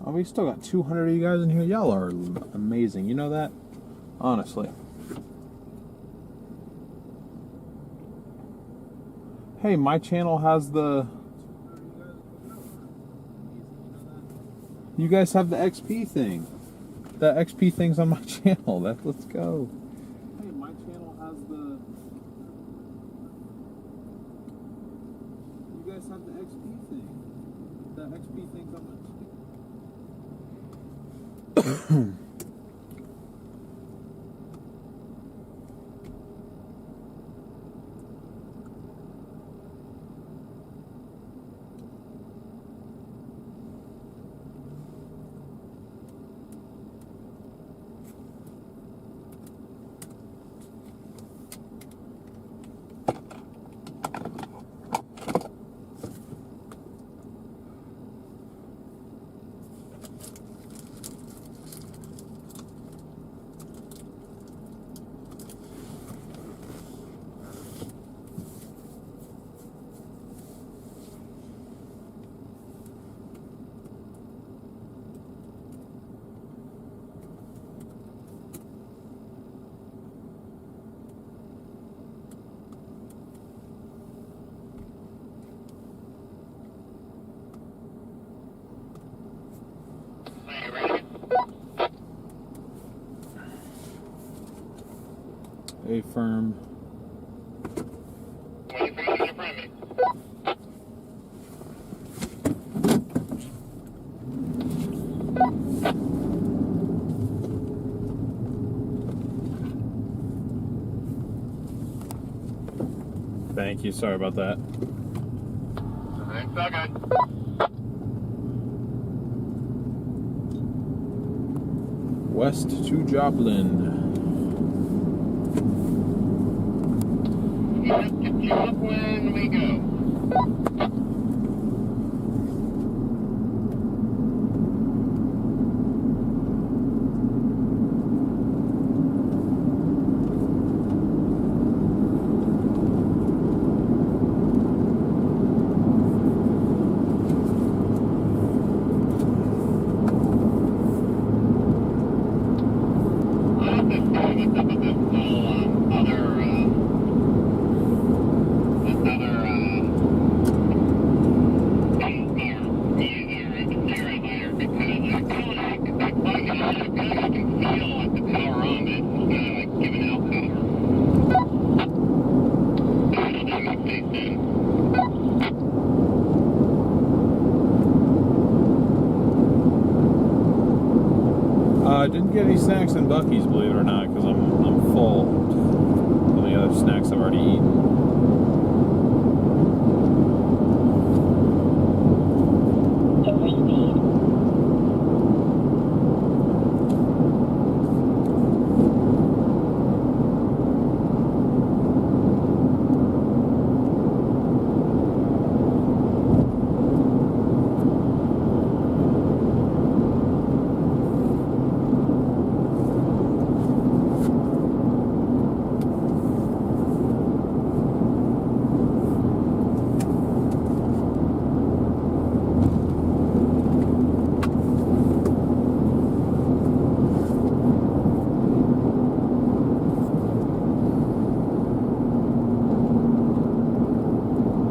Oh, we still got 200 of you guys in here. Y'all are amazing. You know that? Honestly. Hey, my channel has the... You guys have the XP thing. The XP thing's on my channel. Let's go. Hey, my channel has the. You guys have the XP thing. The XP thing's on my channel. Are you ready? A firm. Waiting for you to get in front of me. Thank you. Sorry about that. It's all good. West to Joplin. East to Joplin we go. Didn't get any snacks in Buc-ee's, believe it or not, because I'm full. All the other snacks I've already eaten.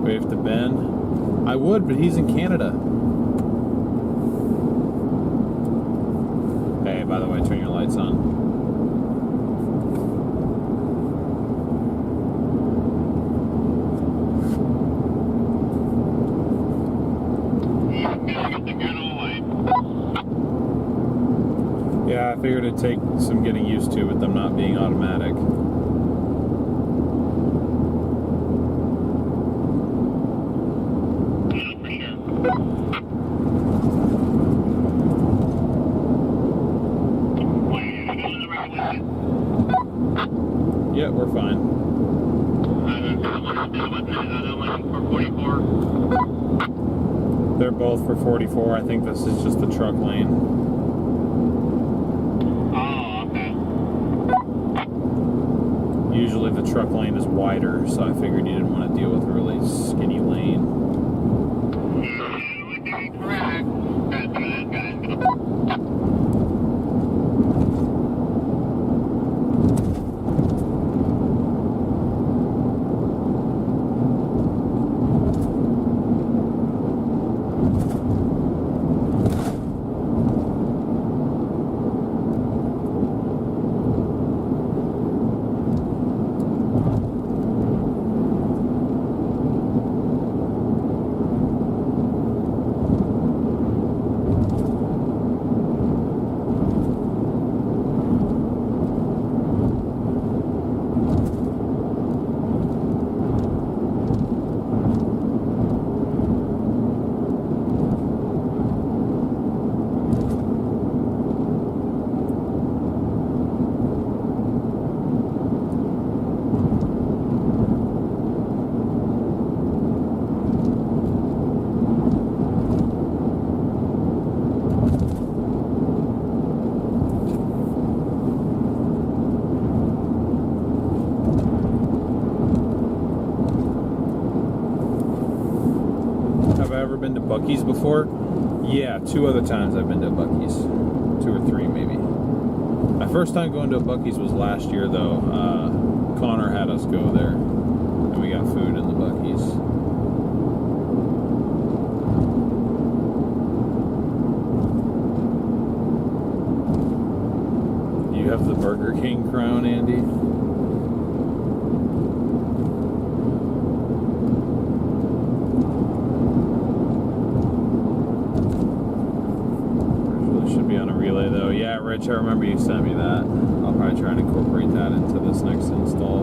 Wave to Ben. I would, but he's in Canada. Hey, by the way, turn your lights on. Yeah, I figured it'd take some getting used to with them not being automatic. Yeah, we're fine. They're both for 44. I think this is just the truck lane. Oh, okay. Usually the truck lane is wider, so I figured you didn't want to deal with a really skinny lane. You would be correct. That's good, good. been to Buc-ee's before? Yeah, 2 other times I've been to Buc-ee's. 2 or 3 maybe. My first time going to a Buc-ee's was last year though. Connor had us go there, and we got food in the Buc-ee's. You have the Burger King crown, Andy? Should be on a relay though. Yeah, Rich, I remember you sent me that. I'll probably try and incorporate that into this next install.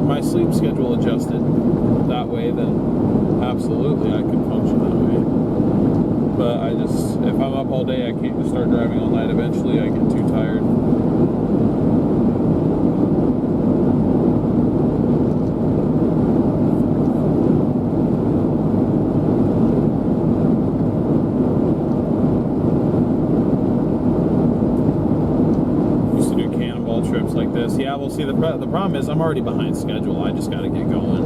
My sleep schedule adjusted that way, then absolutely I could function that way. But I just, if I'm up all day, I can't just start driving all night. Eventually I get too tired. Yeah, well, see, the problem is I'm already behind schedule. I just got to get going.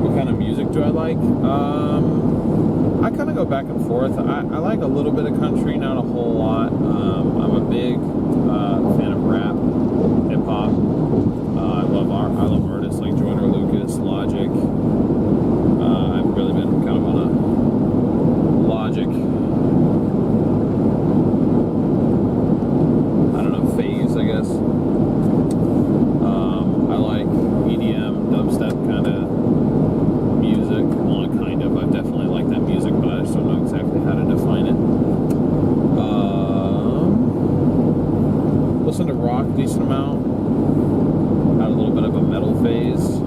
What kind of music do I like? I kind of go back and forth. I like a little bit of country, not a whole lot. I'm a big fan of rap, hip hop. I love artists like Joyner Lucas, Logic. I've really been kind of on a Logic, I don't know, phase, I guess. I like EDM, dubstep kind of music. Well, kind of. I definitely like that music, but I just don't know exactly how to define it. Listen to rock a decent amount. Had a little bit of a metal phase.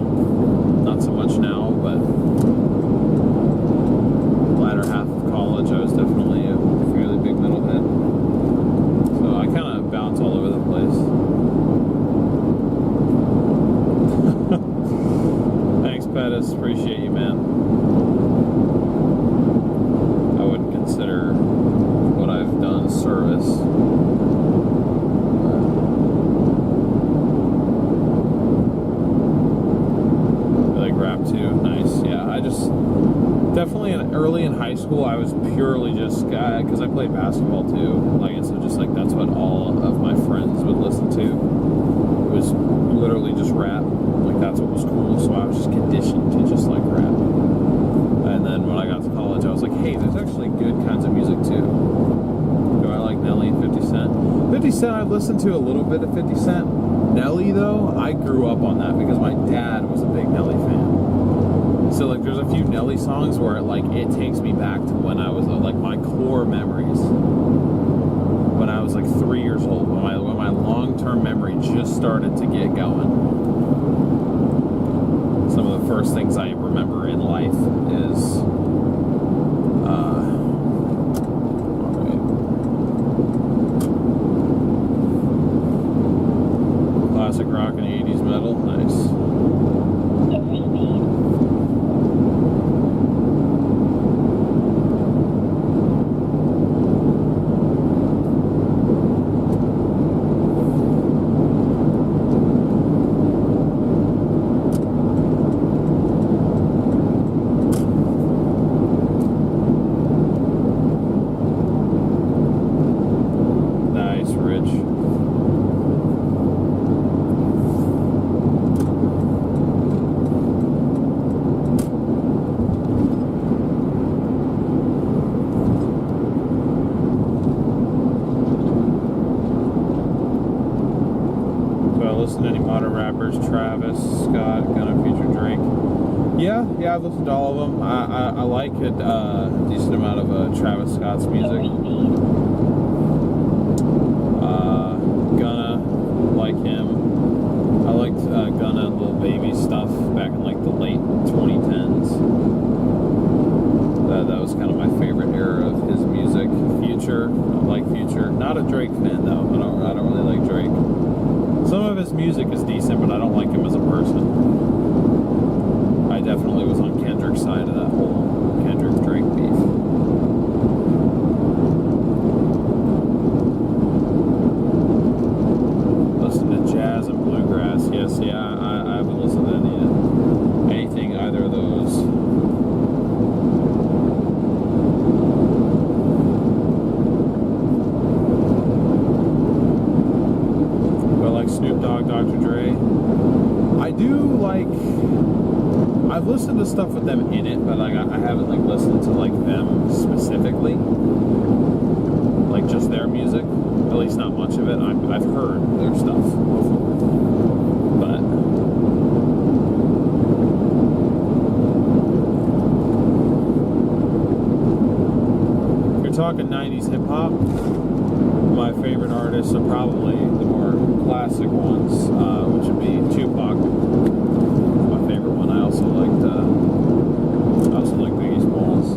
Not so much now, but latter half of college I was definitely a fairly big metalhead. So I kind of bounce all over the place. Thanks, Pettis. Appreciate you, man. I wouldn't consider what I've done service. Too nice. Yeah, I just definitely early in high school I was purely just because I played basketball too, like, and so just like that's what all of my friends would listen to. It was literally just rap, like that's what was cool. So I was just conditioned to just like rap. And then when I got to college I was like, hey, there's actually good kinds of music too. Do I like Nelly and 50 Cent? 50 Cent I've listened to a little bit of 50 Cent. Nelly though, I grew up on that because my dad was a big Nelly fan. So like there's a few Nelly songs where it takes me back to when I was like my core memories. When I was like 3 years old, when my long-term memory just started to get going. Some of the first things I remember in life is classic rock and 80s metal. Nice. Yeah, I've listened to all of them. I like a decent amount of Travis Scott's music. Gunna, like him. I liked Gunna and Lil Baby stuff back in like the late 2010s. That was kind of my favorite era of his music. Future, I like Future. Not a Drake fan though. I don't really like Drake. Some of his music is decent, but I don't like him as a person. I definitely was on Kendrick's side of that whole Kendrick-Drake beef. Listen to jazz and bluegrass. Yes, yeah, I haven't listened to anything either of those. But like Snoop Dogg, Dr. Dre, I do like. I've listened to stuff with them in it, but like I haven't like listened to like them specifically, like just their music. At least not much of it. I've heard their stuff before, but if you're talking 90s hip hop, my favorite artists are probably the more classic ones, which would be Tupac. I also liked Biggie Smalls.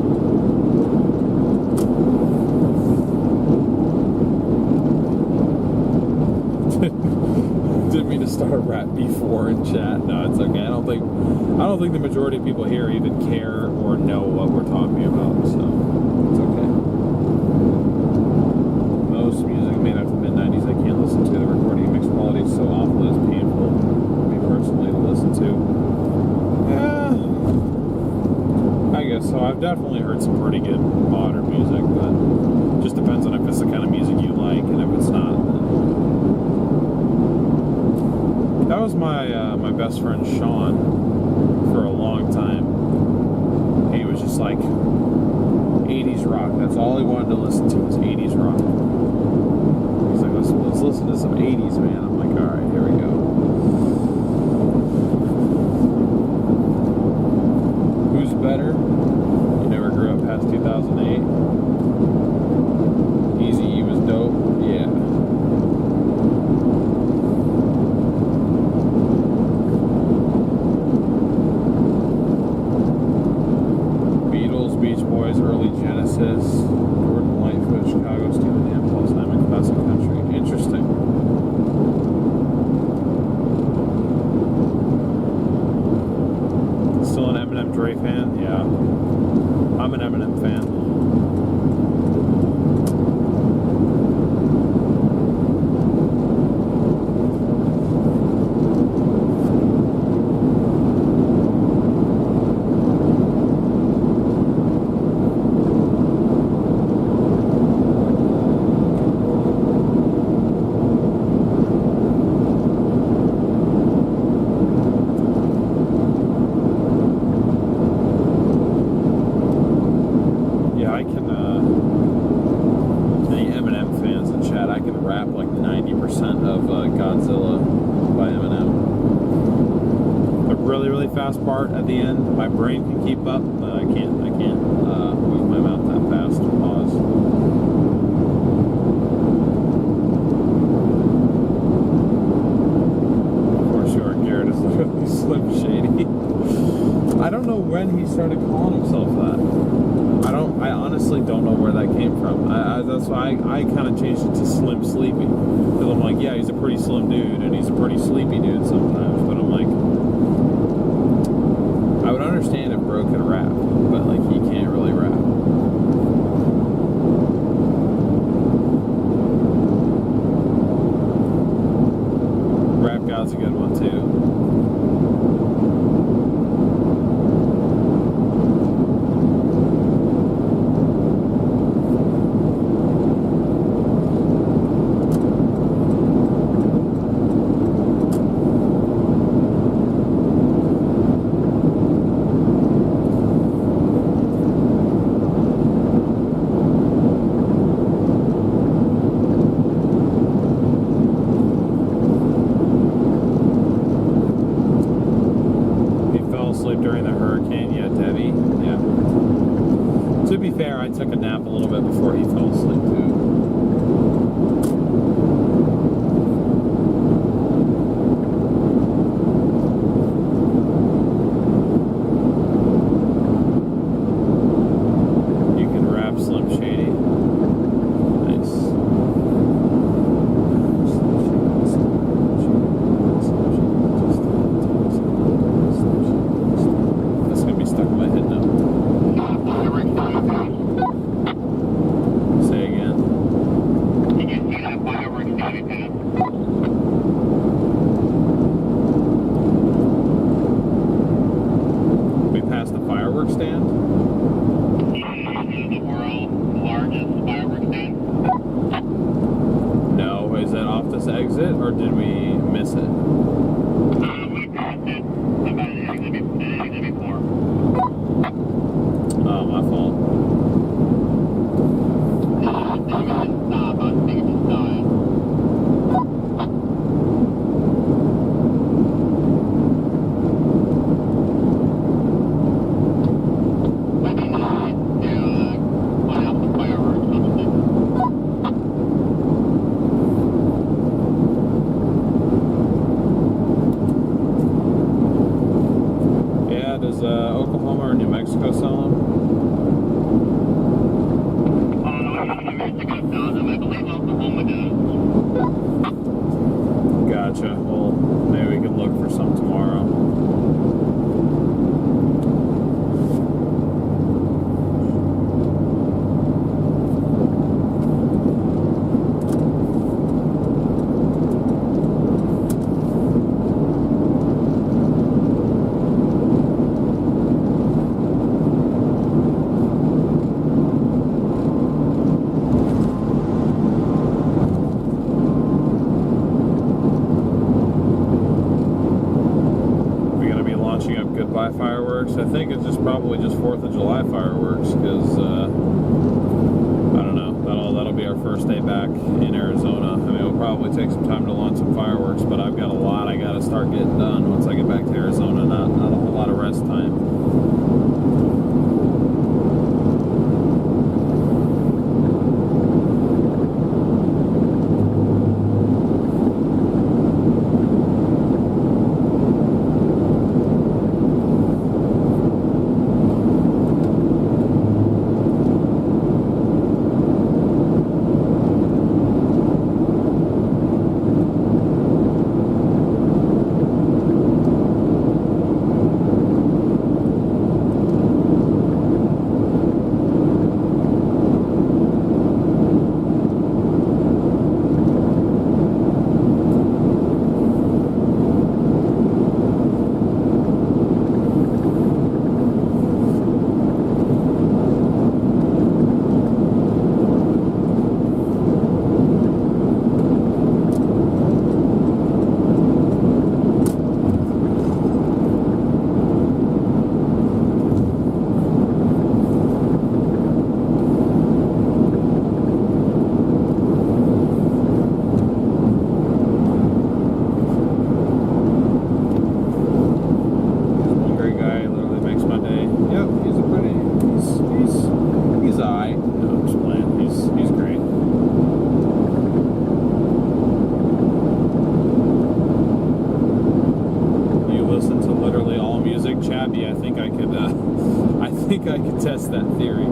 Didn't mean to start a rap before in chat. No, it's okay. I don't think the majority of people here even care or know what we're talking about, so it's okay. Most music made after the mid-90s I can't listen to. The recording mix quality is so awful it's painful for me personally to listen to. I guess so. I've definitely heard some pretty good modern music, but it just depends on if it's the kind of music you like, and if it's not, then... That was my best friend Sean for a long time. He was just like 80s rock. That's all he wanted to listen to was 80s rock. He's like, let's listen to some 80s, man. I'm like, all right, here we go. Who's better? You never grew up past 2008. Eazy-E was dope. Yeah. Beatles, Beach Boys, early Genesis, Gordon Lightfoot, Chicago, Stephen Impulse, I'm in classic country. Interesting. Still an Eminem Dre fan? Yeah. I'm an Eminem fan. Part at the end, my brain can keep up, but I can't move my mouth that fast to pause. Of course you are. Garrett is literally Slim Shady. I don't know when he started calling himself that. I honestly don't know where that came from. That's why I kind of changed it to Slim Sleepy, because I'm like, yeah, he's a pretty slim dude and he's a pretty sleepy dude sometimes, but I'm like, I would understand if Bro could rap, but like he can't really rap. Rap God's a good one too. To be fair, I took a nap a little bit before he fell asleep too. You can rap Slim Shady. Nice. That's gonna be stuck in my head now. Fireworks started down. Say again. Did you see that fireworks started down? We passed the fireworks stand. Yeah, you know the world's largest fireworks stand? No, is that off this exit or did we miss it? We passed it about an exit before. Oh, my fault. I think it just stopped. I think it just died. Would be nice to put out the fireworks or something. Yeah, does Oklahoma or New Mexico sell them? Oh, no, I think New Mexico does them. I believe Oklahoma does. Gotcha. Well, maybe we can look for some tomorrow. We're gonna be launching up goodbye fireworks. I think it's just probably just 4th of July fireworks because I don't know. That'll be our first day back in Arizona. I mean, it'll probably take some time to launch some fireworks, but I've got a lot I gotta start getting done once I get back to Arizona. Not a whole lot of rest time. One great guy literally makes my day. Yep, he's alright. No, I'm just playing. He's great. You listen to literally all music, Chappie. I think I could test that theory.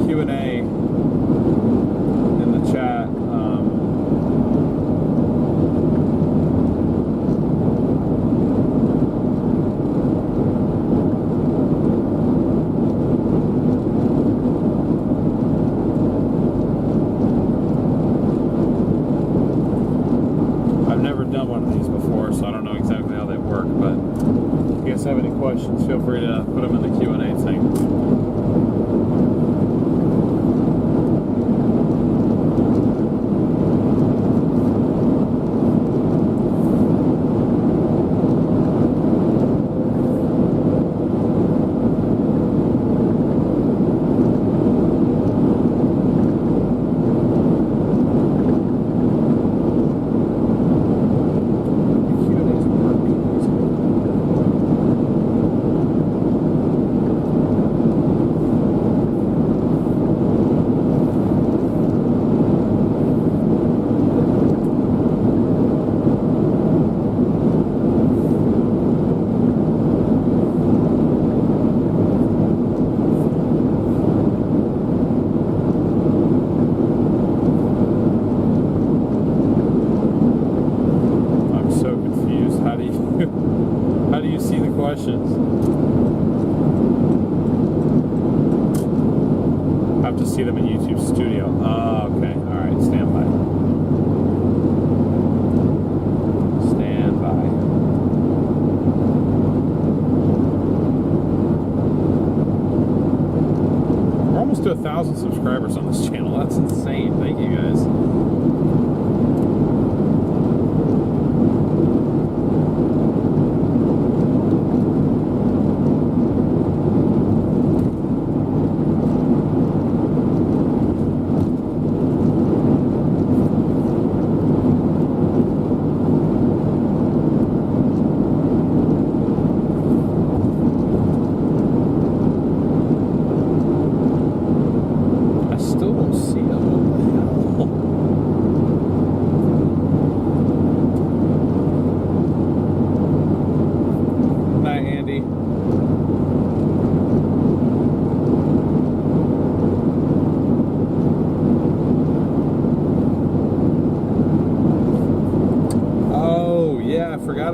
Q&A in the chat. I've never done one of these before, so I don't know exactly how they work, but if you guys have any questions, feel free to put them in the Q&A thing. How do you see the questions? I have to see them in YouTube Studio. Oh, okay. All right. Stand by. Stand by. We're almost to 1,000 subscribers on this channel. That's insane. Thank you guys.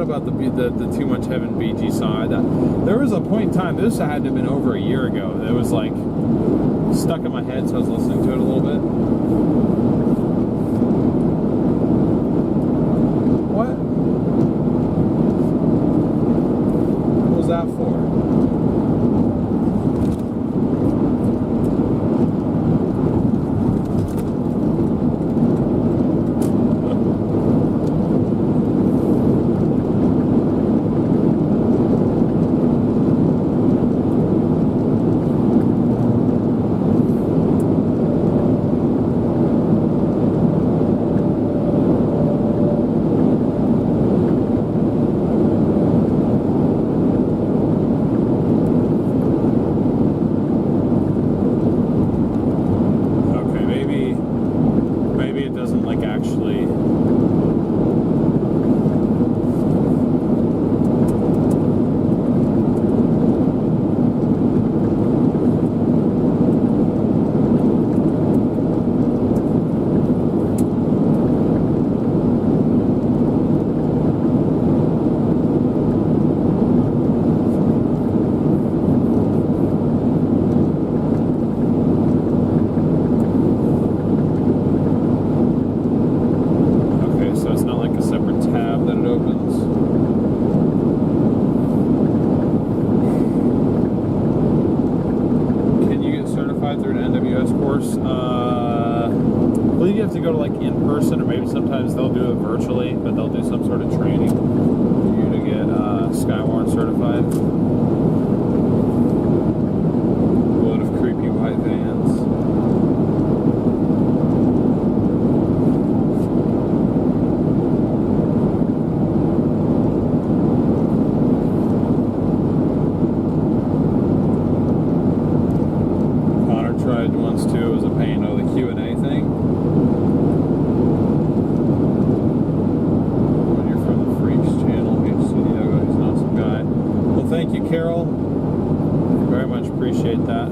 About the Too Much Heaven BG song. There was a point in time, this had to have been over a year ago, it was like stuck in my head, so I was listening to it a little bit. What? What was that for? To go to like in person, or maybe sometimes they'll do it virtually, but they'll do some sort of training for you to get Skywarn certified. A load of creepy white vans. Connor tried once too. It was a pain. Oh, the Q&A thing. Thank you, Carol. Very much appreciate that.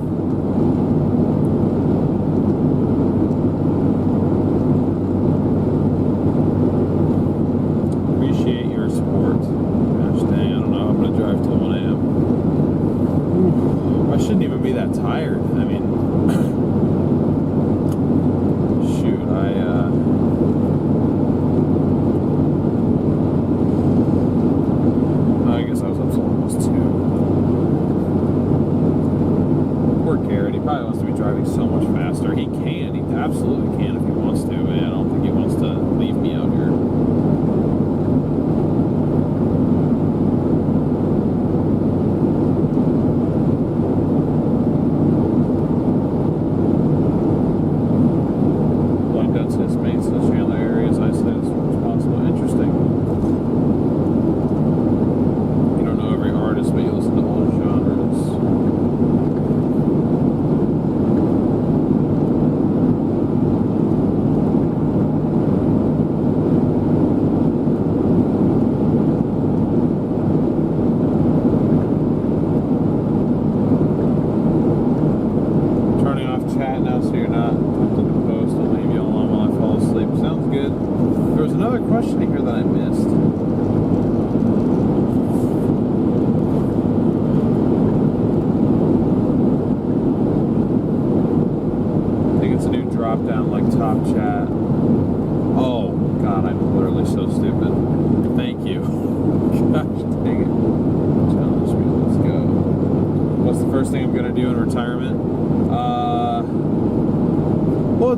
got tired. I mean, shoot, I guess I was up till almost 2. Poor Garrett, he probably wants to be driving so much faster. He can, he absolutely can if he wants to, but I don't think he wants to leave me out here.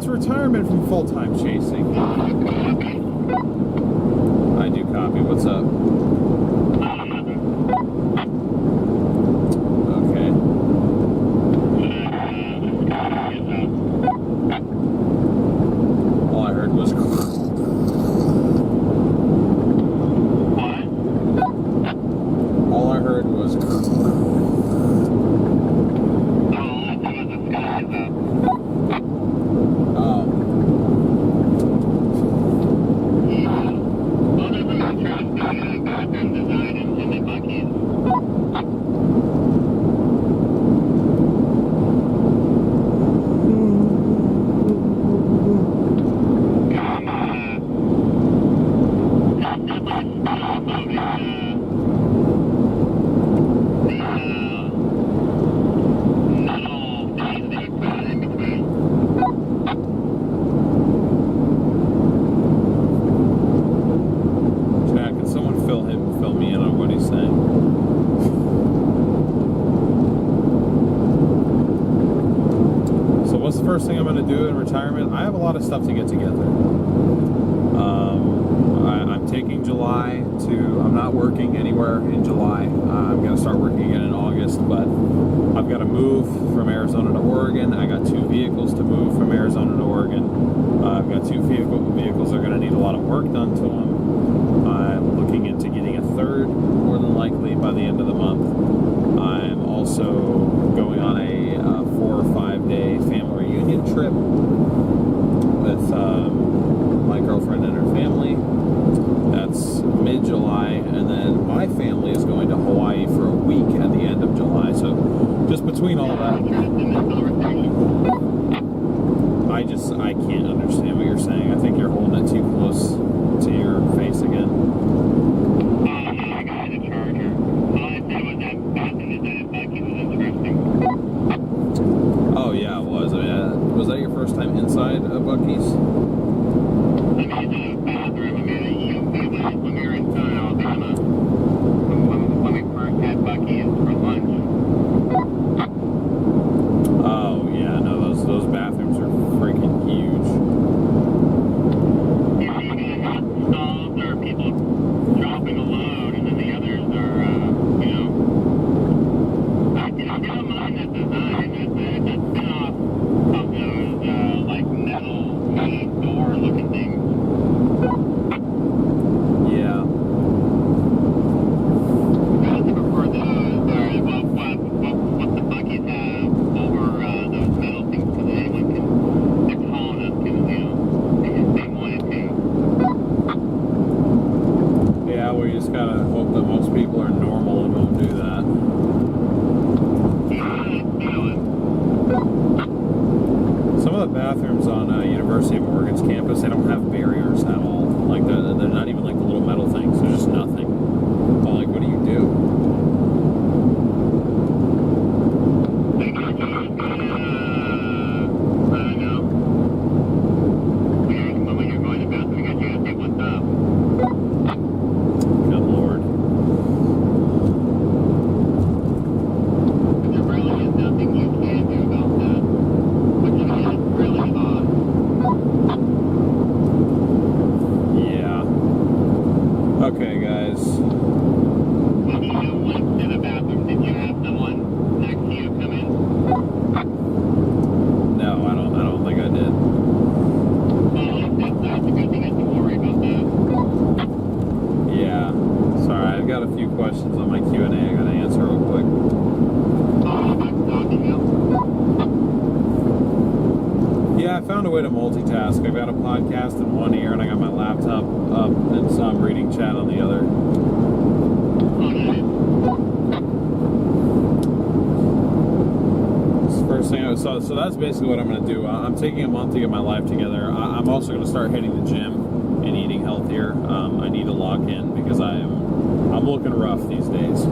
Retirement from full-time chasing. I do copy. What's up? Okay. All I heard was first thing I'm going to do in retirement. I have a lot of stuff to get together. I'm taking July to, I'm not working anywhere in July. I'm going to start working again in August, but I've got to move from Arizona to Oregon. I got 2 vehicles to move from Arizona to Oregon. I've got 2 vehicles that are going to need a lot of work done to them. I'm looking into getting a 3rd, more than likely, by the end of the month. I'm also going on a 4 or 5 day family reunion trip with my girlfriend and her family. That's mid-July, and then my family is going to Hawaii for a week at the end of July. So just between all that, I can't understand what you're saying. I think you're holding it too close to your face again. I got the charger. a way to multitask. I've got a podcast in one ear and I got my laptop up, and so I'm reading chat on the other. First thing I saw, so that's basically what I'm going to do. I'm taking a month to get my life together. I'm also going to start hitting the gym and eating healthier. I need to lock in because I'm looking rough these days.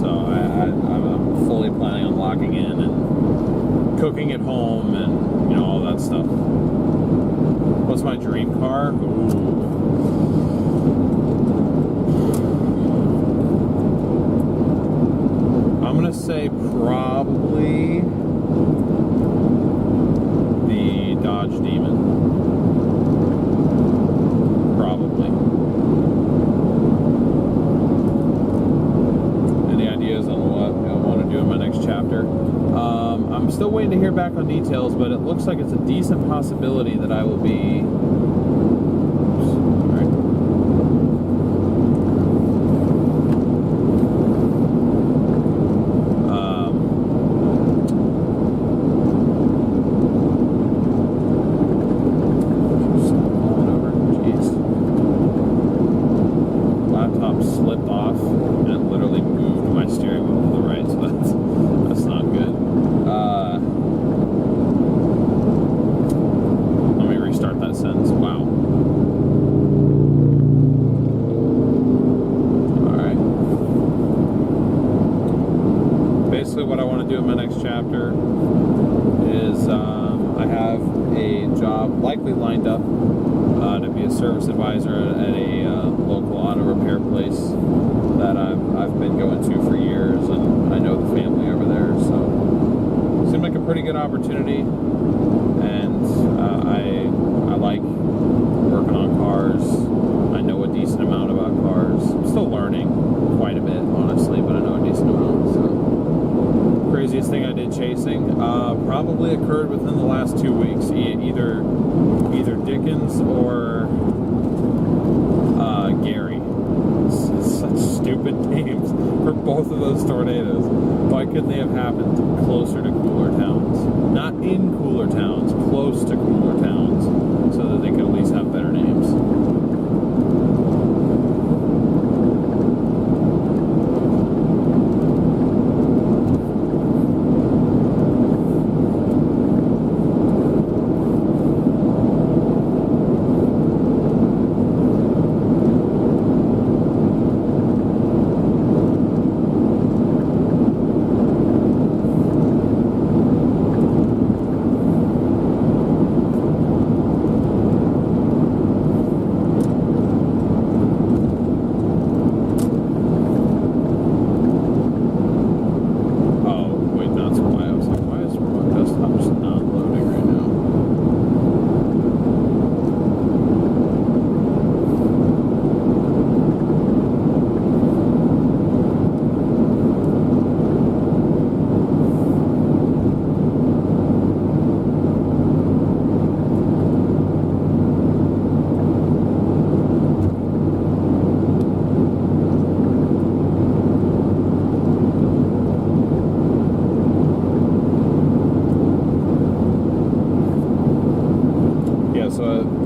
So I'm fully planning on locking in and cooking at home and, you know, all that stuff. What's my dream car? Ooh. I'm gonna say probably the Dodge Demon. Probably. Any ideas on what I want to do in my next chapter? I'm still waiting to hear back on details, but it looks like it's a decent possibility that I will be. What I want to do in my next chapter is I have a job likely lined up to be a service advisor at a local auto repair place that I've been going to for years, and I know the family over there, so it seemed like a pretty good opportunity, and I like working on cars. I know a decent amount about cars. I'm still learning quite a bit, honestly, but I know a decent amount. So craziest thing I did chasing probably occurred within the last 2 weeks. Either Dickens or Gary. It's such stupid names for both of those tornadoes. Why couldn't they have happened closer to cooler towns? Not in cooler towns, close to cooler towns, so that they could at least have better names.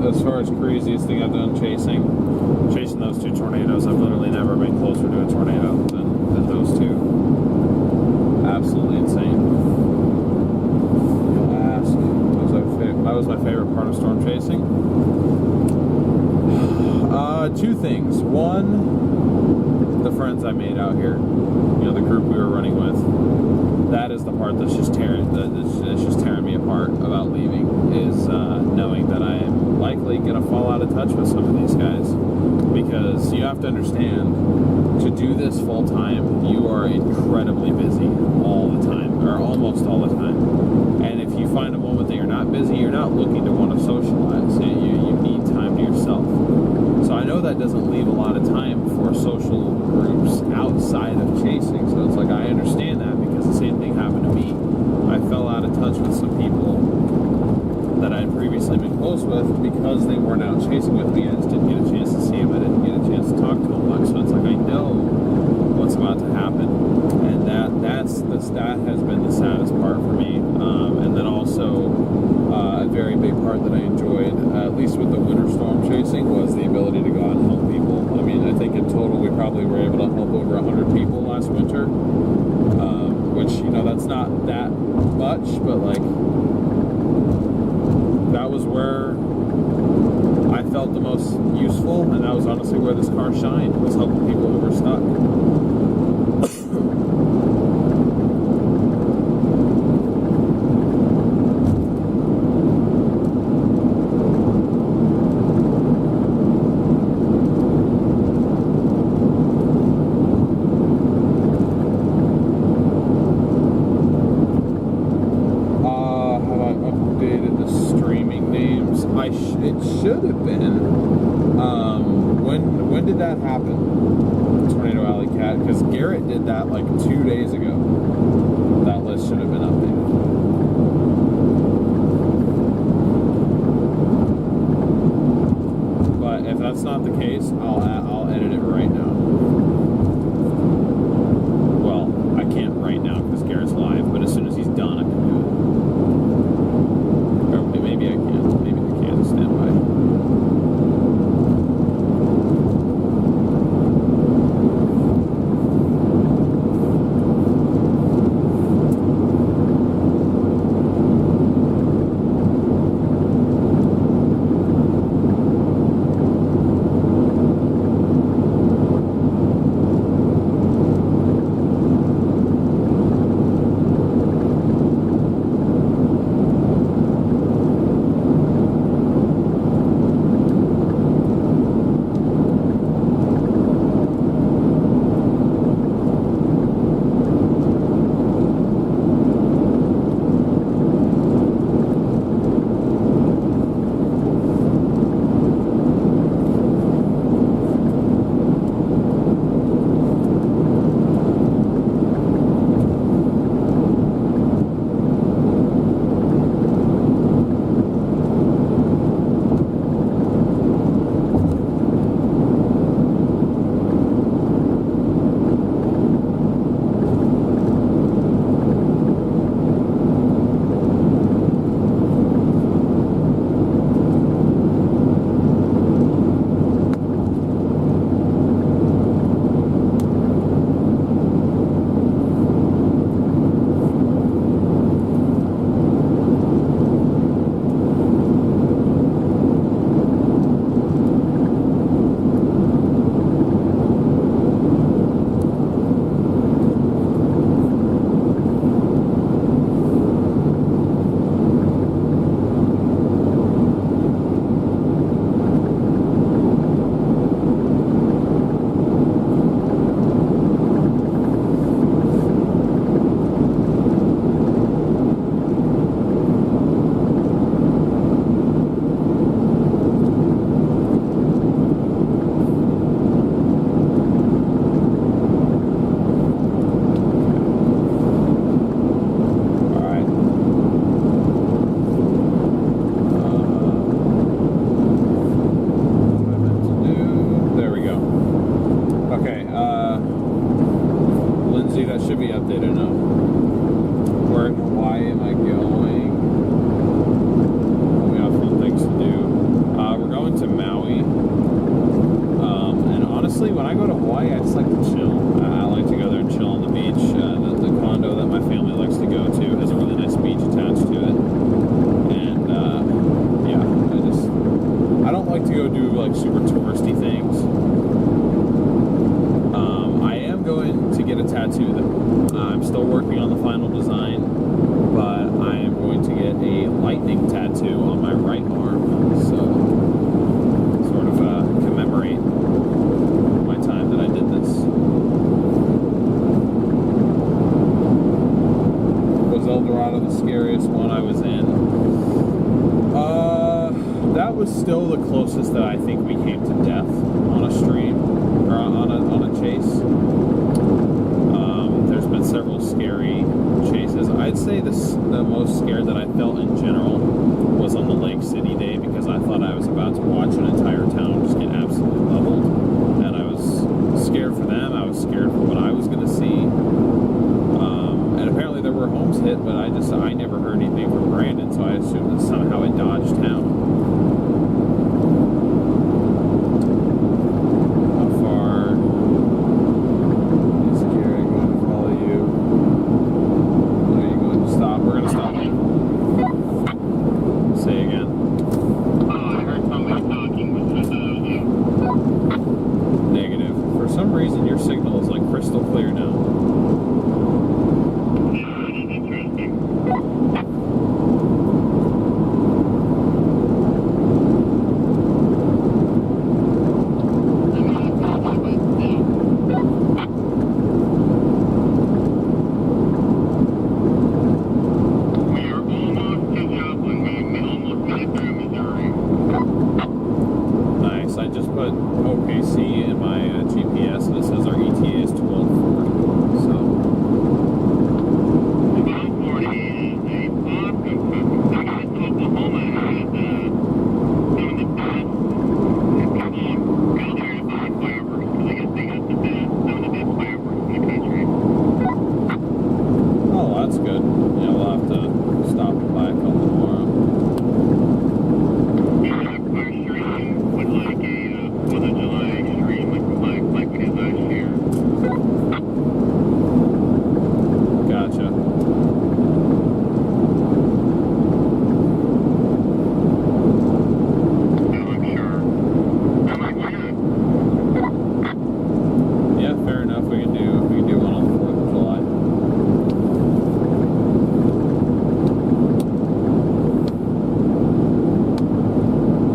As far as craziest thing I've done chasing those two tornadoes, I've literally never been closer to a tornado than those two. Absolutely insane. You'll ask, what was my favorite part of storm chasing? Two things. One, the friends I made out here. You know, the group we were running with. That is the part that's just tearing me apart about leaving, is knowing that I am likely going to fall out of touch with some of these guys, because you have to understand, to do this full time, you are incredibly busy all the time, or almost all the time, and if you find a moment that you're not busy, you're not looking to want to socialize. You need time to yourself. So I know that doesn't leave a lot of time for social groups outside of chasing, so it's like I understand that, because the same thing happened to me. I fell out of touch with some people that I had previously been close with because they weren't out chasing with me. I just didn't get a chance to see them. I didn't get a chance to talk to them much. So it's like I know what's about to happen, and that has been the saddest part for me. And then also not that much, but like that was where I felt the most useful, and that was honestly where this car shined, was helping people who were stuck. It should have been. When did that happen? Tornado Alley Cat, because Garrett did that like 2 days ago. That list should have been updated. But if that's not the case, I'll edit it right now. Well, I can't right now because Garrett's live, but as soon as he's done, I can do it. Or maybe I can. Maybe I can. Stand by. Still the closest that I think we came to death on a stream or on a chase. There's been several scary chases. I'd say the most scared that I felt in general was on the Lake City day, because I thought I was about to watch an entire town just get absolutely leveled, and I was scared for them. I was scared for what I was going to see. And apparently there were homes hit, but I never heard anything from Brandon, so I assumed that somehow it dodged town. Are you we can do one on the 4th of July.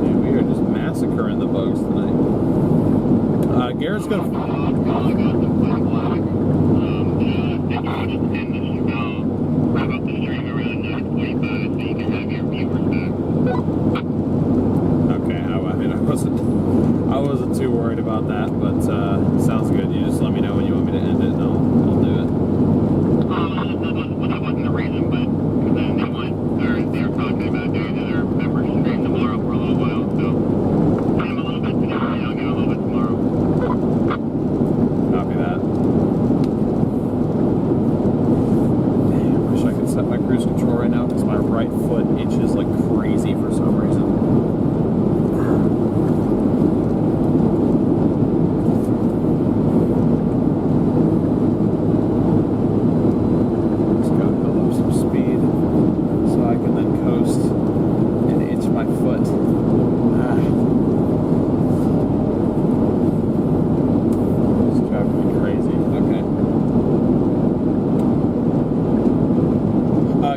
Man, we are just massacring the bugs tonight. Garrett's gonna. I wasn't too worried about that, but sounds good. You just let me know when you want me to end it, and I'll do it. That wasn't the reason, but then they're talking about doing their members stream tomorrow for a little while, so I'm a little bit today, I'll get a little bit tomorrow. Copy that. Damn, I wish I could set my cruise control right now because my right foot itches like crazy for some reason.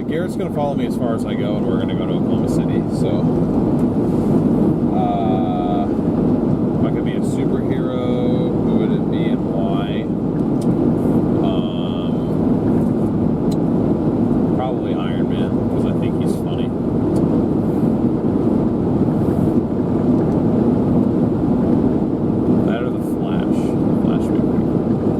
Garrett's going to follow me as far as I go, and we're going to go to Oklahoma City. So, if I could be a superhero, who would it be and why? Probably Iron Man, because I think he's funny. That or the Flash. Flash would be pretty cool.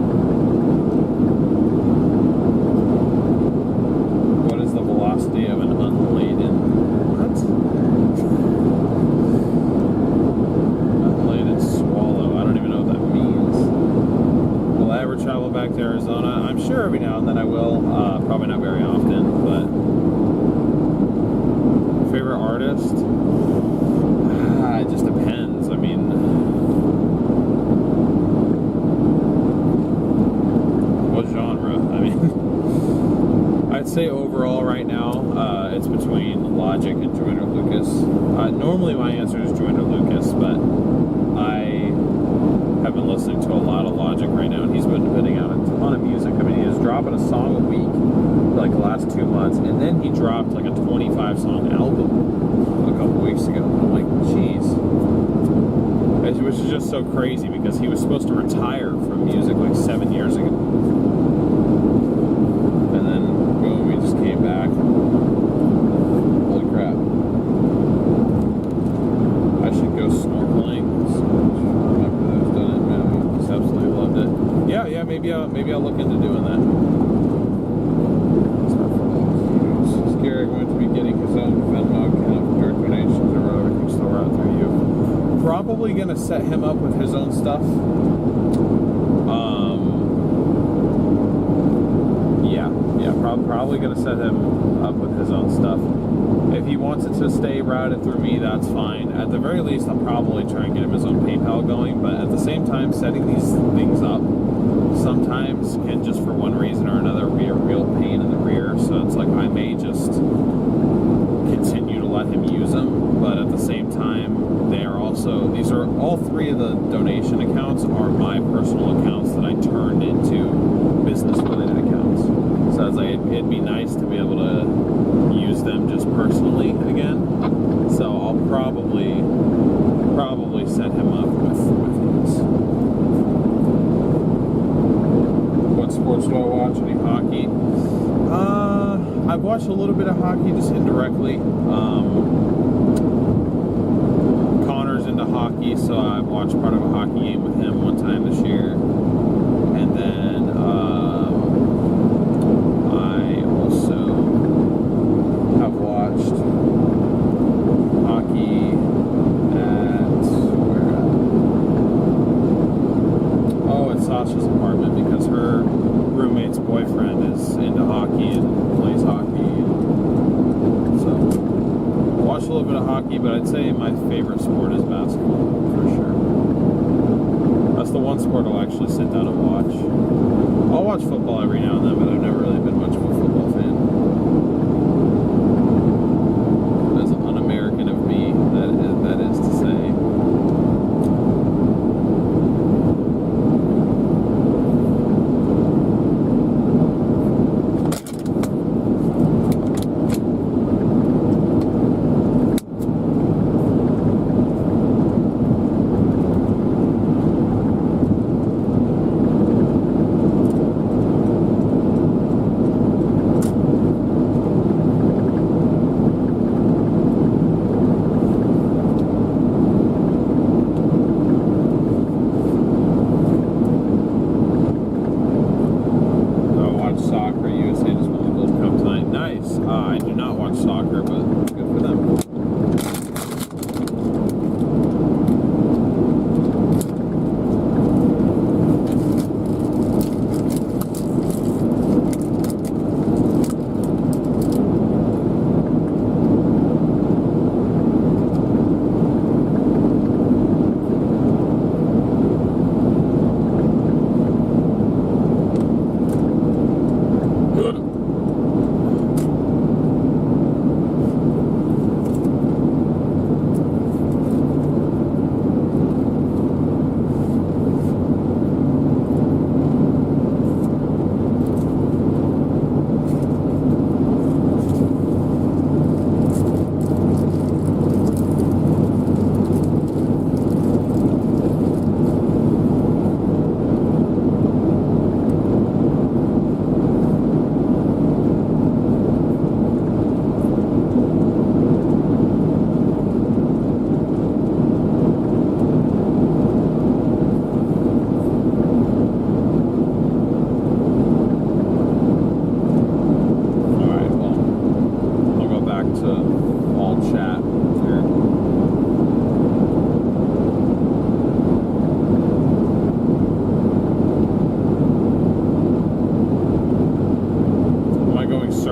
Velocity of an unladen unladen swallow. I don't even know what that means. Will I ever travel back to Arizona? I'm sure every now and then I will. Probably not very often, but favorite artist? It just depends. I mean, what genre? I mean, I'd say overall right now, it's between Logic and Joyner Lucas. Normally my answer is Joyner Lucas, but I have been listening to a lot of Logic right now, and he's been putting out a ton of music. I mean, he was dropping a song a week for like the last 2 months, and then he dropped like a 25-song album a couple weeks ago. I'm like, jeez. Which is just so crazy because he was supposed to retire from music like 7 years ago. Came back. Holy crap. I should go snorkeling. Remember those done it, man. I just absolutely loved it. Yeah, maybe I'll look into doing that. Is Garrett going to be getting his own Venmo account for direct donations, or everything still right through you? Probably gonna set him up with his own stuff. Probably going to set him up with his own stuff. If he wants it to stay routed through me, that's fine. At the very least, I'll probably try and get him his own PayPal going, but at the same time, setting these things up sometimes can just for one reason or another be a real pain in the rear, so it's like I may just continue to let him use them, but at the same time, these are all three of the donation accounts are my personal accounts that I turned into business-related accounts. So it's like it'd be nice to be able to use them just personally again. So I'll probably set him up with these. What sports do I watch? Any hockey? I've watched a little bit of hockey just indirectly. Connor's into hockey, so I've watched part of a hockey game with him one time this year. And then I also have watched hockey at Sasha's apartment because her roommate's boyfriend is into hockey and plays hockey. So watch a little bit of hockey, but I'd say my favorite sport is basketball for sure. That's the one sport I'll actually sit down and watch. I'll watch football every now and then, but I've never really been much of a football fan. As un-American of me, that is to say.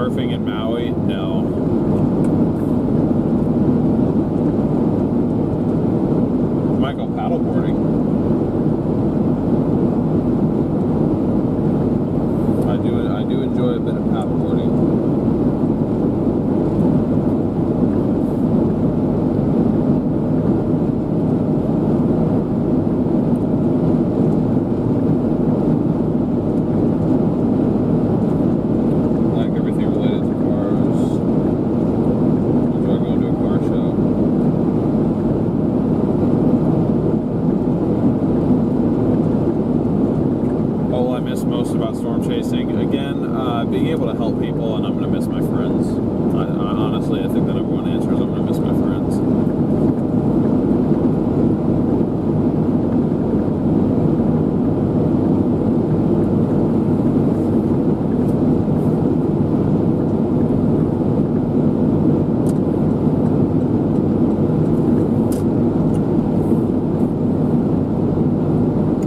surfing in Maui? No. Might go paddleboarding. I do enjoy a bit of paddleboarding. About storm chasing again, being able to help people, and I'm gonna miss my friends. Honestly, I think the number one answer is I'm gonna miss my friends.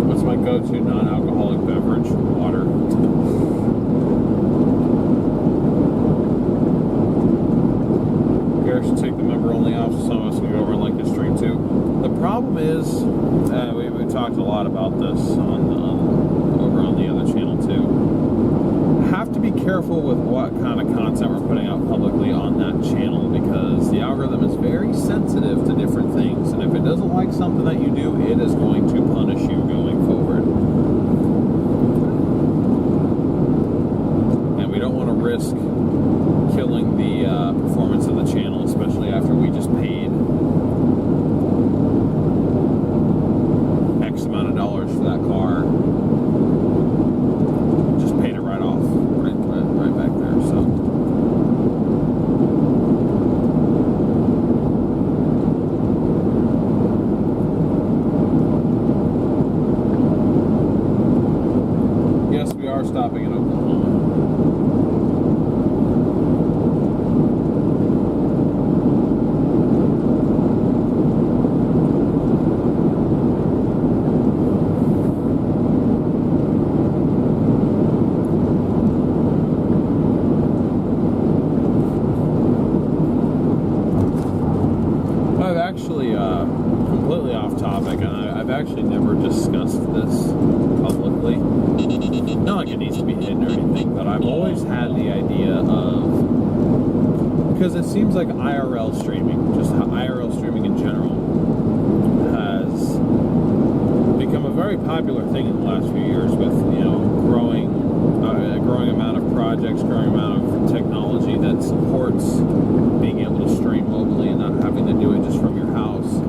What's my go-to non-alcoholic beverage? Water. Garrett should take the member-only off so some of us can go over and like his stream too. The problem is, we talked a lot about this over on the other channel too. Have to be careful with what kind of content we're putting out publicly on that channel, because the algorithm is very sensitive to different things, and if it doesn't like something that you do, it is going to punish you going forward. And we don't want to risk killing the performance of the channel, especially after we just paid X amount of dollars for that car. Just paid it right off, right back there. So. Yes, we are stopping in Oklahoma. Actually, completely off topic, and I've actually never discussed this publicly. Not like it needs to be hidden or anything, but I've always had the idea of, because it seems like IRL streaming, just IRL streaming in general, has become a very popular thing in the last few years with, growing amount of projects, growing amount of technology that supports being able to stream mobily and not having to do it just from your house.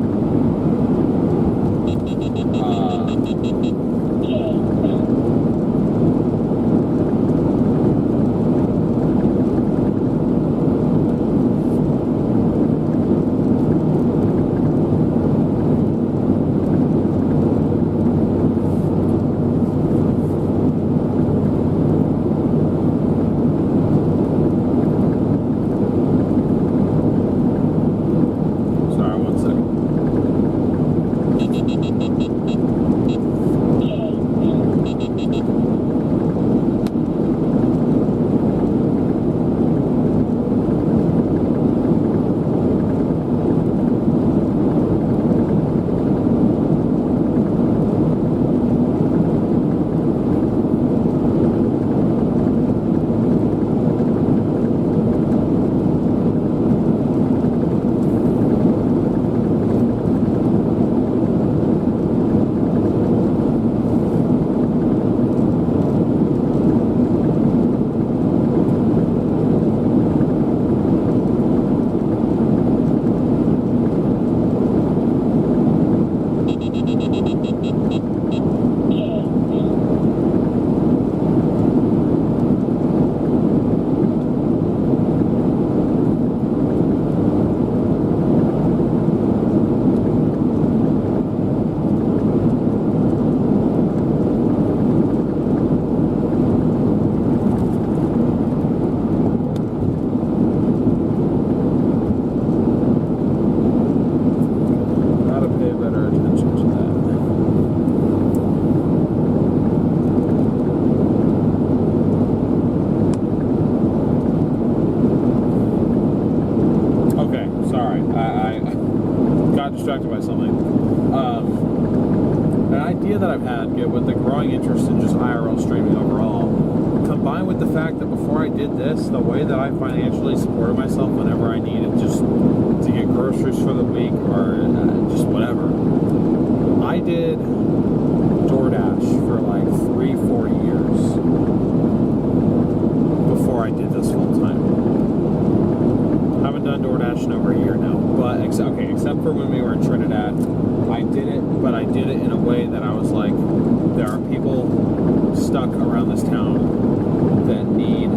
the fact that before I did this, the way that I financially supported myself whenever I needed just to get groceries for the week or just whatever, I did DoorDash for like 3-4 years before I did this full time. I haven't done DoorDash in over a year now, but except for when we were in Trinidad, I did it, but I did it in a way that I was like, there are people stuck around this town that need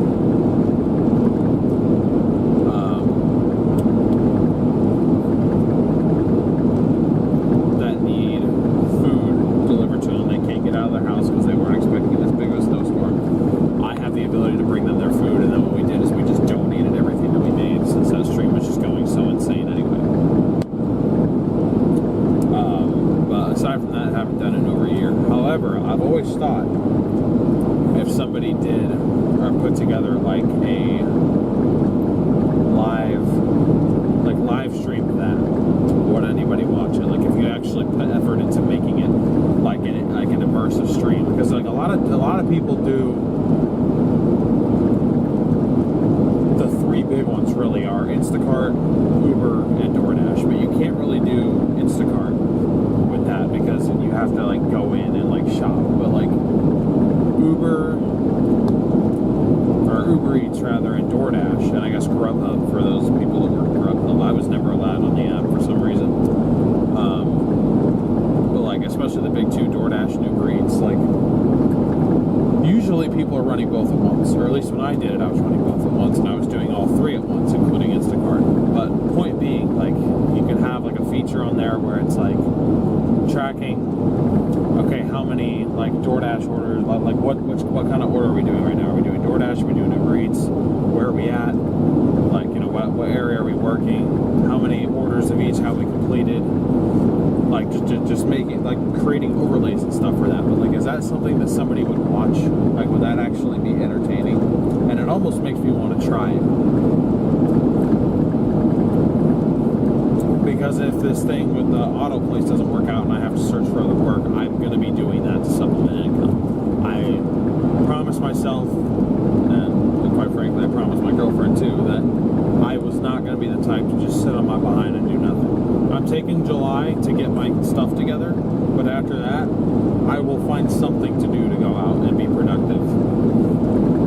food delivered to them. They can't get out of their house because they weren't expecting this big of a snowstorm. I have the ability to bring them their food, and then what we did is we just donated everything that we made since that stream was just going so insane anyway. But aside from that, I haven't done it in over a year. However, I've always thought if somebody did or put together like a live stream of that, would anybody watch it? Like if you actually put effort into making it like an immersive stream, because like a lot of people do. The three big ones really are Instacart, Uber, and DoorDash, but you can't really do Instacart with that because you have to like go in and like shop. But like Uber Eats rather, and DoorDash, and I guess Grubhub for those people that work Grubhub. I was never allowed on the app for some reason. But like especially the big two, DoorDash and Uber Eats, like usually people are running both at once, or at least when I did it, I was running both at once, and I was doing all three at once, including Instacart. But point being, like you can have like a feature on there where it's like tracking, okay, how many like DoorDash orders, like what kind of order are we doing right now? Are we doing DoorDash? Are we doing Uber Eats? Where are we at? Like, you know, what area are we working? How many orders of each have we completed? Like just making, like creating overlays and stuff for that. But like, is that something that somebody would watch? Like, would that actually be entertaining? And it almost makes me want to try it. Because if this thing with the auto place doesn't work out and I have to search for other work, I'm going to be doing that to supplement income. I promised myself, and quite frankly, I promised my girlfriend too, that I was not going to be the type to just sit on my behind and do nothing. I'm taking July to get my stuff together, but after that, I will find something to do to go out and be productive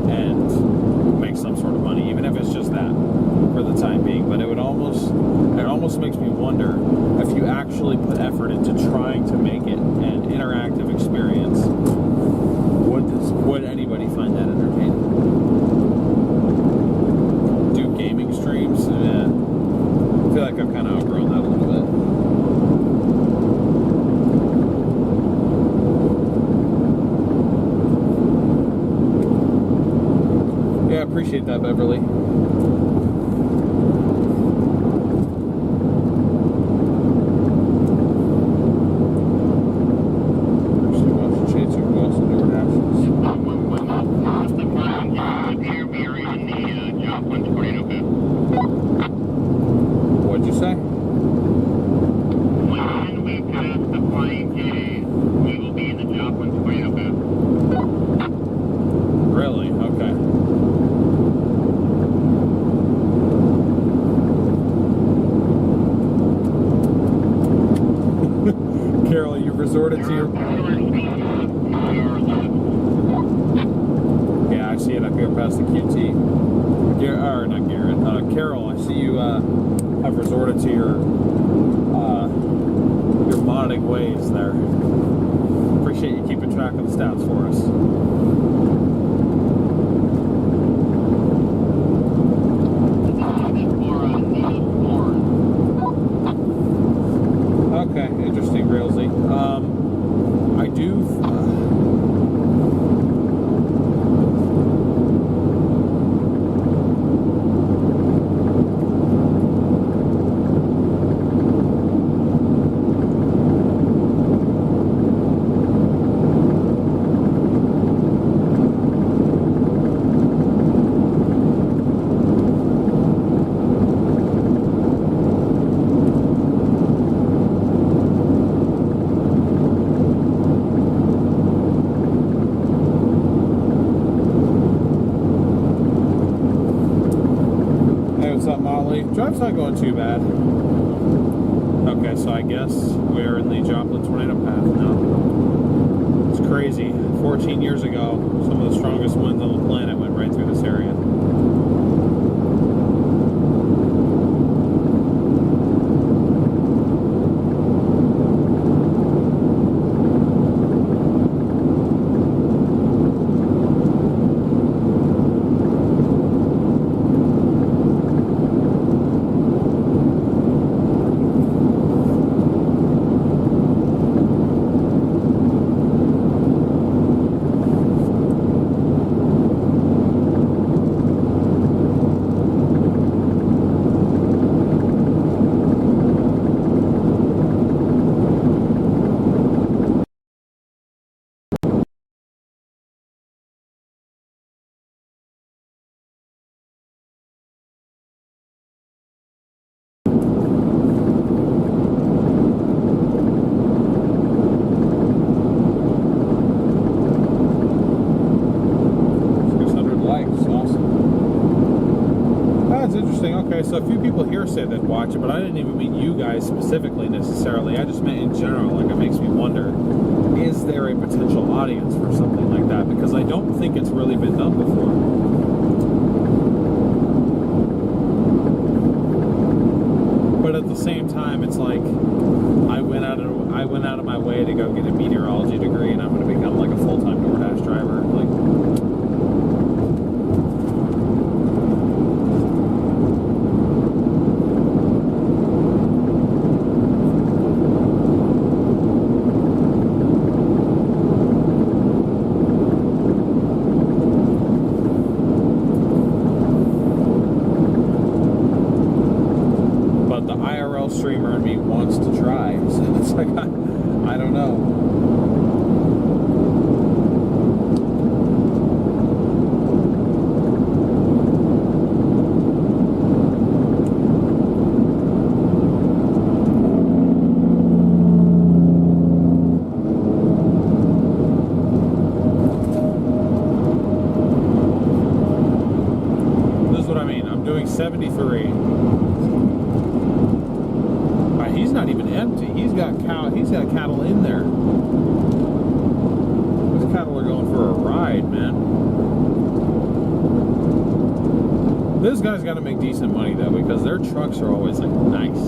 and make some sort of money, even if it's just that for the time being. But it almost makes me wonder if you actually put effort into trying to make it an interactive experience, would anybody find that entertaining? Do gaming streams? Yeah. I feel like I've kind of outgrown that a little bit. Yeah, I appreciate that, Beverly. What'd you say? When we pass the flying J, we will be in the job when tornado booth. Really? Okay. Carol, you've resorted to your... Yeah, I see it up here past the QT. Or not Garrett. Carol, I see you have resorted to your modding ways there. Appreciate you keeping track of the stats for us. Okay, interesting, Railsy. I do... lately. Drive's not going too bad. Okay, so I guess we're in the Joplin tornado path now. It's crazy. 14 years ago, some of the strongest winds on the planet went right through this area. Okay, so a few people here say they'd watch it, but I didn't even mean you guys specifically necessarily. I just meant in general. Like, it makes me wonder, is there a potential audience for something like that? Because I don't think it's really been done before. But at the same time, it's like I went out of my way to go get a meteorology degree, and I'm going to become like a full-time DoorDash driver. Like, streamer in me wants to try, so it's like I don't know. This is what I mean. I'm doing 73. He's not even empty. He's got cattle in there. These cattle are going for a ride, man. This guy's got to make decent money though, because their trucks are always like nice.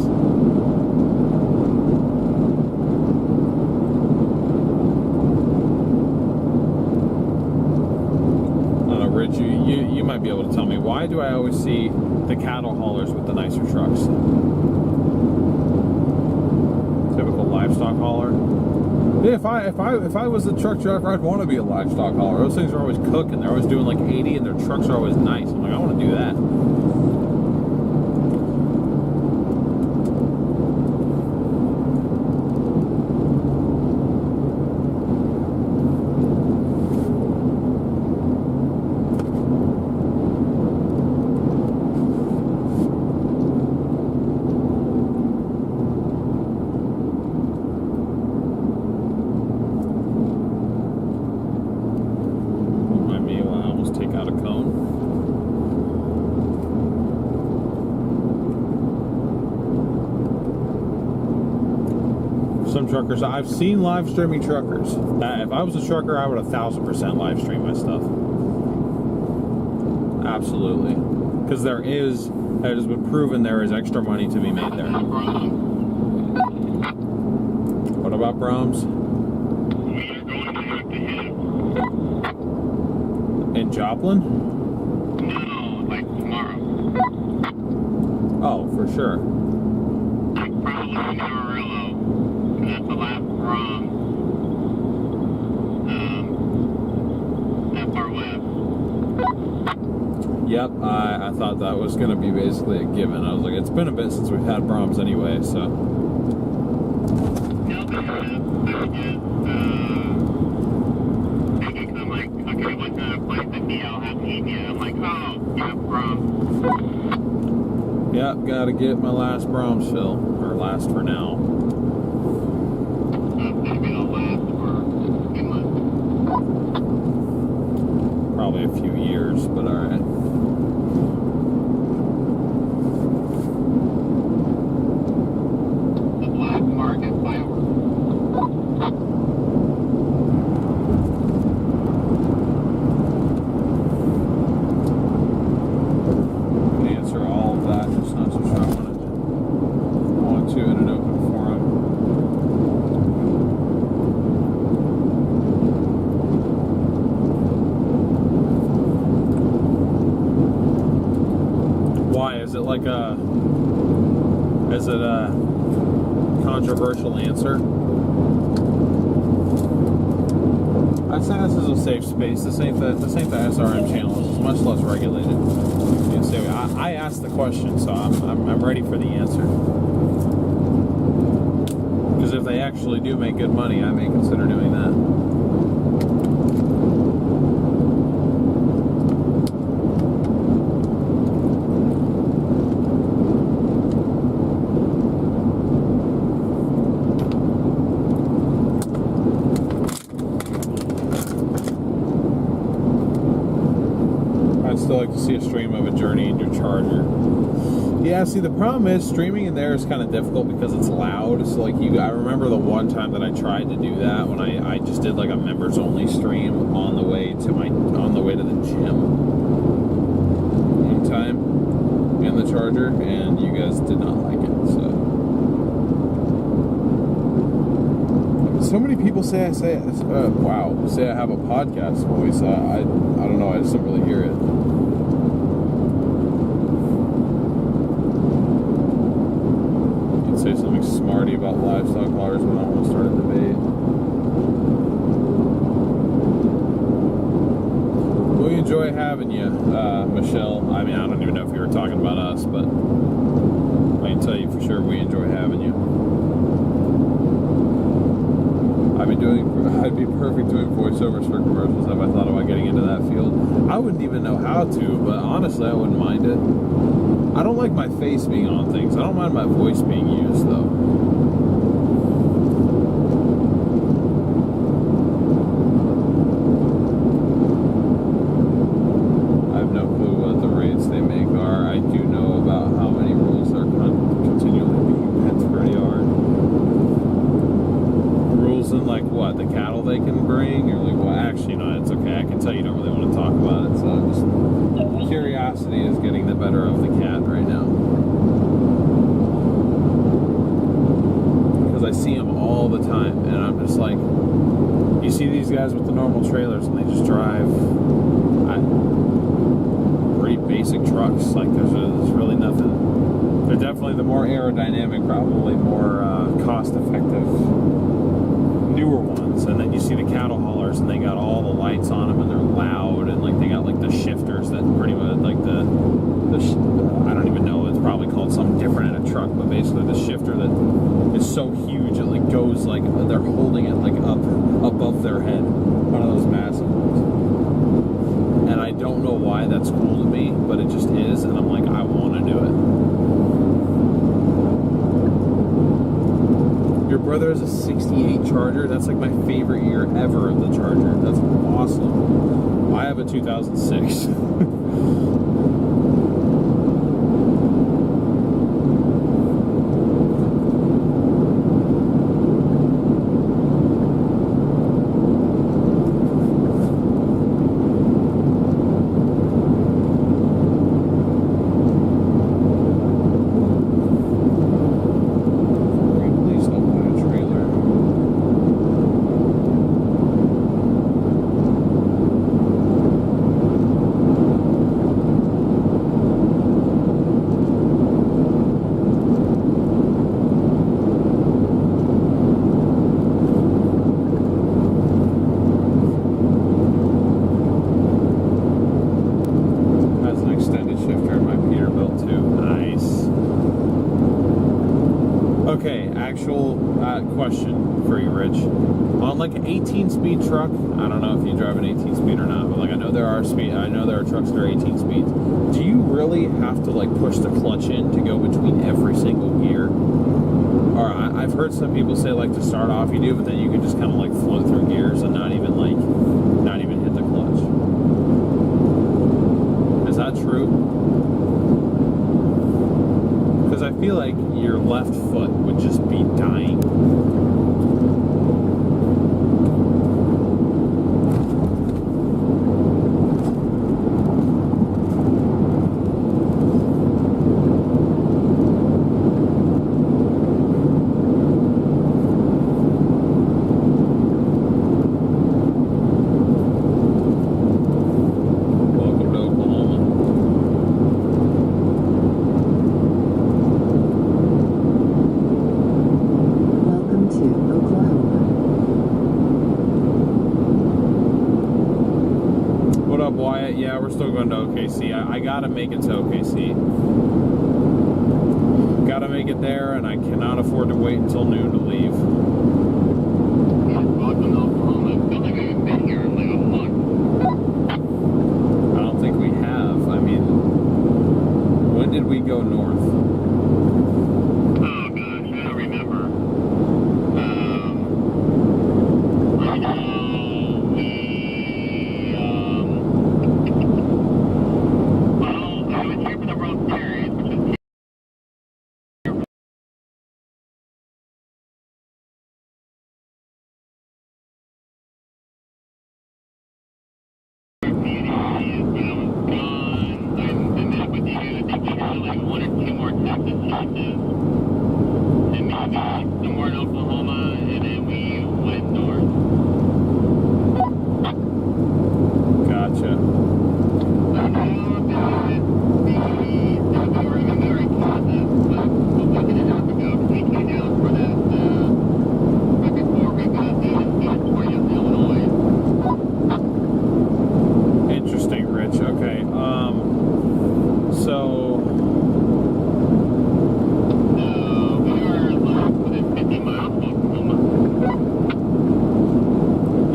I don't know, Rich, you might be able to tell me, why do I always see the cattle haulers with the nicer trucks? Typical livestock hauler. Yeah, if I was a truck driver, I'd want to be a livestock hauler. Those things are always cooking. They're always doing like 80, and their trucks are always nice. I'm like, I want to do that. Some truckers, I've seen live streaming truckers. If I was a trucker, I would 1000% live stream my stuff. Absolutely, because it has been proven there is extra money to be made there. What about Brahms? We're going to have to hit him. In Joplin? No, like tomorrow. Oh, for sure. Like probably Amarillo. That's the last Brahms. That far west. Yep, I thought that was going to be basically a given. I was like, it's been a bit since we've had Brahms anyway, so. No, but I just, thinking, because I'm like, okay, what's the place that I'll have to eat yet? I'm like, oh, yeah, Brahms. Yep, gotta get my last Brahms fill, or last for now. Maybe it'll last for a few months. Probably a few years, but alright. like a controversial answer? I'd say this is a safe space. This ain't the SRM channel. It's much less regulated. You say I asked the question, so I'm ready for the answer. Because if they actually do make good money, I may consider doing that. Still like to see a stream of a journey in your Charger. Yeah, see, the problem is streaming in there is kind of difficult because it's loud. So like I remember the one time that I tried to do that when I just did like a members only stream on the way to the gym one time in the Charger, and you guys did not like it. So many people say I have a podcast voice. I don't know. I just don't really hear it. Say something smarty about livestock haulers, but I don't want to start a debate. We enjoy having you, Michelle. I mean, I don't even know if you were talking about us, but I can tell you for sure we enjoy having you. I'd be perfect doing voiceovers for commercials if I thought about getting into that field. I wouldn't even know how to, but honestly, I wouldn't mind it. I don't like my face being on things. I don't mind my voice being used, though. I have no clue what the rates they make are. I do know about how many rules are continually being bent pretty hard. Rules in, like, what? The cattle they can bring? Or, like, well, actually, no, it's okay. I can tell you don't really want to talk about it, so I'm just... Curiosity is getting the better of the cat right now. Because I see them all the time, and I'm just like, you see these guys with the normal trailers, and they just drive pretty basic trucks. Like, there's really nothing. They're definitely the more aerodynamic, probably more cost-effective, newer ones. And then you see the cattle haulers, and they got all the lights on them, and they're loud, and like they got like the shifters that pretty much like the I don't even know, it's probably called something different in a truck, but basically the shifter that is so huge it like goes like they're holding it like up above their head, one of those massive ones. And I don't know why that's cool to me, but it just is, and I'm like, I want to do it. Your brother has a 68 Charger. That's like my favorite year ever of the Charger. That's awesome. I have a 2006. Question for you, Rich. On like an 18-speed truck, I don't know if you drive an 18-speed or not, but like I know there are trucks that are 18 speeds. Do you really have to like push the clutch in to go between every single gear? Or I've heard some people say like to start off you do, but then you can just kind of like float through gears and not even hit the clutch. Is that true? Because I feel like your left foot would just be dying. Welcome to Oklahoma. Yeah, we're still going to OKC. I gotta make it to OKC. Gotta make it there, and I cannot afford to wait until noon to leave. Welcome to Oklahoma. I feel like I've been here in like a month. I don't think we have. I mean, when did we go north? Oh gosh, I don't remember. I know we, well, I was here for the World Series, which was like one or two more Texas races, and maybe somewhere in Oklahoma, and then we went north. Gotcha. I know that we were in Missouri, Kansas, but a week and a half ago, we came down for that, right before we got the California, Illinois. Interesting, Rich. Okay. So We were like within 50 miles of Oklahoma.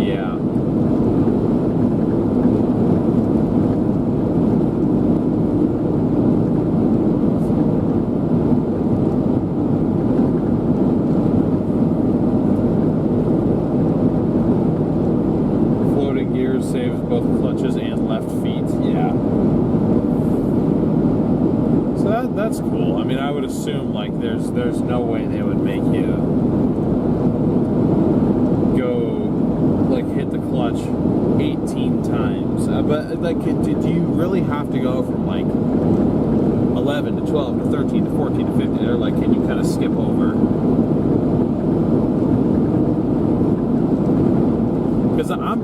yeah. Floating gears saves both clutches and left feet. Yeah. So that's cool. I mean, I would assume like there's no way they would make you go like hit the clutch 18 times. But like, do you really have to go from like 11 to 12 to 13 to 14 to 15? Or like, can you kind of skip over? Because I'm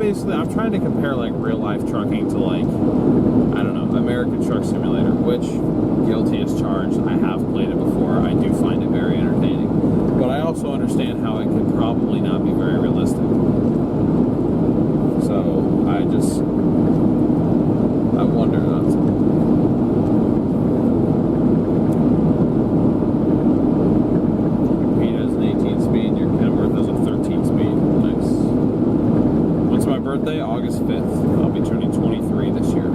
trying to compare like real life trucking to like, I don't know, American Truck Simulator, which guilty as charged. I have played it before. I do find it very entertaining, but I also understand how it could probably not be very realistic. So I wonder. Pete has an 18 speed. Your Kenworth has a 13 speed. Nice. When's my birthday? August 5th. I'll be turning 23 this year.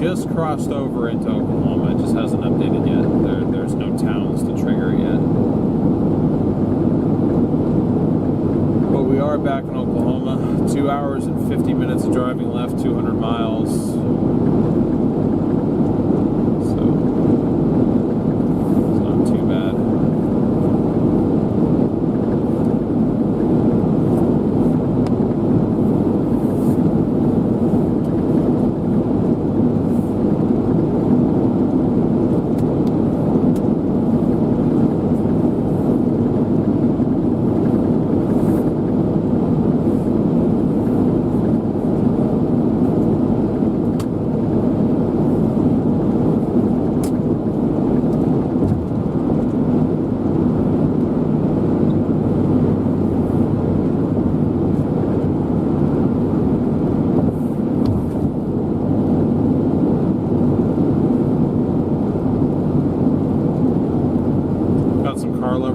just crossed over into Oklahoma. It just hasn't updated yet. There's no towns to trigger it yet. But we are back in Oklahoma. 2 hours and 50 minutes of driving left, 200 miles. So it's not too bad.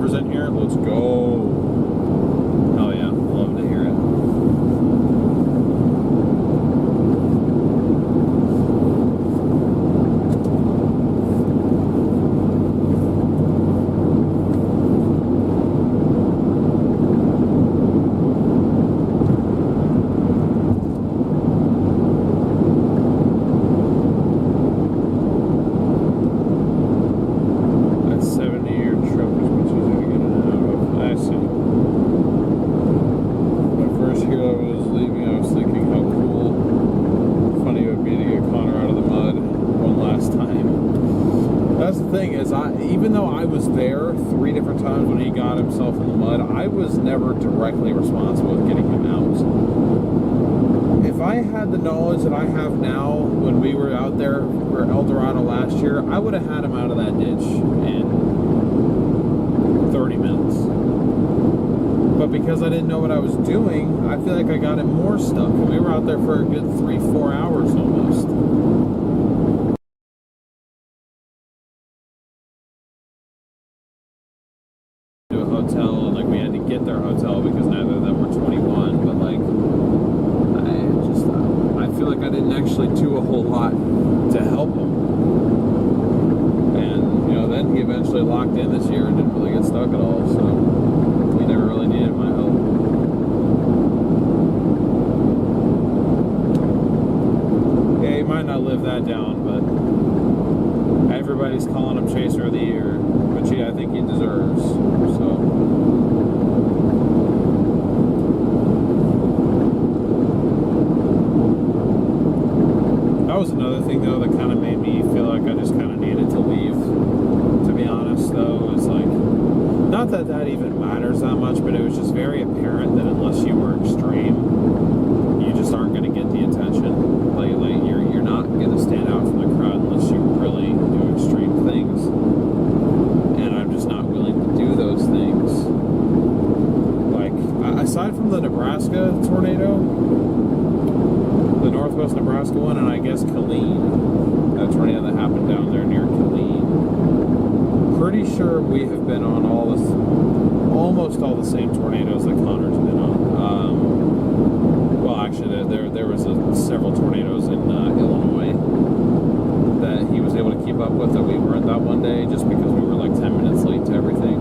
In here, let's go. Oh yeah, love to hear it. That's 70-year truck. I see. When I first here I was leaving, I was thinking how cool, funny it would be to get Connor out of the mud one last time. That's the thing is, even though I was there 3 different times when he got himself in the mud, I was never directly responsible with getting him out. If I had the knowledge that I have now when we were out there for El Dorado last year, I would have had him out of that ditch in 30 minutes. But because I didn't know what I was doing, I feel like I got him more stuck. And we were out there for a good 3-4 hours almost. To a hotel, and like we had to get their hotel because neither of them were 21. But like, I feel like I didn't actually do a whole lot to help him. And you know, then he eventually locked in this year and didn't really get stuck at all. So. He never really needed my help. Yeah, he might not live that down, but everybody's calling him Chaser of the Year, which I think he deserves. So. That was another thing, though, that kind of made me feel like I just kind of needed to leave. To be honest, though, it's like, not that that even matters that much, but it was just very apparent that unless you were extreme, you just aren't going to get the attention. Like you're not going to stand out from the crowd unless you really do extreme things. And I'm just not willing to do those things. Like, aside from the Nebraska tornado, the Northwest Nebraska one, and I guess Killeen, that tornado that happened down there near Killeen, pretty sure we have been on almost all the same tornadoes that Connor's been on. Well, actually, there was several tornadoes in Illinois that he was able to keep up with that we weren't that one day, just because we were like 10 minutes late to everything.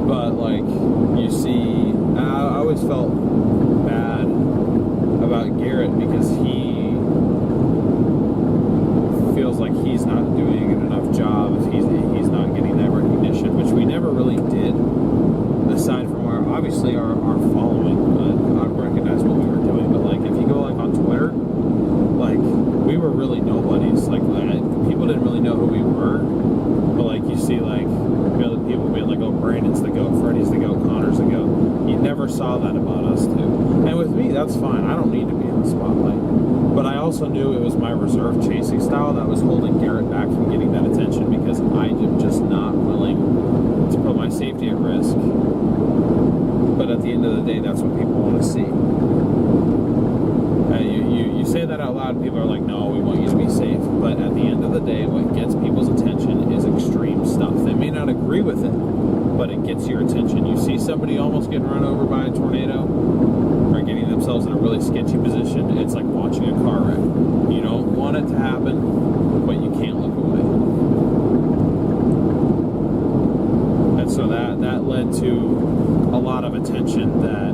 But like, you see, I always felt bad about Garrett because he feels like he's not doing a good enough job if he's not getting that recognition, which we never really did, aside from obviously our following. I recognize what we were doing, but like if you go like on Twitter, like we were really nobodies. Like people didn't really know who we were, but like you see like people being like, oh, Brandon's the GOAT, Freddie's the GOAT, Connor's the GOAT. You never saw that about us too. And with me, that's fine. I don't need to be in the spotlight. But I also knew it was my reserve chasing style that was holding Garrett back from getting that attention, because I am just not willing to put my safety at risk. But at the end of the day, that's what people want to see. You say that out loud, and people are like, no, we want you to be safe. But at the end of the day, what gets people's attention is extreme stuff. They may not agree with it, but it gets your attention. You see somebody almost getting run over by a tornado, or attention that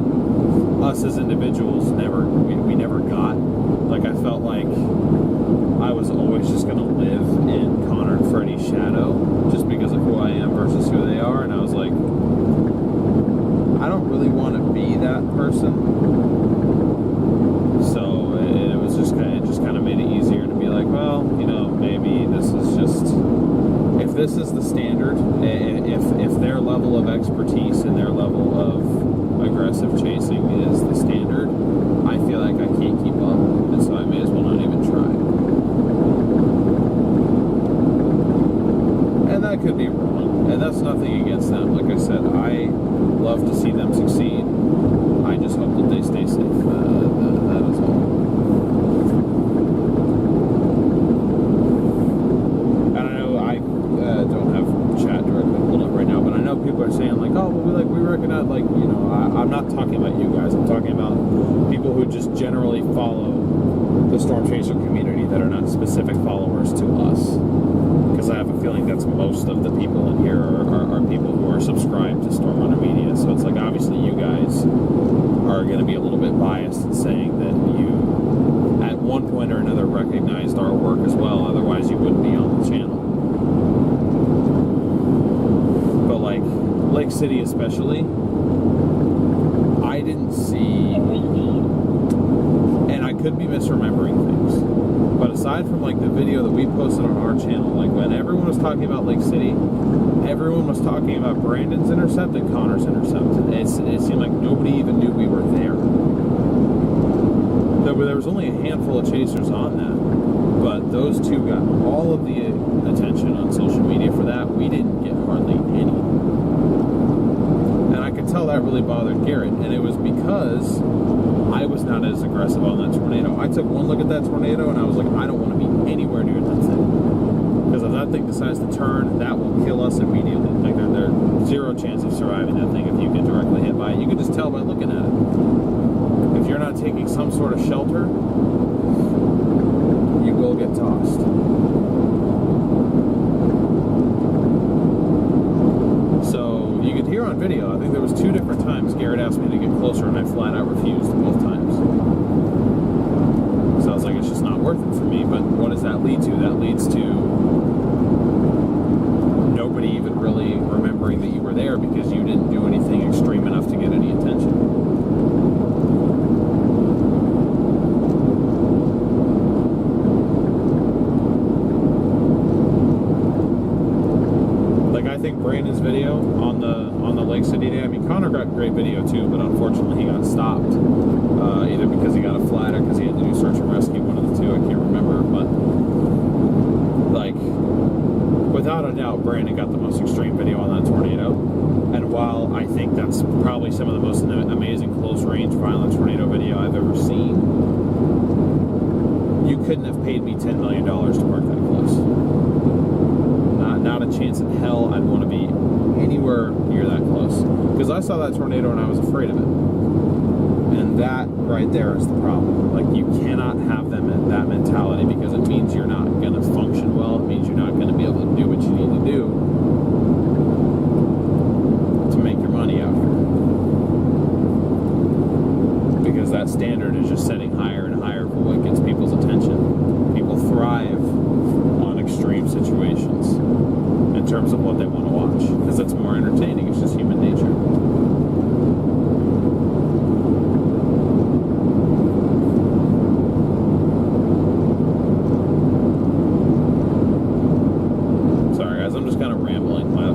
us as individuals we never got. Like, I felt like I was always just going to live in Connor and Freddie's shadow just because of who I am versus who they are, and I was like, I don't really want to be that person. So it was just kind of made it easier to be like, well, you know, maybe this is just, if this is the standard, if their level of expertise and their level of aggressive chasing is the standard, I feel like I can't keep up, and so I may as well not even try. And that could be wrong, and that's nothing against them. Like I said, I love to see them succeed. I just hope that they stay safe. That is all. And I know I don't have chat directly pulled up right now, but I know people are saying like, oh, well, we recognize, like, you know, I'm not talking about you guys. I'm talking about people who just generally follow the Storm Chaser community that are not specific followers to us. Because I have a feeling that's most of the people in here are people who are subscribed to StormRunner Media. So it's like, obviously you guys are going to be a little bit biased in saying that you, at one point or another, recognized our work as well. Otherwise, you wouldn't be on the channel. But like Lake City especially, I didn't see, and I could be misremembering things, but aside from like the video that we posted on our channel, like when everyone was talking about Lake City, everyone was talking about Brandon's intercept and Connor's intercept. It seemed like nobody even knew we were there. There was only a handful of chasers on that, but those two got all of the attention on social media for that. We didn't get hardly any. And I could tell that really bothered Garrett, and it was because I was not as aggressive on that tornado. I took one look at that tornado and I was like, I don't want to be anywhere near that thing. Because if that thing decides to turn, that will kill us immediately. Like, there's zero chance of surviving that thing if you get directly hit by it. You can just tell by looking at it. If you're not taking some sort of shelter, you will get tossed. So you could hear on video, I think there was 2 different times Garrett asked me to get closer and I flat out refused both times. So I was like, it's just not worth it for me. But what does that lead to? That leads to nobody even really remembering that you were there because you didn't do anything extreme enough to get any attention. Brandon's video on the Lake City day. I mean, Connor got great video too, but unfortunately he got stopped either because he got a flat or because he had to do search and rescue. One of the two, I can't remember. But like, without a doubt, Brandon got the most extreme video on that tornado. And while I think that's probably some of the most amazing close range violent tornado video I've ever seen, you couldn't have paid me $10 million to park that close. Not a chance in hell I'd want to be anywhere near that close. Because I saw that tornado and I was afraid of it. And that right there is the problem. Like, you cannot have them in that mentality because it means you're not going to function well. It means you're not going to be able to do what you need to do to make your money out here. Because that standard is just setting higher and higher for what gets people's attention. People thrive on extreme situations in terms of what they want to watch, because it's more entertaining. It's just human nature. Sorry guys, I'm just kind of rambling my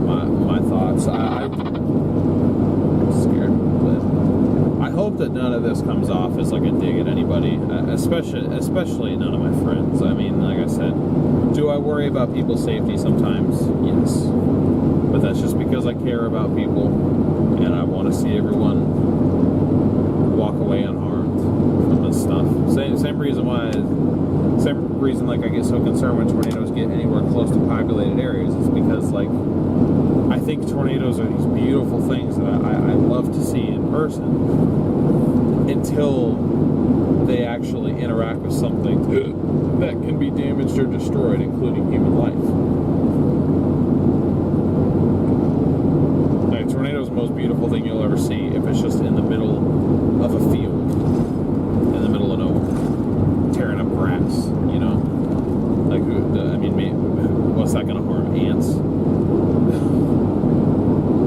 thoughts. I'm scared, but I hope that none of this comes off as like a dig at anybody, especially none of my friends. I mean, like I said, do I worry about people's safety sometimes? Yes. But that's just because I care about people and I want to see everyone walk away unharmed from this stuff. Same reason like I get so concerned when tornadoes get anywhere close to populated areas. It's because, like, I think tornadoes are these beautiful things that I love to see in person until they actually interact with something that can be damaged or destroyed, including human life. Like, tornado is the most beautiful thing you'll ever see if it's just in the middle of a field, in the middle of nowhere, tearing up grass, you know? Like, I mean, what's that gonna harm? Ants?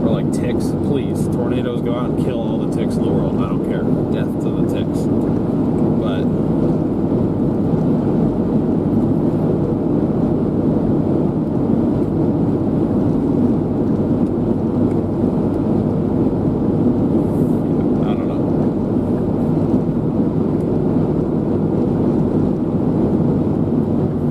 Or like ticks? Please, tornadoes, go out and kill all the ticks in the world. I don't care. Death to the ticks. But I don't know.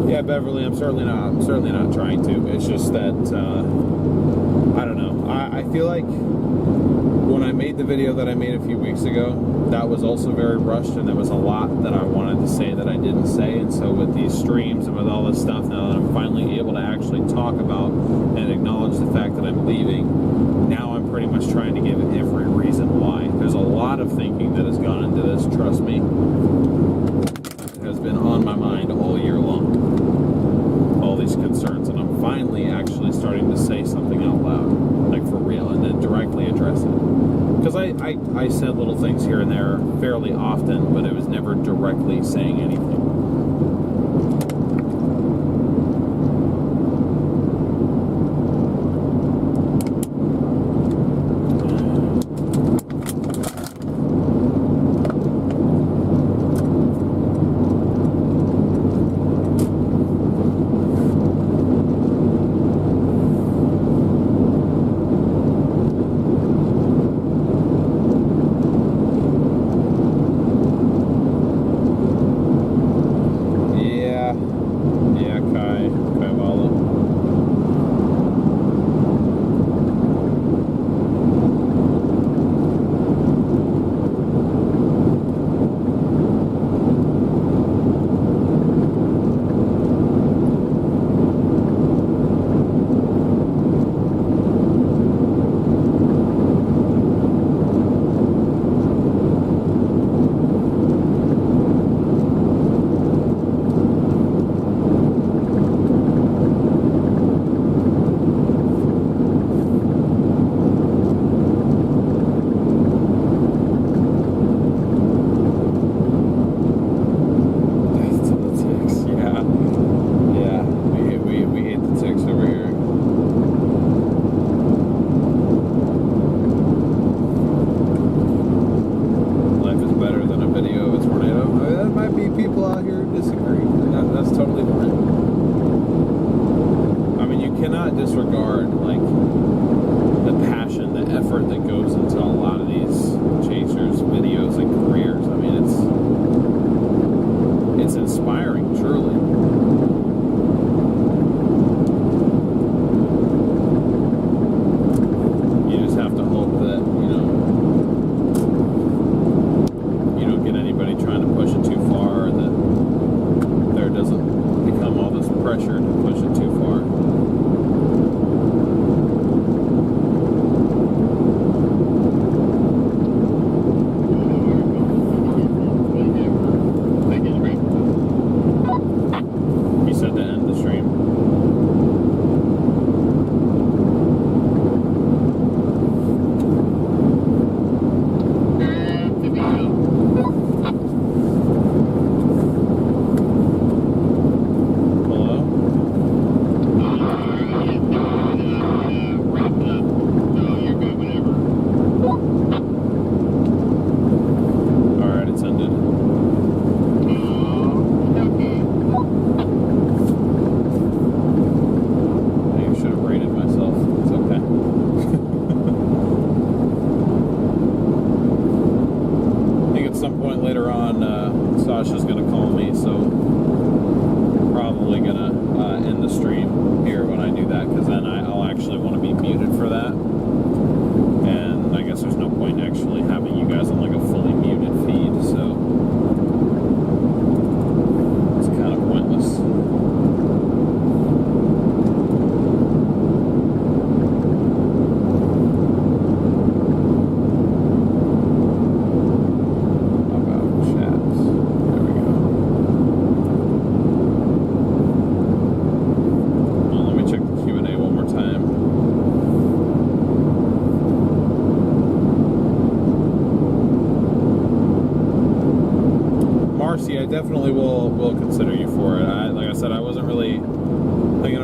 Yeah, Beverly, I'm certainly not trying to. It's just that I don't know. I feel like when I made the video that I made a few weeks ago, that was also very rushed, and there was a lot that I wanted to say that I didn't say. And so with these streams and with all this stuff, now that I'm finally able to actually talk about and acknowledge the fact that I'm leaving, now I'm pretty much trying to give it every reason why. There's a lot of thinking that has gone into this, trust me. It has been on my mind all year long, all these concerns, and I'm finally actually starting to say something out loud, like for real, and then directly address it. Because I said little things here and there fairly often, but it was never directly saying anything.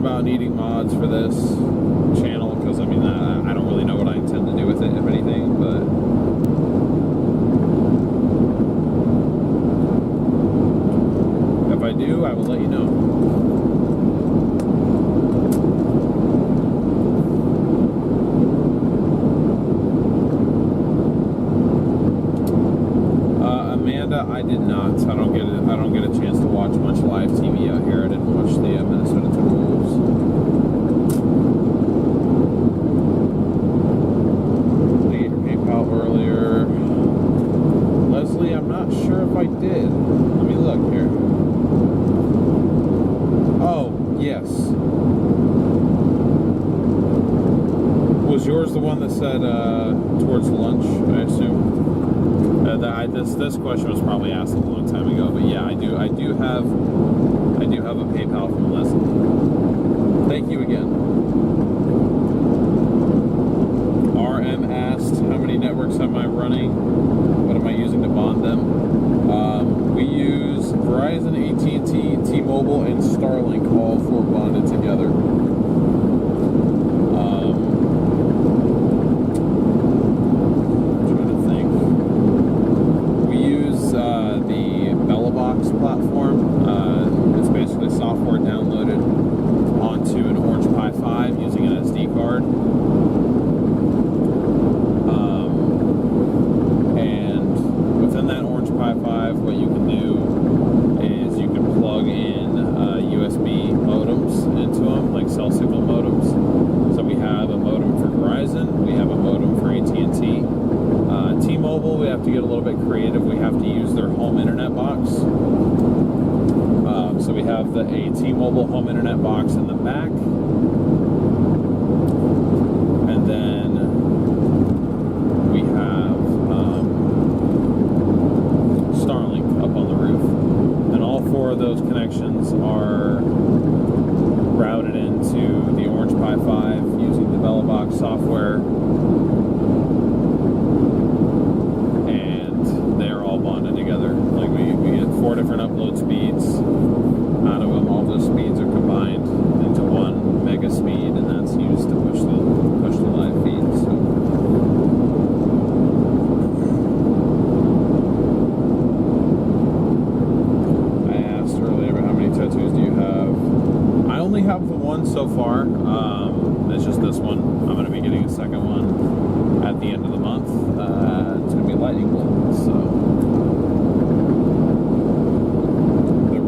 about needing mods for this channel, because I mean, I don't really know what I intend to do with it, if anything, but if I do, I will let you know. I did not. I don't get a chance to watch much live TV out here. I didn't watch the Minnesota Timberwolves. Did I get your PayPal earlier? Leslie, I'm not sure if I did. Let me look here. Oh, yes. Was yours the one that said towards lunch, I assume? This question was probably asked a long time ago, but yeah, I do have a PayPal from Leslie. Thank you again. RM asked, how many networks am I running? What am I using to bond them? We use Verizon, AT&T, T-Mobile, and Starlink, all four bonded together. Platform. It's basically software downloaded onto an Orange Pi 5 using an SD card. And within that Orange Pi 5, what you can do is you can plug in USB modems into them, like cell signal modems. So we have a modem for Verizon, we have a modem for AT&T. T-Mobile, we have to get a little bit creative. We have to use their home internet box. So we have a T-Mobile home internet box in the back. And then we have Starlink up on the roof. And all four of those connections are routed into the Orange Pi 5 using the Velobox software. Together. Like we get 4 different upload speeds. Out of them, all those speeds are combined into one mega speed, and that's used to push the live feed. So I asked earlier about how many tattoos do you have. I only have the one so far. It's just this one. I'm going to be getting a second one at the end of the month. It's going to be a lightning bolt. So.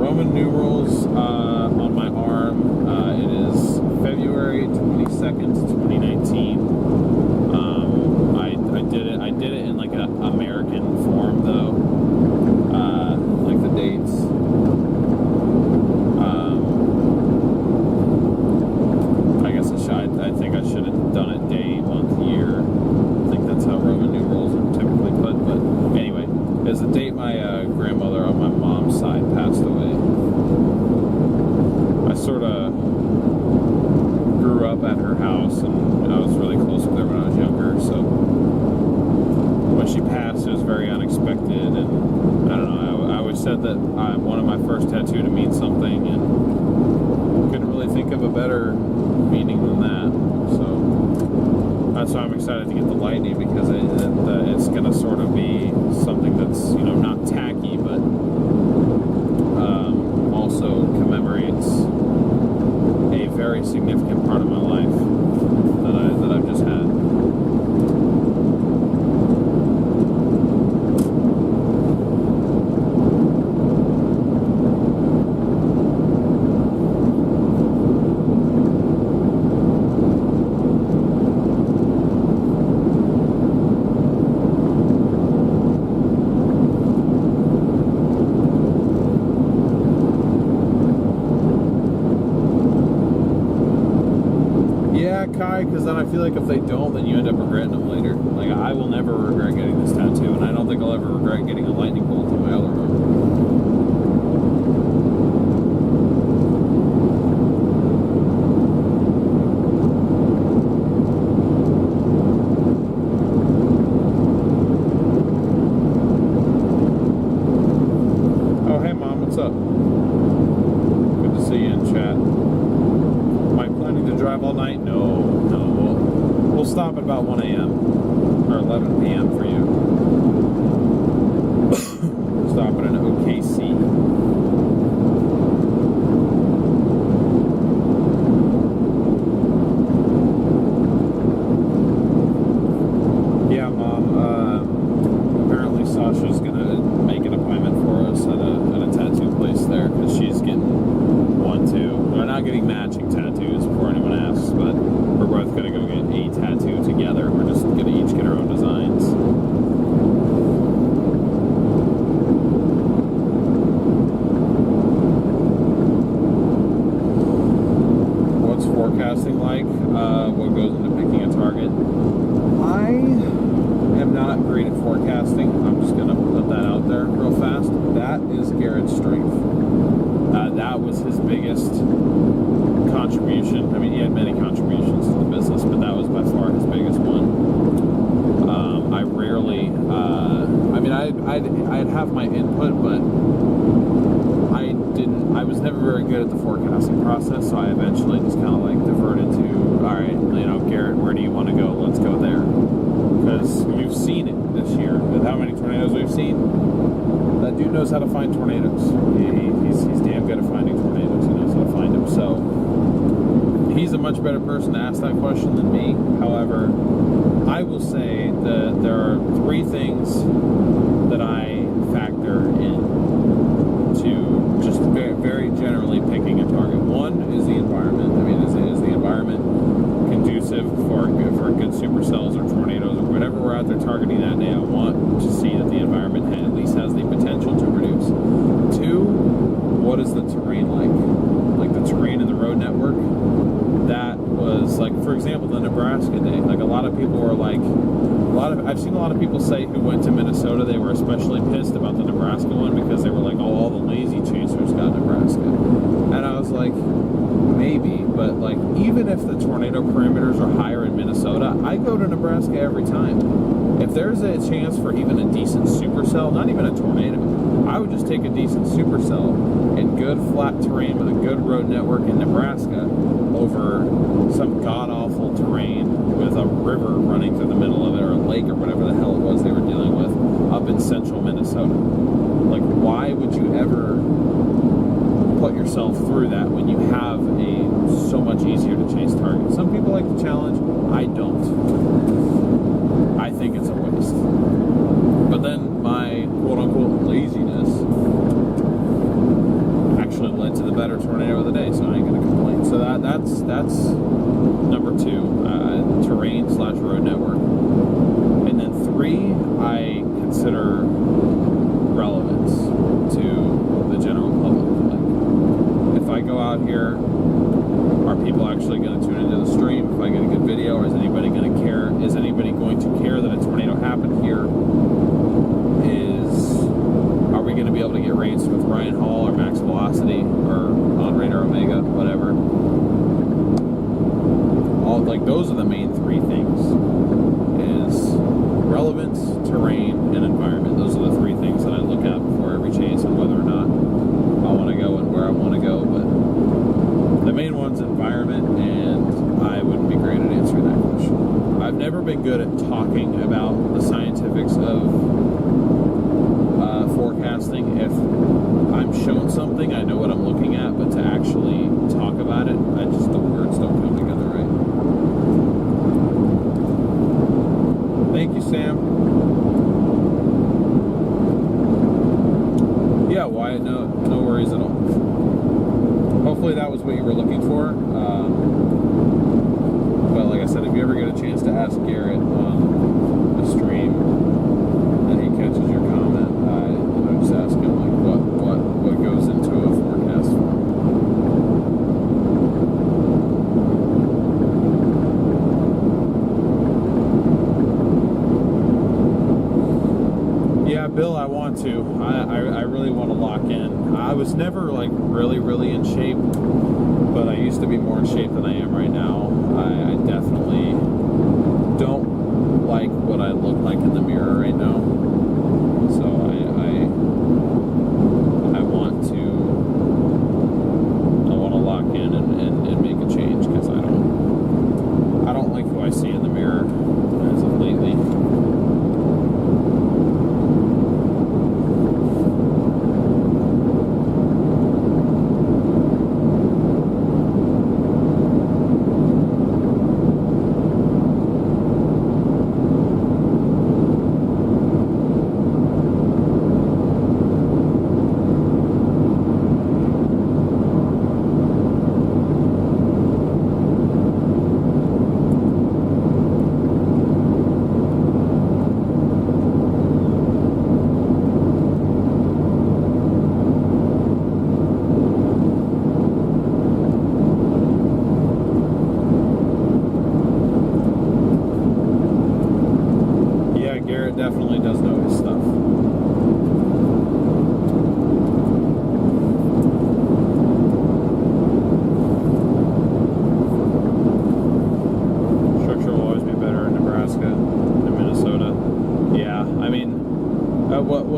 Roman numerals on my arm. It is February 22nd, 2019. I did it in like an American form though, like the dates. I guess I think I should have done it day, month, year. I think that's how Roman numerals are typically put. But anyway, it's the date my grandmother on my mom's side passed away. I sort of grew up at her house, and I was really close with her when I was younger, so when she passed, it was very unexpected, and I don't know, I always said that I wanted my first tattoo to mean something, and couldn't really think of a better meaning than that, so that's why I'm excited to get the lightning, because it's going to sort of be something that's, you know, not tacky, but also commemorates a very significant part of my life that I've just had. Because then I feel like if they don't, then you end up regretting them later. Like, I will never regret getting this tattoo, and I don't think I'll ever regret getting a lightning bolt in my other arm. Oh, hey, Mom, what's up? Good to see you in chat. drive all night? No. We'll stop at about 1 a.m. or 11 p.m. for you. Stop at an OKC. Yeah, Mom. Apparently Sasha's gonna make an appointment for us at a tattoo place there because she's getting one too. We're not getting matching tattoos before anyone asks, but we're both gonna go get a tattoo together. We're just gonna each get our own designs. What's forecasting like? What goes into picking a target? I am not great at forecasting. I'm just gonna put that out there real fast. That is Garrett's strength. That was his biggest contribution. I mean, he had many contributions to the business, but that was by far his biggest one. I rarely, I mean, I'd have my input, but I was never very good at the forecasting process, so I eventually just kind of like diverted to, all right, you know, Garrett, where do you want to go? Let's go there. Because we've seen it this year with how many tornadoes we've seen. That dude knows how to find tornadoes. He's damn good at finding tornadoes. He knows how to find them. So he's a much better person to ask that question than me. However, I will say that there are three things that I factor in to just very, very generally picking a target. One is the environment. I mean, is the environment conducive for good supercells or tornadoes or whatever we're out there targeting that day? I want to see that the environment at least has the potential to produce. Two, what is the terrain like? Like the terrain in the road network. That was like, for example, the Nebraska day. Like a lot of people were like, I've seen a lot of people say who went to Minnesota, they were especially pissed about the Nebraska one because they were like, oh, all the lazy chasers got Nebraska. And I was like, maybe, but like even if the tornado parameters are higher in Minnesota, I go to Nebraska every time. If there's a chance for even a decent supercell, not even a tornado, I would just take a decent supercell in good flat terrain with a good road network in Nebraska over some god-awful terrain with a river running through the middle of it, or a lake, or whatever the hell it was they were dealing with up in central Minnesota. Like, why would you ever put yourself through that when you have so much easier to chase targets? Some people like the challenge. I don't. I think it's a waste. But then my quote-unquote laziness actually led to the better tornado of the day, so I ain't gonna complain. So that's number two, terrain/road network. And then three, I consider relevance to the general public. Like, if I go out here, are people actually going to tune into the stream? If I get a good video, or is anybody going to care? Is anybody going to care that a tornado happened here? Are we going to be able to get rates with Ryan Hall or Max Velocity or on Radar Omega, whatever? Like, those are the main three things: is relevance, terrain, and environment. Those are the three things that I look at before every chase, and whether or not I want to go and where I want to go. But the main one's environment, and I wouldn't be great at answering that question. I've never been good at talking about the scientifics of forecasting. If I'm shown something, I know what I'm looking at, but to actually talk about it, the words don't come together right. Thank you, Sam. Yeah, Wyatt, no worries at all. Hopefully that was what you were looking for. But like I said, if you ever get a chance to ask Garrett on the stream and he catches your comment, just ask him like what goes into a forecast for him. Yeah, Bill, I want to. I really want to lock in. I was never like really in shape, but I used to be more in shape than I am right now. I definitely don't like what I look like in the mirror right now. So I want to lock in and make a change, because I don't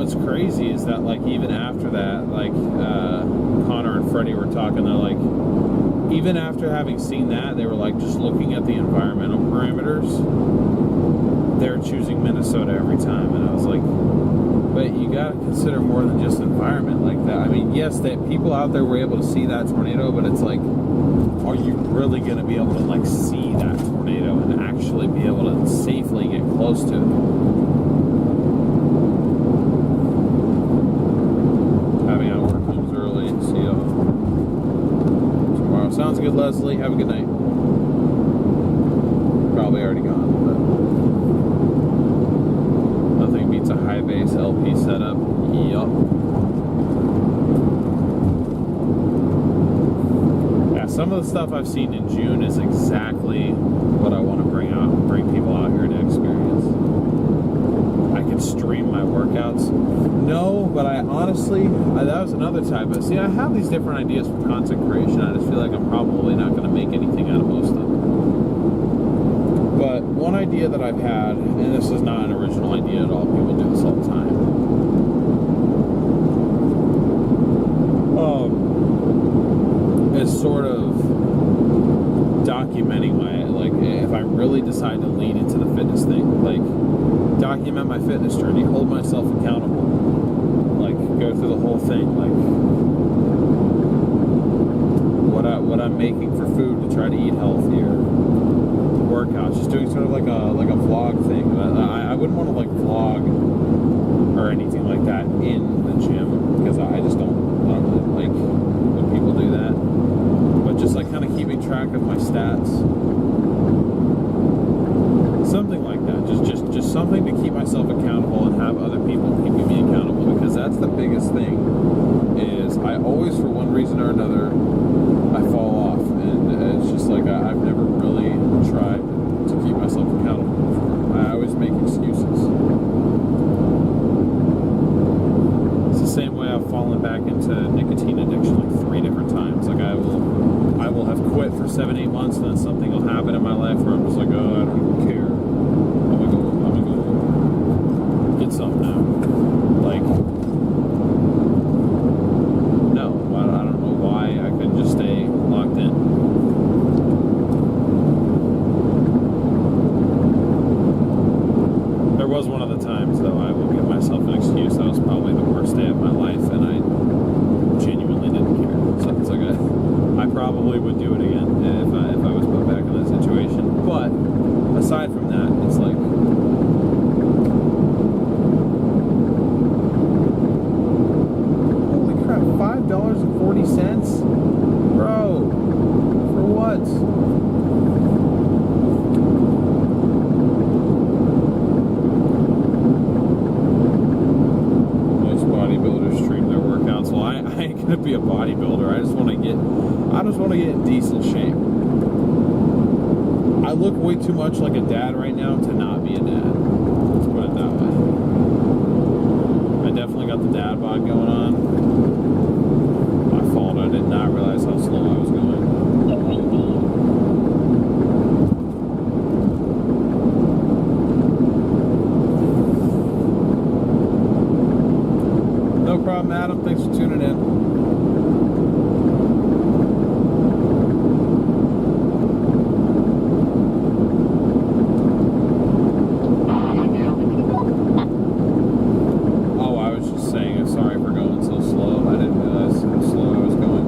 what's crazy is that, like, even after that, like, Connor and Freddie were talking, they're like, even after having seen that, they were like, just looking at the environmental parameters, they're choosing Minnesota every time. And I was like, but you got to consider more than just environment like that. I mean, yes, that people out there were able to see that tornado, but it's like, are you really going to be able to, like, see that tornado and actually be able to safely get close to it? Having out work comes early. See you tomorrow. Sounds good, Leslie. Have a good night. Probably already gone, but nothing beats a high base LP setup. Yup. Yeah, some of the stuff I've seen in June is exactly what I want to bring people out here to experience. I could stream my workouts. No, but I honestly, that was another type of, see, I have these different ideas for content creation. I just feel like I'm probably not going to make anything out of most of them. But one idea that I've had, and this is not an original idea at all, people do this all the time. Is sort of documenting my, like, if I really decide to lean into the fitness thing, like, document my fitness journey, hold myself accountable, like, go through the whole thing, like, what I'm making for food to try to eat healthier, workouts, just doing sort of like a vlog thing. I wouldn't want to, like, vlog or anything like that in the gym, because I just don't really like when people do that. But just, like, kind of keeping track of my stats, something like that. Just something to keep myself accountable and have other people keeping me accountable, because that's the biggest thing. Is I always, for one reason or another, I fall off, and it's just like I've never really tried to keep myself accountable before. I always make excuses. It's the same way I've fallen back into nicotine addiction like 3 different times. Like, I will have quit for 7-8 months, and then something will happen in my life where I'm just like, oh, I don't even care. I'm gonna go get something now. Like, no, I don't know why I couldn't just stay locked in. There was one of the times, though, I will give myself an excuse. That was probably the worst day of my life, and I genuinely didn't care. So it's like I probably would do it again if I was put back in that situation. But aside from that, it's like, holy crap, $5.40, bro, for what? Bodybuilders stream their workouts. Well, I ain't gonna be a bodybuilder. I just want to get in decent shape. I look way too much like a dad right now to not be a dad. Let's put it that way. I definitely got the dad bod going on. My fault. I did not realize how slow I was going. No problem, Adam. Thanks for tuning in. Oh, I was just saying, sorry for going so slow. I didn't realize how slow I was going.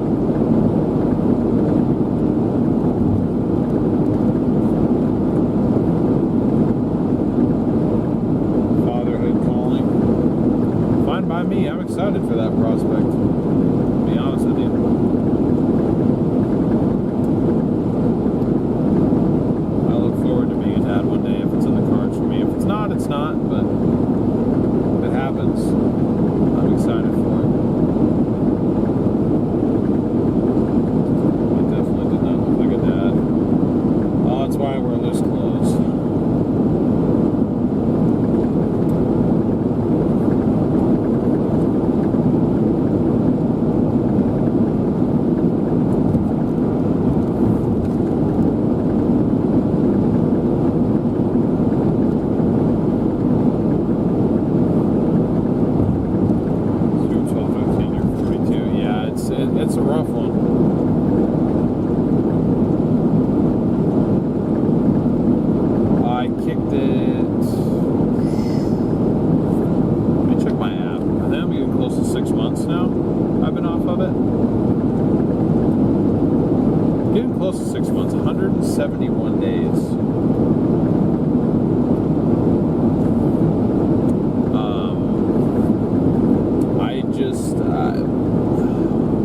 6 months, 171 days.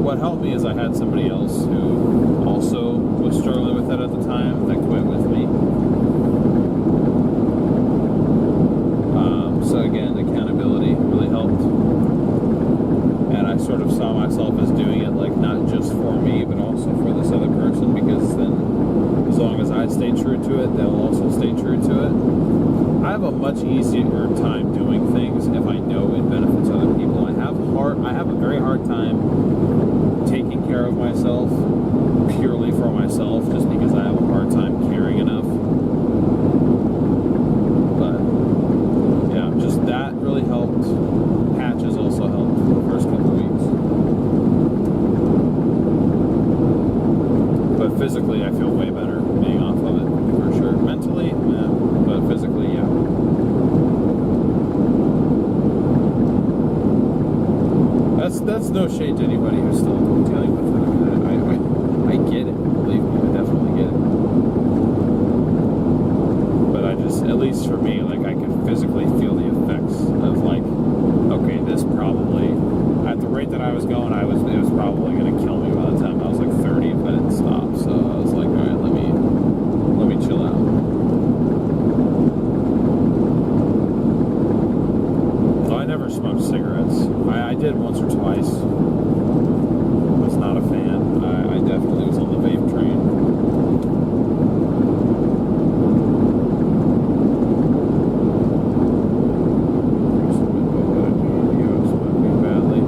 What helped me is I had somebody else who also was struggling with that at the time that quit with me. So again, accountability really helped. And I sort of saw myself as doing it like not just for me, but also for this other person, because then as long as I stay true to it, they'll also stay true to it. I have a much easier time doing things if I know it benefits other people. I have a very hard time taking care of myself purely for myself, just because I have a hard time caring enough. But yeah, just that really helped. Patches also helped for the first couple weeks. But physically, I feel way better being off of it, for sure. Mentally, yeah, but physically, yeah. That's no shade to anybody who's still dealing with it. I get it. Believe me, I definitely get it. But I just, at least for me, like I can physically feel the effects of like, okay, this probably, at the rate that I was going, it was probably going to kill me by the time I was like 30 if I didn't stop. So I was like, all right, let me chill out. I never smoked cigarettes. I did once or twice. Was not a fan. I definitely was on the vape train. Smoking badly.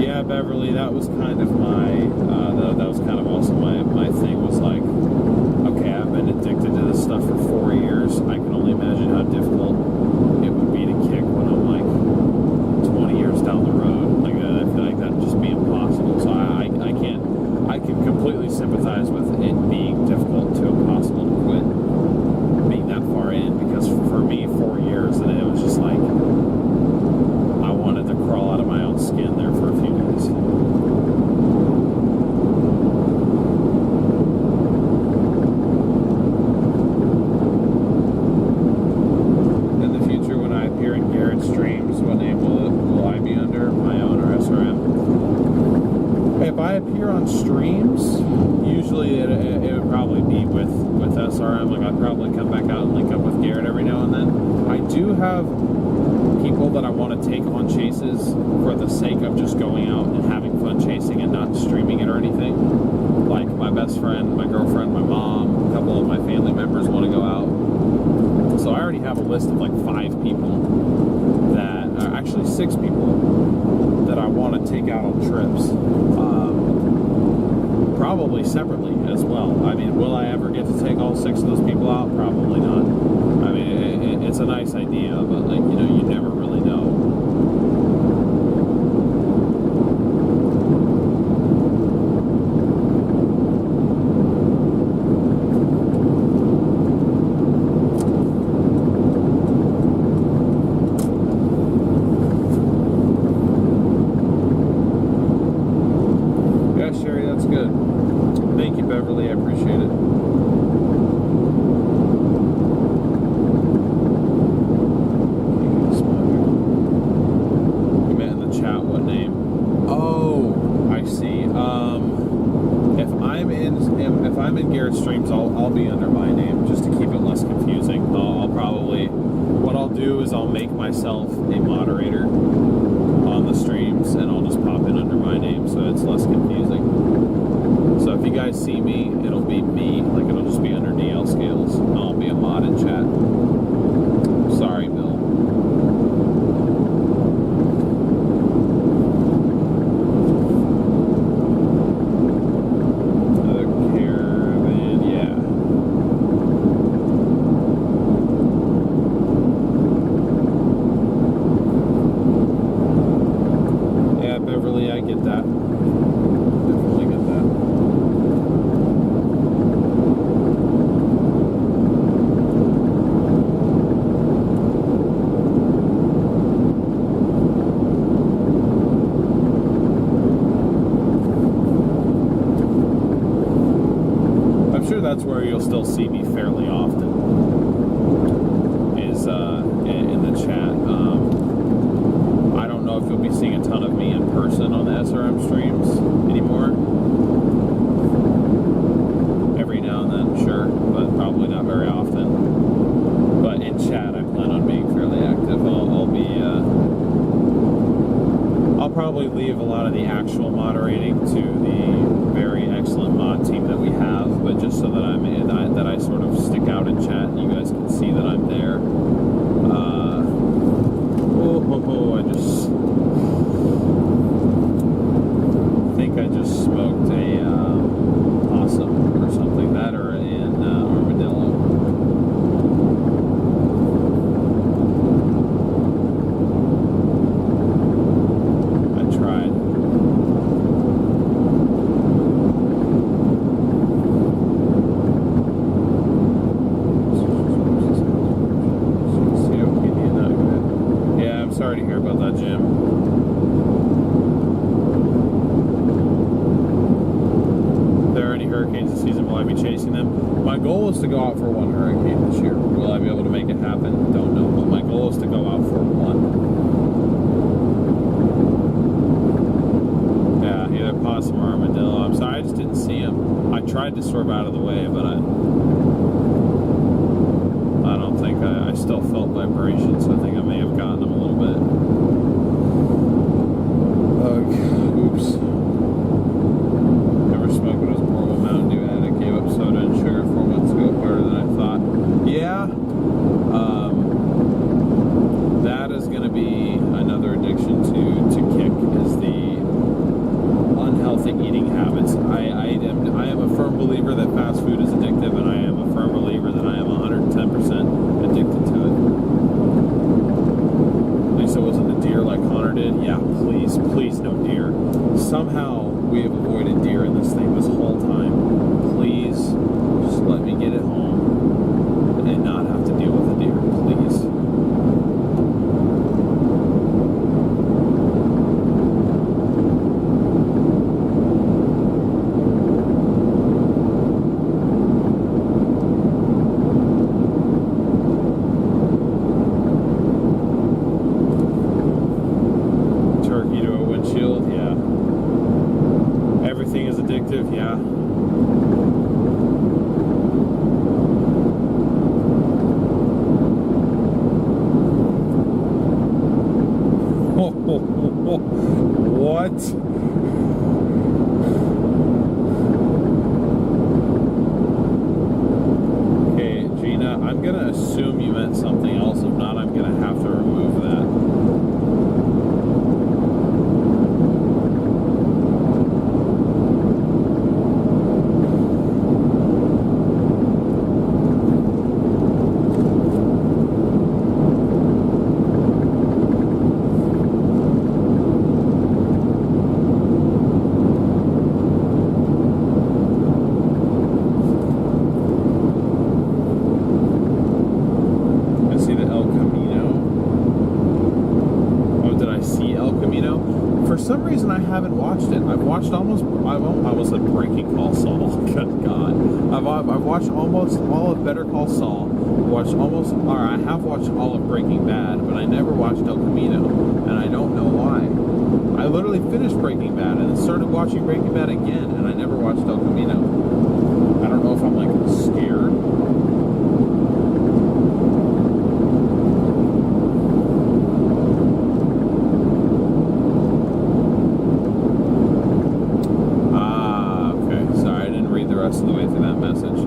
Yeah, Beverly, that was kind of that was kind of also my thing, was like, okay, I've been addicted to this stuff for 4 years. I can only imagine how difficult it would be to kick when I'm like 20 years down the road. Like, I feel like that'd just be impossible. So I can completely sympathize with it being difficult to impossible to quit being that far in, because for me, 4 years, and it was just like, I wanted to crawl out of my own skin there for a few days. In the future, when I appear in Garrett streams, what name will I be under? My own or SRM? If I appear on streams, usually it would probably be with SRM. Like, I'd probably come back out and link up with Garrett every now and then. I do have people that I want to take on chases for the sake of just going out and having fun chasing and not streaming it or anything. Like my best friend, my girlfriend, my mom, a couple of my family members want to go out. So I already have a list of like 5 people that are actually 6 people that I want to take out on trips. Probably separately as well. I mean, will I ever get to take all 6 of those people out? Probably not. I mean, it's a nice idea, but like, you know, you never really know. Yeah, Sherry, that's good. Thank you, Beverly. I appreciate it. You meant in the chat what name? Oh, I see. If I'm in Garrett streams, I'll be under my name just to keep it less confusing. I'll probably, what I'll do is I'll make myself a moderator on the streams, and I'll just pop in under my name so it's less confusing. So if you guys see me, it'll be me, like it'll just be under DL Scales. I'll be a mod in chat. Sorry, Bill. Another caravan, yeah. still see me fairly often is in the chat. I don't know if you'll be seeing a ton of me in person on the SRM streams anymore. Every now and then, sure, but probably not very often. But in chat, I plan on being fairly active. I'll probably leave a lot of the actual moderating to the very excellent mod team that we have, but just so that that I sort of stick out in chat and you guys can see that I'm there. I just smoked a possum or something, that or an armadillo. I tried. COPD not good. Yeah, I'm sorry to hear about that, Jim. Hurricanes this season, will I be chasing them? My goal is to go out for one hurricane this year. Will I be able to make it happen? Don't know, but my goal is to go out for one. Yeah, either possum or armadillo. I'm sorry, I just didn't see him. I tried to swerve out of the way, but I don't think I still felt vibrations, so I think I may have gotten them a little bit. Oops. Smoke when I was more of a Mountain Dew addict, gave up soda and sugar 4 months ago, harder than I thought. Yeah, that is going to be another addiction to kick, is the unhealthy eating habits. I am a firm believer that fast food is addictive, and I am a firm believer that I am 110% addicted to it. At least it wasn't a deer like Connor did. Yeah, please no deer. Somehow we have avoided deer in this thing this whole time. Please, just let me get it home and not have to deal with a deer, please. Turkey to a windshield, yeah. Everything is addictive, yeah. What? Okay, Gina, I'm gonna assume you meant something else. If not, I'm gonna have to remove that. For some reason, I haven't watched it. I've watched I almost said Breaking Call Saul. Good God. I've watched almost all of Better Call Saul. I have watched all of Breaking Bad, but I never watched El Camino, and I don't know why. I literally finished Breaking Bad and then started watching Breaking Bad again, and I never watched El Camino. I don't know if I'm like scared. Rest of the way through that message.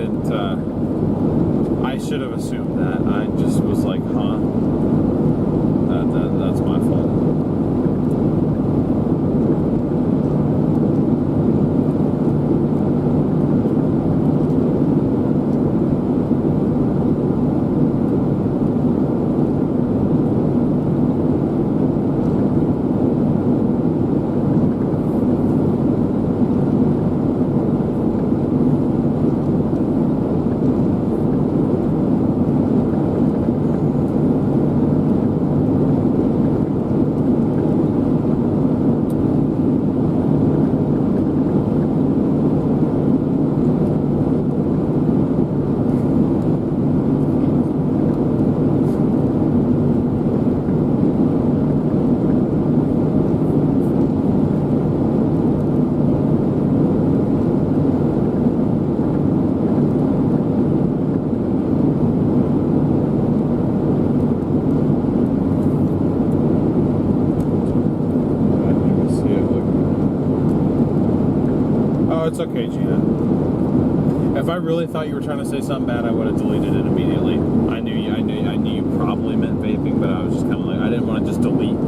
didn't. I should have assumed that. I just was like, huh? That's my fault. It's okay, Gina. If I really thought you were trying to say something bad, I would have deleted it immediately. I knew you probably meant vaping, but I was just kind of like, I didn't want to just delete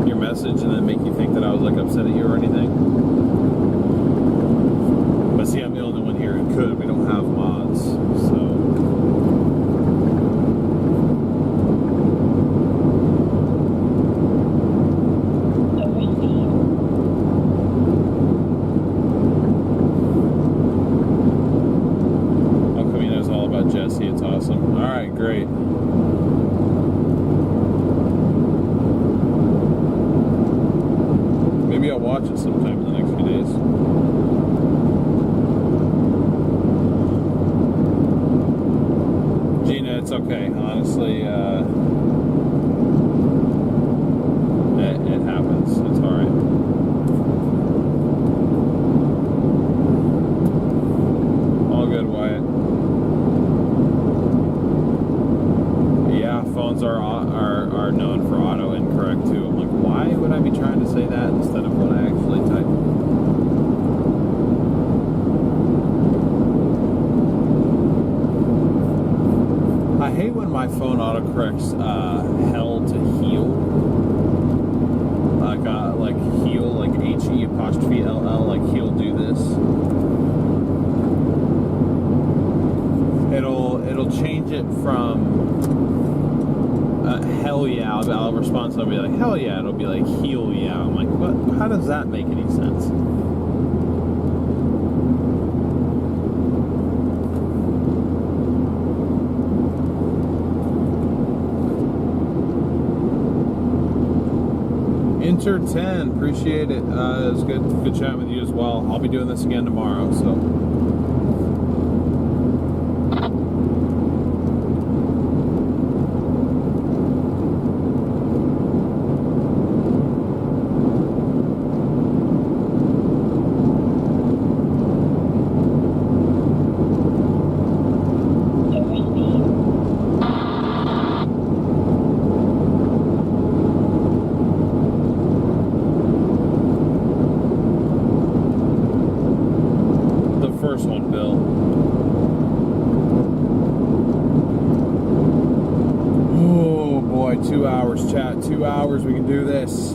your message and then make you think that I was like upset at you or anything. But see, I'm the only one here who could. We don't have mods, so. Jesse, it's awesome. All right, great. Maybe I'll watch it sometime in the next few days. Gina, it's okay. Honestly, it happens. It's all right. All good, Wyatt. Phones are known for auto incorrect too. I'm like, why would I be trying to say that instead of what I actually type? I hate when my phone autocorrects hell to heal. Like heal, like HE''LL, like he'll do this. It'll change it from hell yeah, I'll respond, so I'll be like, hell yeah, it'll be like, heal yeah. I'm like, what? How does that make any sense? Enter 10, appreciate it. It was good chatting with you as well. I'll be doing this again tomorrow, so. First one, Bill. Oh boy, 2 hours, chat. 2 hours, we can do this.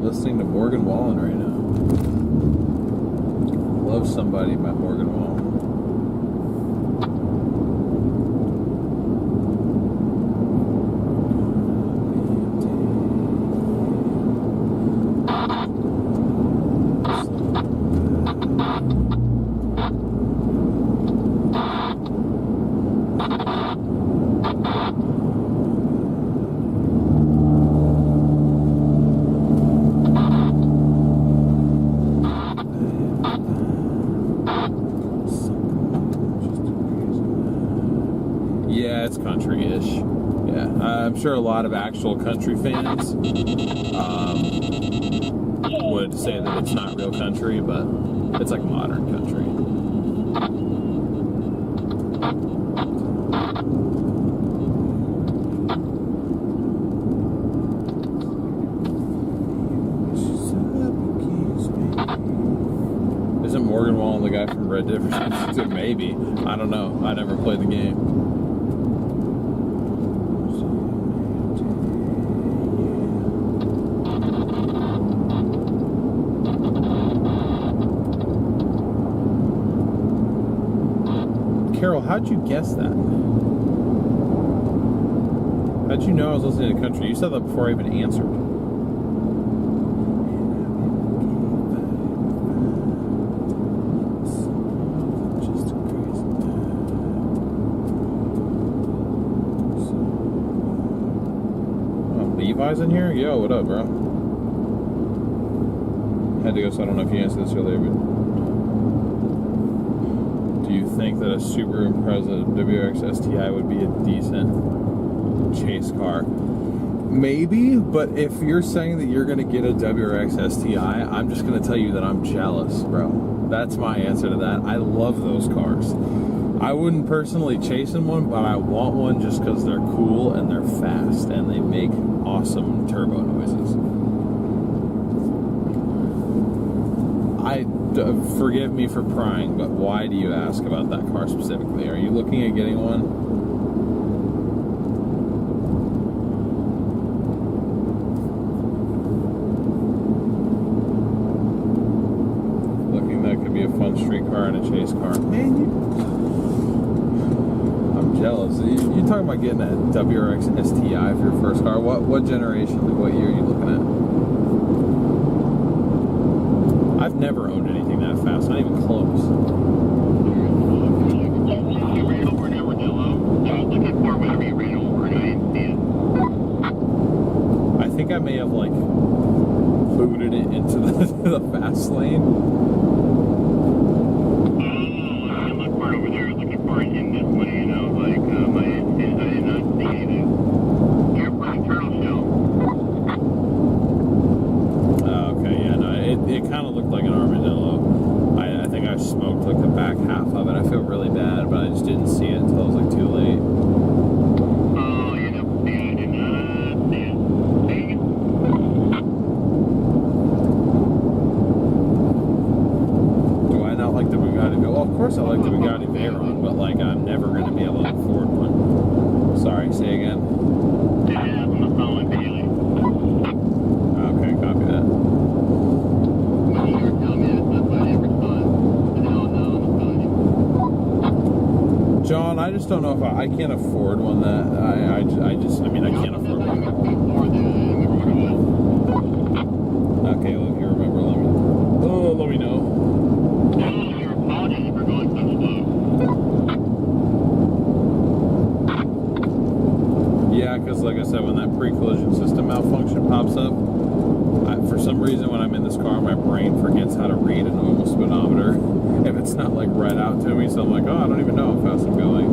listening to Morgan Wallen right now. Love Somebody by Morgan Wallen. Yeah, it's country-ish. Yeah, I'm sure a lot of actual country fans would say that it's not real country, but it's like modern country. Isn't Morgan Wallen the guy from Red Dead Redemption 2? Maybe. I don't know. I never played the game. Carol, how'd you guess that? How'd you know I was listening to country? You said that before I even answered. Oh, Levi's in here? Yo, what up, bro? Had to go, so I don't know if you answered this earlier, but do you think that a Subaru Impreza WRX STI would be a decent chase car? Maybe, but if you're saying that you're going to get a WRX STI, I'm just going to tell you that I'm jealous, bro. That's my answer to that. I love those cars. I wouldn't personally chase in one, but I want one just because they're cool and they're fast and they make awesome turbo noises. Forgive me for prying, but why do you ask about that car specifically? Are you looking at getting one? Looking, that could be a fun street car and a chase car. Man, I'm jealous. You talking about getting a WRX STI for your first car? What generation? Like, what year are you looking at? I've never owned anything that fast, not even close. You ran over an Armadillo. I was looking for whenever you ran over and I didn't see it. I think I may have like booted it into the fast lane. I looked for it over there. I was looking for it in this lane. I was like, I did not see anything. Airplane turtle shell. Okay, yeah, no, it kind of looked like an armadillo. I think I smoked like the back half of it. I feel really bad, but I just didn't see it until it was like too late. Oh, you know, see, I did not see it. Dang it. Do I not like the Bugatti? Well, of course I like the Bugatti Veyron, but like I'm never going to be able to afford one. Sorry, say again. Yeah, I'm not following daily. Okay, copy that. When you were telling me that's not my average fun. And hell no, I'm telling you. John, I just don't know if I can't afford one that I mean I can't afford one. More than I remember what it was. Okay, well, if you remember, let me know. No, you're apologizing for going so slow. Yeah, because like I said, when that pre-collision system malfunction pops up, for some reason when I'm in this car, my brain forgets how to read a normal speedometer if it's not like right out to me. So I'm like, oh, I don't even know how fast I'm going.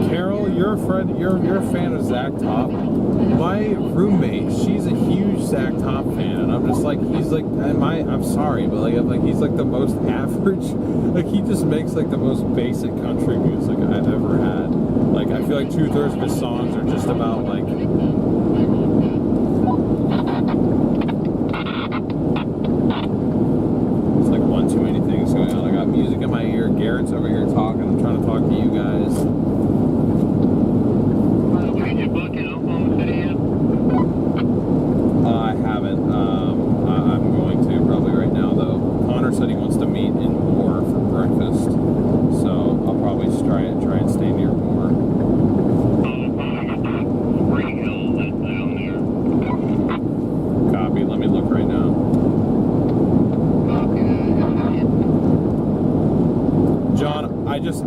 Carol, you're a friend. You're a fan of Zach Top. My roommate, she's a huge Zach Top fan, and I'm just like, he's like, I'm sorry, but like he's like the most average. Like he just makes like the most basic country music I've ever had. Like I feel like 2/3 of his songs are just about like. It's like one too many things going on. I got music in my ear. Garrett's over here talking. I'm trying to talk to you guys. We did book it.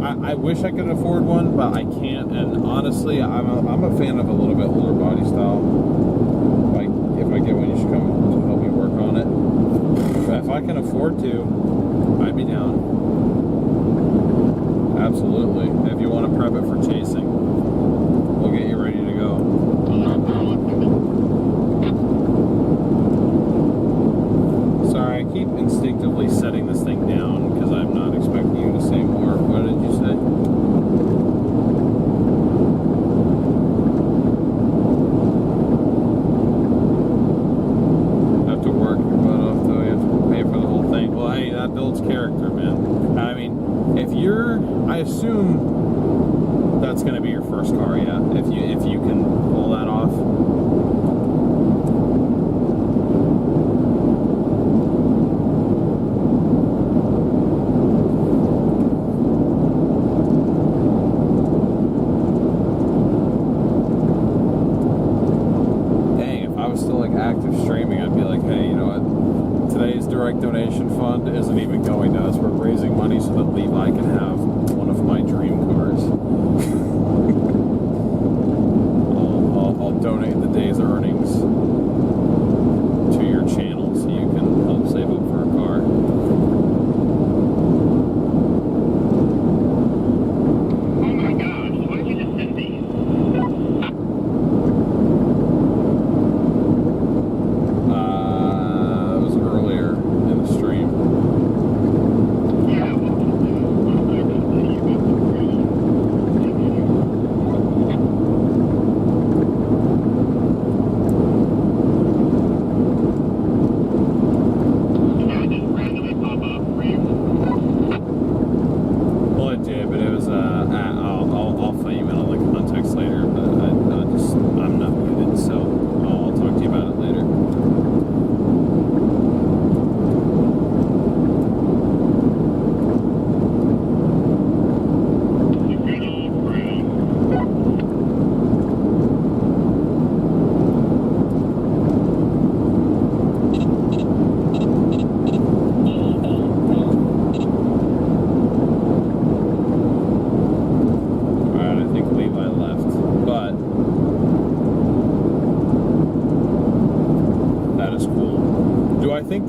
I wish I could afford one, but I can't. And honestly, I'm a fan of a little bit older body style. Like, if I get one, you should come to help me work on it. But if I can afford to, I'd be down. Absolutely. If you want to prep it for chasing, we'll get you ready to go. Sorry, I keep instinctively setting this thing down because I'm not expecting you to say more. What did you say? Have to work your butt off though. You have to pay for the whole thing. Well, hey, that builds character, man. I mean, if you're, I assume that's going to be your first car, yeah. If you can pull that off. Active streaming, I'd be like, hey, you know what? Today's direct donation fund isn't even going to us. We're raising money so that Levi can have one of my dream cars. I'll donate the day's earnings to your channel so you can help save up for a car. Oh my gosh, why did you just send these?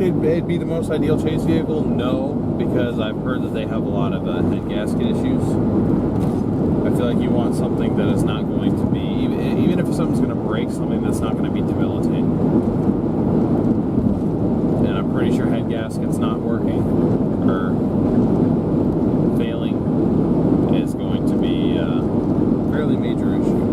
It'd be the most ideal chase vehicle? No, because I've heard that they have a lot of head gasket issues. I feel like you want something that is not going to be, even if something's going to break, something that's not going to be debilitating. And I'm pretty sure head gasket's not working, or failing is going to be a fairly major issue.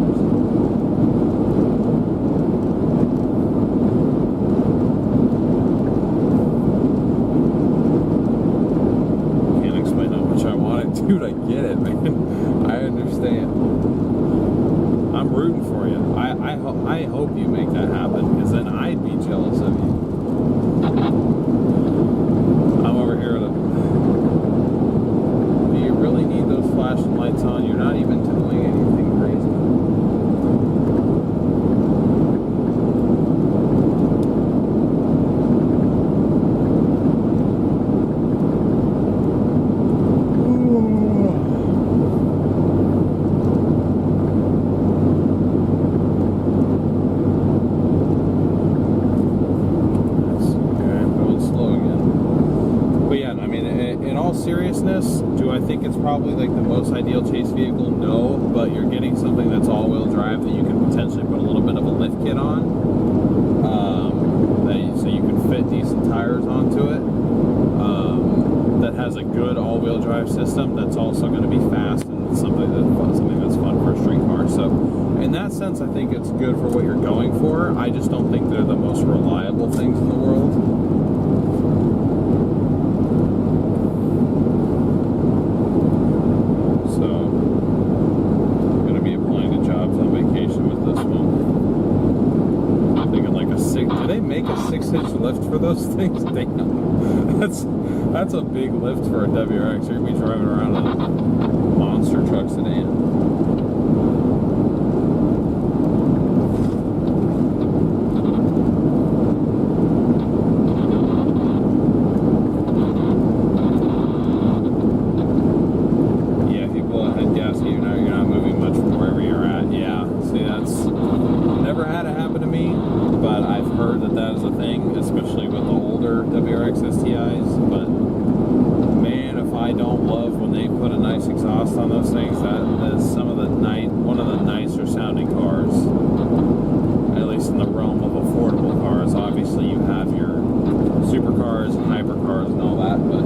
Dude, I get it, man. I understand. I'm rooting for you. I hope you make that happen, because then I'd be jealous of you. I'm over here to... Do you really need those flashing lights on? You're not even doing anything crazy. Do I think it's probably like the most ideal chase vehicle? No, but you're getting something that's all-wheel drive that you can potentially put a little bit of a lift kit on, so you can fit decent tires onto it. That has a good all-wheel drive system that's also going to be fast and something that's fun for a street car. So, in that sense, I think it's good for what you're going for. I just don't think they're the most reliable things in the world. Lift for those things? Damn. That's a big lift for a WRX. You're gonna be driving around in a monster truck sedan. Yeah, if older WRX STIs, but man, if I don't love when they put a nice exhaust on those things, that is one of the nicer sounding cars, at least in the realm of affordable cars. Obviously, you have your supercars and hypercars and all that, but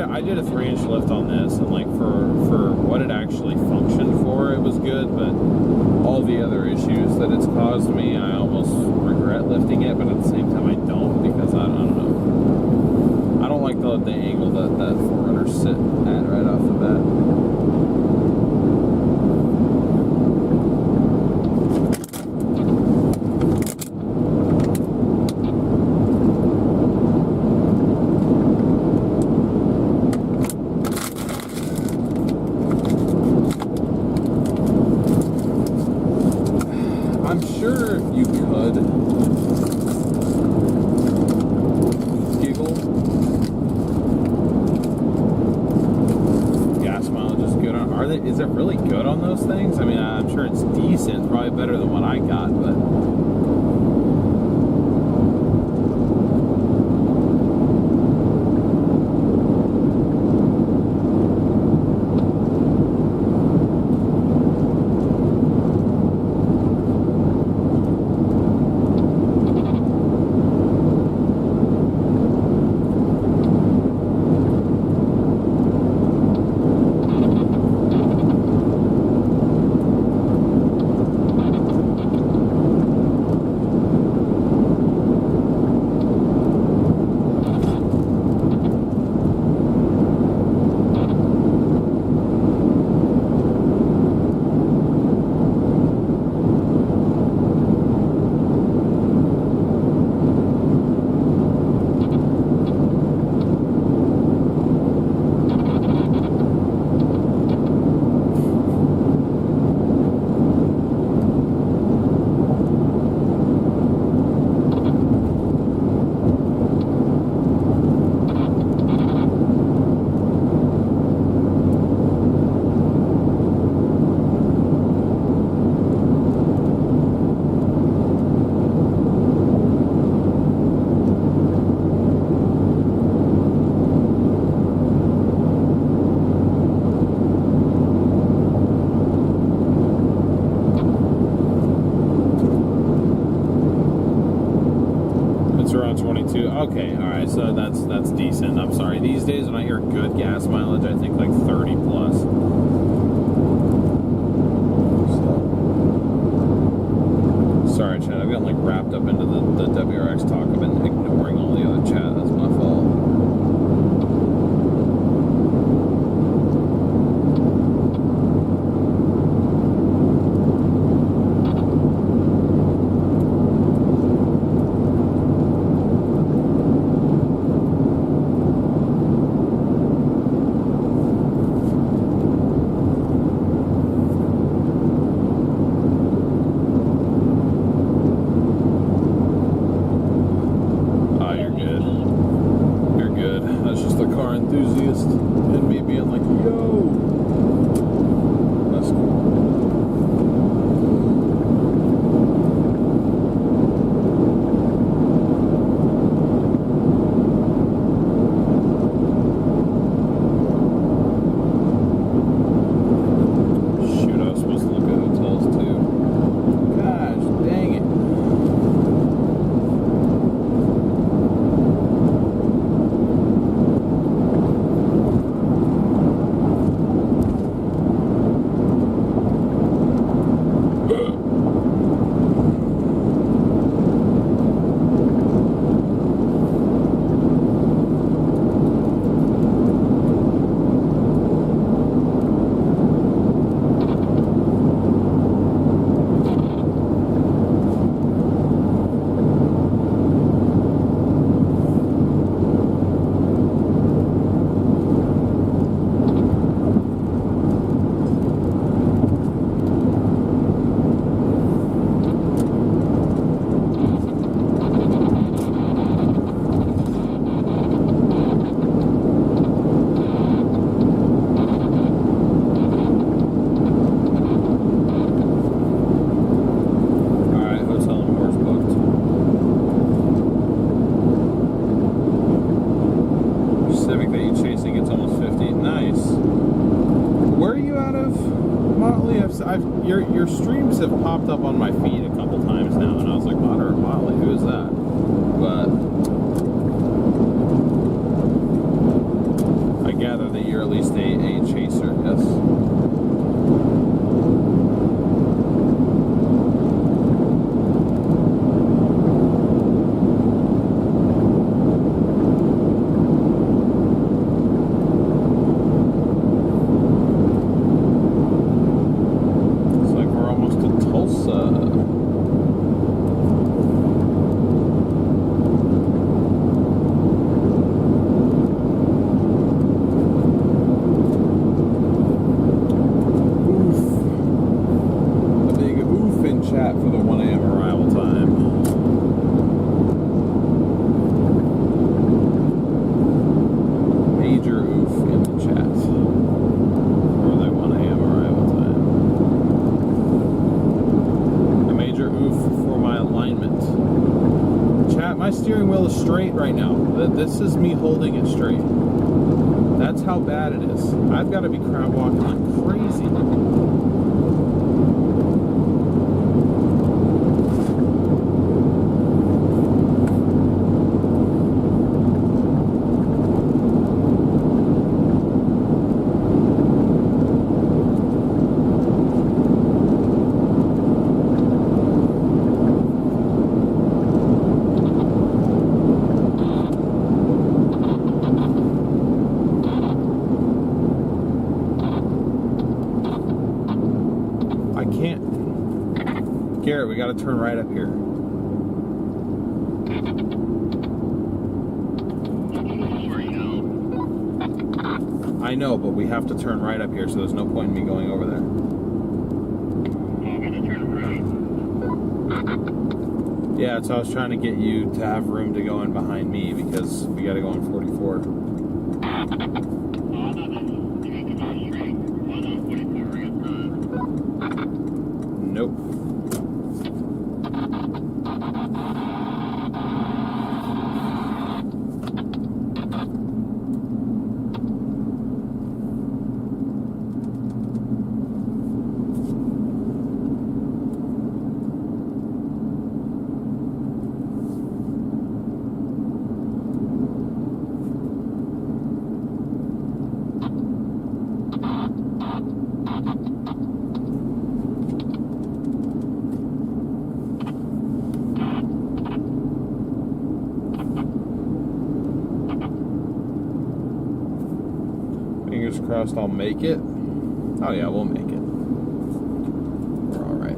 I did a 3-inch lift on this, and like for what it actually functioned for, it was good, but all the other issues that it's caused me, I almost regret lifting it, but at the same time I don't, because I don't know. I don't like the angle that 4Runners sit at right off the bat. Is it really good on those things? I mean, I'm sure it's decent, probably better than what I got, but okay, all right, so that's decent. I'm sorry. These days when I hear good gas mileage, I think like 30 plus. So, sorry, Chad. I've gotten like wrapped up into the WRX talk. I've been ignoring all the other chat. That's my fault. racing, it's almost 50. Nice. Where are you out of, Motley? Your streams have popped up on my feed a couple times now, and I was like, Motley, who is that? But I gather that you're at least a chaser, yes? Straight right now. This is me holding it straight. That's how bad it is. I've got to be crab walking like crazy. Garrett, we got to turn right up here. I know, but we have to turn right up here, so there's no point in me going over there. Yeah, so I was trying to get you to have room to go in behind me because we got to go in 44. Nope. Fingers crossed I'll make it. Oh yeah, we'll make it. We're all right.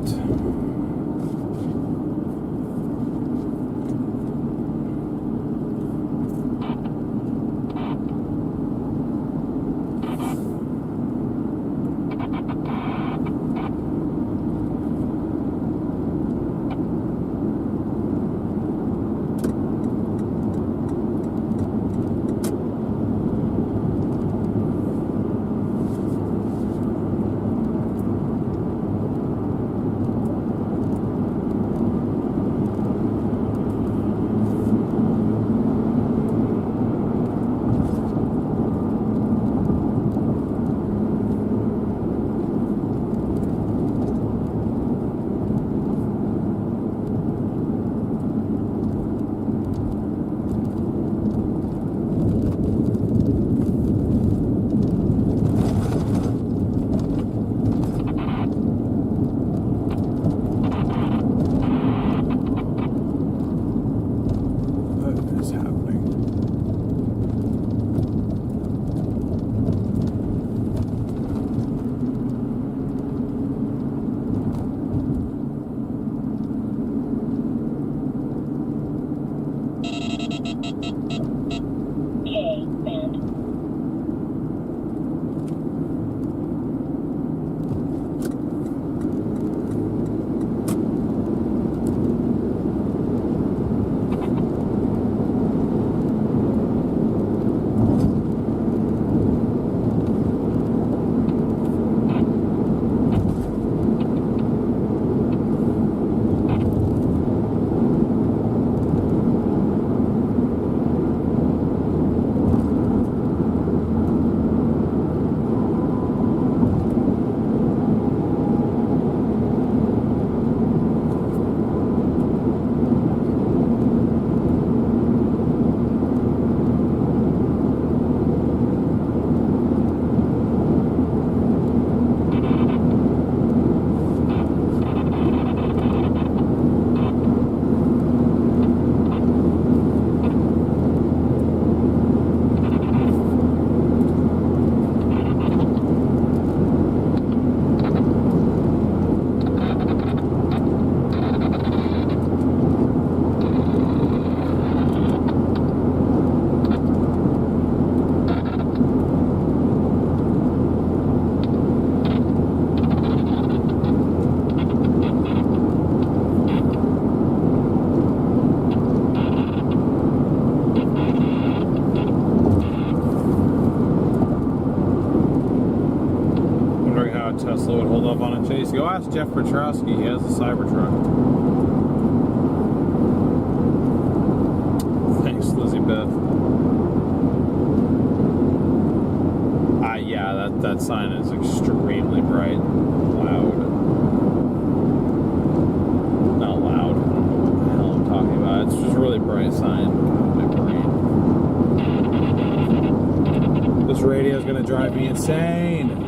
Tesla would hold up on a chase. Go ask Jeff Petrowski. He has the Cybertruck. Thanks, Lizzie Beth. Yeah, that sign is extremely bright. Loud. Not loud. I don't know what the hell I'm talking about. It's just a really bright sign. My brain. This radio is going to drive me insane.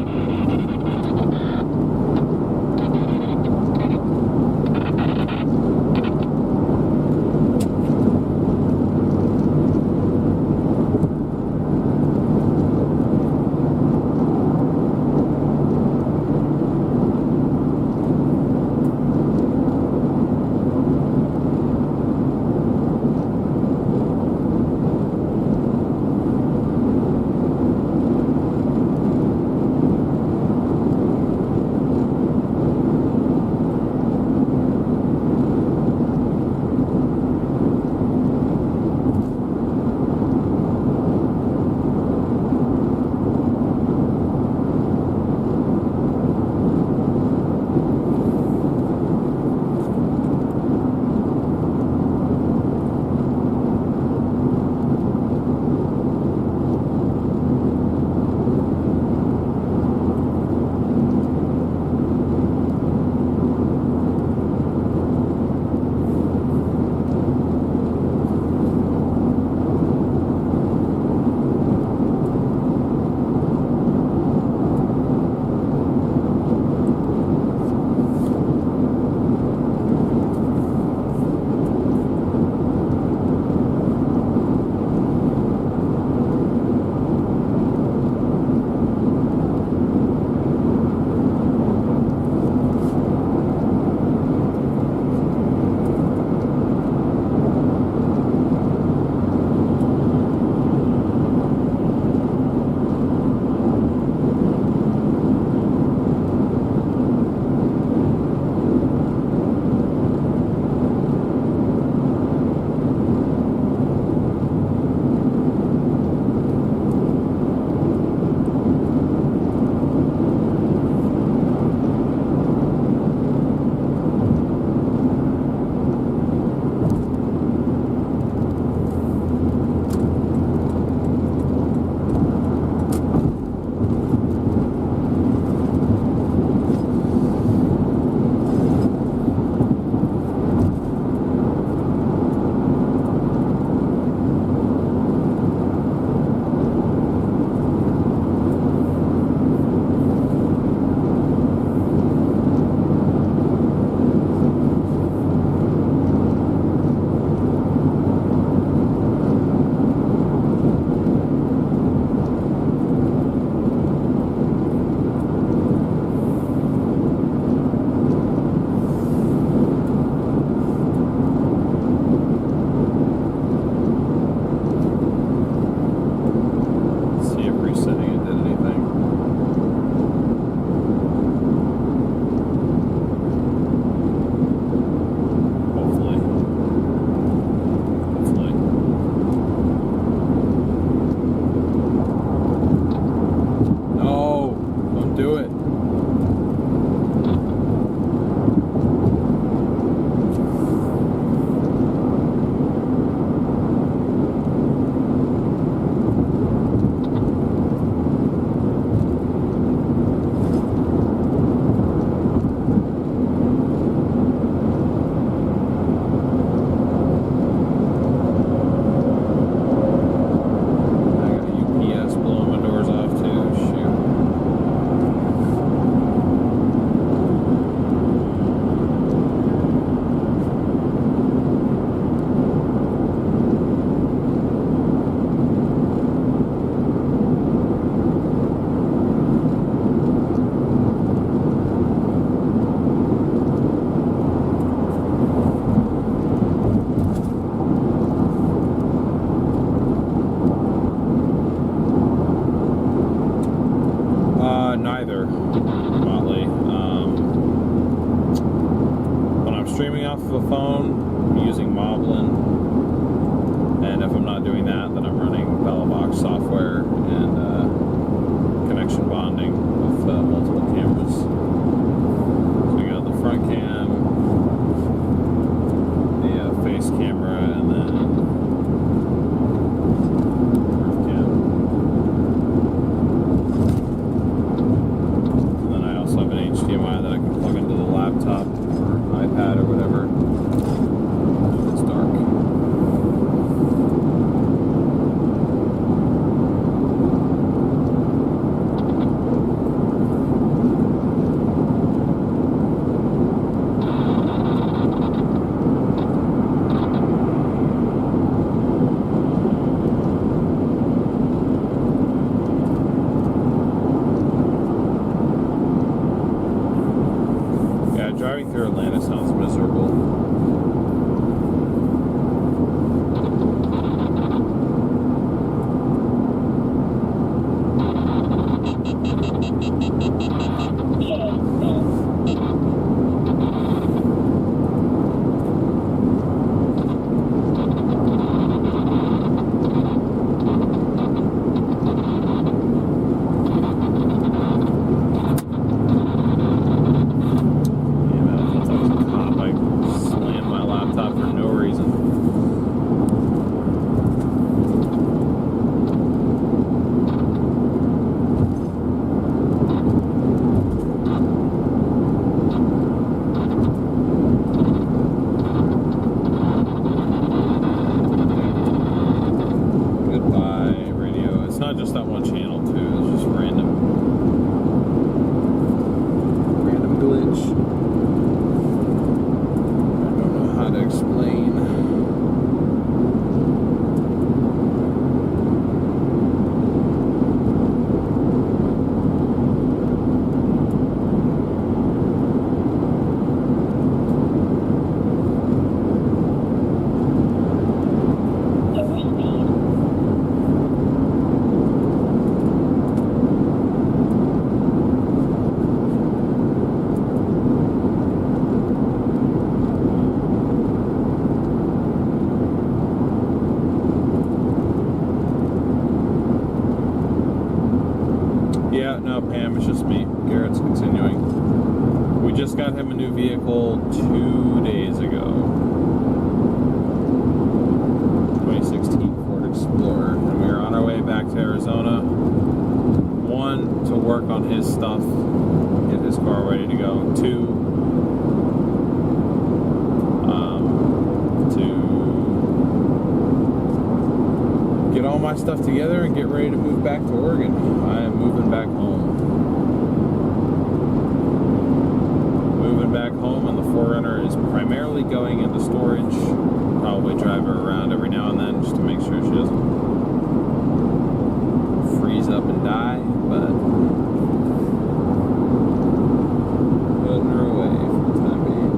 software and connection bonding with multiple cameras. now too. It's just random glitch. I don't know how to explain. Yeah, no, Pam, it's just me. Garrett's continuing. We just got him a new vehicle 2 days ago. 2016 Ford Explorer. And we are on our way back to Arizona. One, to work on his stuff, get his car ready to go. Two, to get all my stuff together and get ready to move back to Oregon. I am moving back home. Moving back home, and the 4Runner is primarily going into storage. Probably drive her around every now and then just to make sure she doesn't freeze up and die, but putting her away for the time being.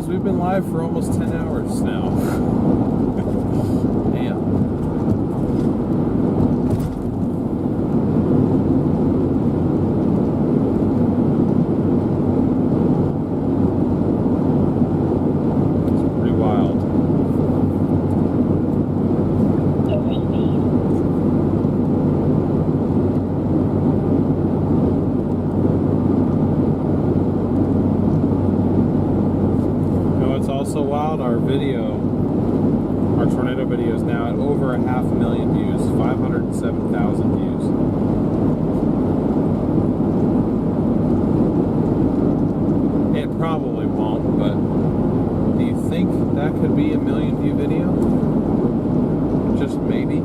we've been live for almost 10 hours now. Damn. Our tornado video is now at over 500,000 views, 507,000 views. It probably won't, but do you think that could be a 1,000,000 view video? Just maybe.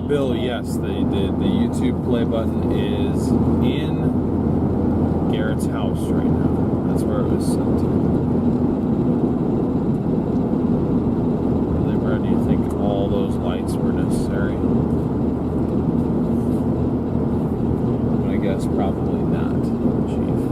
Bill, yes, the YouTube play button is in Garrett's house right now. That's where it was sent. Really, Brad, do you think all those lights were necessary? I guess probably not, Chief.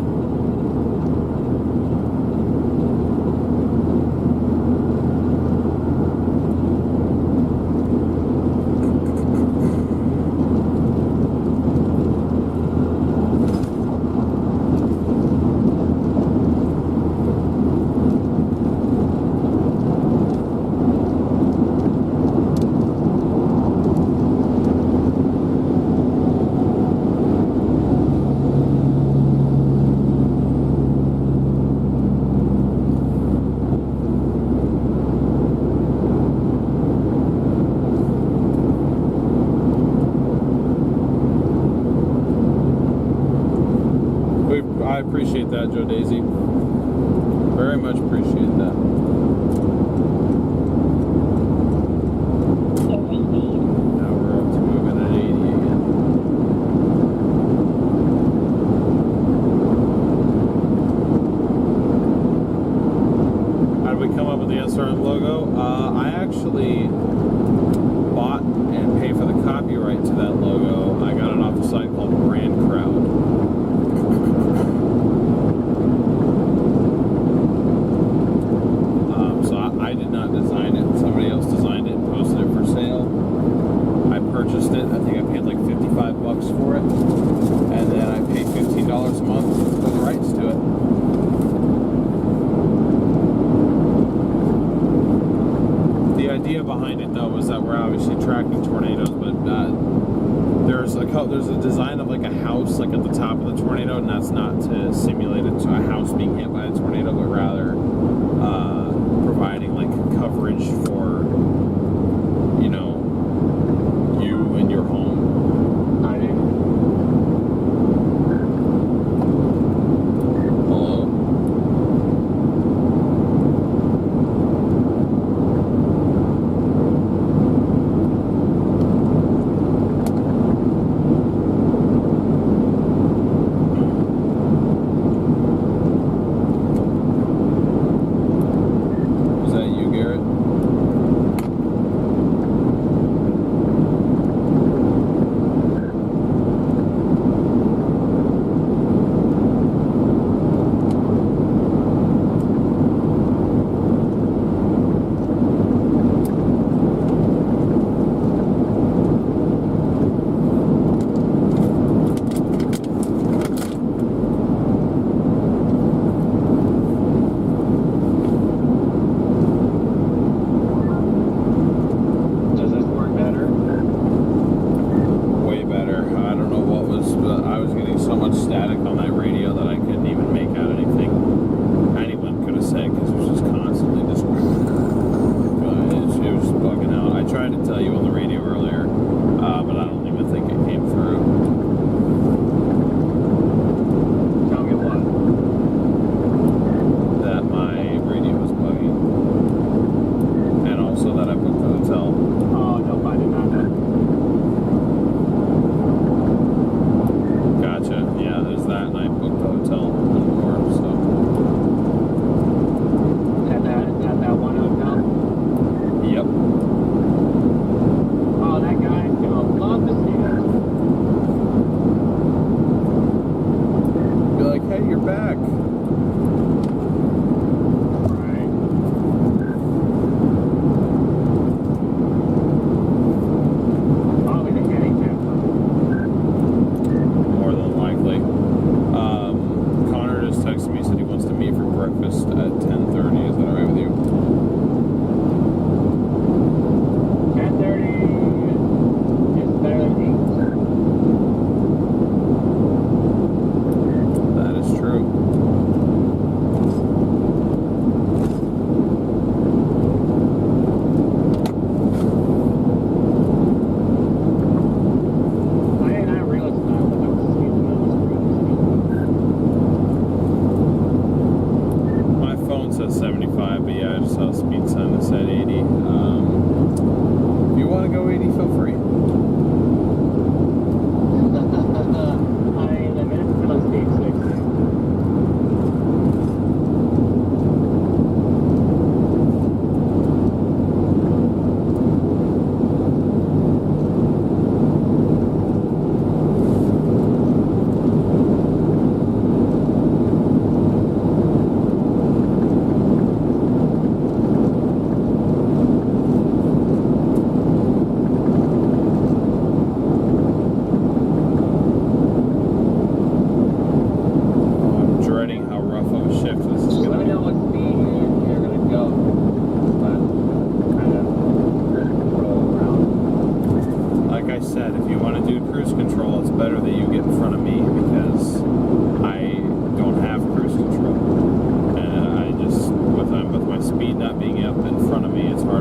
I appreciate that, Joe Daisy. Very much appreciate that. Now we're up to moving at 80 again. How did we come up with the SRM logo? I actually bought and paid for the copyright to that logo. I got it off a site called Brand Crowd. I did not design it. Somebody else designed it and posted it for sale. I purchased it. I think I paid like $55 for it. And then I paid $15 a month for the rights to it. The idea behind it, though, was that we're obviously tracking tornadoes, but there's a design of like a house like at the top of the tornado, and that's not to simulate it to a house being hit by a tornado, but rather providing like coverage for, you know, you and your home. Hello?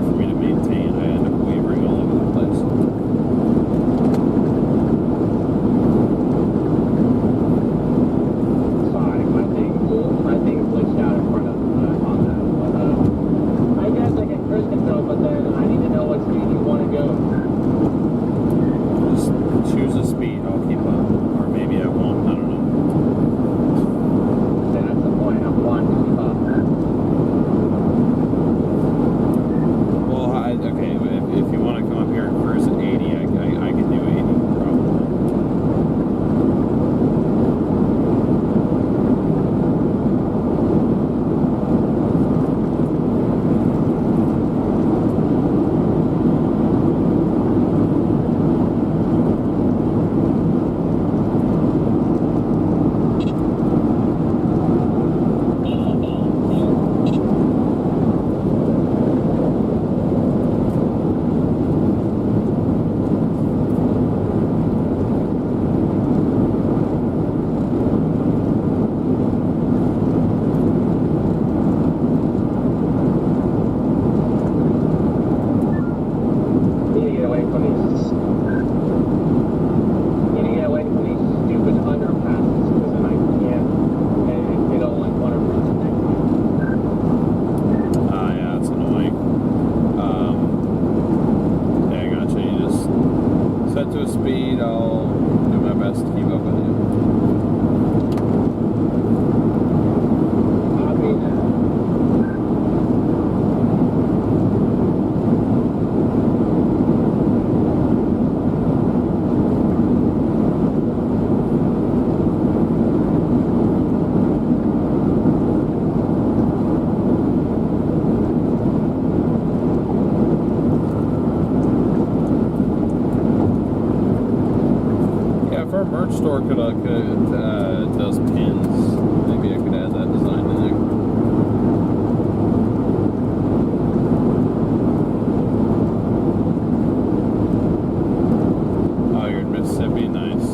hard for me to maintain. I end up wavering all over the place. Sorry, my thing glitched out in front of on that. But I guess I can cruise control, but then I need to know what speed you want to go. Just choose a speed. I'll keep up, or maybe I won't. I don't know. So that's the point. I want to keep up. Well, okay. If you want to come up here and cruise at 80, I can do 80 probably. Need to get away from these. Need to get away from these stupid underpasses because then I can't get on like one of them. Yeah, it's annoying. Yeah, I gotcha. You just set to a speed. I'll do my best to keep up with you. I mean, Yeah, if our merch store could does pins, maybe I could add that design in there. Oh, you're in Mississippi, nice.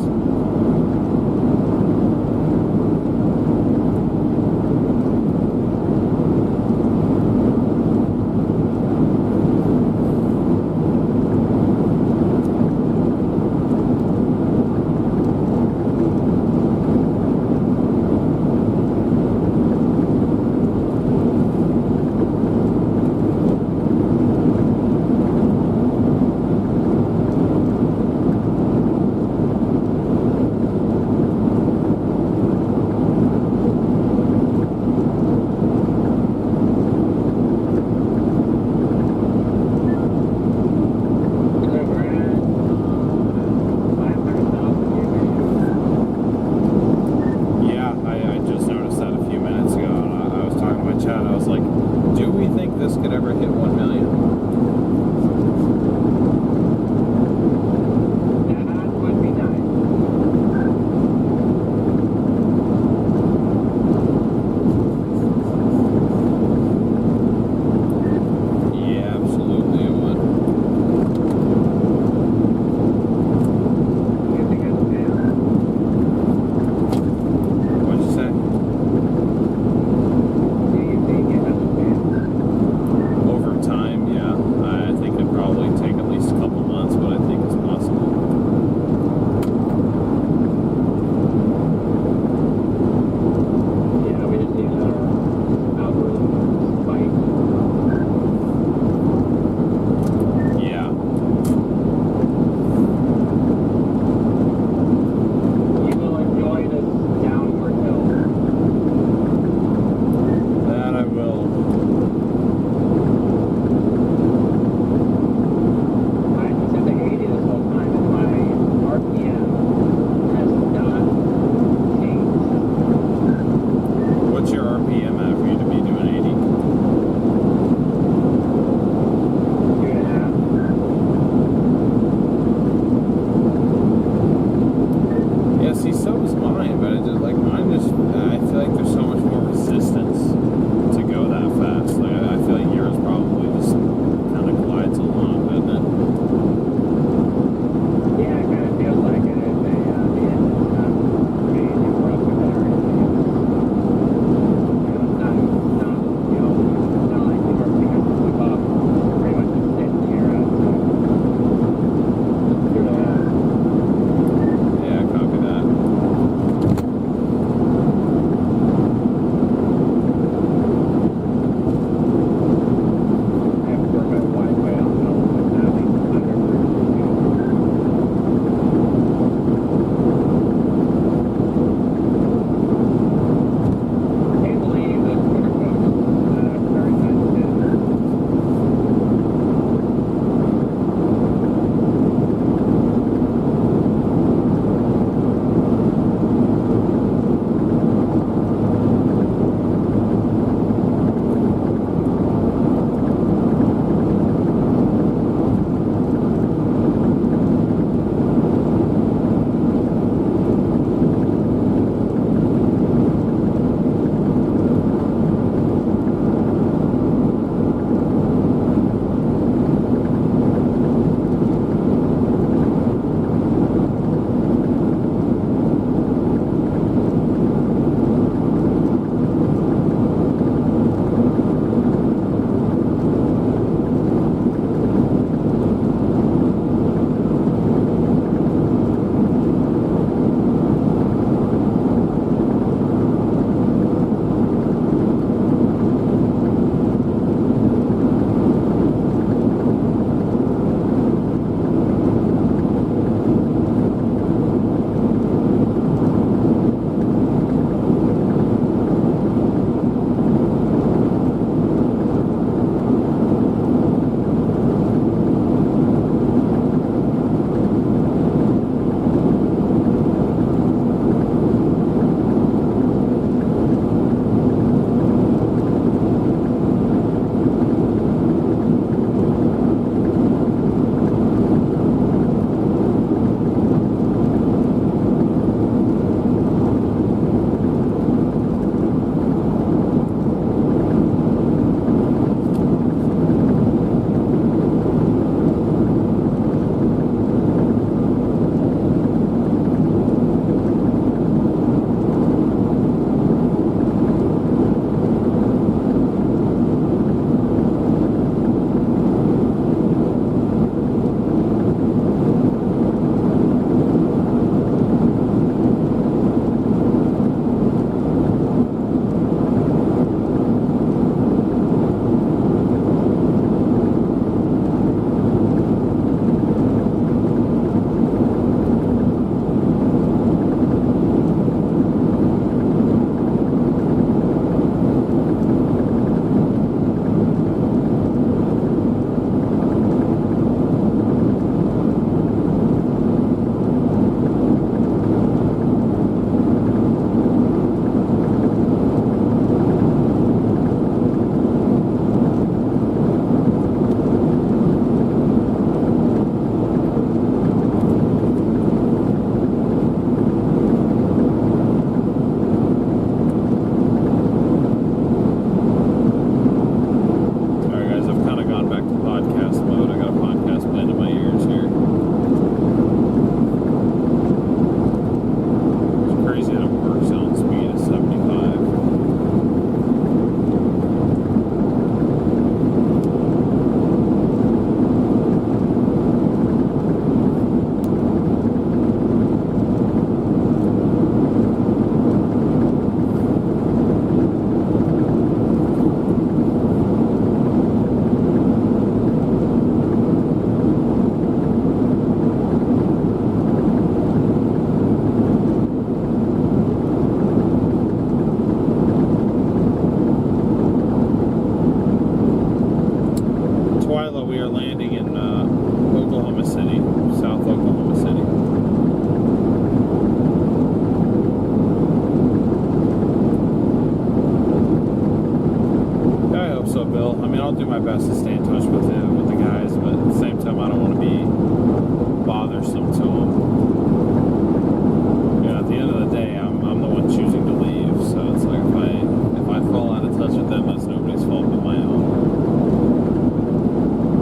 pilot, we are landing in Oklahoma City, South Oklahoma City. Yeah, I hope so, Bill. I mean, I'll do my best to stay in touch with the guys, but at the same time, I don't want to be bothersome to them. You know, at the end of the day, I'm the one choosing to leave, so it's like if I fall out of touch with them, that's nobody's fault but my own.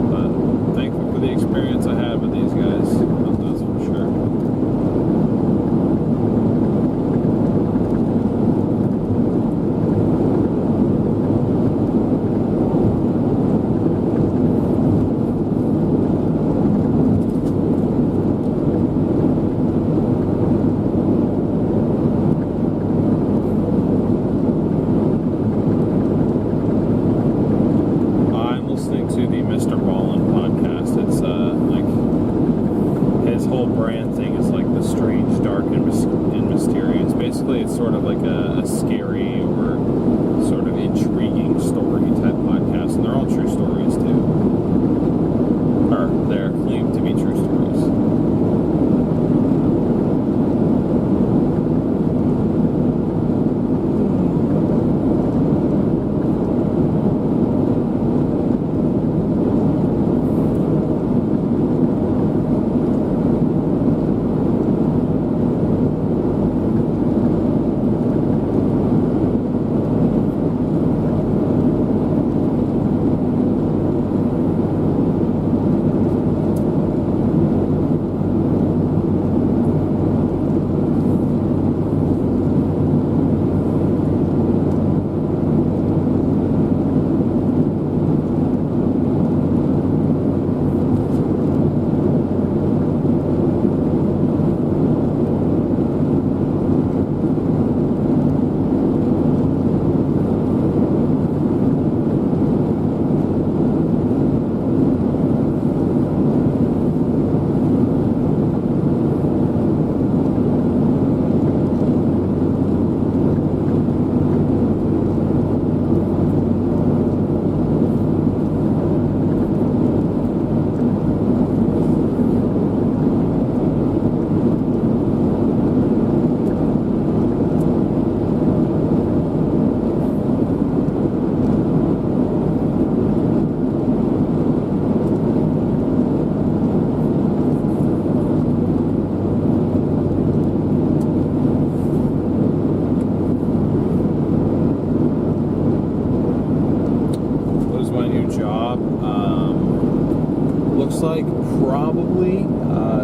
But I'm thankful for the experience I had with these guys, that's for sure.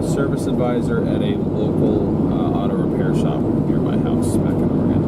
Service advisor at a local auto repair shop near my house back in Oregon.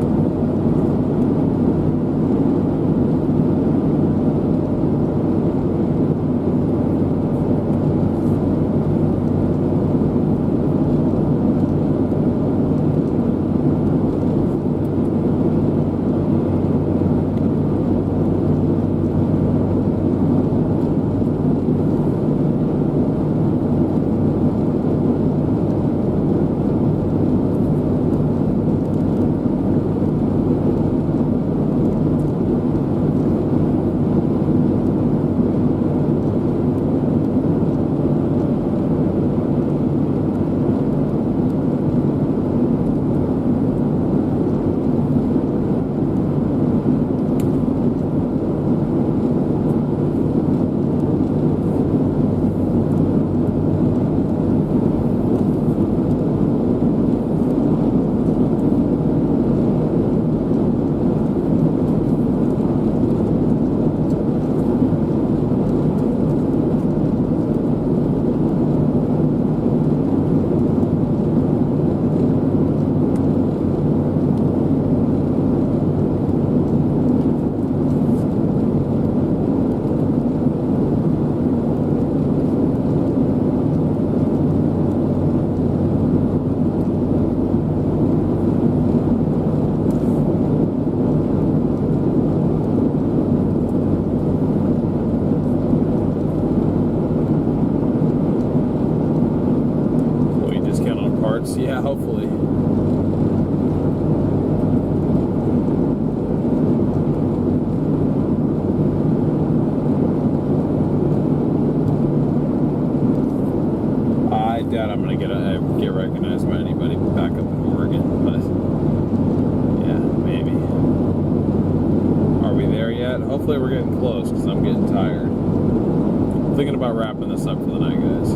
Yeah, hopefully. I'm gonna get recognized by anybody back up in Oregon, but yeah, maybe. Are we there yet? Hopefully we're getting close because I'm getting tired. I'm thinking about wrapping this up for the night, guys.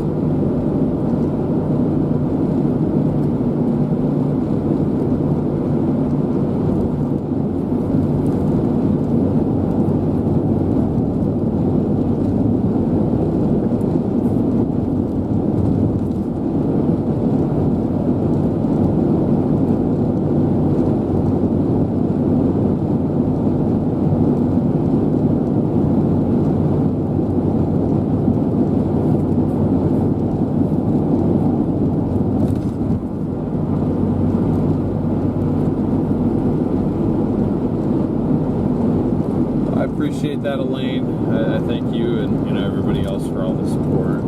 Appreciate that, Elaine. I thank you and everybody else for all the support.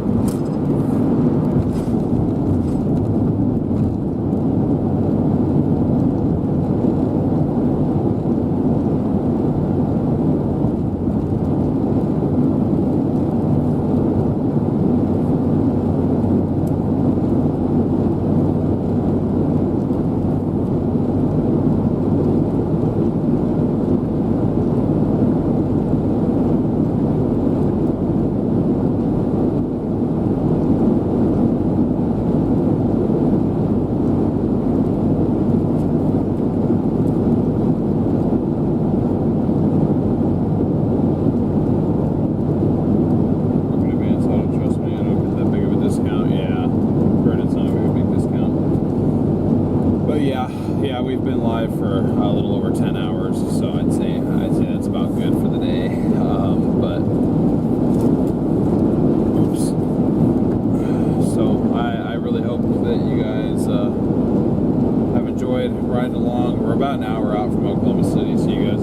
We've been live for a little over 10 hours, so I'd say that's about good for the day. But oops. So I really hope that you guys have enjoyed riding along. We're about an hour out from Oklahoma City, so you guys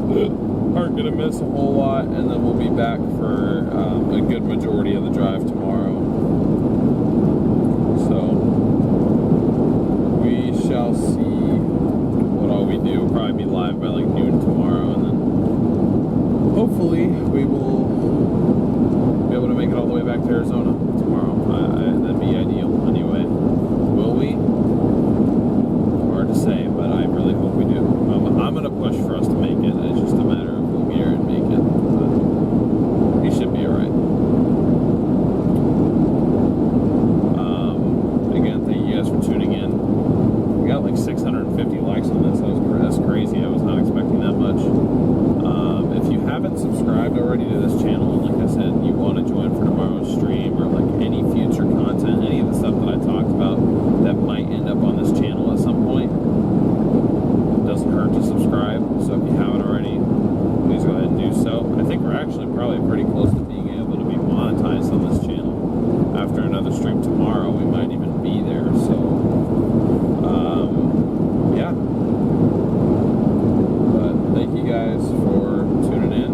aren't gonna miss a whole lot, and then we'll be back for a good majority of the drive tomorrow. So we shall see what all we do. We'll probably be live by like noon tomorrow, and then hopefully we will be able to make it all the way back to Arizona tomorrow. That'd be ideal anyway. Will we? Hard to say, but I really hope we do. I'm going to push for us to make it. It's just a matter of will Garrett make it. But he should be alright. Again, thank you guys for tuning in. We got like 650 likes on this. That's crazy. I was not expecting that much. If you haven't subscribed already to this channel, and like I said, you want to join for tomorrow's stream or like any future content, any of the stuff that I talked about that might end up on this channel at some point, it doesn't hurt to subscribe. So if you haven't already, please go ahead and do so. I think we're actually probably pretty close to being able to be monetized on this channel. After another stream tomorrow, we might even be there. So yeah. But thank you guys for tuning in.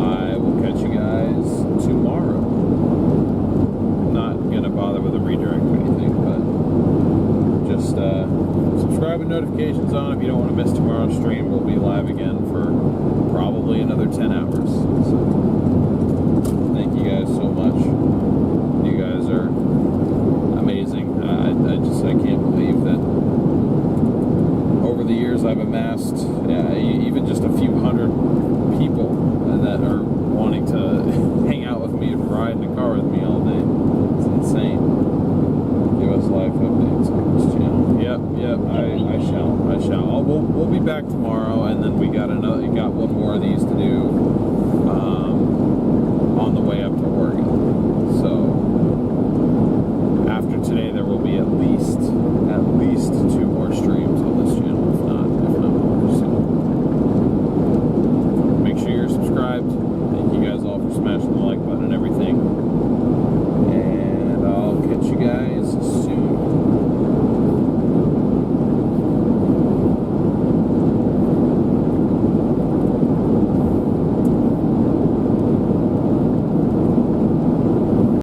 I will catch you guys tomorrow. I'm not gonna bother with a redirect or anything, but just subscribe with notifications on if you don't want to miss tomorrow's stream. We'll be live again for probably another 10 hours. So thank you guys so much. You guys are amazing. I can't believe that over the years I've amassed even just a few hundred people that are wanting to hang out with me and ride in the car with me all day. It's insane. Give us live updates on this channel. Yep, I shall. We'll be back tomorrow.